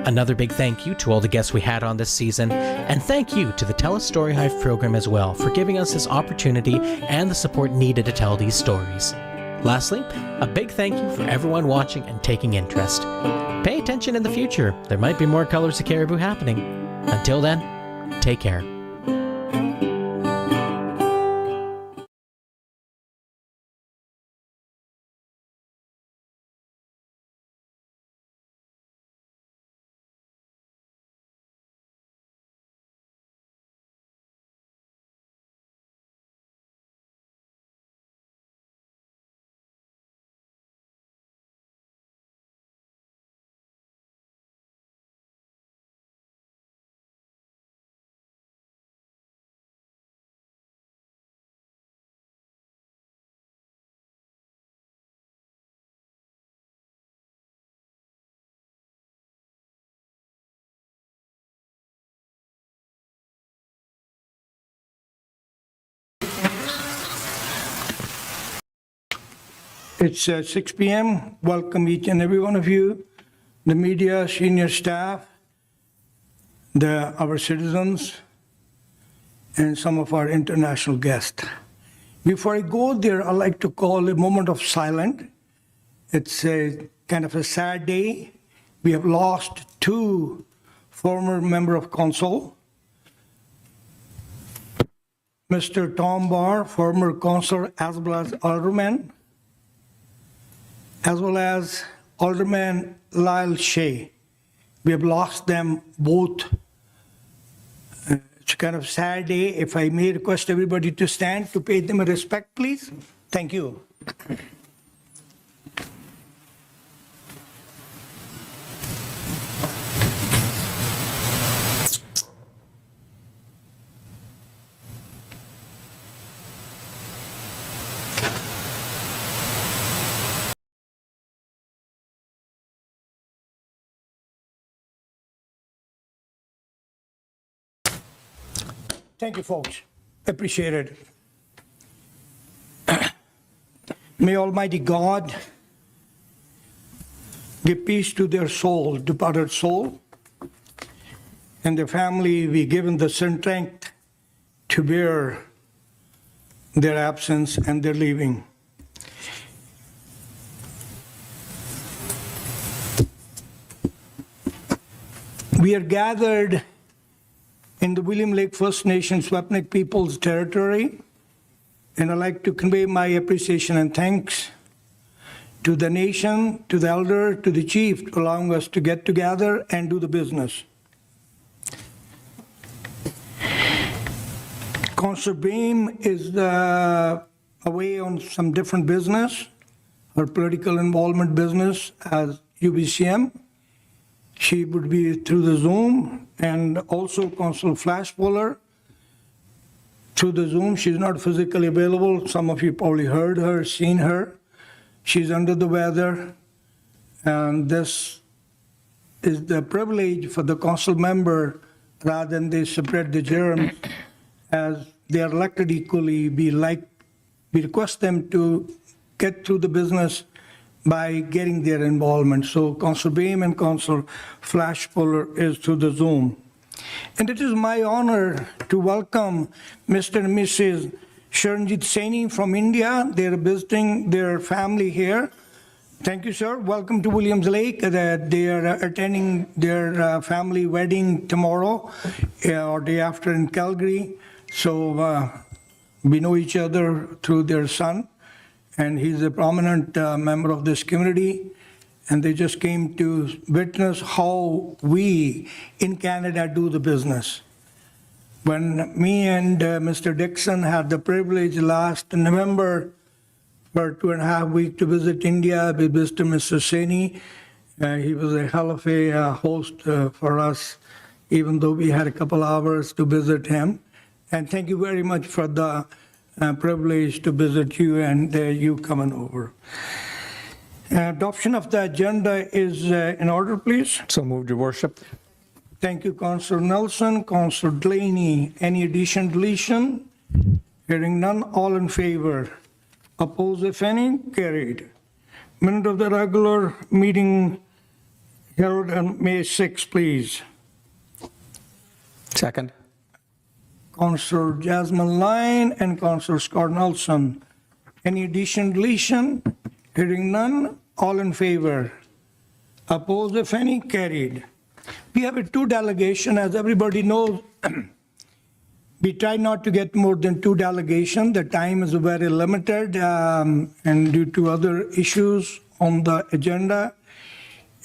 R: Another big thank you to all the guests we had on this season, and thank you to the Tell Us Story Hive program as well for giving us this opportunity and the support needed to tell these stories. Lastly, a big thank you for everyone watching and taking interest. Pay attention in the future. There might be more Colors of Caribou happening. Until then, take care.
K: It's 6 p.m. Welcome each and every one of you, the media, senior staff, our citizens, and some of our international guests. Before I go there, I'd like to call a moment of silence. It's a kind of a sad day. We have lost two former members of council. Mr. Tom Barr, former councillor, as well as alderman, as well as Alderman Lyle Shea. We have lost them both. It's kind of a sad day. If I may request everybody to stand to pay them a respect, please. Thank you. Thank you, folks. Appreciate it. May Almighty God give peace to their soul, departed soul, and their family be given the strength to bear their absence and their leaving. We are gathered in the William Lake First Nation Swapnik People's territory, and I'd like to convey my appreciation and thanks to the nation, to the elder, to the chief, allowing us to get together and do the business. Councillor Beam is away on some different business, her political involvement business as UBCM. She would be through the Zoom, and also Councillor Flash Fuller through the Zoom. She's not physically available. Some of you probably heard her, seen her. She's under the weather, and this is the privilege for the council member, rather than they spread the germs, as they are elected equally, we request them to get through the business by getting their involvement. So Councillor Beam and Councillor Flash Fuller is through the Zoom. And it is my honor to welcome Mr. and Mrs. Sharanjit Saini from India. They're visiting their family here. Thank you, sir. Welcome to Williams Lake. They are attending their family wedding tomorrow or day after in Calgary. So we know each other through their son, and he's a prominent member of this community. And they just came to witness how we in Canada do the business. when me and Mr. Dixon had the privilege last November for 2.5 weeks to visit India with Mr. Saini. He was a hell of a host for us, even though we had a couple hours to visit him. And thank you very much for the privilege to visit you and you coming over. Adoption of the agenda is in order, please.
B: So moved, Your Worship.
K: Thank you, Councillor Nelson. Councillor Delaney, any addition, deletion? Hearing none, all in favor. Opposed, if any? Carried. Minute of the regular meeting held on May 6, please.
B: Second.
K: Councillor Jasmine Lyon and Councillor Scott Nelson. Any addition, deletion? Hearing none, all in favor. Opposed, if any? Carried. We have a 2 delegation, as everybody knows. We try not to get more than 2 delegations. The time is very limited and due to other issues on the agenda.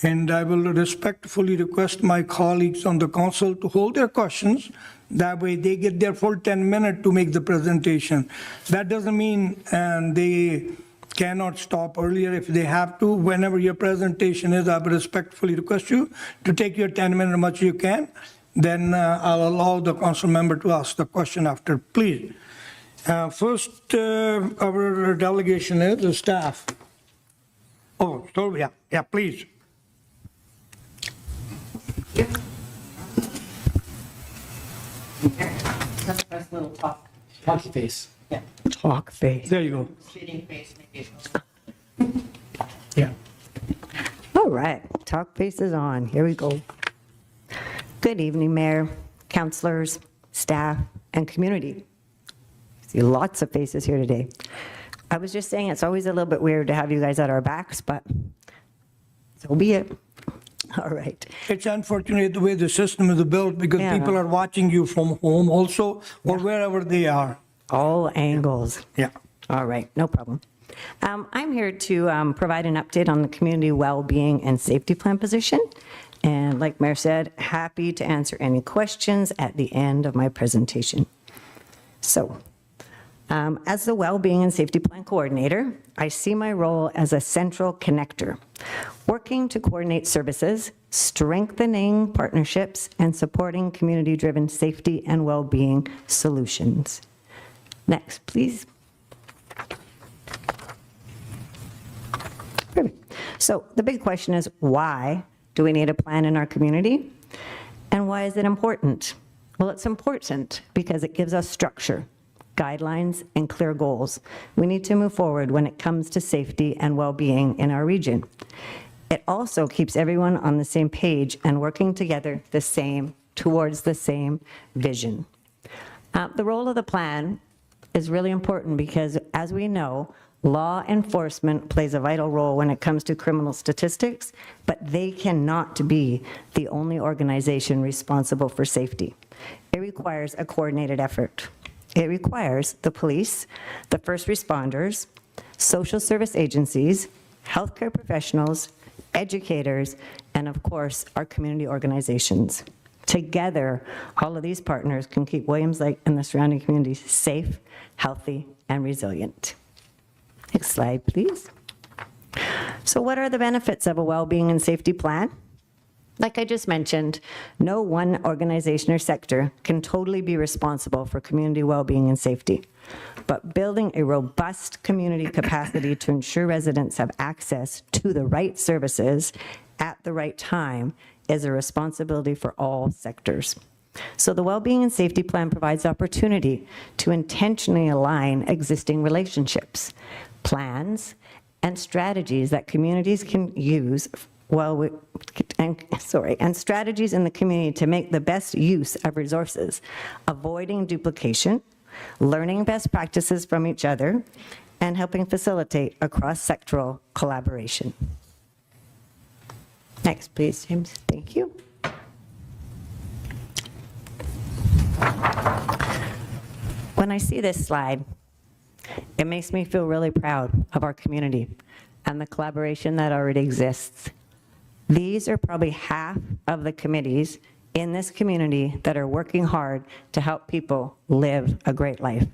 K: And I will respectfully request my colleagues on the council to hold their questions. That way they get their full 10 minutes to make the presentation. That doesn't mean they cannot stop earlier if they have to. Whenever your presentation is, I will respectfully request you to take your 10 minutes as much as you can. Then I'll allow the council member to ask the question after, please. First, our delegation is the staff. Oh, sorry, yeah, please.
O: Let's press a little talky face. Yeah.
K: Talk face. There you go.
O: Shading face, maybe.
K: Yeah.
U: All right, talk face is on. Here we go. Good evening, Mayor, councilors, staff, and community. I see lots of faces here today. I was just saying it's always a little bit weird to have you guys at our backs, but so be it. All right.
K: It's unfortunate the way the system is built because people are watching you from home also or wherever they are.
U: All angles.
K: Yeah.
U: All right, no problem. I'm here to provide an update on the community well-being and safety plan position. And like Mayor said, happy to answer any questions at the end of my presentation. So, as the Well-Being and Safety Plan Coordinator, I see my role as a central connector, working to coordinate services, strengthening partnerships, and supporting community-driven safety and well-being solutions. Next, please. Perfect. So the big question is, why do we need a plan in our community? And why is it important? Well, it's important because it gives us structure, guidelines, and clear goals. We need to move forward when it comes to safety and well-being in our region. It also keeps everyone on the same page and working together towards the same vision. The role of the plan is really important because, as we know, law enforcement plays a vital role when it comes to criminal statistics, but they cannot be the only organization responsible for safety. It requires a coordinated effort. It requires the police, the first responders, social service agencies, healthcare professionals, educators, and of course, our community organizations. Together, all of these partners can keep Williams Lake and the surrounding communities safe, healthy, and resilient. Next slide, please. So what are the benefits of a well-being and safety plan? Like I just mentioned, no one organization or sector can totally be responsible for community well-being and safety. But building a robust community capacity to ensure residents have access to the right services at the right time is a responsibility for all sectors. So the Well-Being and Safety Plan provides opportunity to intentionally align existing relationships, plans, and strategies that communities can use and strategies in the community to make the best use of resources, avoiding duplication, learning best practices from each other, and helping facilitate a cross-sectoral collaboration. Next, please, James. Thank you. When I see this slide, it makes me feel really proud of our community and the collaboration that already exists. These are probably half of the committees in this community that are working hard to help people live a great life.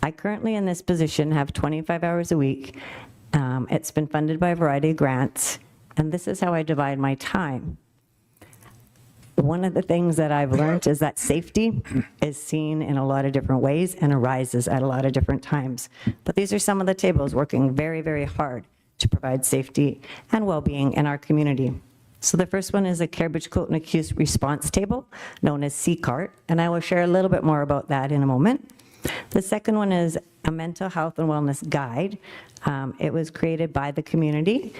U: I currently in this position have 25 hours a week. It's been funded by a variety of grants, and this is how I divide my time. One of the things that I've learned is that safety is seen in a lot of different ways and arises at a lot of different times. But these are some of the tables working very, very hard to provide safety and well-being in our community. So the first one is a Carrickbridge-Colton Acute Response Table, known as CCART, and I will share a little bit more about that in a moment. The second one is a mental health and wellness guide. It was created by the community.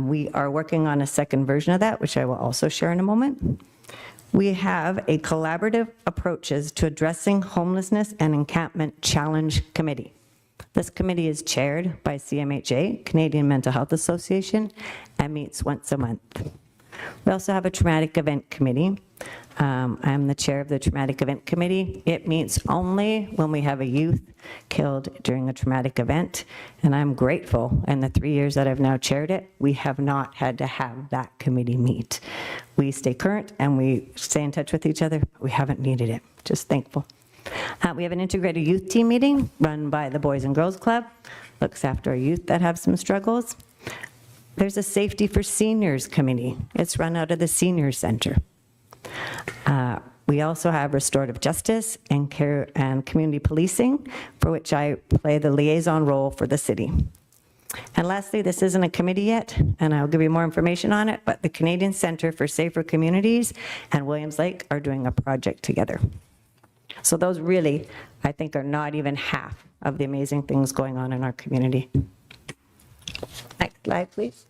U: We are working on a second version of that, which I will also share in a moment. We have a collaborative approaches to addressing homelessness and encampment challenge committee. This committee is chaired by CMHA, Canadian Mental Health Association, and meets once a month. We also have a traumatic event committee. I'm the chair of the traumatic event committee. It meets only when we have a youth killed during a traumatic event, and I'm grateful in the 3 years that I've now chaired it, we have not had to have that committee meet. We stay current and we stay in touch with each other. We haven't needed it, just thankful. We have an integrated youth team meeting run by the Boys and Girls Club, looks after our youth that have some struggles. There's a Safety for Seniors committee. It's run out of the Senior Center. We also have restorative justice and care and community policing, for which I play the liaison role for the city. And lastly, this isn't a committee yet, and I'll give you more information on it, but the Canadian Centre for Safer Communities and Williams Lake are doing a project together. So those really, I think, are not even half of the amazing things going on in our community. Next slide, please.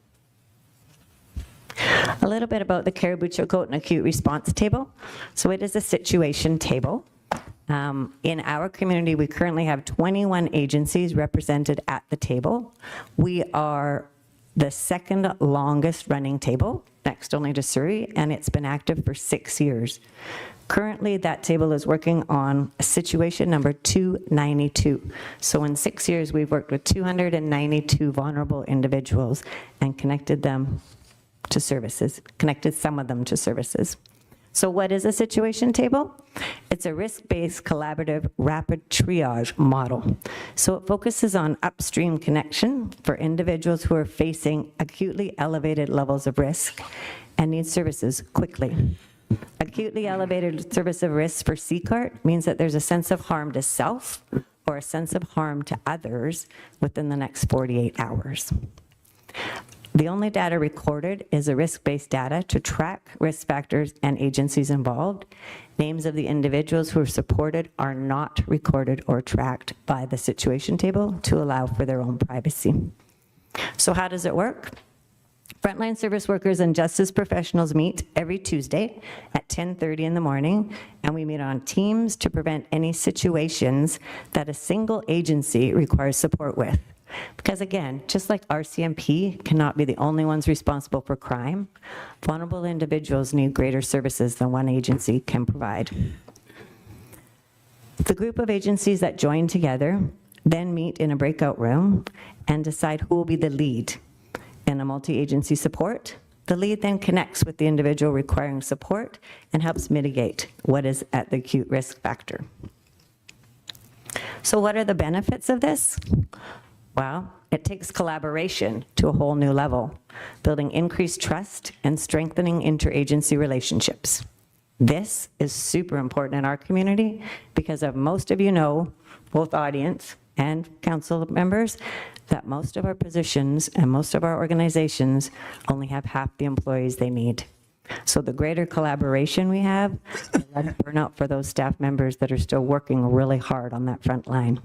U: A little bit about the Carrickbridge-Colton Acute Response Table. So it is a situation table. In our community, we currently have 21 agencies represented at the table. We are the second longest running table, next only to Surrey, and it's been active for 6 years. Currently, that table is working on situation number 292. So in 6 years, we've worked with 292 vulnerable individuals and connected them to services, connected some of them to services. So what is a situation table? It's a risk-based collaborative rapid triage model. So it focuses on upstream connection for individuals who are facing acutely elevated levels of risk and need services quickly. Acutely elevated service of risk for CCART means that there's a sense of harm to self or a sense of harm to others within the next 48 hours. The only data recorded is a risk-based data to track risk factors and agencies involved. Names of the individuals who are supported are not recorded or tracked by the situation table to allow for their own privacy. So how does it work? Frontline service workers and justice professionals meet every Tuesday at 10:30 in the morning, and we meet on teams to prevent any situations that a single agency requires support with. Because again, just like RCMP cannot be the only ones responsible for crime, vulnerable individuals need greater services than one agency can provide. The group of agencies that join together then meet in a breakout room and decide who will be the lead in a multi-agency support. The lead then connects with the individual requiring support and helps mitigate what is at the acute risk factor. So what are the benefits of this? Well, it takes collaboration to a whole new level, building increased trust and strengthening interagency relationships. This is super important in our community because as most of you know, both audience and council members, that most of our positions and most of our organizations only have half the employees they need. So the greater collaboration we have, the less burnout for those staff members that are still working really hard on that front line.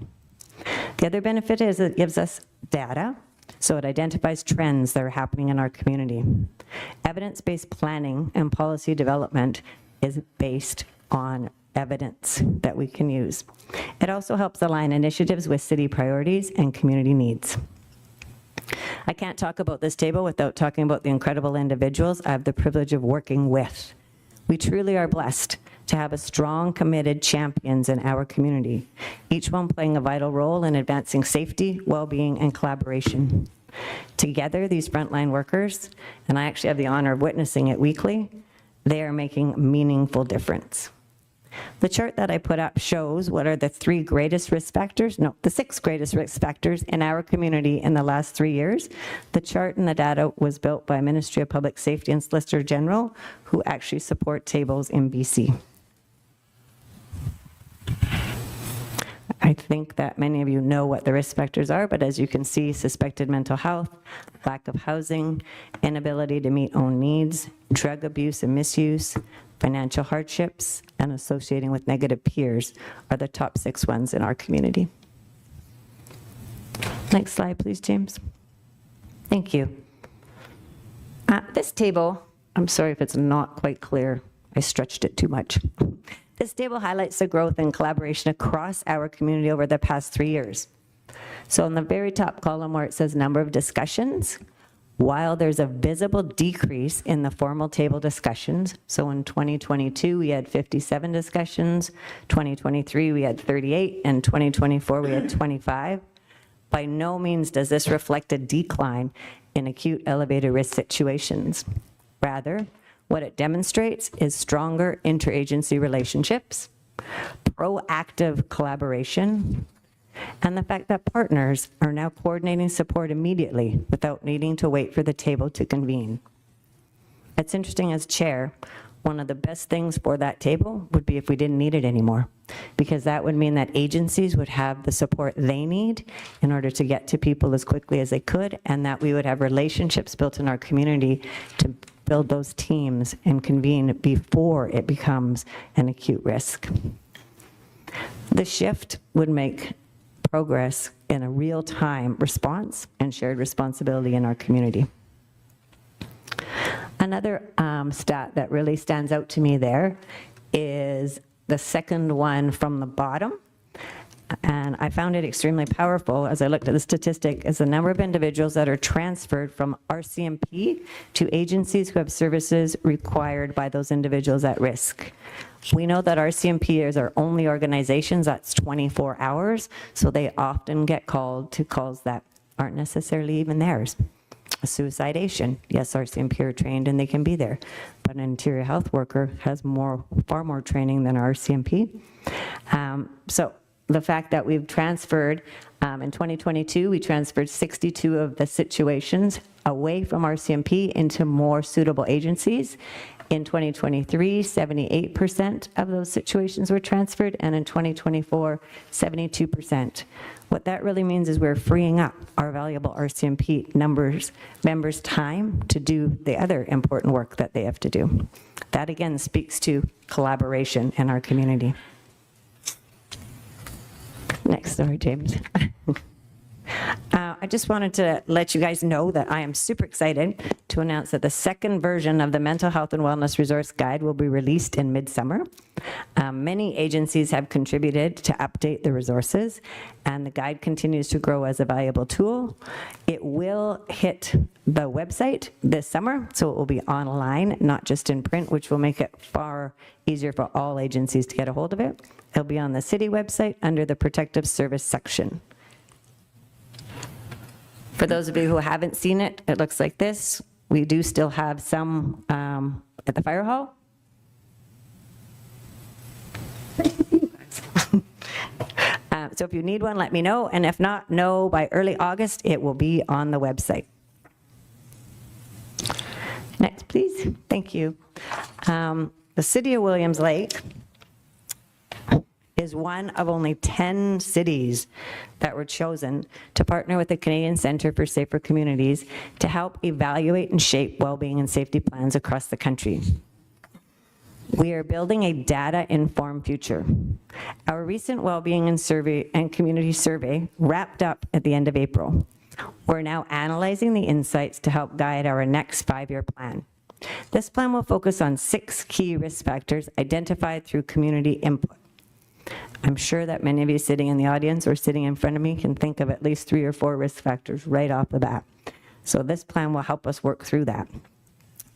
U: The other benefit is it gives us data, so it identifies trends that are happening in our community. Evidence-based planning and policy development is based on evidence that we can use. It also helps align initiatives with city priorities and community needs. I can't talk about this table without talking about the incredible individuals I have the privilege of working with. We truly are blessed to have a strong, committed champions in our community, each one playing a vital role in advancing safety, well-being, and collaboration. Together, these frontline workers, and I actually have the honor of witnessing it weekly, they are making meaningful difference. The chart that I put up shows what are the 3 greatest risk factors, no, the 6 greatest risk factors in our community in the last 3 years. The chart and the data was built by Ministry of Public Safety and Solicitor General, who actually support tables in BC. I think that many of you know what the risk factors are, but as you can see, suspected mental health, lack of housing, inability to meet own needs, drug abuse and misuse, financial hardships, and associating with negative peers are the top 6 ones in our community. Next slide, please, James. Thank you. This table, I'm sorry if it's not quite clear. I stretched it too much. This table highlights the growth and collaboration across our community over the past 3 years. So in the very top column where it says number of discussions, while there's a visible decrease in the formal table discussions, so in 2022 we had 57 discussions, 2023 we had 38, and 2024 we had 25, by no means does this reflect a decline in acute elevated risk situations. Rather, what it demonstrates is stronger interagency relationships, proactive collaboration, and the fact that partners are now coordinating support immediately without needing to wait for the table to convene. It's interesting, as chair, one of the best things for that table would be if we didn't need it anymore, because that would mean that agencies would have the support they need in order to get to people as quickly as they could, and that we would have relationships built in our community to build those teams and convene before it becomes an acute risk. The shift would make progress in a real-time response and shared responsibility in our community. Another stat that really stands out to me there is the second one from the bottom. And I found it extremely powerful as I looked at the statistic, is the number of individuals that are transferred from RCMP to agencies who have services required by those individuals at risk. We know that RCMP is our only organizations that's 24 hours, so they often get called to calls that aren't necessarily even theirs. A suicidation, yes, RCMP are trained and they can be there, but an interior health worker has far more training than RCMP. So the fact that we've transferred, in 2022, we transferred 62 of the situations away from RCMP into more suitable agencies. In 2023, 78% of those situations were transferred, and in 2024, 72%. What that really means is we're freeing up our valuable RCMP members' time to do the other important work that they have to do. That again speaks to collaboration in our community. Next, sorry, James. I just wanted to let you guys know that I am super excited to announce that the second version of the Mental Health and Wellness Resource Guide will be released in midsummer. Many agencies have contributed to update the resources, and the guide continues to grow as a valuable tool. It will hit the website this summer, so it will be online, not just in print, which will make it far easier for all agencies to get a hold of it. It'll be on the city website under the Protective Service section. For those of you who haven't seen it, it looks like this. We do still have some at the fire hall. So if you need one, let me know. And if not, know by early August, it will be on the website. Next, please. Thank you. The City of Williams Lake is one of only 10 cities that were chosen to partner with the Canadian Centre for Safer Communities to help evaluate and shape well-being and safety plans across the country. We are building a data-informed future. Our recent well-being and community survey wrapped up at the end of April. We're now analyzing the insights to help guide our next 5-year plan. This plan will focus on 6 key risk factors identified through community input. I'm sure that many of you sitting in the audience or sitting in front of me can think of at least 3 or 4 risk factors right off the bat. So this plan will help us work through that.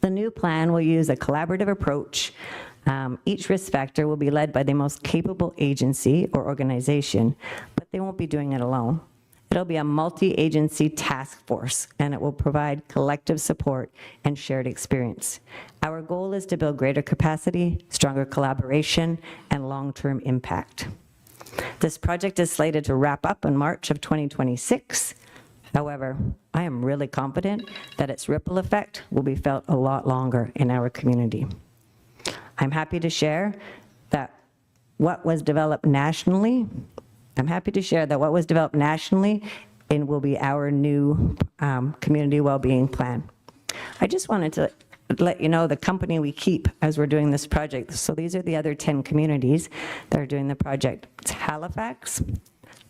U: The new plan will use a collaborative approach. Each risk factor will be led by the most capable agency or organization, but they won't be doing it alone. It'll be a multi-agency task force, and it will provide collective support and shared experience. Our goal is to build greater capacity, stronger collaboration, and long-term impact. This project is slated to wrap up in March of 2026. However, I am really confident that its ripple effect will be felt a lot longer in our community. I'm happy to share that what was developed nationally will be our new community well-being plan. I just wanted to let you know the company we keep as we're doing this project. So these are the other 10 communities that are doing the project. It's Halifax,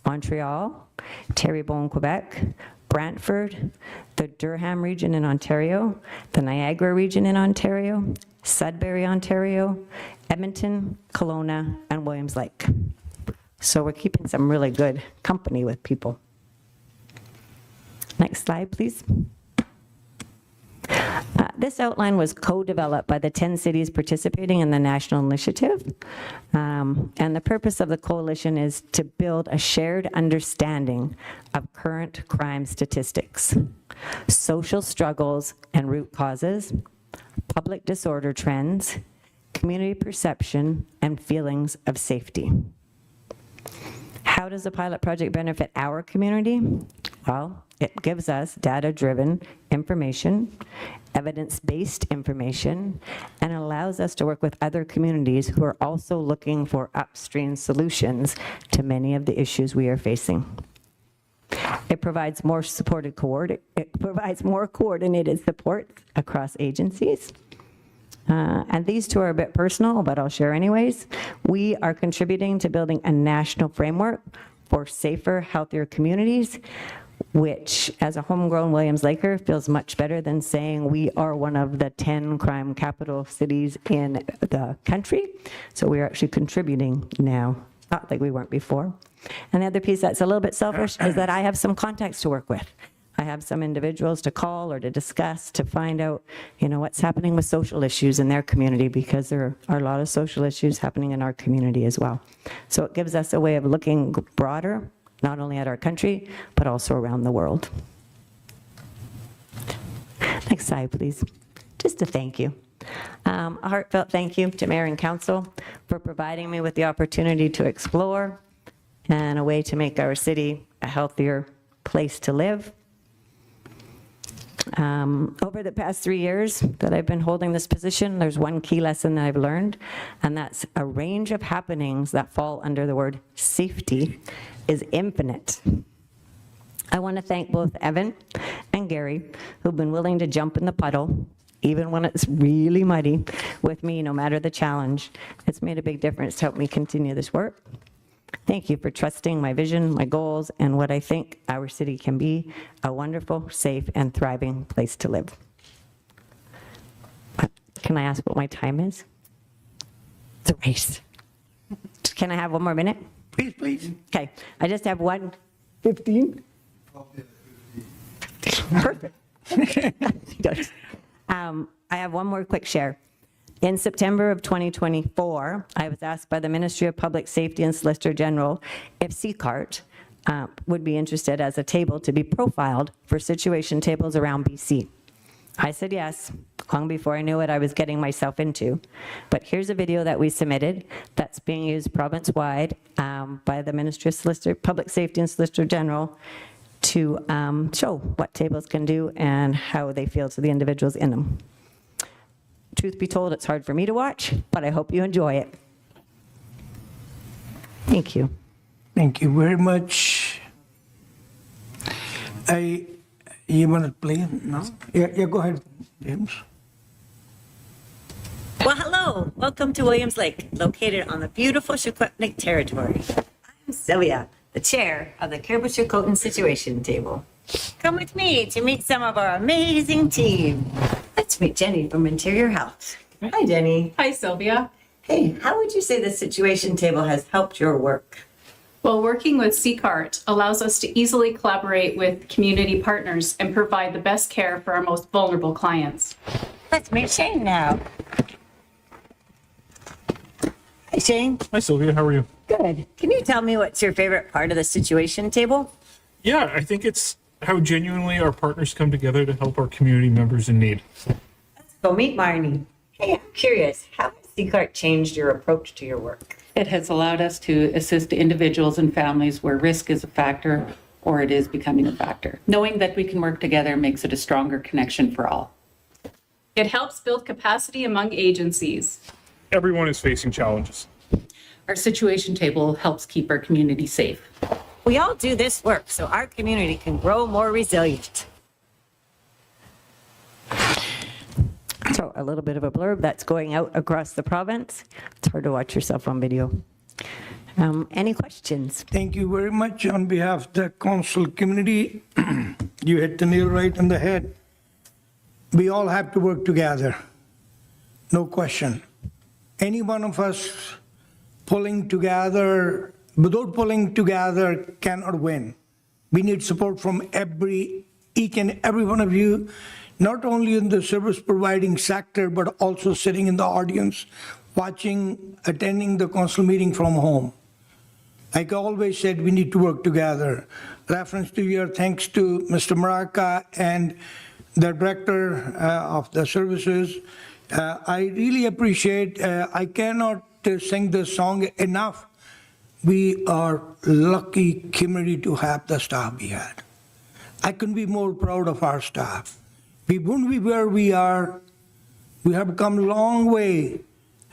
U: Montreal, Terrebonne, Quebec, Brantford, the Durham region in Ontario, the Niagara region in Ontario, Sudbury, Ontario, Edmonton, Kelowna, and Williams Lake. So we're keeping some really good company with people. Next slide, please. This outline was co-developed by the 10 cities participating in the national initiative. And the purpose of the coalition is to build a shared understanding of current crime statistics, social struggles and root causes, public disorder trends, community perception, and feelings of safety. How does the pilot project benefit our community? Well, it gives us data-driven information, evidence-based information, and allows us to work with other communities who are also looking for upstream solutions to many of the issues we are facing. It provides more coordinated support across agencies. And these two are a bit personal, but I'll share anyways. We are contributing to building a national framework for safer, healthier communities, which, as a homegrown Williams Laker, feels much better than saying we are one of the 10 crime capital cities in the country. So we are actually contributing now, not like we weren't before. And the other piece that's a little bit selfish is that I have some contacts to work with. I have some individuals to call or to discuss to find out, what's happening with social issues in their community, because there are a lot of social issues happening in our community as well. So it gives us a way of looking broader, not only at our country, but also around the world. Next slide, please. Just a thank you. A heartfelt thank you to Mayor and Council for providing me with the opportunity to explore and a way to make our city a healthier place to live. Over the past 3 years that I've been holding this position, there's one key lesson that I've learned, and that's a range of happenings that fall under the word safety is infinite. I want to thank both Evan and Gary, who've been willing to jump in the puddle, even when it's really muddy, with me, no matter the challenge. It's made a big difference to help me continue this work. Thank you for trusting my vision, my goals, and what I think our city can be, a wonderful, safe, and thriving place to live. Can I ask what my time is? It's a race. Can I have one more minute?
K: Please, please.
U: Okay, I just have 1:15. Perfect. I have one more quick share. In September of 2024, I was asked by the Ministry of Public Safety and Solicitor General if CCART would be interested as a table to be profiled for situation tables around BC. I said yes, long before I knew what I was getting myself into. But here's a video that we submitted that's being used province-wide by the Ministry of Public Safety and Solicitor General to show what tables can do and how they feel to the individuals in them. Truth be told, it's hard for me to watch, but I hope you enjoy it. Thank you.
K: Thank you very much. You want to play it now? Yeah, go ahead, James.
U: Well, hello. Welcome to Williams Lake, located on the beautiful Secwepemc territory. I'm Sylvia, the chair of the Caribou-Chilcotin Situation Table. Come with me to meet some of our amazing team. Let's meet Jenny from Interior Health. Hi, Jenny.
A: Hi, Sylvia.
U: Hey, how would you say the Situation Table has helped your work?
A: Well, working with CCART allows us to easily collaborate with community partners and provide the best care for our most vulnerable clients.
U: Let's meet Shane now. Hi, Shane.
V: Hi, Sylvia. How are you?
U: Good. Can you tell me what's your favorite part of the Situation Table?
F: Yeah, I think it's how genuinely our partners come together to help our community members in need.
U: So meet Marnie. Hey, I'm curious, how has CCART changed your approach to your work?
V: It has allowed us to assist individuals and families where risk is a factor or it is becoming a factor. Knowing that we can work together makes it a stronger connection for all.
A: It helps build capacity among agencies.
F: Everyone is facing challenges.
V: Our situation table helps keep our community safe.
U: We all do this work so our community can grow more resilient. So a little bit of a blurb that's going out across the province. It's hard to watch yourself on video. Any questions?
K: Thank you very much on behalf of the council community. You hit the nail right on the head. We all have to work together, no question. Any one of us pulling together, without pulling together, cannot win. We need support from each and every one of you, not only in the service providing sector, but also sitting in the audience, watching, attending the council meeting from home. Like I always said, we need to work together. Reference to your thanks to Mr. Maraca and the director of the services. I really appreciate, I cannot sing this song enough. We are lucky community to have the staff we had. I couldn't be more proud of our staff. We wouldn't be where we are. We have come a long way.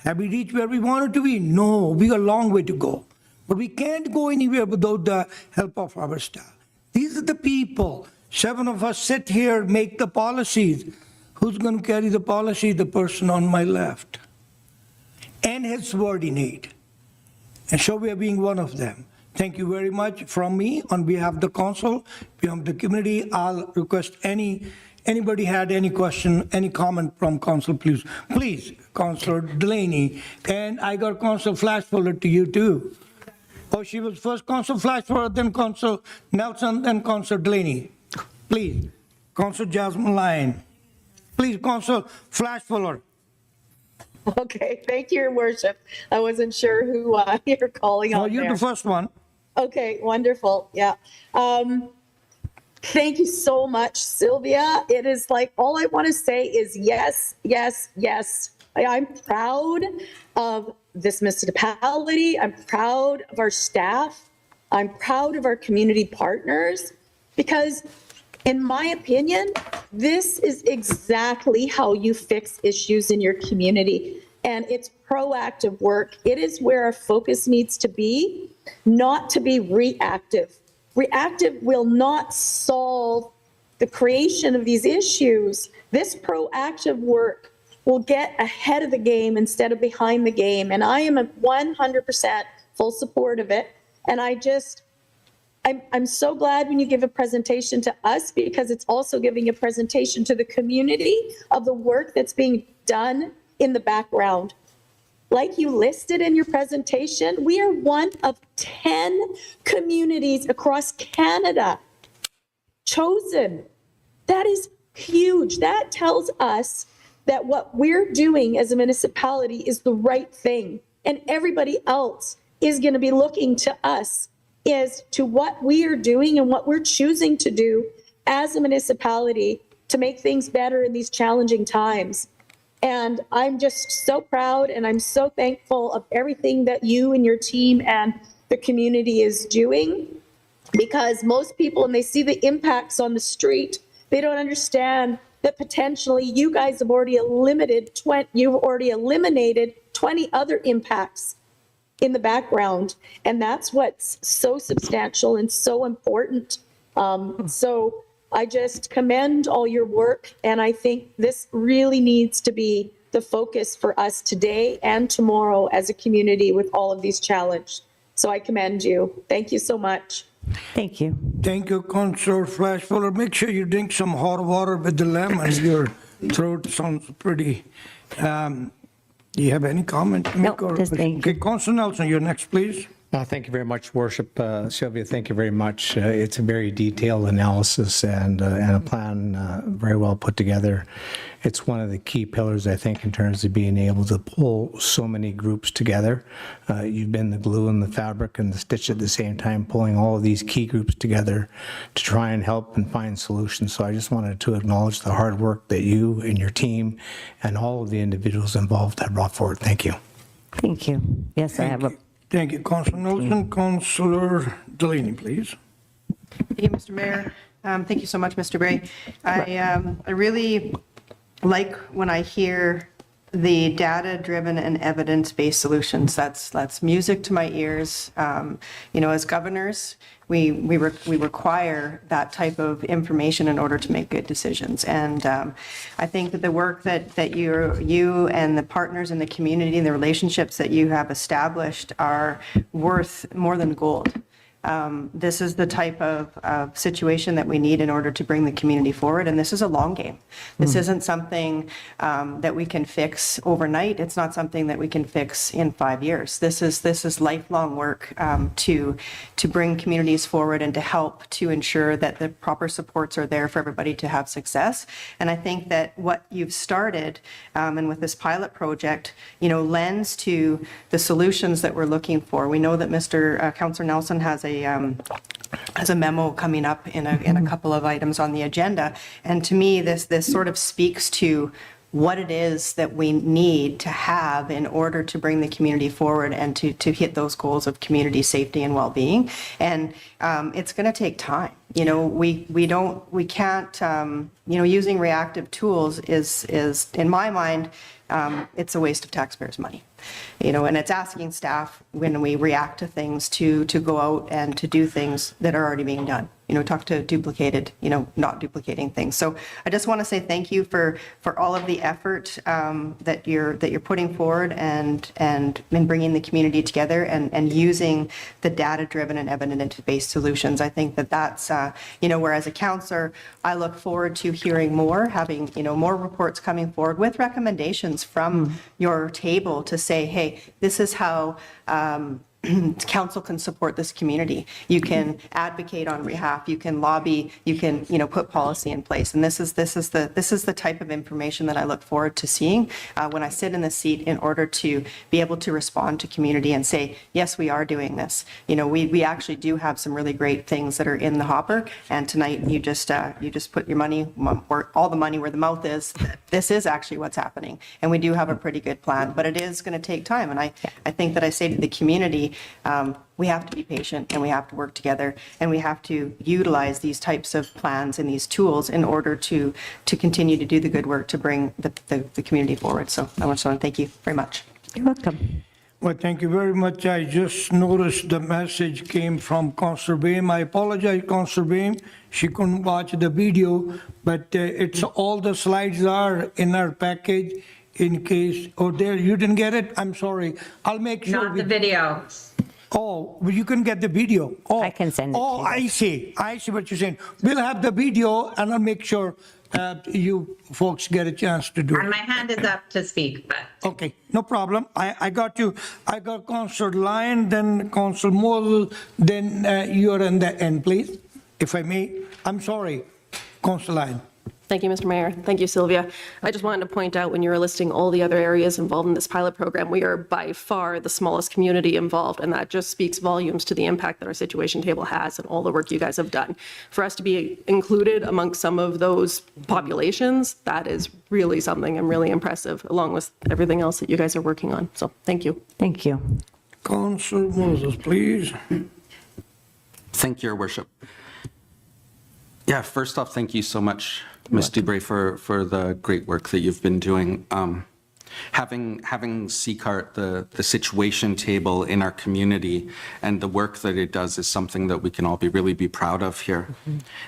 K: Have we reached where we wanted to be? No, we got a long way to go. But we can't go anywhere without the help of our staff. These are the people. 7 of us sit here, make the policies. Who's going to carry the policy? The person on my left. And his subordinate. And so we are being one of them. Thank you very much from me on behalf of the council, behalf of the community. I'll request anybody had any question, any comment from council, please. Please, Councillor Delaney. And I got Councillor Flashfuller to you too. Oh, she was first Councillor Flashfuller, then Councillor Nelson, then Councillor Delaney. Please, Councillor Jasmine Lyon. Please, Councillor Flashfuller.
W: Okay, thank you, Your Worship. I wasn't sure who you're calling on.
K: Oh, you're
W: there.
K: the first one.
W: Okay, wonderful. Yeah. Thank you so much, Sylvia. It is like, all I want to say is yes, yes, yes. I'm proud of this municipality. I'm proud of our staff. I'm proud of our community partners because, in my opinion, this is exactly how you fix issues in your community. And it's proactive work. It is where our focus needs to be, not to be reactive. Reactive will not solve the creation of these issues. This proactive work will get ahead of the game instead of behind the game. And I am 100% full support of it. And I'm so glad when you give a presentation to us because it's also giving a presentation to the community of the work that's being done in the background. Like you listed in your presentation, we are one of 10 communities across Canada chosen. That is huge. That tells us that what we're doing as a municipality is the right thing. And everybody else is going to be looking to us as to what we are doing and what we're choosing to do as a municipality to make things better in these challenging times. And I'm just so proud and I'm so thankful of everything that you and your team and the community is doing, because most people, when they see the impacts on the street, they don't understand that potentially you guys have already eliminated 20 other impacts in the background. And that's what's so substantial and so important. So I just commend all your work. And I think this really needs to be the focus for us today and tomorrow as a community with all of these challenges. So I commend you. Thank you so much.
U: Thank you.
K: Thank you, Councillor Flashfuller. Make sure you drink some hot water with the lemon. Your throat sounds pretty. Do you have any comment to make?
U: No, just thank you.
K: Okay, Councillor Nelson, you're next, please.
C: Thank you very much, Worship. Sylvia, thank you very much. It's a very detailed analysis and a plan very well put together. It's one of the key pillars, I think, in terms of being able to pull so many groups together. You've been the glue and the fabric and the stitch at the same time, pulling all of these key groups together to try and help and find solutions. So I just wanted to acknowledge the hard work that you and your team and all of the individuals involved have brought forward. Thank you.
U: Thank you. Yes, I have a...
K: Thank you, Councillor Nelson. Councillor Delaney, please.
I: Thank you, Mr. Mayor. Thank you so much, Mr. Bray. I really like when I hear the data-driven and evidence-based solutions. That's music to my ears. As governors, we require that type of information in order to make good decisions. And I think that the work that you and the partners in the community and the relationships that you have established are worth more than gold. This is the type of situation that we need in order to bring the community forward. And this is a long game. This isn't something that we can fix overnight. It's not something that we can fix in 5 years. This is lifelong work to bring communities forward and to help to ensure that the proper supports are there for everybody to have success. And I think that what you've started and with this pilot project, lends to the solutions that we're looking for. We know that Mr. Councillor Nelson has a memo coming up in a couple of items on the agenda. And to me, this sort of speaks to what it is that we need to have in order to bring the community forward and to hit those goals of community safety and well-being. And it's going to take time. We can't, using reactive tools is in my mind, it's a waste of taxpayers' money. And it's asking staff when we react to things to go out and to do things that are already being done. Talk to duplicated, not duplicating things. So I just want to say thank you for all of the effort that you're putting forward and in bringing the community together and using the data-driven and evidence-based solutions. I think that's where as a councillor, I look forward to hearing more, having more reports coming forward with recommendations from your table to say, hey, this is how council can support this community. You can advocate on behalf. You can lobby. You can put policy in place. And this is the type of information that I look forward to seeing when I sit in the seat in order to be able to respond to community and say, yes, we are doing this. We actually do have some really great things that are in the hopper. And tonight you just put your money or all the money where the mouth is. This is actually what's happening, and we do have a pretty good plan. But it is going to take time. And I think that I say to the community, we have to be patient and we have to work together and we have to utilize these types of plans and these tools in order to continue to do the good work to bring the community forward. So I want to thank you very much.
U: You're welcome.
K: Well, thank you very much. I just noticed the message came from Councillor Bain. I apologize, Councillor Bain. She couldn't watch the video, but it's all the slides are in our package in case, there, you didn't get it? I'm sorry. I'll make sure.
M: Not the video.
K: Oh, well, you can get the video. Oh,
U: I can send it to you.
K: I see what you're saying. We'll have the video and I'll make sure you folks get a chance to do it.
M: And my hand is up to speak, but.
K: Okay, no problem. I got you. I got Councillor Lyon, then Councillor Mosel, then you're in the end, please, if I may. I'm sorry, Councillor Lyon.
J: Thank you, Mr. Mayor. Thank you, Sylvia. I just wanted to point out when you were listing all the other areas involved in this pilot program, we are by far the smallest community involved, and that just speaks volumes to the impact that our situation table has and all the work you guys have done. For us to be included amongst some of those populations, that is really something and really impressive, along with everything else that you guys are working on. So thank you.
U: Thank you.
K: Councillor Moses, please.
X: Thank you, Your Worship. Yeah, first off, thank you so much, Ms. Dubray, for the great work that you've been doing. Having CCART, the situation table in our community, and the work that it does is something that we can all really be proud of here.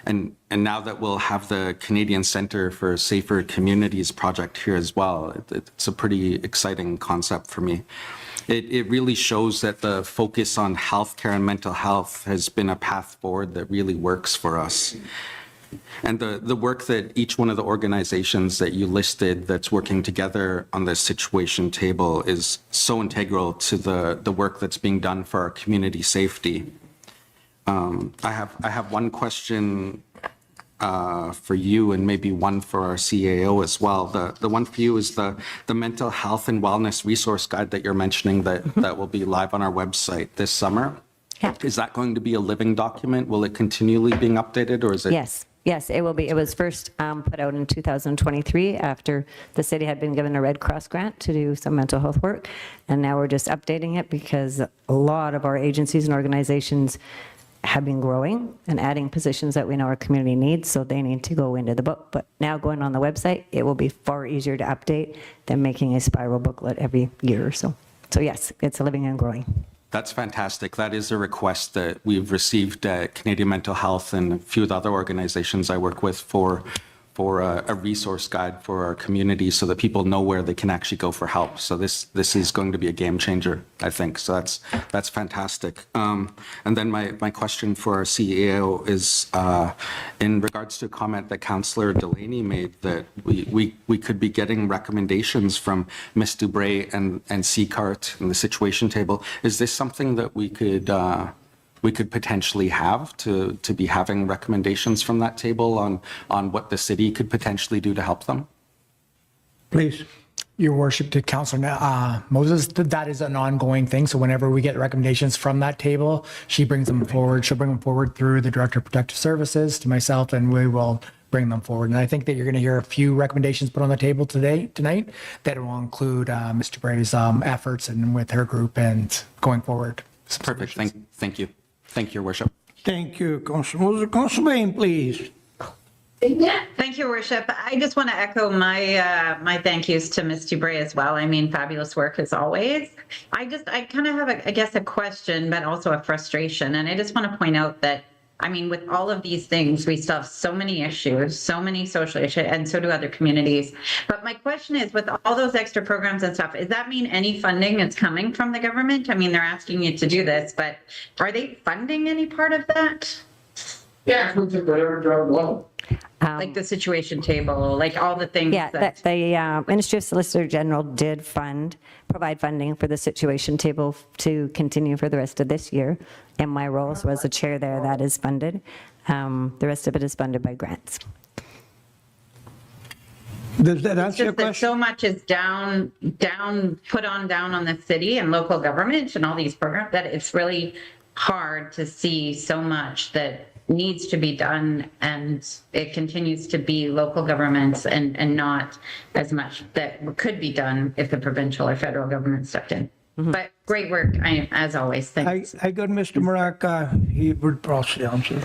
X: And now that we'll have the Canadian Centre for Safer Communities project here as well, it's a pretty exciting concept for me. It really shows that the focus on healthcare and mental health has been a path forward that really works for us. And the work that each one of the organizations that you listed that's working together on this situation table is so integral to the work that's being done for our community safety. I have one question for you and maybe one for our CAO as well. The one for you is the mental health and wellness resource guide that you're mentioning that will be live on our website this summer.
U: Yeah.
X: Is that going to be a living document? Will it continually being updated, or is it?
U: Yes, it will be. It was first put out in 2023 after the city had been given a Red Cross grant to do some mental health work. And now we're just updating it because a lot of our agencies and organizations have been growing and adding positions that we know our community needs, so they need to go into the book. But now going on the website, it will be far easier to update than making a spiral booklet every year or so. So yes, it's living and growing.
X: That's fantastic. That is a request that we've received at Canadian Mental Health and a few of the other organizations I work with for a resource guide for our community so that people know where they can actually go for help. So this is going to be a game changer, I think. So that's fantastic. And then my question for our CEO is in regards to a comment that Councillor Delaney made that we could be getting recommendations from Ms. Dubray and CCART and the situation table. Is this something that we could potentially have to be having recommendations from that table on what the city could potentially do to help them?
D: Please.
E: Your Worship, to Councillor Moses, that is an ongoing thing. So whenever we get recommendations from that table, she brings them forward. She'll bring them forward through the Director of Protective Services to myself, and we will bring them forward. And I think that you're going to hear a few recommendations put on the table tonight that will include Mr. Brady's efforts and with her group and going forward.
X: Perfect. Thank you. Thank you, Your Worship.
D: Thank you, Councillor Moses. Councillor Bain, please.
M: Thank you, Your Worship. I just want to echo my thank yous to Ms. Dubray as well. I mean, fabulous work as always. I kind of have, a question, but also a frustration. And I just want to point out that, I mean, with all of these things, we still have so many issues, so many social issues, and so do other communities. But my question is, with all those extra programs and stuff, does that mean any funding is coming from the government? I mean, they're asking you to do this, but are they funding any part of that?
K: Yeah,
M: like the situation table, like all the things.
U: Yeah, the Ministry of Solicitor General did provide funding for the situation table to continue for the rest of this year. And my role was a chair there that is funded. The rest of it is funded by grants.
D: Does that answer your question?
M: That so much is down on the city and local government and all these programs that it's really hard to see so much that needs to be done, and it continues to be local governments and not as much that could be done if the provincial or federal government stepped in. But great work, as always. Thanks.
D: I got Mr. Maraca. He would probably answer.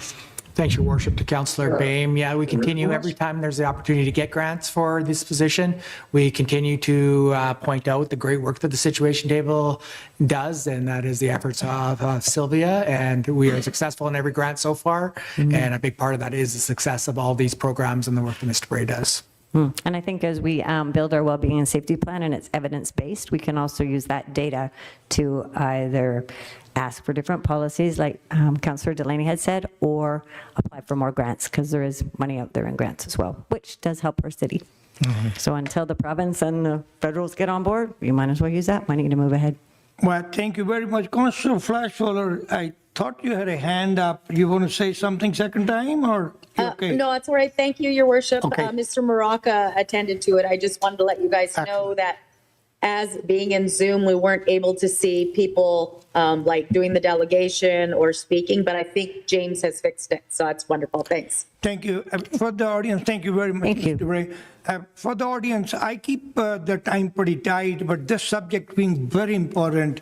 E: Thanks, Your Worship, to Councillor Bain. Yeah, we continue every time there's the opportunity to get grants for this position. We continue to point out the great work that the Situation Table does, and that is the efforts of Sylvia. And we are successful in every grant so far. And a big part of that is the success of all these programs and the work that Mr. Bray does.
U: And I think as we build our wellbeing and safety plan and it's evidence-based, we can also use that data to either ask for different policies like Councillor Delaney had said, or apply for more grants, because there is money out there in grants as well, which does help our city. So until the province and the federals get on board, you might as well use that money to move ahead.
D: Well, thank you very much. Councillor Flashwaller, I thought you had a hand up. You want to say something second time, or you okay?
W: No, that's all right. Thank you, Your Worship.
D: Okay.
W: Mr. Maraca attended to it. I just wanted to let you guys know that as being in Zoom, we weren't able to see people like doing the delegation or speaking, but I think James has fixed it. So that's wonderful. Thanks.
D: Thank you. For the audience, thank you very much, Mr. Ray. For the audience, I keep the time pretty tight, but this subject being very important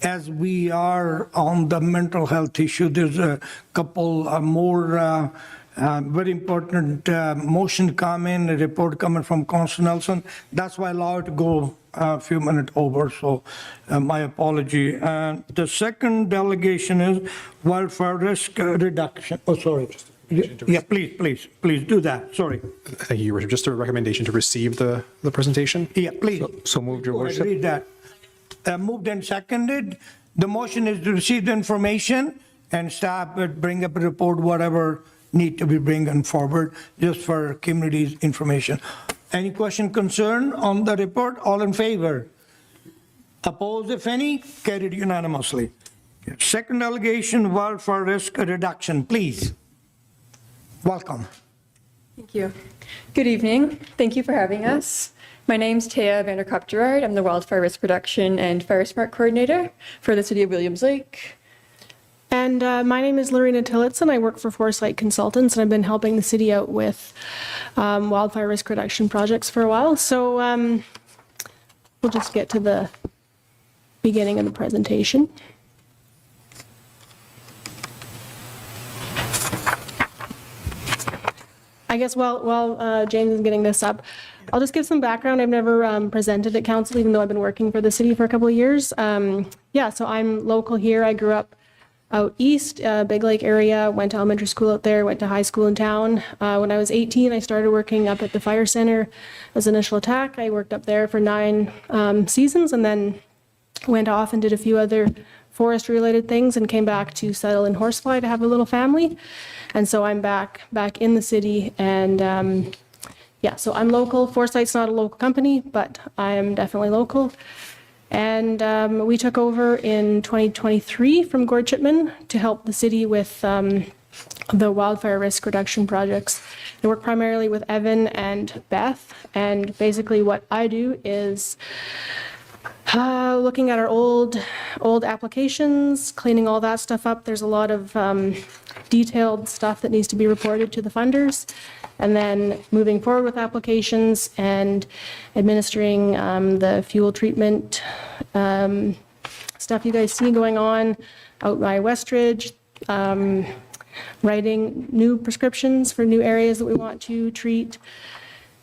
D: as we are on the mental health issue. There's a couple more very important motion coming, a report coming from Councillor Nelson. That's why I allowed to go a few minutes over, so my apology. The second delegation is wildfire risk reduction. Oh, sorry. Yeah, please do that. Sorry.
G: Thank you, Your Worship. Just a recommendation to receive the presentation.
D: Yeah, please.
B: So moved, Your Worship.
D: Read that. Moved and seconded. The motion is to receive the information and staff would bring up a report, whatever need to be bringing forward just for community's information. Any question, concern on the report? All in favor? Opposed, if any? Carried unanimously. Second delegation, wildfire risk reduction, please. Welcome.
H: Thank you. Good evening. Thank you for having us. My name's Taya Vanderkop-Gerard. I'm the Wildfire Risk Reduction and Fire Smart Coordinator for the City of Williams Lake.
L: And my name is Lorena Tillotson. I work for Foresight Consultants, and I've been helping the city out with wildfire risk reduction projects for a while. So we'll just get to the beginning of the presentation. I guess while James is getting this up, I'll just give some background. I've never presented at council, even though I've been working for the city for a couple of years. Yeah, so I'm local here. I grew up out east, Big Lake area, went to elementary school out there, went to high school in town. When I was 18, I started working up at the fire center as Initial Attack. I worked up there for 9 seasons and then went off and did a few other forest-related things and came back to settle in Horsefly to have a little family. And so I'm back in the city, and yeah, so I'm local. Foresight's not a local company, but I am definitely local. And we took over in 2023 from Gord Chipman to help the city with the wildfire risk reduction projects. I work primarily with Evan and Beth, and basically what I do is looking at our old applications, cleaning all that stuff up. There's a lot of detailed stuff that needs to be reported to the funders, and then moving forward with applications and administering the fuel treatment stuff you guys see going on out by Westridge, writing new prescriptions for new areas that we want to treat,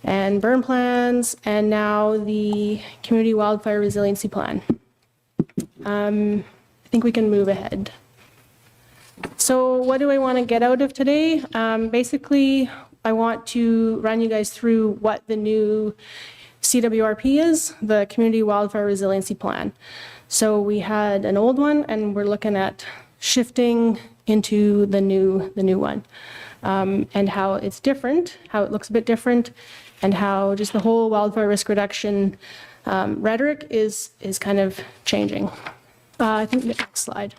L: and burn plans, and now the community wildfire resiliency plan. I think we can move ahead. So what do I want to get out of today? Basically, I want to run you guys through what the new CWRP is, the Community Wildfire Resiliency Plan. So we had an old one, and we're looking at shifting into the new one, and how it's different, how it looks a bit different, and how just the whole wildfire risk reduction rhetoric is kind of changing. I think the next slide.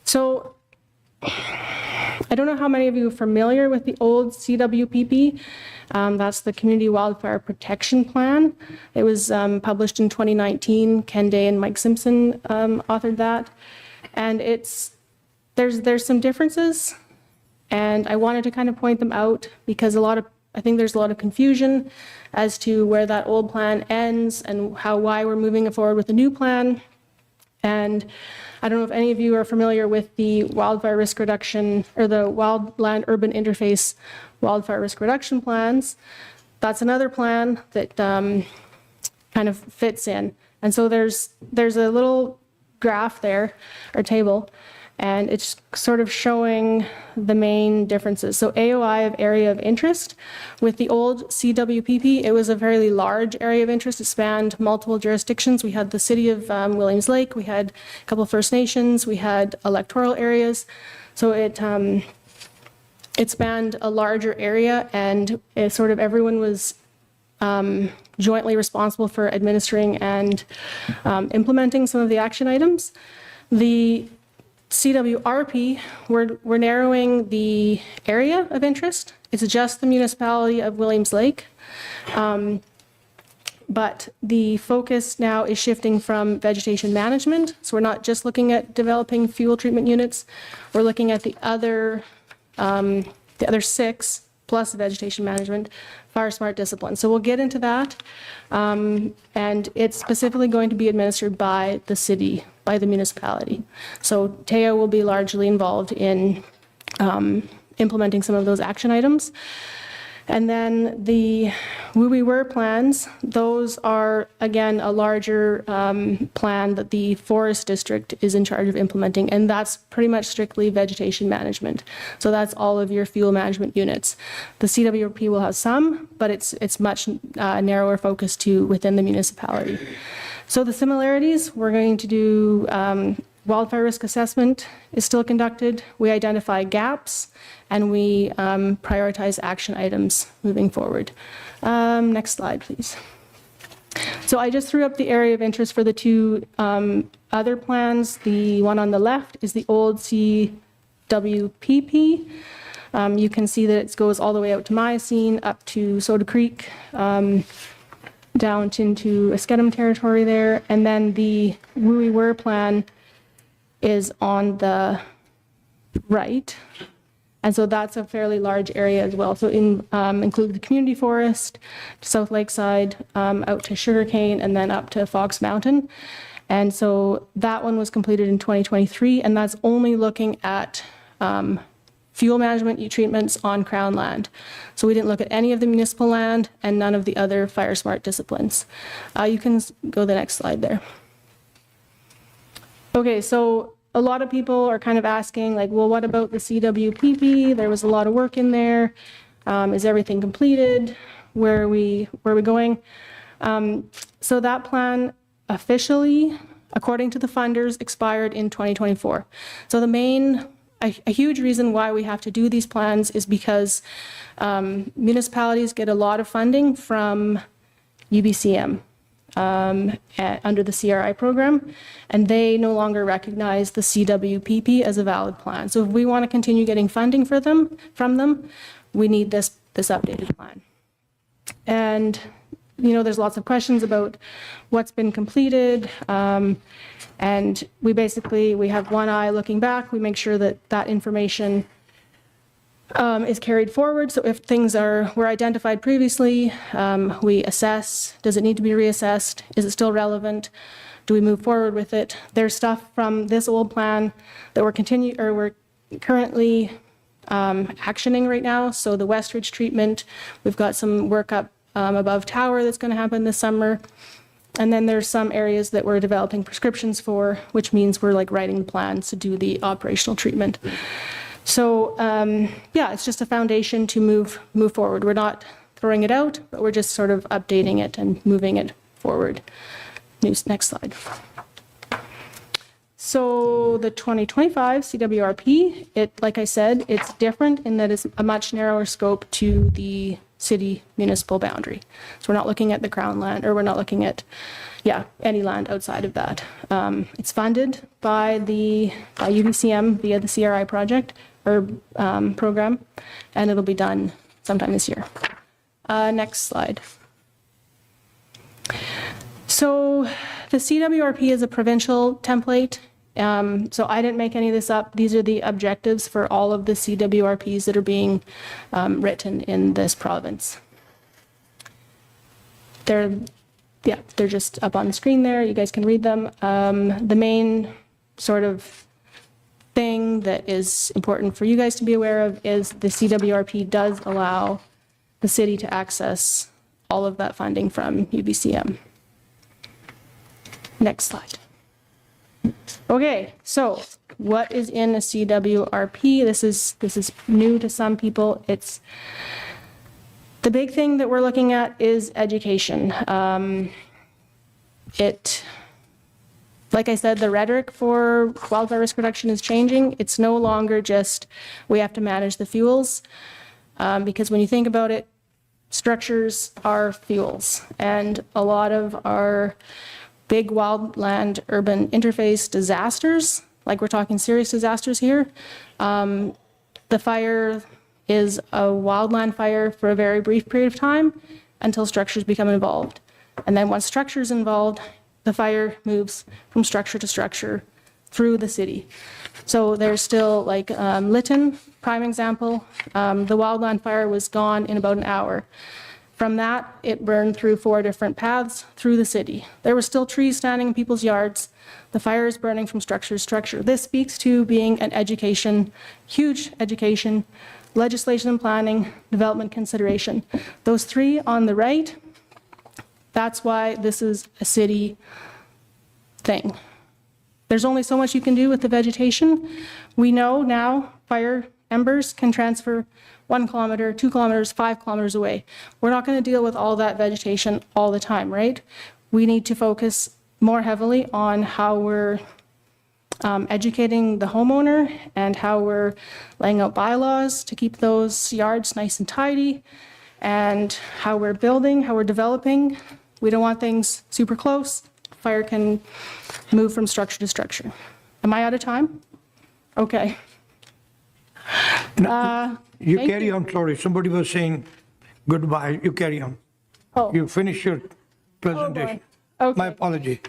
L: So I don't know how many of you are familiar with the old CWPP. That's the Community Wildfire Protection Plan. It was published in 2019. Ken Day and Mike Simpson authored that. And there's some differences, and I wanted to kind of point them out because I think there's a lot of confusion as to where that old plan ends and why we're moving forward with the new plan. And I don't know if any of you are familiar with the wildfire risk reduction or the wildland urban interface wildfire risk reduction plans. That's another plan that kind of fits in. And so there's a little graph there, or table, and it's sort of showing the main differences. So AOI of area of interest, with the old CWPP, it was a fairly large area of interest. It spanned multiple jurisdictions. We had the city of Williams Lake, we had a couple of First Nations, we had electoral areas. So it spanned a larger area, and it sort of everyone was jointly responsible for administering and implementing some of the action items. The CWRP, we're narrowing the area of interest. It's just the municipality of Williams Lake. But the focus now is shifting from vegetation management. So we're not just looking at developing fuel treatment units. We're looking at the other 6 plus vegetation management, fire smart discipline. So we'll get into that. And it's specifically going to be administered by the city, by the municipality. So Teo will be largely involved in implementing some of those action items. And then the WUWI plans, those are, again, a larger plan that the Forest District is in charge of implementing, and that's pretty much strictly vegetation management. So that's all of your fuel management units. The CWRP will have some, but it's much narrower focus to within the municipality. So the similarities, we're going to do Wildfire risk assessment is still conducted. We identify gaps and we prioritize action items moving forward. Next slide, please. So I just threw up the area of interest for the two other plans. The one on the left is the old CWPP. You can see that it goes all the way out to Miocene, up to Soda Creek, down into Eskedum territory there. And then the Wooey-Wur plan is on the right. And so that's a fairly large area as well. So include the community forest, South Lakeside, out to Sugarcane, and then up to Fox Mountain. And so that one was completed in 2023, and that's only looking at fuel management treatments on Crown land. So we didn't look at any of the municipal land and none of the other fire smart disciplines. You can go to the next slide there. Okay, so a lot of people are kind of asking, like, well, what about the CWPP? There was a lot of work in there. Is everything completed? Where are we going? So that plan officially, according to the funders, expired in 2024. So a huge reason why we have to do these plans is because municipalities get a lot of funding from UBCM. Under the CRI program, and they no longer recognize the CWPP as a valid plan. So if we want to continue getting funding from them, we need this updated plan. And there's lots of questions about what's been completed, and we have one eye looking back. We make sure that information is carried forward. So if things were identified previously, we assess, does it need to be reassessed? Is it still relevant? Do we move forward with it? There's stuff from this old plan that we're currently actioning right now. So the Westridge treatment, we've got some work up above tower that's going to happen this summer. And then there's some areas that we're developing prescriptions for, which means we're writing the plans to do the operational treatment. So it's just a foundation to move forward. We're not throwing it out, but we're just sort of updating it and moving it forward. Next slide. So the 2025 CWRP, like I said, it's different in that it's a much narrower scope to the city municipal boundary. So we're not looking at the Crown land, or we're not looking at, any land outside of that. It's funded by UBCM via the CRI project or program, and it'll be done sometime this year. Next slide. So the CWRP is a provincial template. So I didn't make any of this up. These are the objectives for all of the CWRPs that are being written in this province. They're just up on the screen there. You guys can read them. The main sort of thing that is important for you guys to be aware of is the CWRP does allow the city to access all of that funding from UBCM. Next slide. Okay, so what is in a CWRP? This is new to some people. It's the big thing that we're looking at is education. Like I said, the rhetoric for wildfire risk reduction is changing. It's no longer just we have to manage the fuels, because when you think about it, structures are fuels, and a lot of our big wildland urban interface disasters, like we're talking serious disasters here, the fire is a wildland fire for a very brief period of time until structures become involved. And then once structure's involved, the fire moves from structure to structure through the city. So there's still Lytton, prime example, the wildland fire was gone in about an hour. From that, it burned through 4 different paths through the city. There were still trees standing in people's yards. The fire is burning from structure to structure. This speaks to being an education, huge education, legislation and planning, development consideration. Those 3 on the right, that's why this is a city thing. There's only so much you can do with the vegetation. We know now fire embers can transfer 1 kilometer, 2 kilometers, 5 kilometers away. We're not going to deal with all that vegetation all the time, right? We need to focus more heavily on how we're educating the homeowner and how we're laying out bylaws to keep those yards nice and tidy, and how we're building, how we're developing. We don't want things super close. Fire can move from structure to structure. Am I out of time? Okay.
D: You
L: Thank
D: carry
L: you.
D: on, sorry, somebody was saying goodbye, you carry on.
L: Oh.
D: You finish your presentation.
L: Okay.
D: My apology.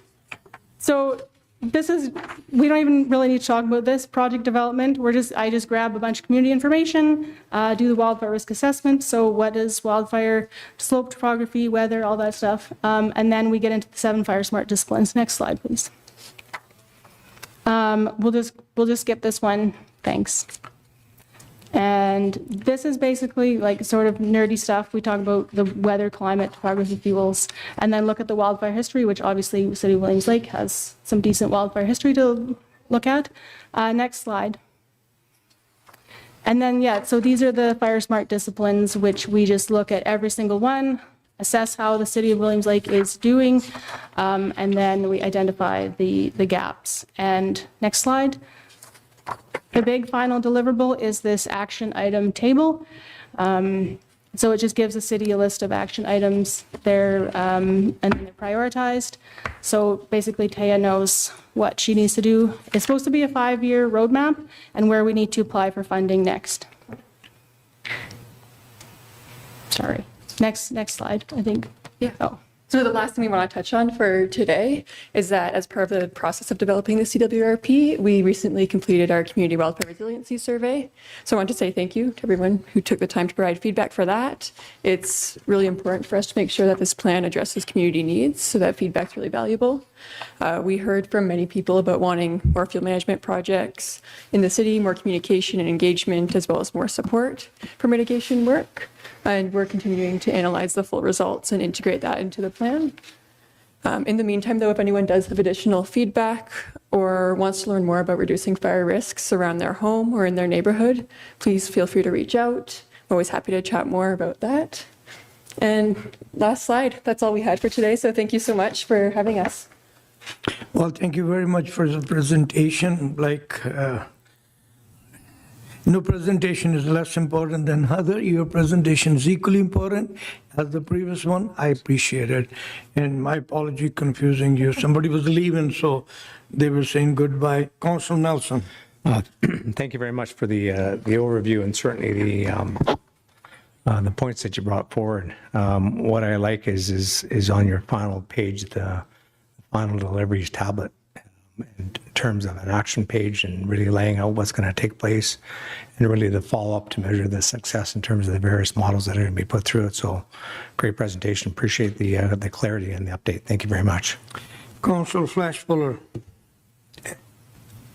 L: So this is, we don't even really need to talk about this project development. I just grab a bunch of community information, do the wildfire risk assessment. So what is wildfire, slope topography, weather, all that stuff. And then we get into the 7 fire smart disciplines. Next slide, please. We'll just skip this one. Thanks. And this is basically like sort of nerdy stuff. We talk about the weather, climate, topography, fuels, and then look at the wildfire history, which obviously the City of Williams Lake has some decent wildfire history to look at. Next slide. And then, yeah, so these are the fire smart disciplines, which we just look at every single one, assess how the City of Williams Lake is doing, and then we identify the gaps. And next slide. The big final deliverable is this action item table. So it just gives the city a list of action items there, and then they're prioritized. So basically Taya knows what she needs to do. It's supposed to be a 5-year roadmap and where we need to apply for funding next. Sorry. Next slide, I think.
H: Yeah.
L: Oh.
H: So the last thing we want to touch on for today is that as part of the process of developing the CWRP, we recently completed our Community Wildfire Resiliency Survey. So I want to say thank you to everyone who took the time to provide feedback for that. It's really important for us to make sure that this plan addresses community needs, so that feedback's really valuable. We heard from many people about wanting more field management projects in the city, more communication and engagement, as well as more support for mitigation work. And we're continuing to analyze the full results and integrate that into the plan. In the meantime, though, if anyone does have additional feedback or wants to learn more about reducing fire risks around their home or in their neighborhood, please feel free to reach out. I'm always happy to chat more about that. And last slide, that's all we had for today. So thank you so much for having us.
D: Well, thank you very much for the presentation. No presentation is less important than other. Your presentation is equally important as the previous one. I appreciate it. And my apology confusing you. Somebody was leaving, so they were saying goodbye. Councilor Nelson.
C: Thank you very much for the overview and certainly the points that you brought forward. What I like is on your final page, the final deliveries tablet, in terms of an action page and really laying out what's going to take place and really the follow-up to measure the success in terms of the various models that are going to be put through it. So great presentation. Appreciate the clarity and the update. Thank you very much.
D: Councilor Flashfuller.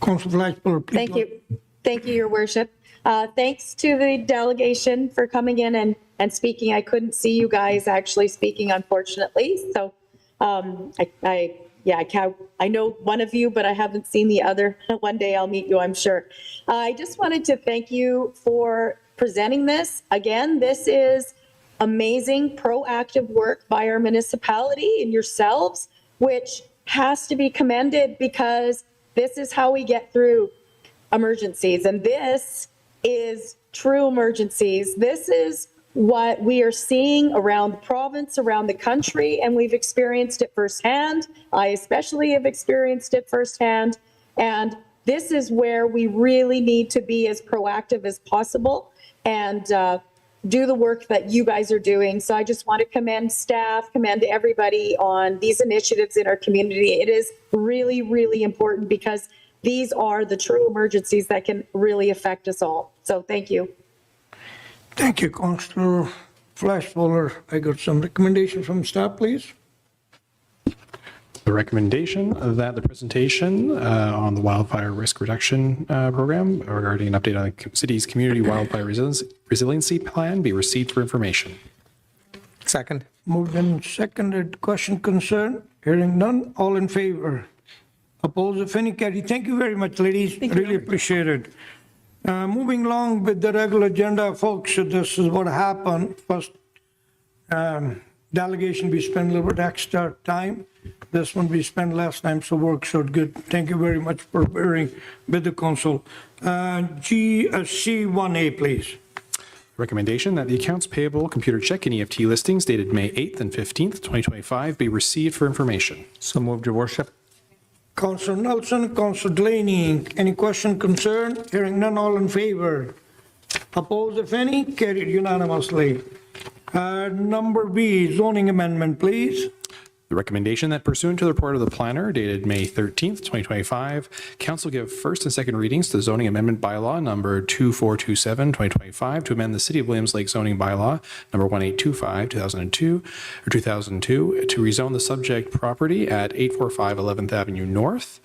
D: Councilor Flashfuller, please.
W: Thank you. Thank you, Your Worship. Thanks to the delegation for coming in and speaking. I couldn't see you guys actually speaking, unfortunately. So I know one of you, but I haven't seen the other. One day I'll meet you, I'm sure. I just wanted to thank you for presenting this. Again, this is amazing, proactive work by our municipality and yourselves, which has to be commended because this is how we get through emergencies. And this is true emergencies. This is what we are seeing around the province, around the country, and we've experienced it firsthand. I especially have experienced it firsthand. And this is where we really need to be as proactive as possible and do the work that you guys are doing. So I just want to commend staff, commend everybody on these initiatives in our community. It is really, really important because these are the true emergencies that can really affect us all. So thank you.
D: Thank you, Councilor Flashfuller. I got some recommendation from staff, please.
G: The recommendation that the presentation on the wildfire risk reduction program regarding an update on the city's community wildfire resiliency plan be received for information.
C: Second.
D: Moved and seconded. Question, concern? Hearing none. All in favor? Opposed, if any, carry. Thank you very much, ladies. Really appreciate it. Moving along with the regular agenda, folks, this is what happened. First, delegation, we spent a little bit extra time This one we spent last time, so works out good. Thank you very much for bearing with the council. C1A, please.
G: Recommendation that the accounts payable computer check and EFT listings dated May 8th and 15th, 2025 be received for information.
C: So moved, Your Worship.
D: Councillor Nelson, Councillor Delaney, any question, concern? Hearing none, all in favor? Opposed, if any? Carried unanimously. Number B, zoning amendment, please.
G: The recommendation that pursuant to the report of the planner dated May 13th, 2025, council give first and second readings to the zoning amendment bylaw number 2427-2025 to amend the City of Williams Lake zoning bylaw number 1825-2002 to rezone the subject property at 845 11th Avenue North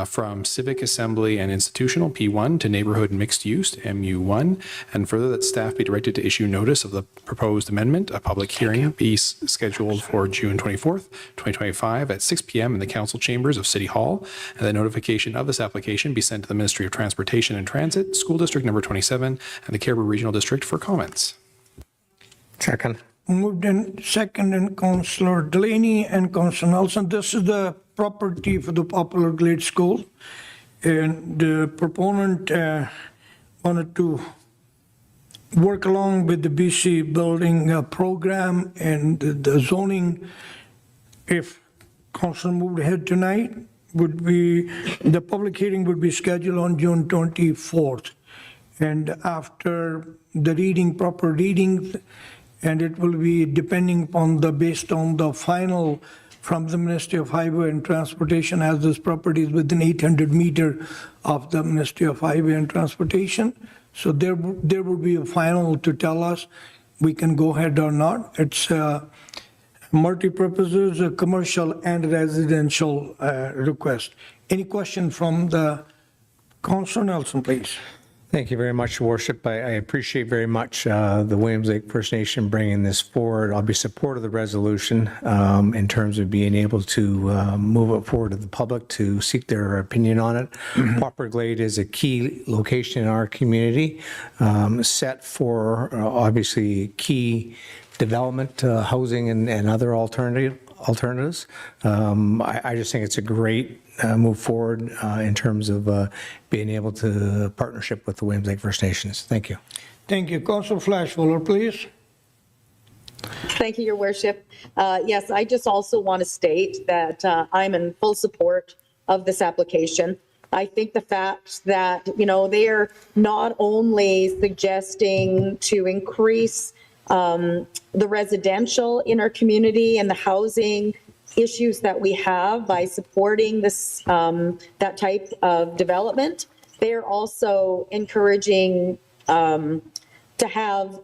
G: from Civic Assembly and Institutional P1 to Neighborhood Mixed Use MU1, and further that staff be directed to issue notice of the proposed amendment. A public hearing be scheduled for June 24th, 2025 at 6 p.m. in the council chambers of City Hall, and that notification of this application be sent to the Ministry of Transportation and Transit, School District number 27, and the Caribou Regional District for comments.
C: Second.
D: Moved in second, and Councillor Delaney and Councillor Nelson. This is the property for the Popular Glade School, and the proponent wanted to work along with the BC building program and the zoning. If council moved ahead tonight, the public hearing would be scheduled on June 24th. And after the proper readings, and it will be depending upon based on the final from the Ministry of Highway and Transportation, as this property is within 800 meters of the Ministry of Highway and Transportation. So there will be a final to tell us we can go ahead or not. It's multi-purposes, a commercial and residential request. Any question from the Councillor Nelson, please?
C: Thank you very much, Your Worship. I appreciate very much the Williams Lake First Nation bringing this forward. I'll be supportive of the resolution in terms of being able to move it forward to the public to seek their opinion on it. Poplar Glade is a key location in our community, set for obviously key development, housing, and other alternatives. I just think it's a great move forward in terms of being able to partnership with the Williams Lake First Nations. Thank you.
D: Thank you. Councillor Flashfuller, please.
W: Thank you, Your Worship. Yes, I just also want to state that I'm in full support of this application. I think the fact that, they are not only suggesting to increase the residential in our community and the housing issues that we have by supporting this that type of development. They're also encouraging to have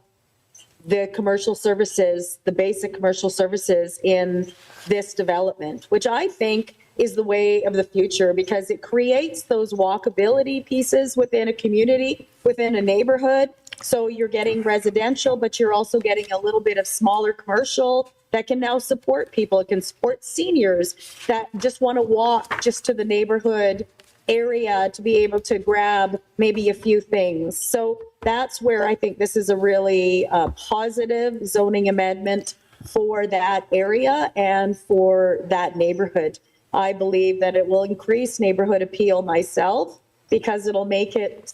W: the commercial services, the basic commercial services in this development, which I think is the way of the future, because it creates those walkability pieces within a community, within a neighborhood. So you're getting residential, but you're also getting a little bit of smaller commercial that can now support people. It can support seniors that just want to walk just to the neighborhood area to be able to grab maybe a few things. So that's where I think this is a really positive zoning amendment for that area and for that neighborhood. I believe that it will increase neighborhood appeal myself, because it'll make it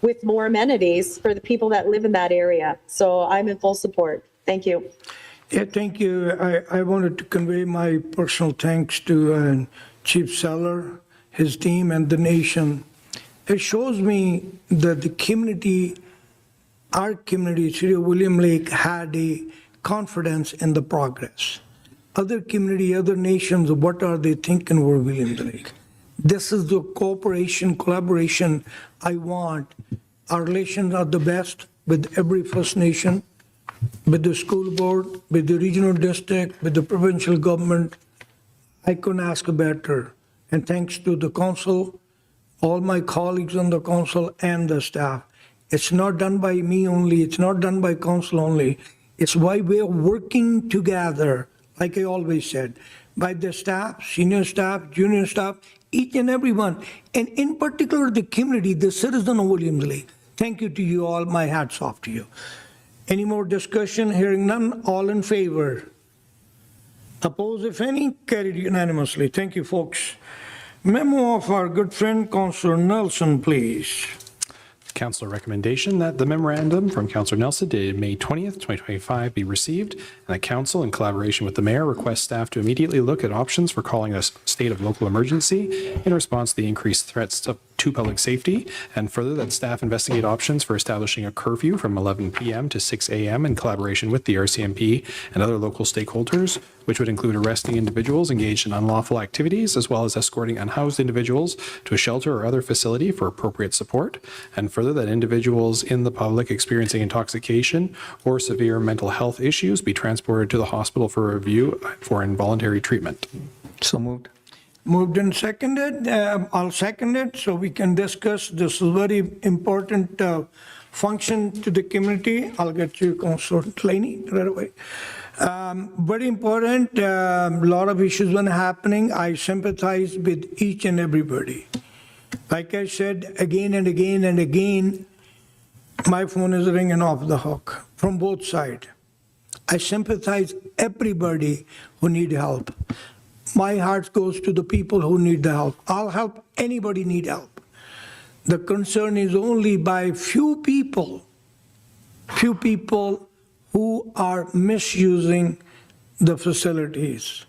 W: with more amenities for the people that live in that area. So I'm in full support. Thank you.
D: Yeah, thank you. I wanted to convey my personal thanks to Chief Seller, his team, and the nation. It shows me that the community, our community, City of William Lake, had a confidence in the progress. Other community, other nations, what are they thinking over William Lake? This is the cooperation, collaboration I want. Our relations are the best with every First Nation, with the school board, with the regional district, with the provincial government. I couldn't ask better. And thanks to the council, all my colleagues on the council and the staff. It's not done by me only. It's not done by council only. It's why we're working together, like I always said, by the staff, senior staff, junior staff, each and every one, and in particular the community, the citizen of Williams Lake. Thank you to you all. My hat's off to you. Any more discussion? Hearing none, all in favor? Opposed, if any, carried unanimously. Thank you, folks. Memo of our good friend, Councillor Nelson, please.
G: Councilor recommendation that the memorandum from Councilor Nelson dated May 20th, 2025 be received, and that council, in collaboration with the mayor, request staff to immediately look at options for calling a state of local emergency in response to the increased threats to public safety, and further that staff investigate options for establishing a curfew from 11 p.m. to 6 a.m. in collaboration with the RCMP and other local stakeholders, which would include arresting individuals engaged in unlawful activities, as well as escorting unhoused individuals to a shelter or other facility for appropriate support, and further that individuals in the public experiencing intoxication or severe mental health issues be transported to the hospital for review for involuntary treatment.
B: So moved.
D: Moved and seconded. I'll second it so we can discuss. This is very important function to the community. I'll get you, Councillor Laney, right away. Very important. A lot of issues are happening. I sympathize with each and everybody. Like I said again and again and again, my phone is ringing off the hook from both sides. I sympathize everybody who need help. My heart goes to the people who need the help. I'll help anybody need help. The concern is only by few people who are misusing the facilities.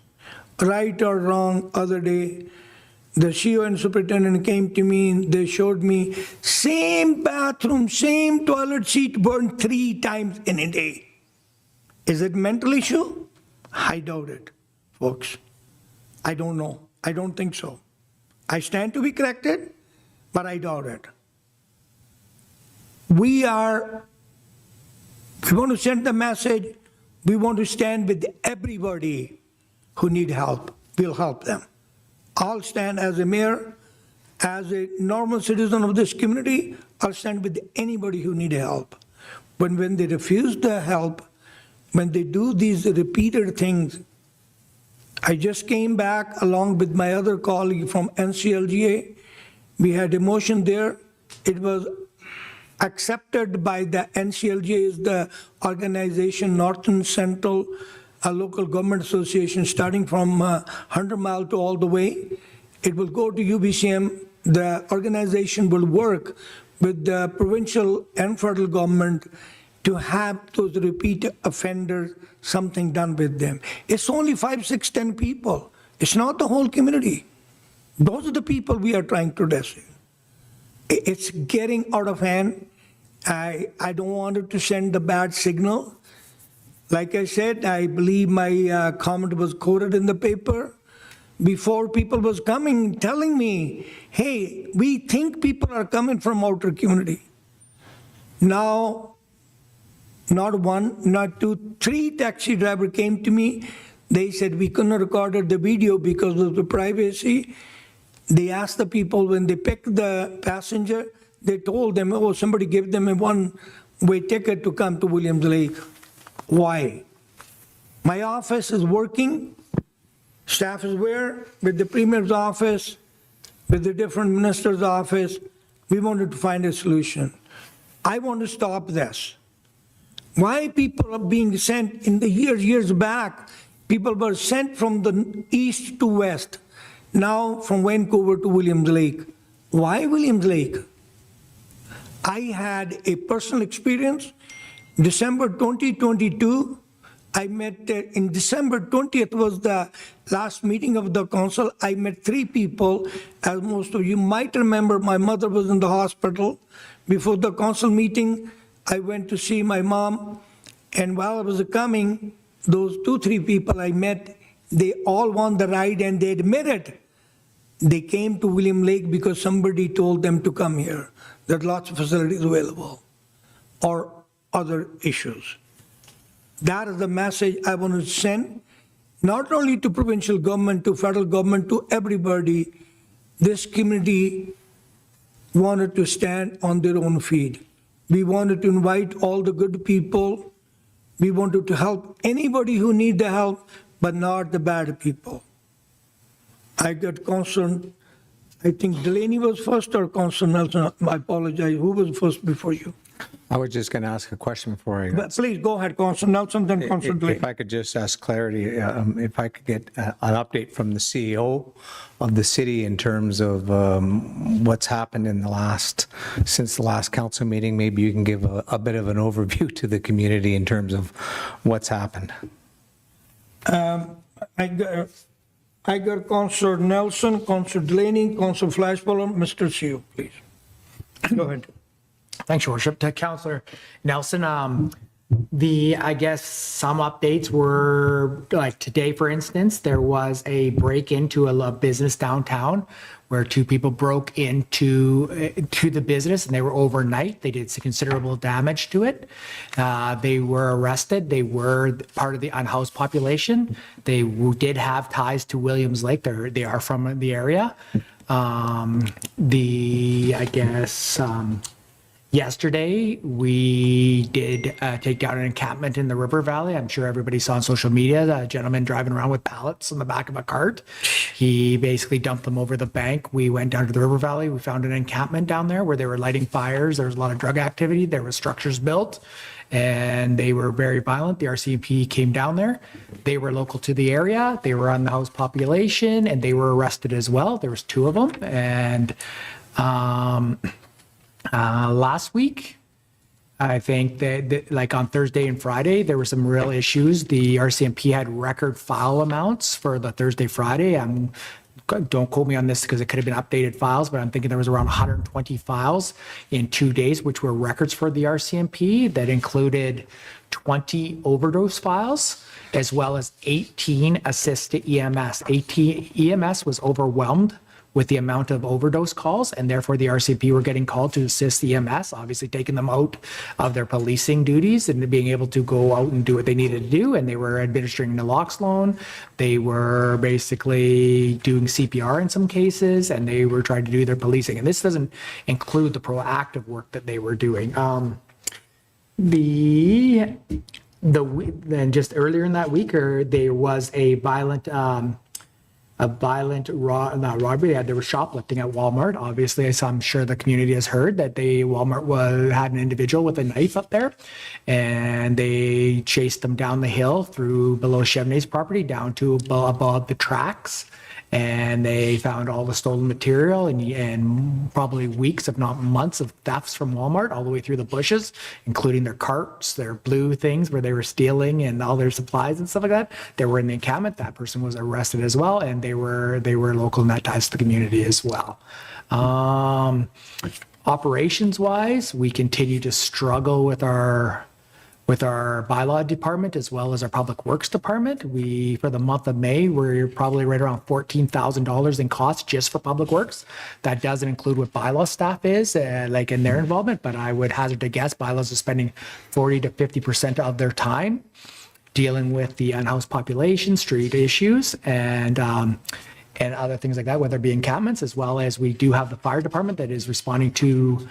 D: Right or wrong, other day, the CON superintendent came to me and they showed me same bathroom, same toilet seat burned 3 times in a day. Is it mental issue? I doubt it, folks. I don't know. I don't think so. I stand to be corrected, but I doubt it. We want to send the message, we want to stand with everybody who need help. We'll help them. I'll stand as a mayor, as a normal citizen of this community, I'll stand with anybody who need help. But when they refuse the help, when they do these repeated things, I just came back along with my other colleague from NCLGA. We had a motion there. It was accepted by the NCLGA, is the organization, Northern Central Local Government Association, starting from 100 Mile to all the way. It will go to UBCM. The organization will work with the provincial and federal government to have those repeat offenders, something done with them. It's only 5, 6, 10 people. It's not the whole community. Those are the people we are trying to address. It's getting out of hand. I don't want it to send a bad signal. Like I said, I believe my comment was quoted in the paper. Before, people was coming, telling me, hey, we think people are coming from outer community. Now, not 1, not 2, 3 taxi drivers came to me. They said we couldn't record the video because of the privacy. They asked the people when they picked the passenger, they told them, oh, somebody gave them a one-way ticket to come to Williams Lake. Why? My office is working. Staff is where? With the Premier's office, with the different minister's office. We wanted to find a solution. I want to stop this. Why people are being sent in the years back, people were sent from the east to west, now from Vancouver to Williams Lake. Why Williams Lake? I had a personal experience. December 2022, I met, in December 20th was the last meeting of the council. I met 3 people. As most of you might remember, my mother was in the hospital. Before the council meeting, I went to see my mom, and while I was coming, those 2-3 people I met, they all won the ride and they admitted they came to William Lake because somebody told them to come here. There are lots of facilities available or other issues. That is the message I want to send, not only to provincial government, to federal government, to everybody. This community wanted to stand on their own feet. We wanted to invite all the good people. We wanted to help anybody who need the help, but not the bad people. I got concerned. I think Delaney was first or Councillor Nelson. I apologize. Who was first before you?
C: I was just going to ask a question before I.
K: But please go ahead, Councilor Nelson, then Councilor
C: If
K: Delaney.
C: I could just ask clarity, if I could get an update from the CEO of the city in terms of what's happened since the last council meeting, maybe you can give a bit of an overview to the community in terms of what's happened.
K: I got Councilor Nelson, Councilor Delaney, Councilor Flashballer, Mr. Seo, please. Go ahead.
E: Thanks, Your Worship. To Councillor Nelson, I guess some updates were, like today, for instance, there was a break into a business downtown where two people broke into the business and they were overnight. They did considerable damage to it. They were arrested. They were part of the unhoused population. They did have ties to Williams Lake. They are from the area. Yesterday, we did take down an encampment in the river valley. I'm sure everybody saw on social media a gentleman driving around with pallets on the back of a cart. He basically dumped them over the bank. We went down to the river valley. We found an encampment down there where they were lighting fires. There was a lot of drug activity. There were structures built, and they were very violent. The RCMP came down there. They were local to the area. They were on the house population, and they were arrested as well. There was two of them, and last week, I think that like on Thursday and Friday, there were some real issues. The RCMP had record file amounts for the Thursday, Friday. Don't quote me on this because it could have been updated files, but I'm thinking there was around 120 files in 2 days, which were records for the RCMP that included 20 overdose files, as well as 18 assists to EMS. EMS was overwhelmed with the amount of overdose calls, and therefore the RCMP were getting called to assist EMS, obviously taking them out of their policing duties and being able to go out and do what they needed to do. And they were administering naloxone. They were basically doing CPR in some cases, and they were trying to do their policing. And this doesn't include the proactive work that they were doing. Then just earlier in that week, there was a violent robbery. There was shoplifting at Walmart. Obviously, as I'm sure the community has heard, that Walmart had an individual with a knife up there, and they chased them down the hill through below Chevenet's property down to above the tracks. And they found all the stolen material and probably weeks, if not months, of thefts from Walmart all the way through the bushes, including their carts, their blue things where they were stealing and all their supplies and stuff like that. They were in the encampment. That person was arrested as well, and they were local and that ties to the community as well. Operations-wise, we continue to struggle with our bylaw department as well as our public works department. For the month of May, we're probably right around $14,000 in costs just for public works. That doesn't include what bylaw staff is, like in their involvement, but I would hazard to guess bylaws are spending 40 to 50% of their time dealing with the unhoused population, street issues, and other things like that, whether it be encampments, as well as we do have the fire department that is responding to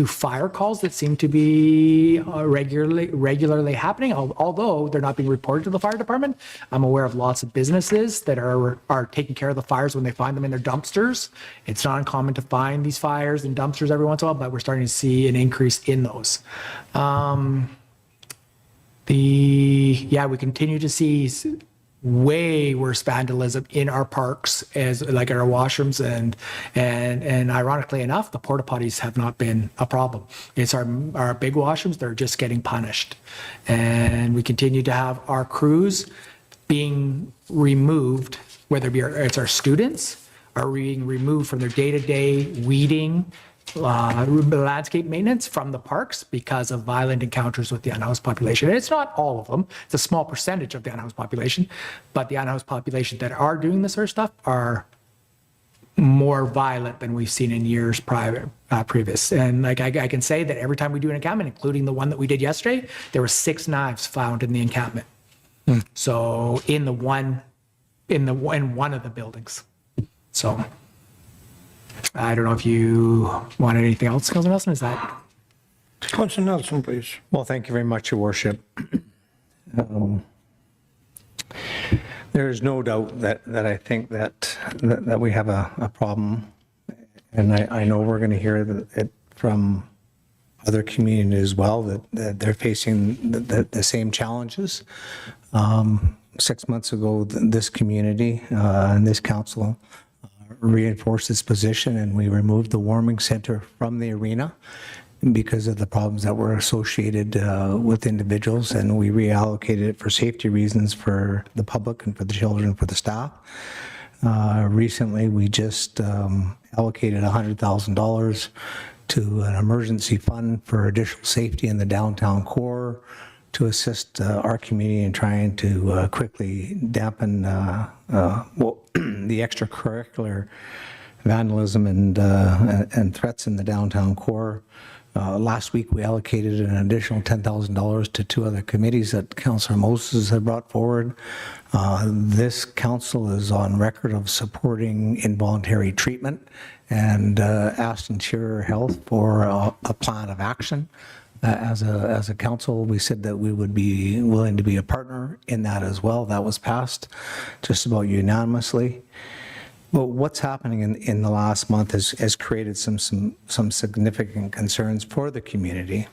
E: fire calls that seem to be regularly happening, although they're not being reported to the fire department. I'm aware of lots of businesses that are taking care of the fires when they find them in their dumpsters. It's not uncommon to find these fires in dumpsters every once in a while, but we're starting to see an increase in those. We continue to see way worse vandalism in our parks, as like our washrooms, and ironically enough, the porta potties have not been a problem. It's our big washrooms, they're just getting punished. And we continue to have our crews being removed, whether it's our students are being removed from their day-to-day weeding, landscape maintenance from the parks because of violent encounters with the unhoused population. And it's not all of them. It's a small percentage of the unhoused population, but the unhoused population that are doing this sort of stuff are more violent than we've seen in years previous. And like I can say that every time we do an encampment, including the one that we did yesterday, there were 6 knives found in the encampment. So in one of the buildings. So I don't know if you want anything else, Councilor Nelson. Is that?
K: Councilor Nelson, please.
C: Well, thank you very much, Your Worship. There is no doubt that I think that we have a problem, and I know we're going to hear it from other communities as well, that they're facing the same challenges. 6 months ago, this community and this council reinforced its position, and we removed the warming center from the arena because of the problems that were associated with individuals, and we reallocated it for safety reasons for the public and for the children and for the staff. Recently, we just allocated $100,000 to an emergency fund for additional safety in the downtown core to assist our community in trying to quickly dampen the extracurricular vandalism and threats in the downtown core. Last week, we allocated an additional $10,000 to 2 other committees that Councillor Moses had brought forward. This council is on record of supporting involuntary treatment and asked Interior Health for a plan of action. As a council, we said that we would be willing to be a partner in that as well. That was passed just about unanimously. Well, what's happening in the last month has created some significant concerns for the community.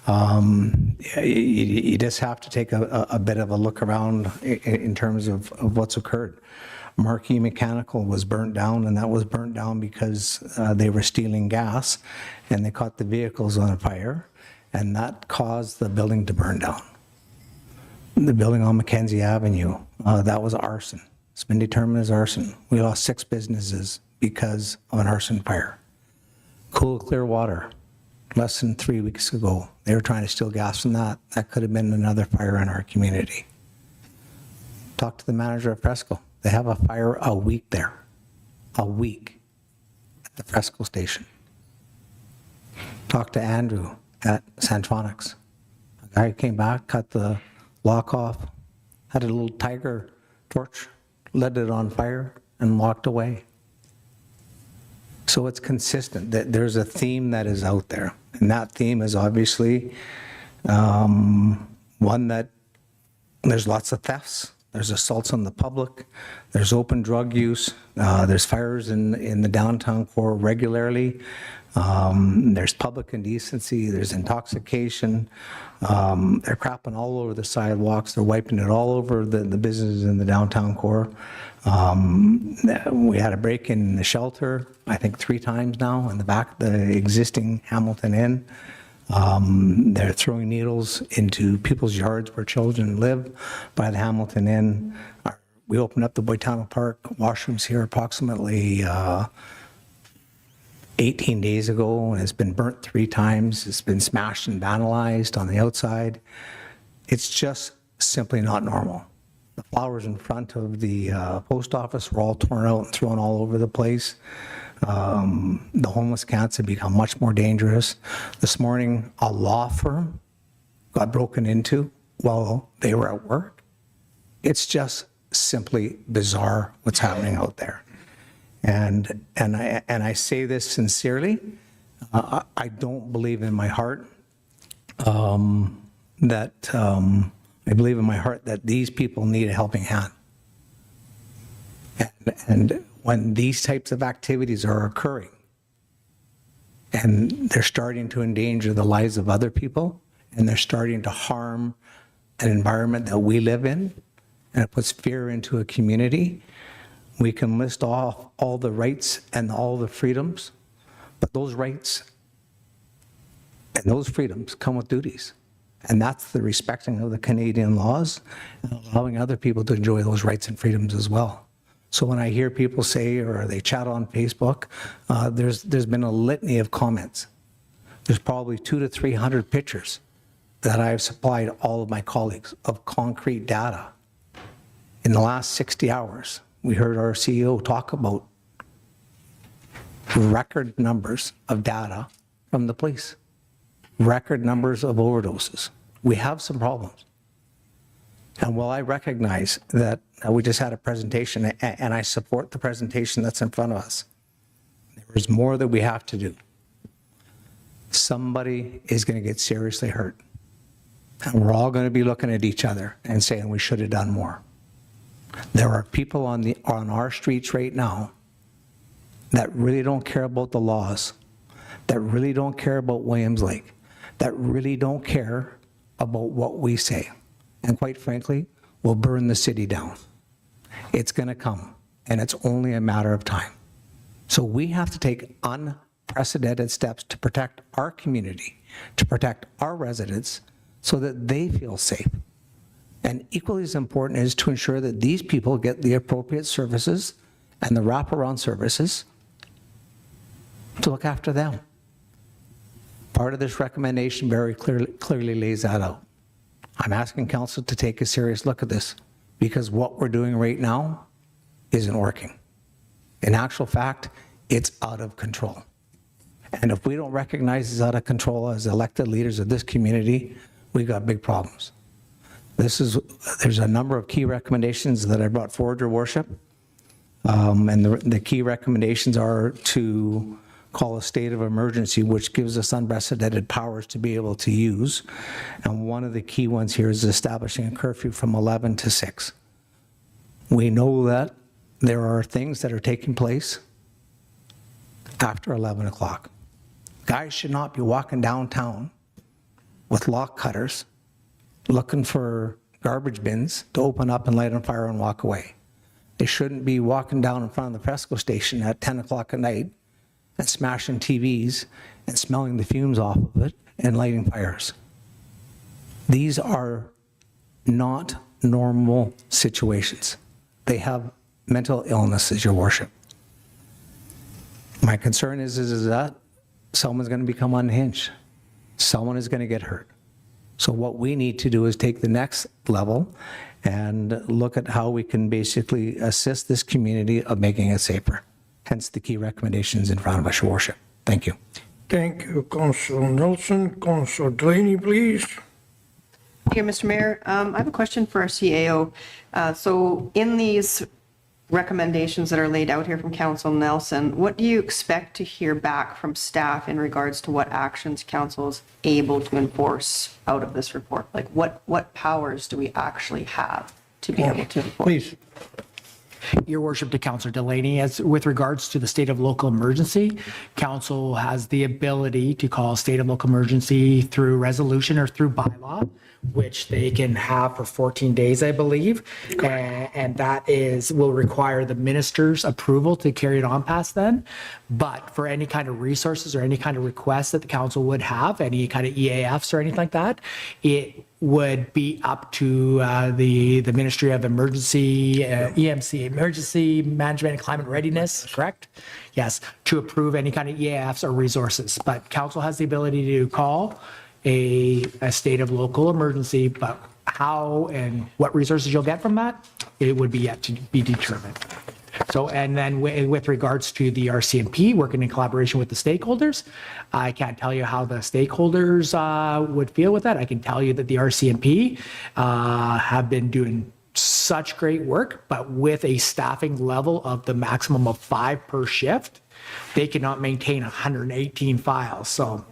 C: You just have to take a bit of a look around in terms of what's occurred. Marquee Mechanical was burnt down, and that was burnt down because they were stealing gas, and they caught the vehicles on fire, and that caused the building to burn down. The building on Mackenzie Avenue, that was arson. It's been determined as arson. We lost 6 businesses because of an arson fire. Cool Clear Water, less than 3 weeks ago, they were trying to steal gas from that. That could have been another fire in our community. Talk to the manager of Fresco. They have a fire a week there. A week at the Fresco station. Talk to Andrew at Santronics. A guy came back, cut the lock off, had a little tiger torch, lit it on fire, and walked away. So it's consistent that there's a theme that is out there. And that theme is obviously one that there's lots of thefts, there's assaults on the public, there's open drug use, there's fires in the downtown core regularly, there's public indecency, there's intoxication, they're crapping all over the sidewalks, they're wiping it all over the businesses in the downtown core. We had a break in the shelter, I think 3 times now, in the back of the existing Hamilton Inn. They're throwing needles into people's yards where children live by the Hamilton Inn. We opened up the Boitano Park washrooms here approximately 18 days ago, and it's been burnt 3 times. It's been smashed and vandalized on the outside. It's just simply not normal. The flowers in front of the post office were all torn out and thrown all over the place. The homeless camps have become much more dangerous. This morning, a law firm got broken into while they were at work. It's just simply bizarre what's happening out there. And I say this sincerely. I don't believe in my heart I believe in my heart that these people need a helping hand. And when these types of activities are occurring and they're starting to endanger the lives of other people and they're starting to harm an environment that we live in, and it puts fear into a community, we can list off all the rights and all the freedoms, but those rights and those freedoms come with duties. And that's the respecting of the Canadian laws and allowing other people to enjoy those rights and freedoms as well. So when I hear people say, or they chat on Facebook, there's been a litany of comments. There's probably 200 to 300 pictures that I've supplied all of my colleagues of concrete data. In the last 60 hours, we heard our CEO talk about record numbers of data from the police, record numbers of overdoses. We have some problems. And while I recognize that we just had a presentation, and I support the presentation that's in front of us, there's more that we have to do. Somebody is going to get seriously hurt. And we're all going to be looking at each other and saying we should have done more. There are people on our streets right now that really don't care about the laws, that really don't care about Williams Lake, that really don't care about what we say. And quite frankly, will burn the city down. It's going to come, and it's only a matter of time. So we have to take unprecedented steps to protect our community, to protect our residents, so that they feel safe. And equally as important is to ensure that these people get the appropriate services and the wraparound services to look after them. Part of this recommendation very clearly lays that out. I'm asking council to take a serious look at this, because what we're doing right now isn't working. In actual fact, it's out of control. And if we don't recognize it's out of control as elected leaders of this community, we've got big problems. There's a number of key recommendations that I brought forward, Your Worship. And the key recommendations are to call a state of emergency, which gives us unprecedented powers to be able to use. And one of the key ones here is establishing a curfew from 11 to 6. We know that there are things that are taking place after 11 o'clock. Guys should not be walking downtown with lock cutters looking for garbage bins to open up and light on fire and walk away. They shouldn't be walking down in front of the Presco station at 10 o'clock at night and smashing TVs and smelling the fumes off of it and lighting fires. These are not normal situations. They have mental illnesses, Your Worship. My concern is that someone's going to become unhinged. Someone is going to get hurt. So what we need to do is take the next level and look at how we can basically assist this community of making it safer. Hence the key recommendations in front of us, Your Worship. Thank you.
K: Thank you, Councilor Nelson. Councilor Delaney, please.
I: Thank you, Mr. Mayor. I have a question for our CAO. So in these recommendations that are laid out here from Council Nelson, what do you expect to hear back from staff in regards to what actions council is able to enforce out of this report? Like what powers do we actually have to be able to enforce?
K: Please.
E: Your Worship, to Councillor Delaney, as with regards to the state of local emergency, council has the ability to call a state of local emergency through resolution or through bylaw, which they can have for 14 days, I believe. And that will require the minister's approval to carry it on past then. But for any kind of resources or any kind of requests that the council would have, any kind of EAFs or anything like that, it would be up to the Ministry of Emergency, EMC, Emergency Management and Climate Readiness, correct? Yes, to approve any kind of EAFs or resources. But council has the ability to call a state of local emergency, but how and what resources you'll get from that, it would be yet to be determined. So, and then with regards to the RCMP, working in collaboration with the stakeholders, I can't tell you how the stakeholders would feel with that. I can tell you that the RCMP have been doing such great work, but with a staffing level of the maximum of 5 per shift, they cannot maintain 118 files. So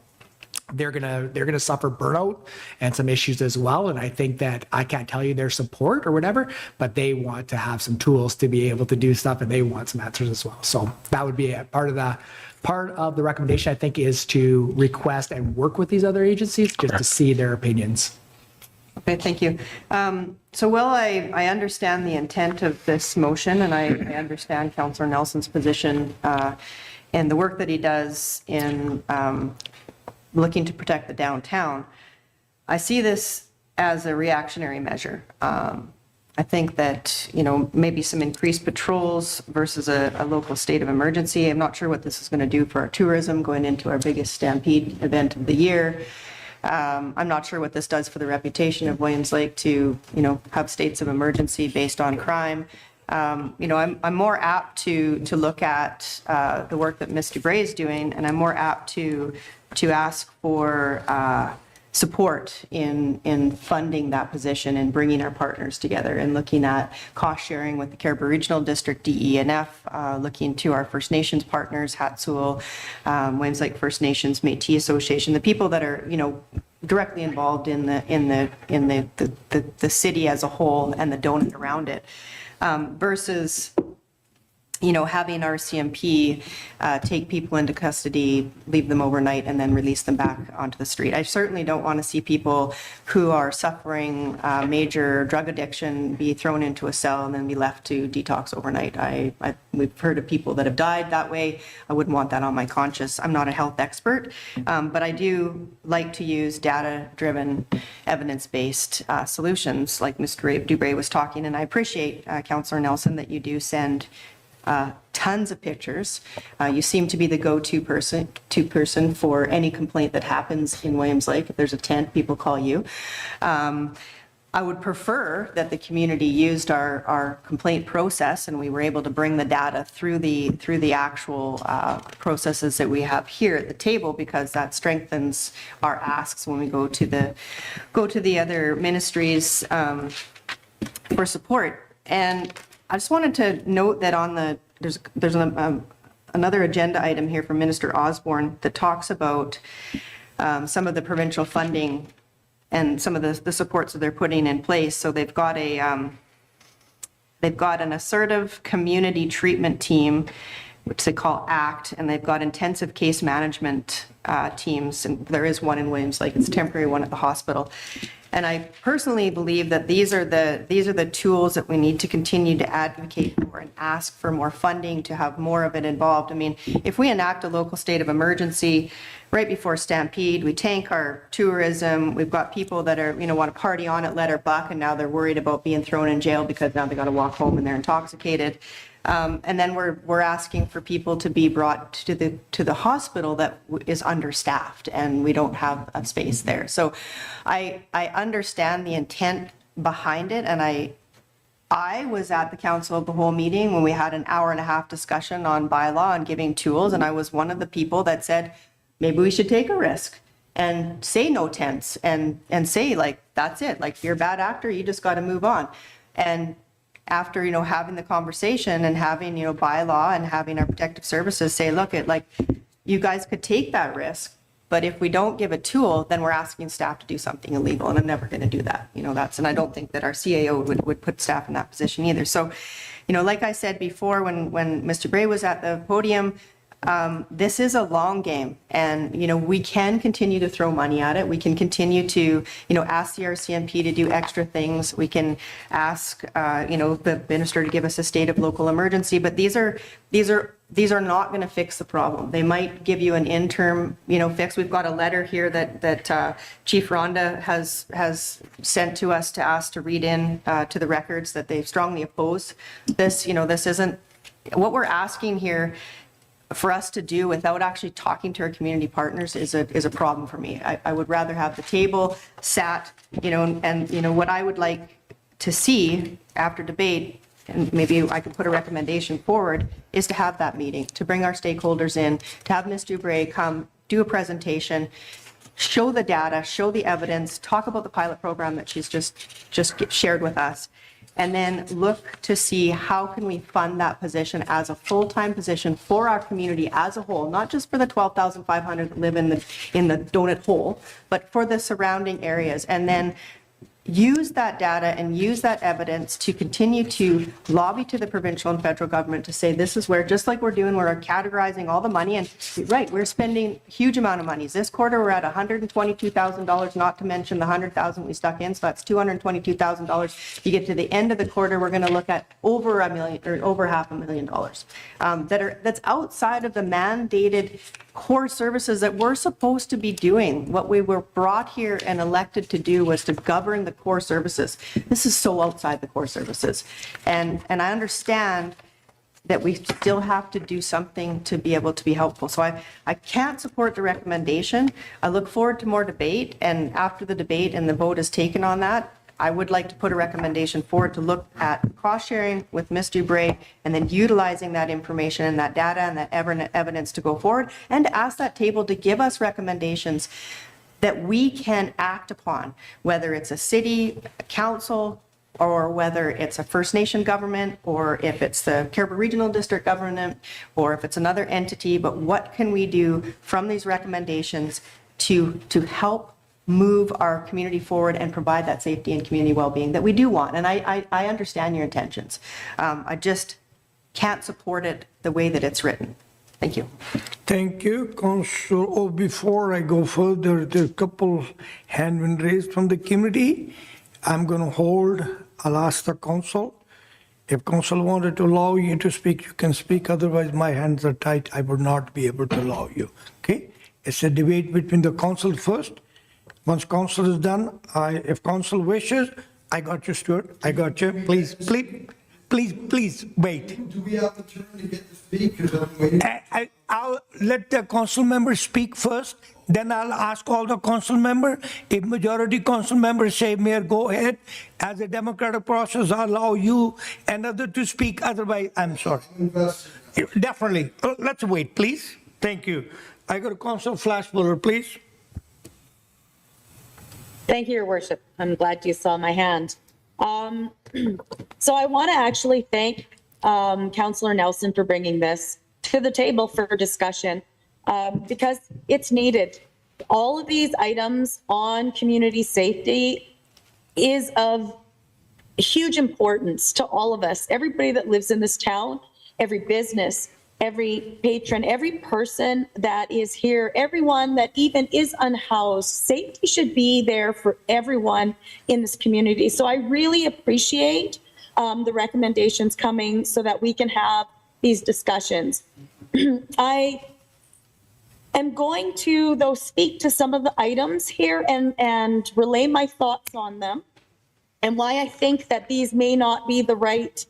E: they're gonna suffer burnout and some issues as well. And I think that I can't tell you their support or whatever, but they want to have some tools to be able to do stuff, and they want some answers as well. So that would be a part of the recommendation, I think, is to request and work with these other agencies just to see their opinions.
I: Okay, thank you. So while I understand the intent of this motion, and I understand Councillor Nelson's position and the work that he does in looking to protect the downtown, I see this as a reactionary measure. I think that, maybe some increased patrols versus a local state of emergency. I'm not sure what this is going to do for our tourism going into our biggest stampede event of the year. I'm not sure what this does for the reputation of Williams Lake to, have states of emergency based on crime. I'm more apt to look at the work that Ms. Dubray is doing, and I'm more apt to ask for support in funding that position and bringing our partners together and looking at cost sharing with the Cariboo Regional District, DE&F, looking to our First Nations partners, Hatsul, Williams Lake First Nations, Métis Association, the people that are, directly involved in the city as a whole and the donut around it, versus having our CMP take people into custody, leave them overnight, and then release them back onto the street. I certainly don't want to see people who are suffering major drug addiction be thrown into a cell and then be left to detox overnight. We've heard of people that have died that way. I wouldn't want that on my conscience. I'm not a health expert, but I do like to use data-driven, evidence-based solutions like Mr. Dubray was talking, and I appreciate, Councillor Nelson, that you do send tons of pictures. You seem to be the go-to person for any complaint that happens in Williams Lake. If there's a tent, people call you. I would prefer that the community used our complaint process and we were able to bring the data through the actual processes that we have here at the table, because that strengthens our asks when we go to the other ministries for support. And I just wanted to note that there's another agenda item here from Minister Osborne that talks about some of the provincial funding and some of the supports that they're putting in place. So they've got an assertive community treatment team, which they call ACT, and they've got intensive case management teams, and there is one in Williams Lake. It's a temporary one at the hospital. And I personally believe that these are the tools that we need to continue to advocate for and ask for more funding to have more of it involved. I mean, if we enact a local state of emergency right before Stampede, we tank our tourism, we've got people that are, want to party on it, let her buck, and now they're worried about being thrown in jail because now they got to walk home and they're intoxicated. And then we're asking for people to be brought to the hospital that is understaffed, and we don't have a space there. So I understand the intent behind it, and I was at the council of the whole meeting when we had an hour-and-a-half discussion on bylaw and giving tools, and I was one of the people that said maybe we should take a risk and say no tents and say, like, that's it, like, if you're a bad actor, you just got to move on. And after, having the conversation and having, bylaw and having our protective services say, look, you guys could take that risk, but if we don't give a tool, then we're asking staff to do something illegal, and I'm never going to do that. And I don't think that our CAO would put staff in that position either. So, like I said before, when Mr. Bray was at the podium, this is a long game, and we can continue to throw money at it. We can continue to ask the RCMP to do extra things. We can ask the minister to give us a state of local emergency, but these are not going to fix the problem. They might give you an interim fix. We've got a letter here that Chief Ronda has sent to us to ask to read in to the records that they strongly oppose this. This isn't what we're asking here for us to do without actually talking to our community partners is a problem for me. I would rather have the table sat, and what I would like to see after debate, and maybe I could put a recommendation forward, is to have that meeting, to bring our stakeholders in, to have Ms. Dubray come do a presentation, show the data, show the evidence, talk about the pilot program that she's just shared with us, and then look to see how can we fund that position as a full-time position for our community as a whole, not just for the 12,500 that live in the donut hole, but for the surrounding areas. And then use that data and use that evidence to continue to lobby to the provincial and federal government to say this is where, just like we're doing, we're categorizing all the money, and right, we're spending huge amount of money. This quarter we're at $122,000, not to mention the $100,000 we stuck in, so that's $222,000. You get to the end of the quarter, we're going to look at over $1 million or over $500,000 that's outside of the mandated core services that we're supposed to be doing. What we were brought here and elected to do was to govern the core services. This is so outside the core services. And I understand that we still have to do something to be able to be helpful. So I can't support the recommendation. I look forward to more debate, and after the debate and the vote is taken on that, I would like to put a recommendation forward to look at cost sharing with Ms. Dubray, and then utilizing that information and that data and that evidence to go forward, and to ask that table to give us recommendations that we can act upon, whether it's a city, a council, or whether it's a First Nation government, or if it's the Cariboo Regional District government, or if it's another entity. But what can we do from these recommendations to help move our community forward and provide that safety and community well-being that we do want? And I understand your intentions. can't support it the way that it's written. Thank you.
D: Thank you, Councillor. Oh, before I go further, there's a couple hand been raised from the committee. I'm going to hold. I'll ask the council. If council wanted to allow you to speak, you can speak. Otherwise, my hands are tight. I would not be able to allow you. Okay? It's a debate between the council first. Once council is done, if council wishes, I got you, Stuart. I got you. Please wait.
N: Do we have the turn to get to speak? 'Cause I'm waiting.
D: I'll let the council members speak first, then I'll ask all the council members. If majority council members say, Mayor, go ahead, as a democratic process, I'll allow you and other to speak. Otherwise, I'm sorry. Definitely. Let's wait, please. Thank you. I got a Council Flashbuller, please.
W: Thank you, Your Worship. I'm glad you saw my hand. So I want to actually thank Councillor Nelson for bringing this to the table for discussion because it's needed. All of these items on community safety is of huge importance to all of us, everybody that lives in this town, every business, every patron, every person that is here, everyone that even is unhoused. Safety should be there for everyone in this community. So I really appreciate the recommendations coming so that we can have these discussions. I am going to, though, speak to some of the items here and relay my thoughts on them and why I think that these may not be the right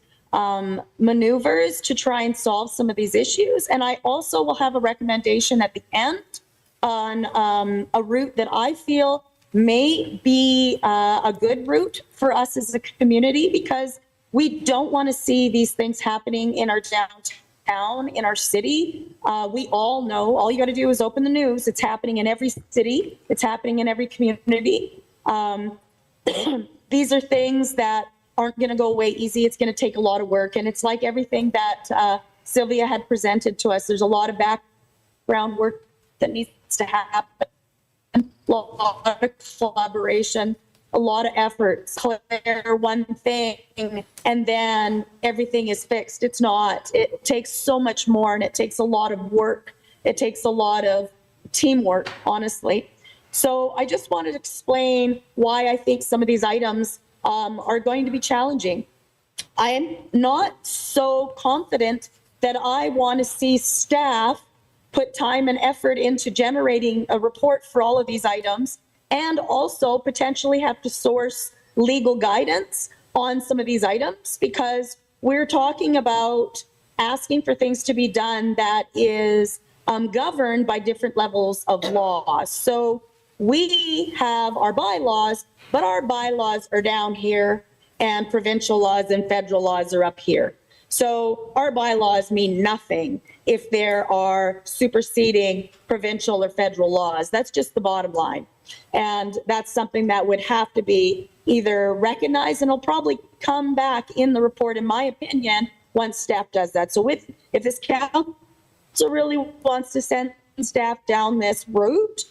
W: maneuvers to try and solve some of these issues. And I also will have a recommendation at the end on a route that I feel may be a good route for us as a community, because we don't want to see these things happening in our downtown, in our city. We all know, all you got to do is open the news. It's happening in every city. It's happening in every community. These are things that aren't going to go away easy. It's going to take a lot of work. And it's like everything that Sylvia had presented to us. There's a lot of background work that needs to happen, a lot of collaboration, a lot of effort. Clear one thing and then everything is fixed. It's not. It takes so much more, and it takes a lot of work. It takes a lot of teamwork, honestly. So I just wanted to explain why I think some of these items are going to be challenging. I am not so confident that I want to see staff put time and effort into generating a report for all of these items, and also potentially have to source legal guidance on some of these items, because we're talking about asking for things to be done that is governed by different levels of law. So we have our bylaws, but our bylaws are down here and provincial laws and federal laws are up here. So our bylaws mean nothing if there are superseding provincial or federal laws. That's just the bottom line. And that's something that would have to be either recognized, and it'll probably come back in the report, in my opinion, once staff does that. So if this council really wants to send staff down this route,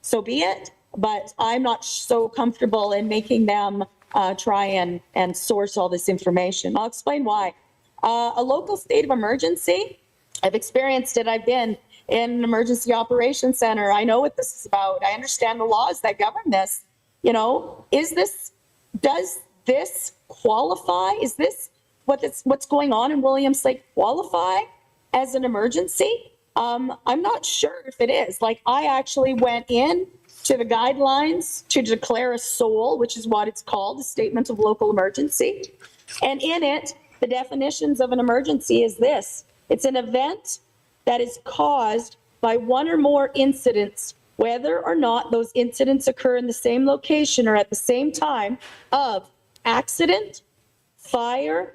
W: so be it. But I'm not so comfortable in making them try and source all this information. I'll explain why. A local state of emergency, I've experienced it. I've been in an emergency operations center. I know what this is about. I understand the laws that govern this. You know, does this qualify? Is this what's going on in Williams Lake qualify as an emergency? I'm not sure if it is. Like, I actually went in to the guidelines to declare a SOL, which is what it's called, a statement of local emergency. And in it, the definitions of an emergency is this: it's an event that is caused by one or more incidents, whether or not those incidents occur in the same location or at the same time, of accident, fire,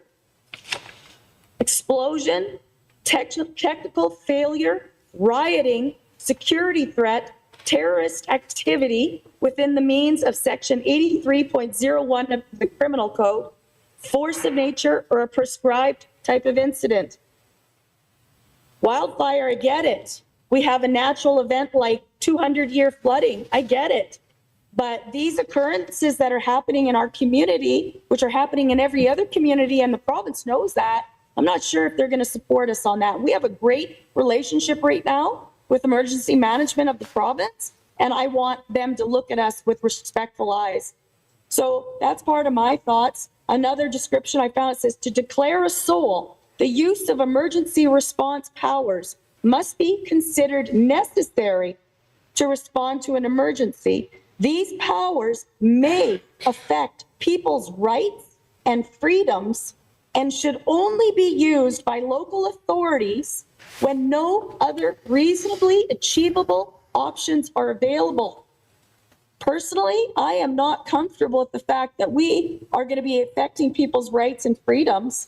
W: explosion, technical failure, rioting, security threat, terrorist activity within the means of Section 83.01 of the Criminal Code, force of nature, or a prescribed type of incident. Wildfire, I get it. We have a natural event like 200-year flooding. I get it. But these occurrences that are happening in our community, which are happening in every other community, and the province knows that, I'm not sure if they're going to support us on that. We have a great relationship right now with emergency management of the province, and I want them to look at us with respectful eyes. So that's part of my thoughts. Another description I found, it says, to declare a SOL, the use of emergency response powers must be considered necessary to respond to an emergency. These powers may affect people's rights and freedoms and should only be used by local authorities when no other reasonably achievable options are available. Personally, I am not comfortable with the fact that we are going to be affecting people's rights and freedoms,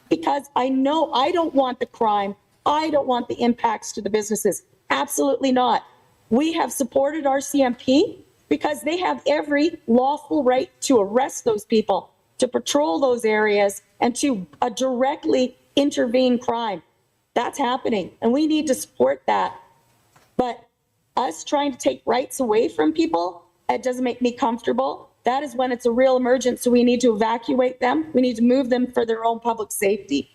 W: because I know I don't want the crime. I don't want the impacts to the businesses. Absolutely not. We have supported RCMP because they have every lawful right to arrest those people, to patrol those areas, and to directly intervene crime. That's happening, and we need to support that. But us trying to take rights away from people, it doesn't make me comfortable. That is when it's a real emergency. We need to evacuate them. We need to move them for their own public safety.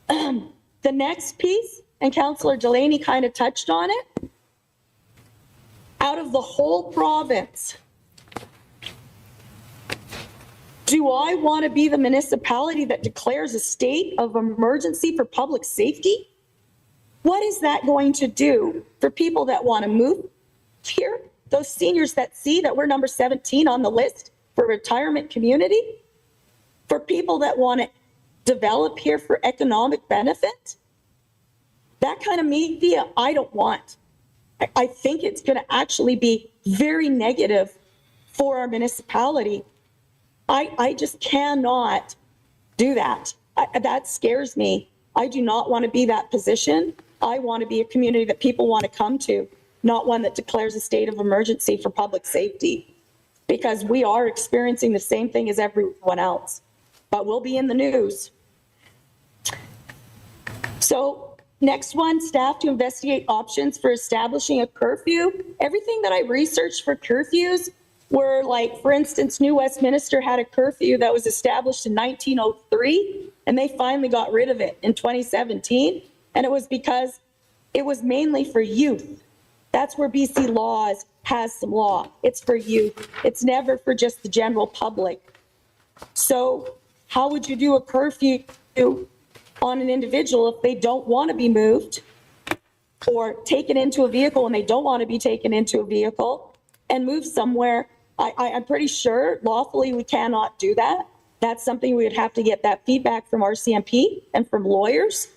W: The next piece, and Councillor Delaney kind of touched on it, out of the whole province, do I want to be the municipality that declares a state of emergency for public safety? What is that going to do for people that want to move here? Those seniors that see that we're number 17 on the list for retirement community? For people that want to develop here for economic benefit? That kind of media I don't want. I think it's going to actually be very negative for our municipality. I just cannot do that. That scares me. I do not want to be that position. I want to be a community that people want to come to, not one that declares a state of emergency for public safety, because we are experiencing the same thing as everyone else, but we'll be in the news. So next one, staff to investigate options for establishing a curfew. Everything that I researched for curfews were like, for instance, New Westminster had a curfew that was established in 1903, and they finally got rid of it in 2017. And it was because it was mainly for youth. That's where BC Laws has some law. It's for youth. It's never for just the general public. So how would you do a curfew on an individual if they don't want to be moved or taken into a vehicle and they don't want to be taken into a vehicle and moved somewhere? I'm pretty sure lawfully we cannot do that. That's something we would have to get that feedback from RCMP and from lawyers.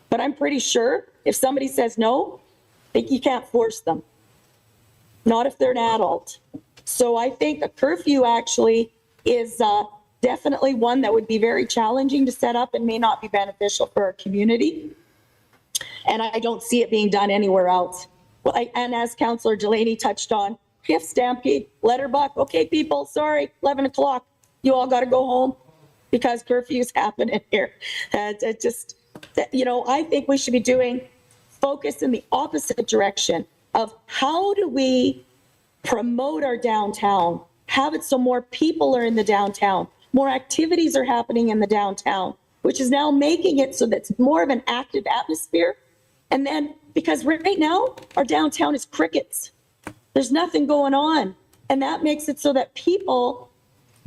W: But I'm pretty sure if somebody says no, you can't force them. Not if they're an adult. So I think a curfew actually is definitely one that would be very challenging to set up and may not be beneficial for our community. And I don't see it being done anywhere else. Well, and as Councillor Delaney touched on, gift stampede, letterbuck. Okay, people, sorry, 11 o'clock. You all got to go home because curfews happen in here. It just, you know, I think we should be doing focus in the opposite direction of how do we promote our downtown, have it so more people are in the downtown, more activities are happening in the downtown, which is now making it so that it's more of an active atmosphere. And then, because right now, our downtown is crickets. There's nothing going on. And that makes it so that people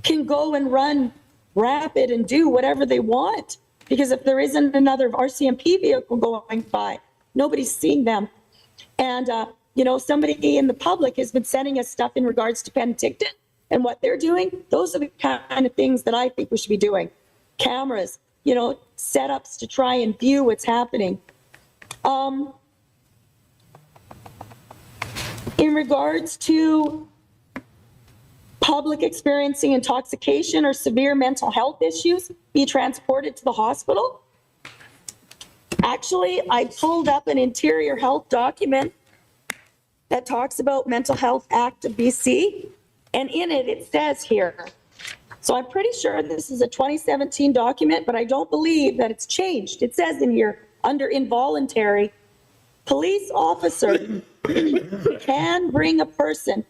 W: can go and run rapid and do whatever they want. Because if there isn't another RCMP vehicle going by, nobody's seeing them. And, you know, somebody in the public has been sending us stuff in regards to Penticton and what they're doing. Those are the kind of things that I think we should be doing. Cameras, you know, setups to try and view what's happening. In regards to public experiencing intoxication or severe mental health issues, be transported to the hospital. Actually, I pulled up an Interior Health document that talks about Mental Health Act of BC, and in it, it says here, so I'm pretty sure this is a 2017 document, but I don't believe that it's changed. It says in here, under involuntary, police officer can bring a person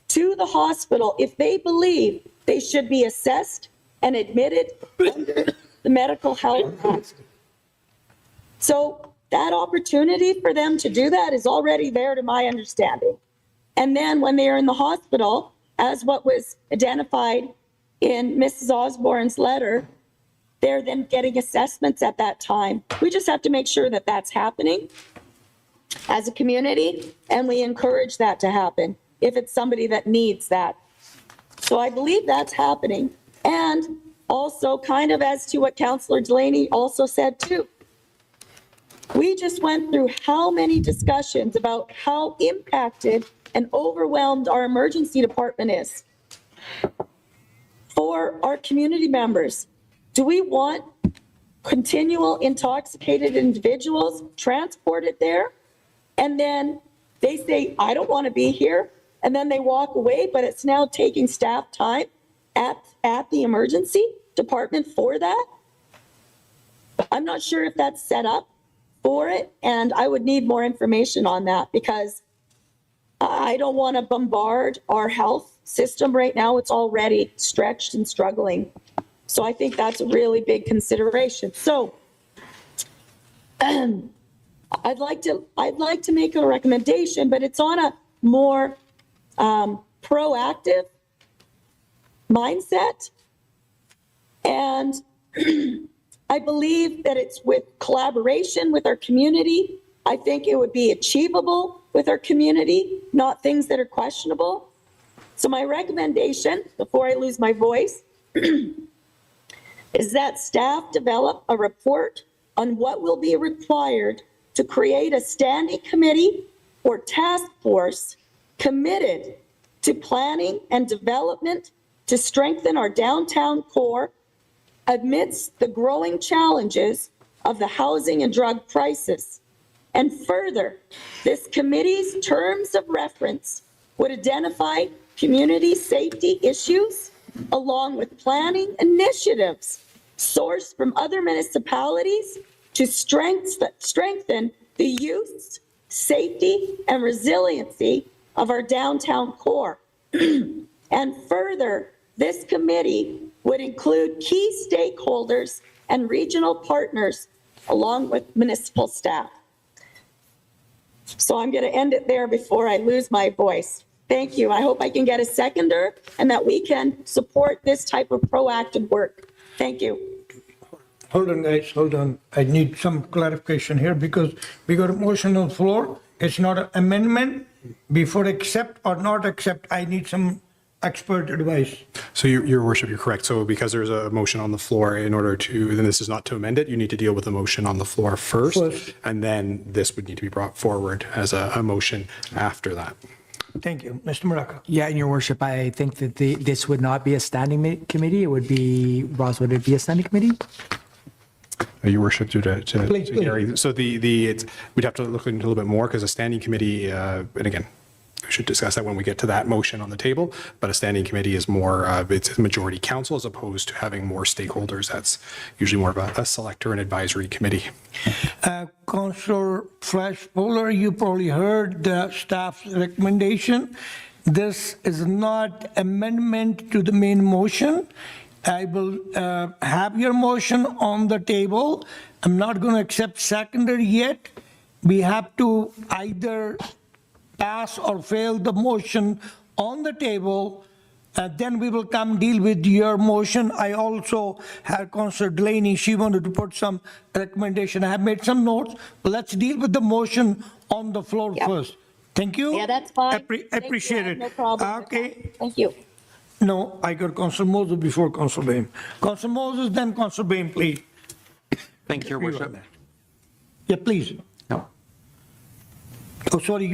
W: to the hospital if they believe they should be assessed and admitted under the Medical Health Act. So that opportunity for them to do that is already there to my understanding. And then when they are in the hospital, as what was identified in Mrs. Osborne's letter, they're then getting assessments at that time. We just have to make sure that that's happening as a community, and we encourage that to happen if it's somebody that needs that. So I believe that's happening. And also kind of as to what Councillor Delaney also said too. We just went through how many discussions about how impacted and overwhelmed our emergency department is for our community members. Do we want continual intoxicated individuals transported there? And then they say, I don't want to be here. And then they walk away, but it's now taking staff time at the emergency department for that. I'm not sure if that's set up for it, and I would need more information on that because I don't want to bombard our health system right now. It's already stretched and struggling. So I think that's a really big consideration. So I'd like to make a recommendation, but it's on a more proactive mindset. And I believe that it's with collaboration with our community. I think it would be achievable with our community, not things that are questionable. So my recommendation, before I lose my voice, is that staff develop a report on what will be required to create a standing committee or task force committed to planning and development to strengthen our downtown core amidst the growing challenges of the housing and drug crisis. And further, this committee's terms of reference would identify community safety issues along with planning initiatives sourced from other municipalities to strengthen the use, safety, and resiliency of our downtown core. And further, this committee would include key stakeholders and regional partners along with municipal staff. So I'm going to end it there before I lose my voice. Thank you. I hope I can get a seconder and that we can support this type of proactive work. Thank you.
D: Hold on, guys, hold on. I need some clarification here because we got a motion on the floor. It's not an amendment. Before accept or not accept, I need some expert advice.
G: So your worship, you're correct. So because there's a motion on the floor, in order to, then this is not to amend it, you need to deal with the motion on the floor first, and then this would need to be brought forward as a motion after that.
D: Thank you. Mr. Muraka.
E: Yeah, in your worship, I think that this would not be a standing committee. It would be, Ross, would it be a standing committee?
G: Your worship, to
D: Please.
G: Gary. So we'd have to look into a little bit more because a standing committee, and again, we should discuss that when we get to that motion on the table, but a standing committee is more, it's a majority council as opposed to having more stakeholders. That's usually more of a select or an advisory committee.
D: Councillor Flash-Polar, you probably heard the staff's recommendation. This is not amendment to the main motion. I will have your motion on the table. I'm not going to accept seconder yet. We have to either pass or fail the motion on the table. Then we will come deal with your motion. I also had Councillor Delaney, she wanted to put some recommendation. I have made some notes. Let's deal with the motion on the floor first. Thank you.
W: Yeah, that's fine.
D: Appreciate it.
W: No problem.
D: Okay.
W: Thank you.
D: No, I got Councillor Moses before Councillor Bain. Councillor Moses, then Councillor Bain, please.
X: Thank you, Your Worship.
D: Yeah, please.
X: No.
D: Oh, sorry,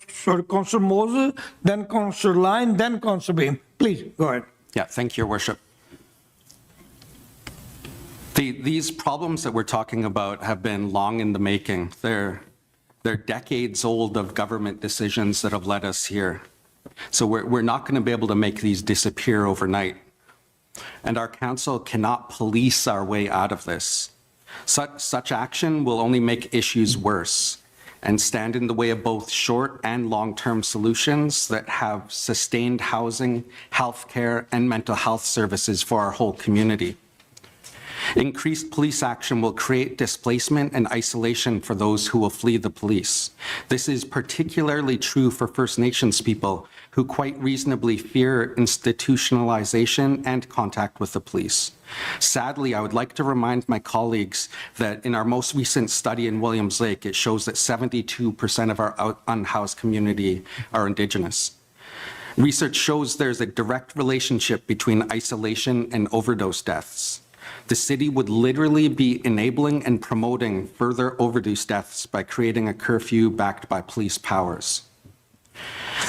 D: sorry, Councillor Moses, then Councillor Lyon, then Councillor Bain. Please, go ahead.
X: Yeah, thank you, Your Worship. These problems that we're talking about have been long in the making. They're decades old of government decisions that have led us here. So we're not going to be able to make these disappear overnight. And our council cannot police our way out of this. Such action will only make issues worse and stand in the way of both short and long-term solutions that have sustained housing, healthcare, and mental health services for our whole community. Increased police action will create displacement and isolation for those who will flee the police. This is particularly true for First Nations people who quite reasonably fear institutionalization and contact with the police. Sadly, I would like to remind my colleagues that in our most recent study in Williams Lake, it shows that 72% of our unhoused community are Indigenous. Research shows there's a direct relationship between isolation and overdose deaths. The city would literally be enabling and promoting further overdose deaths by creating a curfew backed by police powers.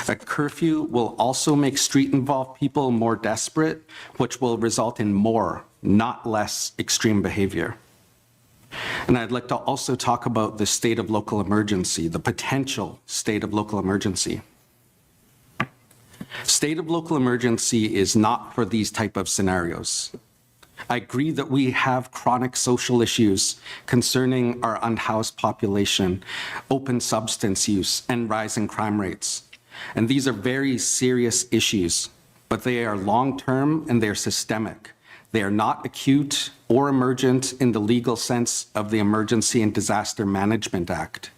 X: A curfew will also make street-involved people more desperate, which will result in more, not less, extreme behavior. And I'd like to also talk about the state of local emergency, the potential state of local emergency. State of local emergency is not for these type of scenarios. I agree that we have chronic social issues concerning our unhoused population, open substance use, and rising crime rates. And these are very serious issues, but they are long-term and they're systemic. They are not acute or emergent in the legal sense of the Emergency and Disaster Management Act.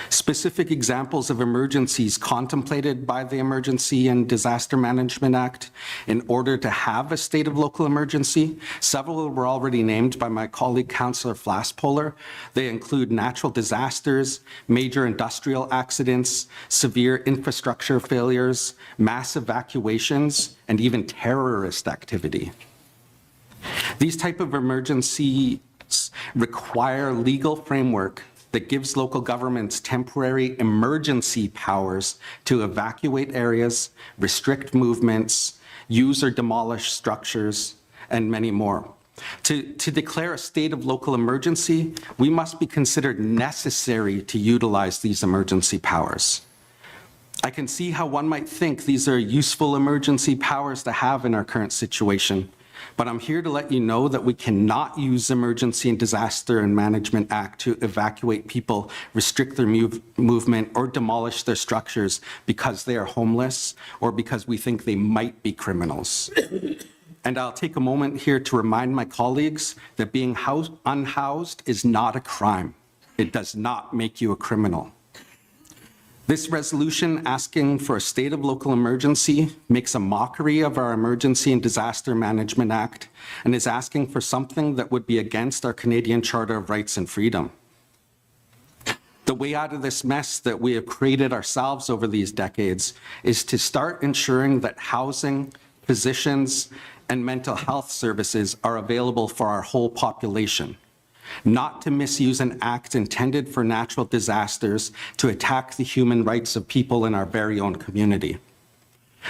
X: Specific examples of emergencies contemplated by the Emergency and Disaster Management Act in order to have a state of local emergency, several were already named by my colleague Councillor Flaspohler. They include natural disasters, major industrial accidents, severe infrastructure failures, mass evacuations, and even terrorist activity. These type of emergencies require legal framework that gives local governments temporary emergency powers to evacuate areas, restrict movements, use or demolish structures, and many more. To declare a state of local emergency, we must be considered necessary to utilize these emergency powers. I can see how one might think these are useful emergency powers to have in our current situation, but I'm here to let you know that we cannot use Emergency and Disaster and Management Act to evacuate people, restrict their movement, or demolish their structures because they are homeless or because we think they might be criminals. And I'll take a moment here to remind my colleagues that being unhoused is not a crime. It does not make you a criminal. This resolution asking for a state of local emergency makes a mockery of our Emergency and Disaster Management Act and is asking for something that would be against our Canadian Charter of Rights and Freedom. The way out of this mess that we have created ourselves over these decades is to start ensuring that housing, physicians, and mental health services are available for our whole population. Not to misuse an act intended for natural disasters to attack the human rights of people in our very own community.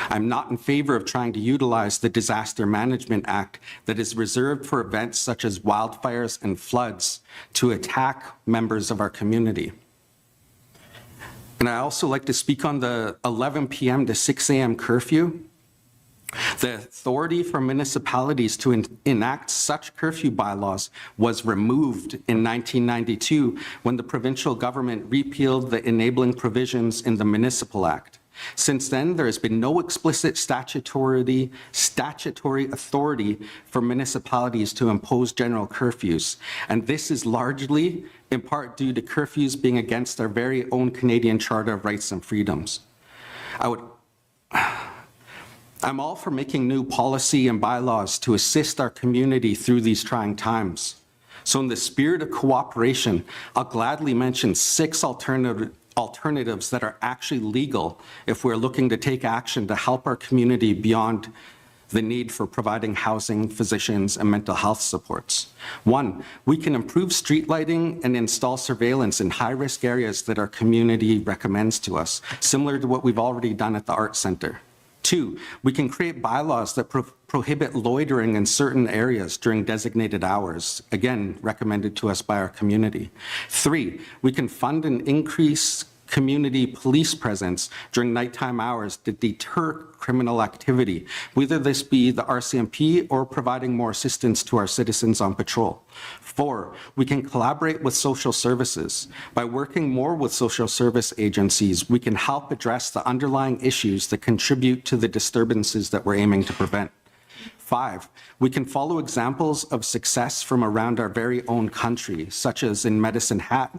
X: I'm not in favor of trying to utilize the Disaster Management Act that is reserved for events such as wildfires and floods to attack members of our community. And I also like to speak on the 11 p.m. to 6 a.m. curfew. The authority for municipalities to enact such curfew bylaws was removed in 1992 when the provincial government repealed the enabling provisions in the Municipal Act. Since then, there has been no explicit statutory authority for municipalities to impose general curfews, and this is largely in part due to curfews being against our very own Canadian Charter of Rights and Freedoms. I'm all for making new policy and bylaws to assist our community through these trying times. So in the spirit of cooperation, I'll gladly mention 6 alternatives that are actually legal if we're looking to take action to help our community beyond the need for providing housing, physicians, and mental health supports. 1, we can improve street lighting and install surveillance in high-risk areas that our community recommends to us, similar to what we've already done at the Arts Centre. 2, we can create bylaws that prohibit loitering in certain areas during designated hours, again, recommended to us by our community. 3, we can fund and increase community police presence during nighttime hours to deter criminal activity, whether this be the RCMP or providing more assistance to our citizens on patrol. 4, we can collaborate with social services. By working more with social service agencies, we can help address the underlying issues that contribute to the disturbances that we're aiming to prevent. 5, we can follow examples of success from around our very own country, such as in Medicine Hat,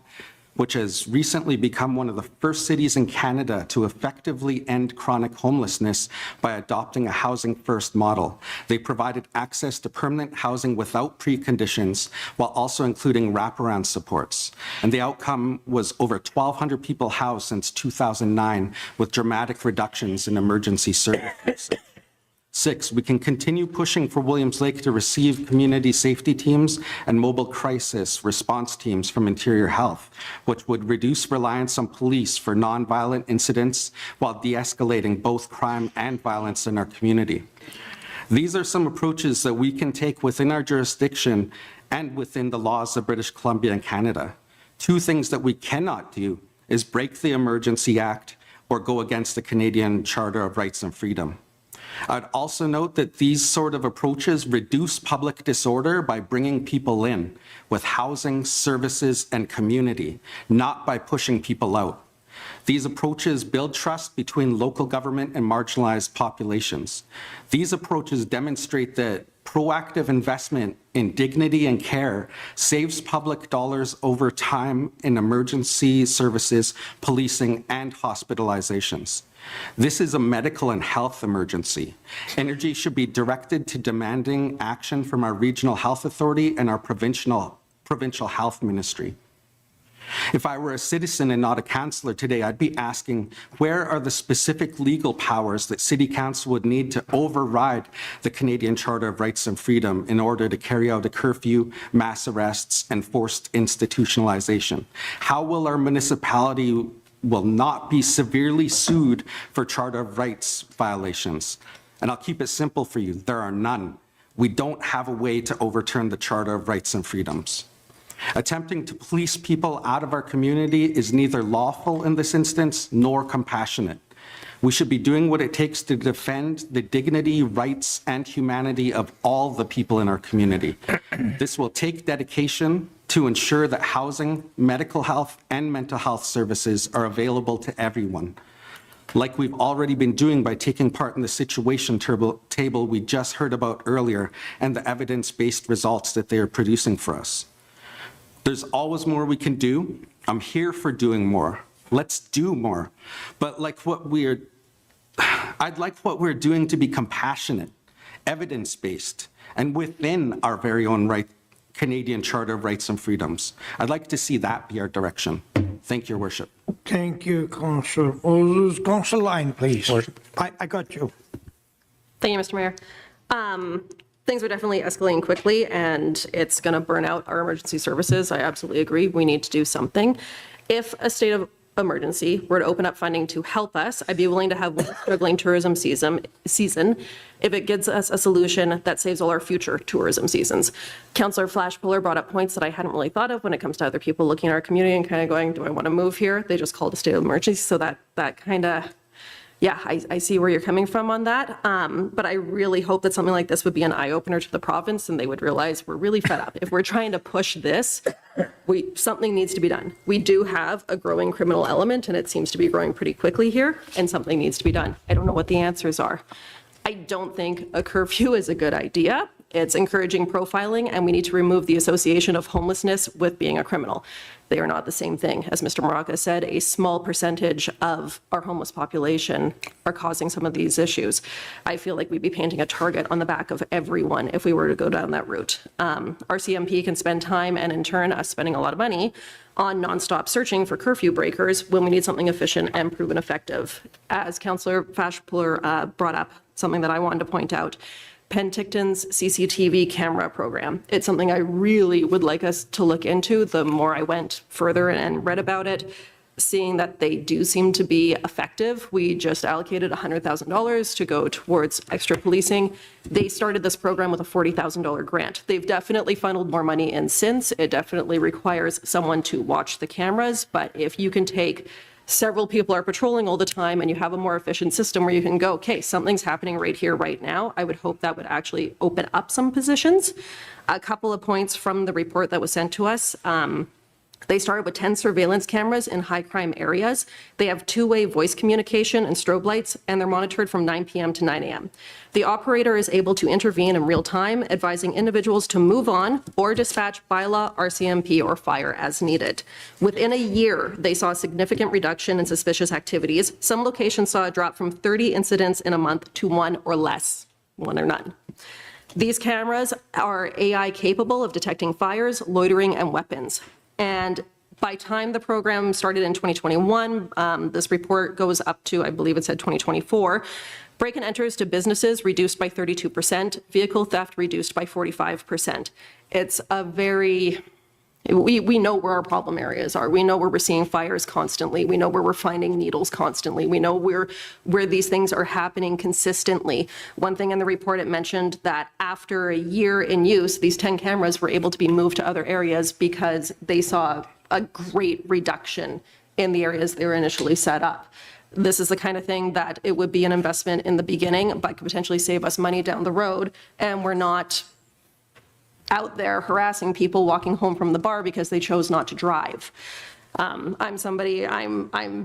X: which has recently become one of the first cities in Canada to effectively end chronic homelessness by adopting a housing first model. They provided access to permanent housing without preconditions, while also including wraparound supports. And the outcome was over 1,200 people housed since 2009, with dramatic reductions in emergency services. 6, we can continue pushing for Williams Lake to receive community safety teams and mobile crisis response teams from Interior Health, which would reduce reliance on police for nonviolent incidents while de-escalating both crime and violence in our community. These are some approaches that we can take within our jurisdiction and within the laws of British Columbia and Canada. 2 things that we cannot do is break the Emergency Act or go against the Canadian Charter of Rights and Freedom. I'd also note that these sort of approaches reduce public disorder by bringing people in with housing, services, and community, not by pushing people out. These approaches build trust between local government and marginalized populations. These approaches demonstrate that proactive investment in dignity and care saves public dollars over time in emergency services, policing, and hospitalizations. This is a medical and health emergency. Energy should be directed to demanding action from our regional health authority and our provincial health ministry. If I were a citizen and not a councillor today, I'd be asking, where are the specific legal powers that City Council would need to override the Canadian Charter of Rights and Freedom in order to carry out a curfew, mass arrests, and forced institutionalization? How will our municipality will not be severely sued for Charter of Rights violations? And I'll keep it simple for you. There are none. We don't have a way to overturn the Charter of Rights and Freedoms. Attempting to police people out of our community is neither lawful in this instance nor compassionate. We should be doing what it takes to defend the dignity, rights, and humanity of all the people in our community. This will take dedication to ensure that housing, medical health, and mental health services are available to everyone, like we've already been doing by taking part in the situation table we just heard about earlier and the evidence-based results that they are producing for us. There's always more we can do. I'm here for doing more. Let's do more. But I'd like what we're doing to be compassionate, evidence-based, and within our very own Canadian Charter of Rights and Freedoms. I'd like to see that be our direction. Thank you, Your Worship.
D: Thank you, Councillor Moses. Councillor Line, please. I got you.
J: Thank you, Mr. Mayor. Things are definitely escalating quickly, and it's going to burn out our emergency services. I absolutely agree. We need to do something. If a state of emergency were to open up funding to help us, I'd be willing to have one struggling tourism season if it gives us a solution that saves all our future tourism seasons. Councillor Flashpuller brought up points that I hadn't really thought of when it comes to other people looking at our community and kind of going, do I want to move here? They just called a state of emergency, so that kind of, yeah, I see where you're coming from on that. But I really hope that something like this would be an eye-opener to the province and they would realize we're really fed up. If we're trying to push this, something needs to be done. We do have a growing criminal element and it seems to be growing pretty quickly here, and something needs to be done. I don't know what the answers are. I don't think a curfew is a good idea. It's encouraging profiling, and we need to remove the association of homelessness with being a criminal. They are not the same thing. As Mr. Maraca said, a small percentage of our homeless population are causing some of these issues. I feel like we'd be painting a target on the back of everyone if we were to go down that route. Our CMP can spend time, and in turn, us spending a lot of money on nonstop searching for curfew breakers when we need something efficient and proven effective. As Councillor Flashpuller brought up, something that I wanted to point out, Penticton's CCTV camera program. It's something I really would like us to look into. The more I went further and read about it, seeing that they do seem to be effective. We just allocated $100,000 to go towards extra policing. They started this program with a $40,000 grant. They've definitely funneled more money in since. It definitely requires someone to watch the cameras, but if you can take several people are patrolling all the time and you have a more efficient system where you can go, okay, something's happening right here, right now. I would hope that would actually open up some positions. A couple of points from the report that was sent to us. They started with 10 surveillance cameras in high crime areas. They have two-way voice communication and strobe lights, and they're monitored from 9 p.m. to 9 a.m. The operator is able to intervene in real time, advising individuals to move on or dispatch bylaw, RCMP, or fire as needed. Within a year, they saw a significant reduction in suspicious activities. Some locations saw a drop from 30 incidents in a month to 1 or less, 1 or none. These cameras are AI capable of detecting fires, loitering, and weapons. And by time the program started in 2021, this report goes up to, I believe it said 2024, break and enters to businesses reduced by 32%, vehicle theft reduced by 45%. It's a very, we know where our problem areas are. We know where we're seeing fires constantly. We know where we're finding needles constantly. We know where these things are happening consistently. One thing in the report, it mentioned that after a year in use, these 10 cameras were able to be moved to other areas because they saw a great reduction in the areas they were initially set up. This is the kind of thing that it would be an investment in the beginning, but could potentially save us money down the road, and we're not out there harassing people walking home from the bar because they chose not to drive. I'm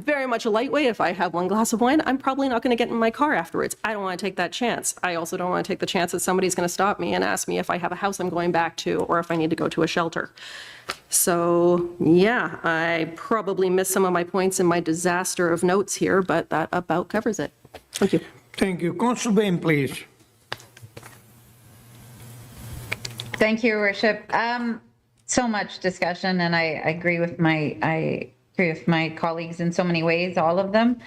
J: very much a lightweight. If I have one glass of wine, I'm probably not going to get in my car afterwards. I don't want to take that chance. I also don't want to take the chance that somebody's going to stop me and ask me if I have a house I'm going back to or if I need to go to a shelter. So yeah, I probably missed some of my points in my disaster of notes here, but that about covers it. Thank you.
D: Thank you. Councillor Bain, please.
M: Thank you, Your Worship. So much discussion, and I agree with my colleagues in so many ways, all of them.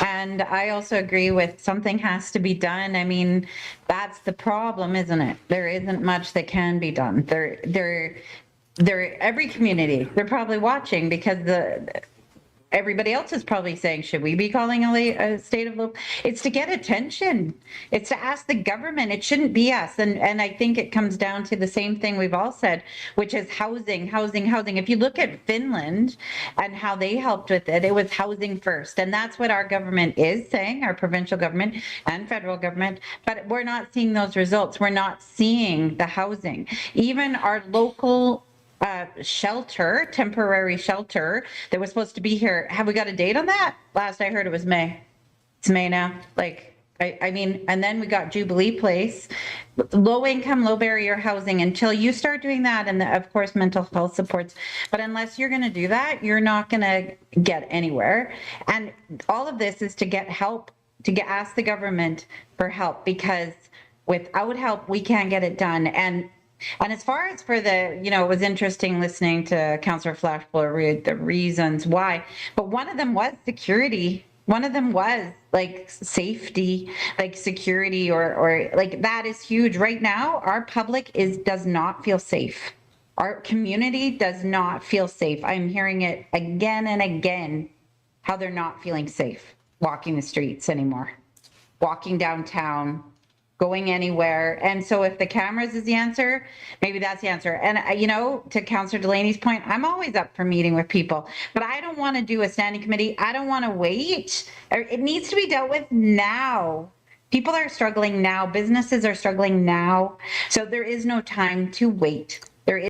M: And I also agree with something has to be done. I mean, that's the problem, isn't it? There isn't much that can be done. Every community, they're probably watching because everybody else is probably saying, should we be calling a state of low? It's to get attention. It's to ask the government. It shouldn't be us. And I think it comes down to the same thing we've all said, which is housing. If you look at Finland and how they helped with it, it was housing first. And that's what our government is saying, our provincial government and federal government. But we're not seeing those results. We're not seeing the housing. Even our local shelter, temporary shelter that was supposed to be here. Have we got a date on that? Last I heard it was May. It's May now. I mean, and then we got Jubilee Place, low income, low barrier housing until you start doing that. And of course, mental health supports. But unless you're going to do that, you're not going to get anywhere. And all of this is to get help, ask the government for help, because without help, we can't get it done. And as far as for it was interesting listening to Councillor Flashbull read the reasons why, but one of them was security. One of them was safety, security, or that is huge. Right now, our public does not feel safe. Our community does not feel safe. I'm hearing it again and again, how they're not feeling safe walking the streets anymore, walking downtown, going anywhere. And so if the cameras is the answer, maybe that's the answer. And, to Councillor Delaney's point, I'm always up for meeting with people, but I don't want to do a standing committee. I don't want to wait. It needs to be dealt with now. People are struggling now. Businesses are struggling now. So there is no time to wait.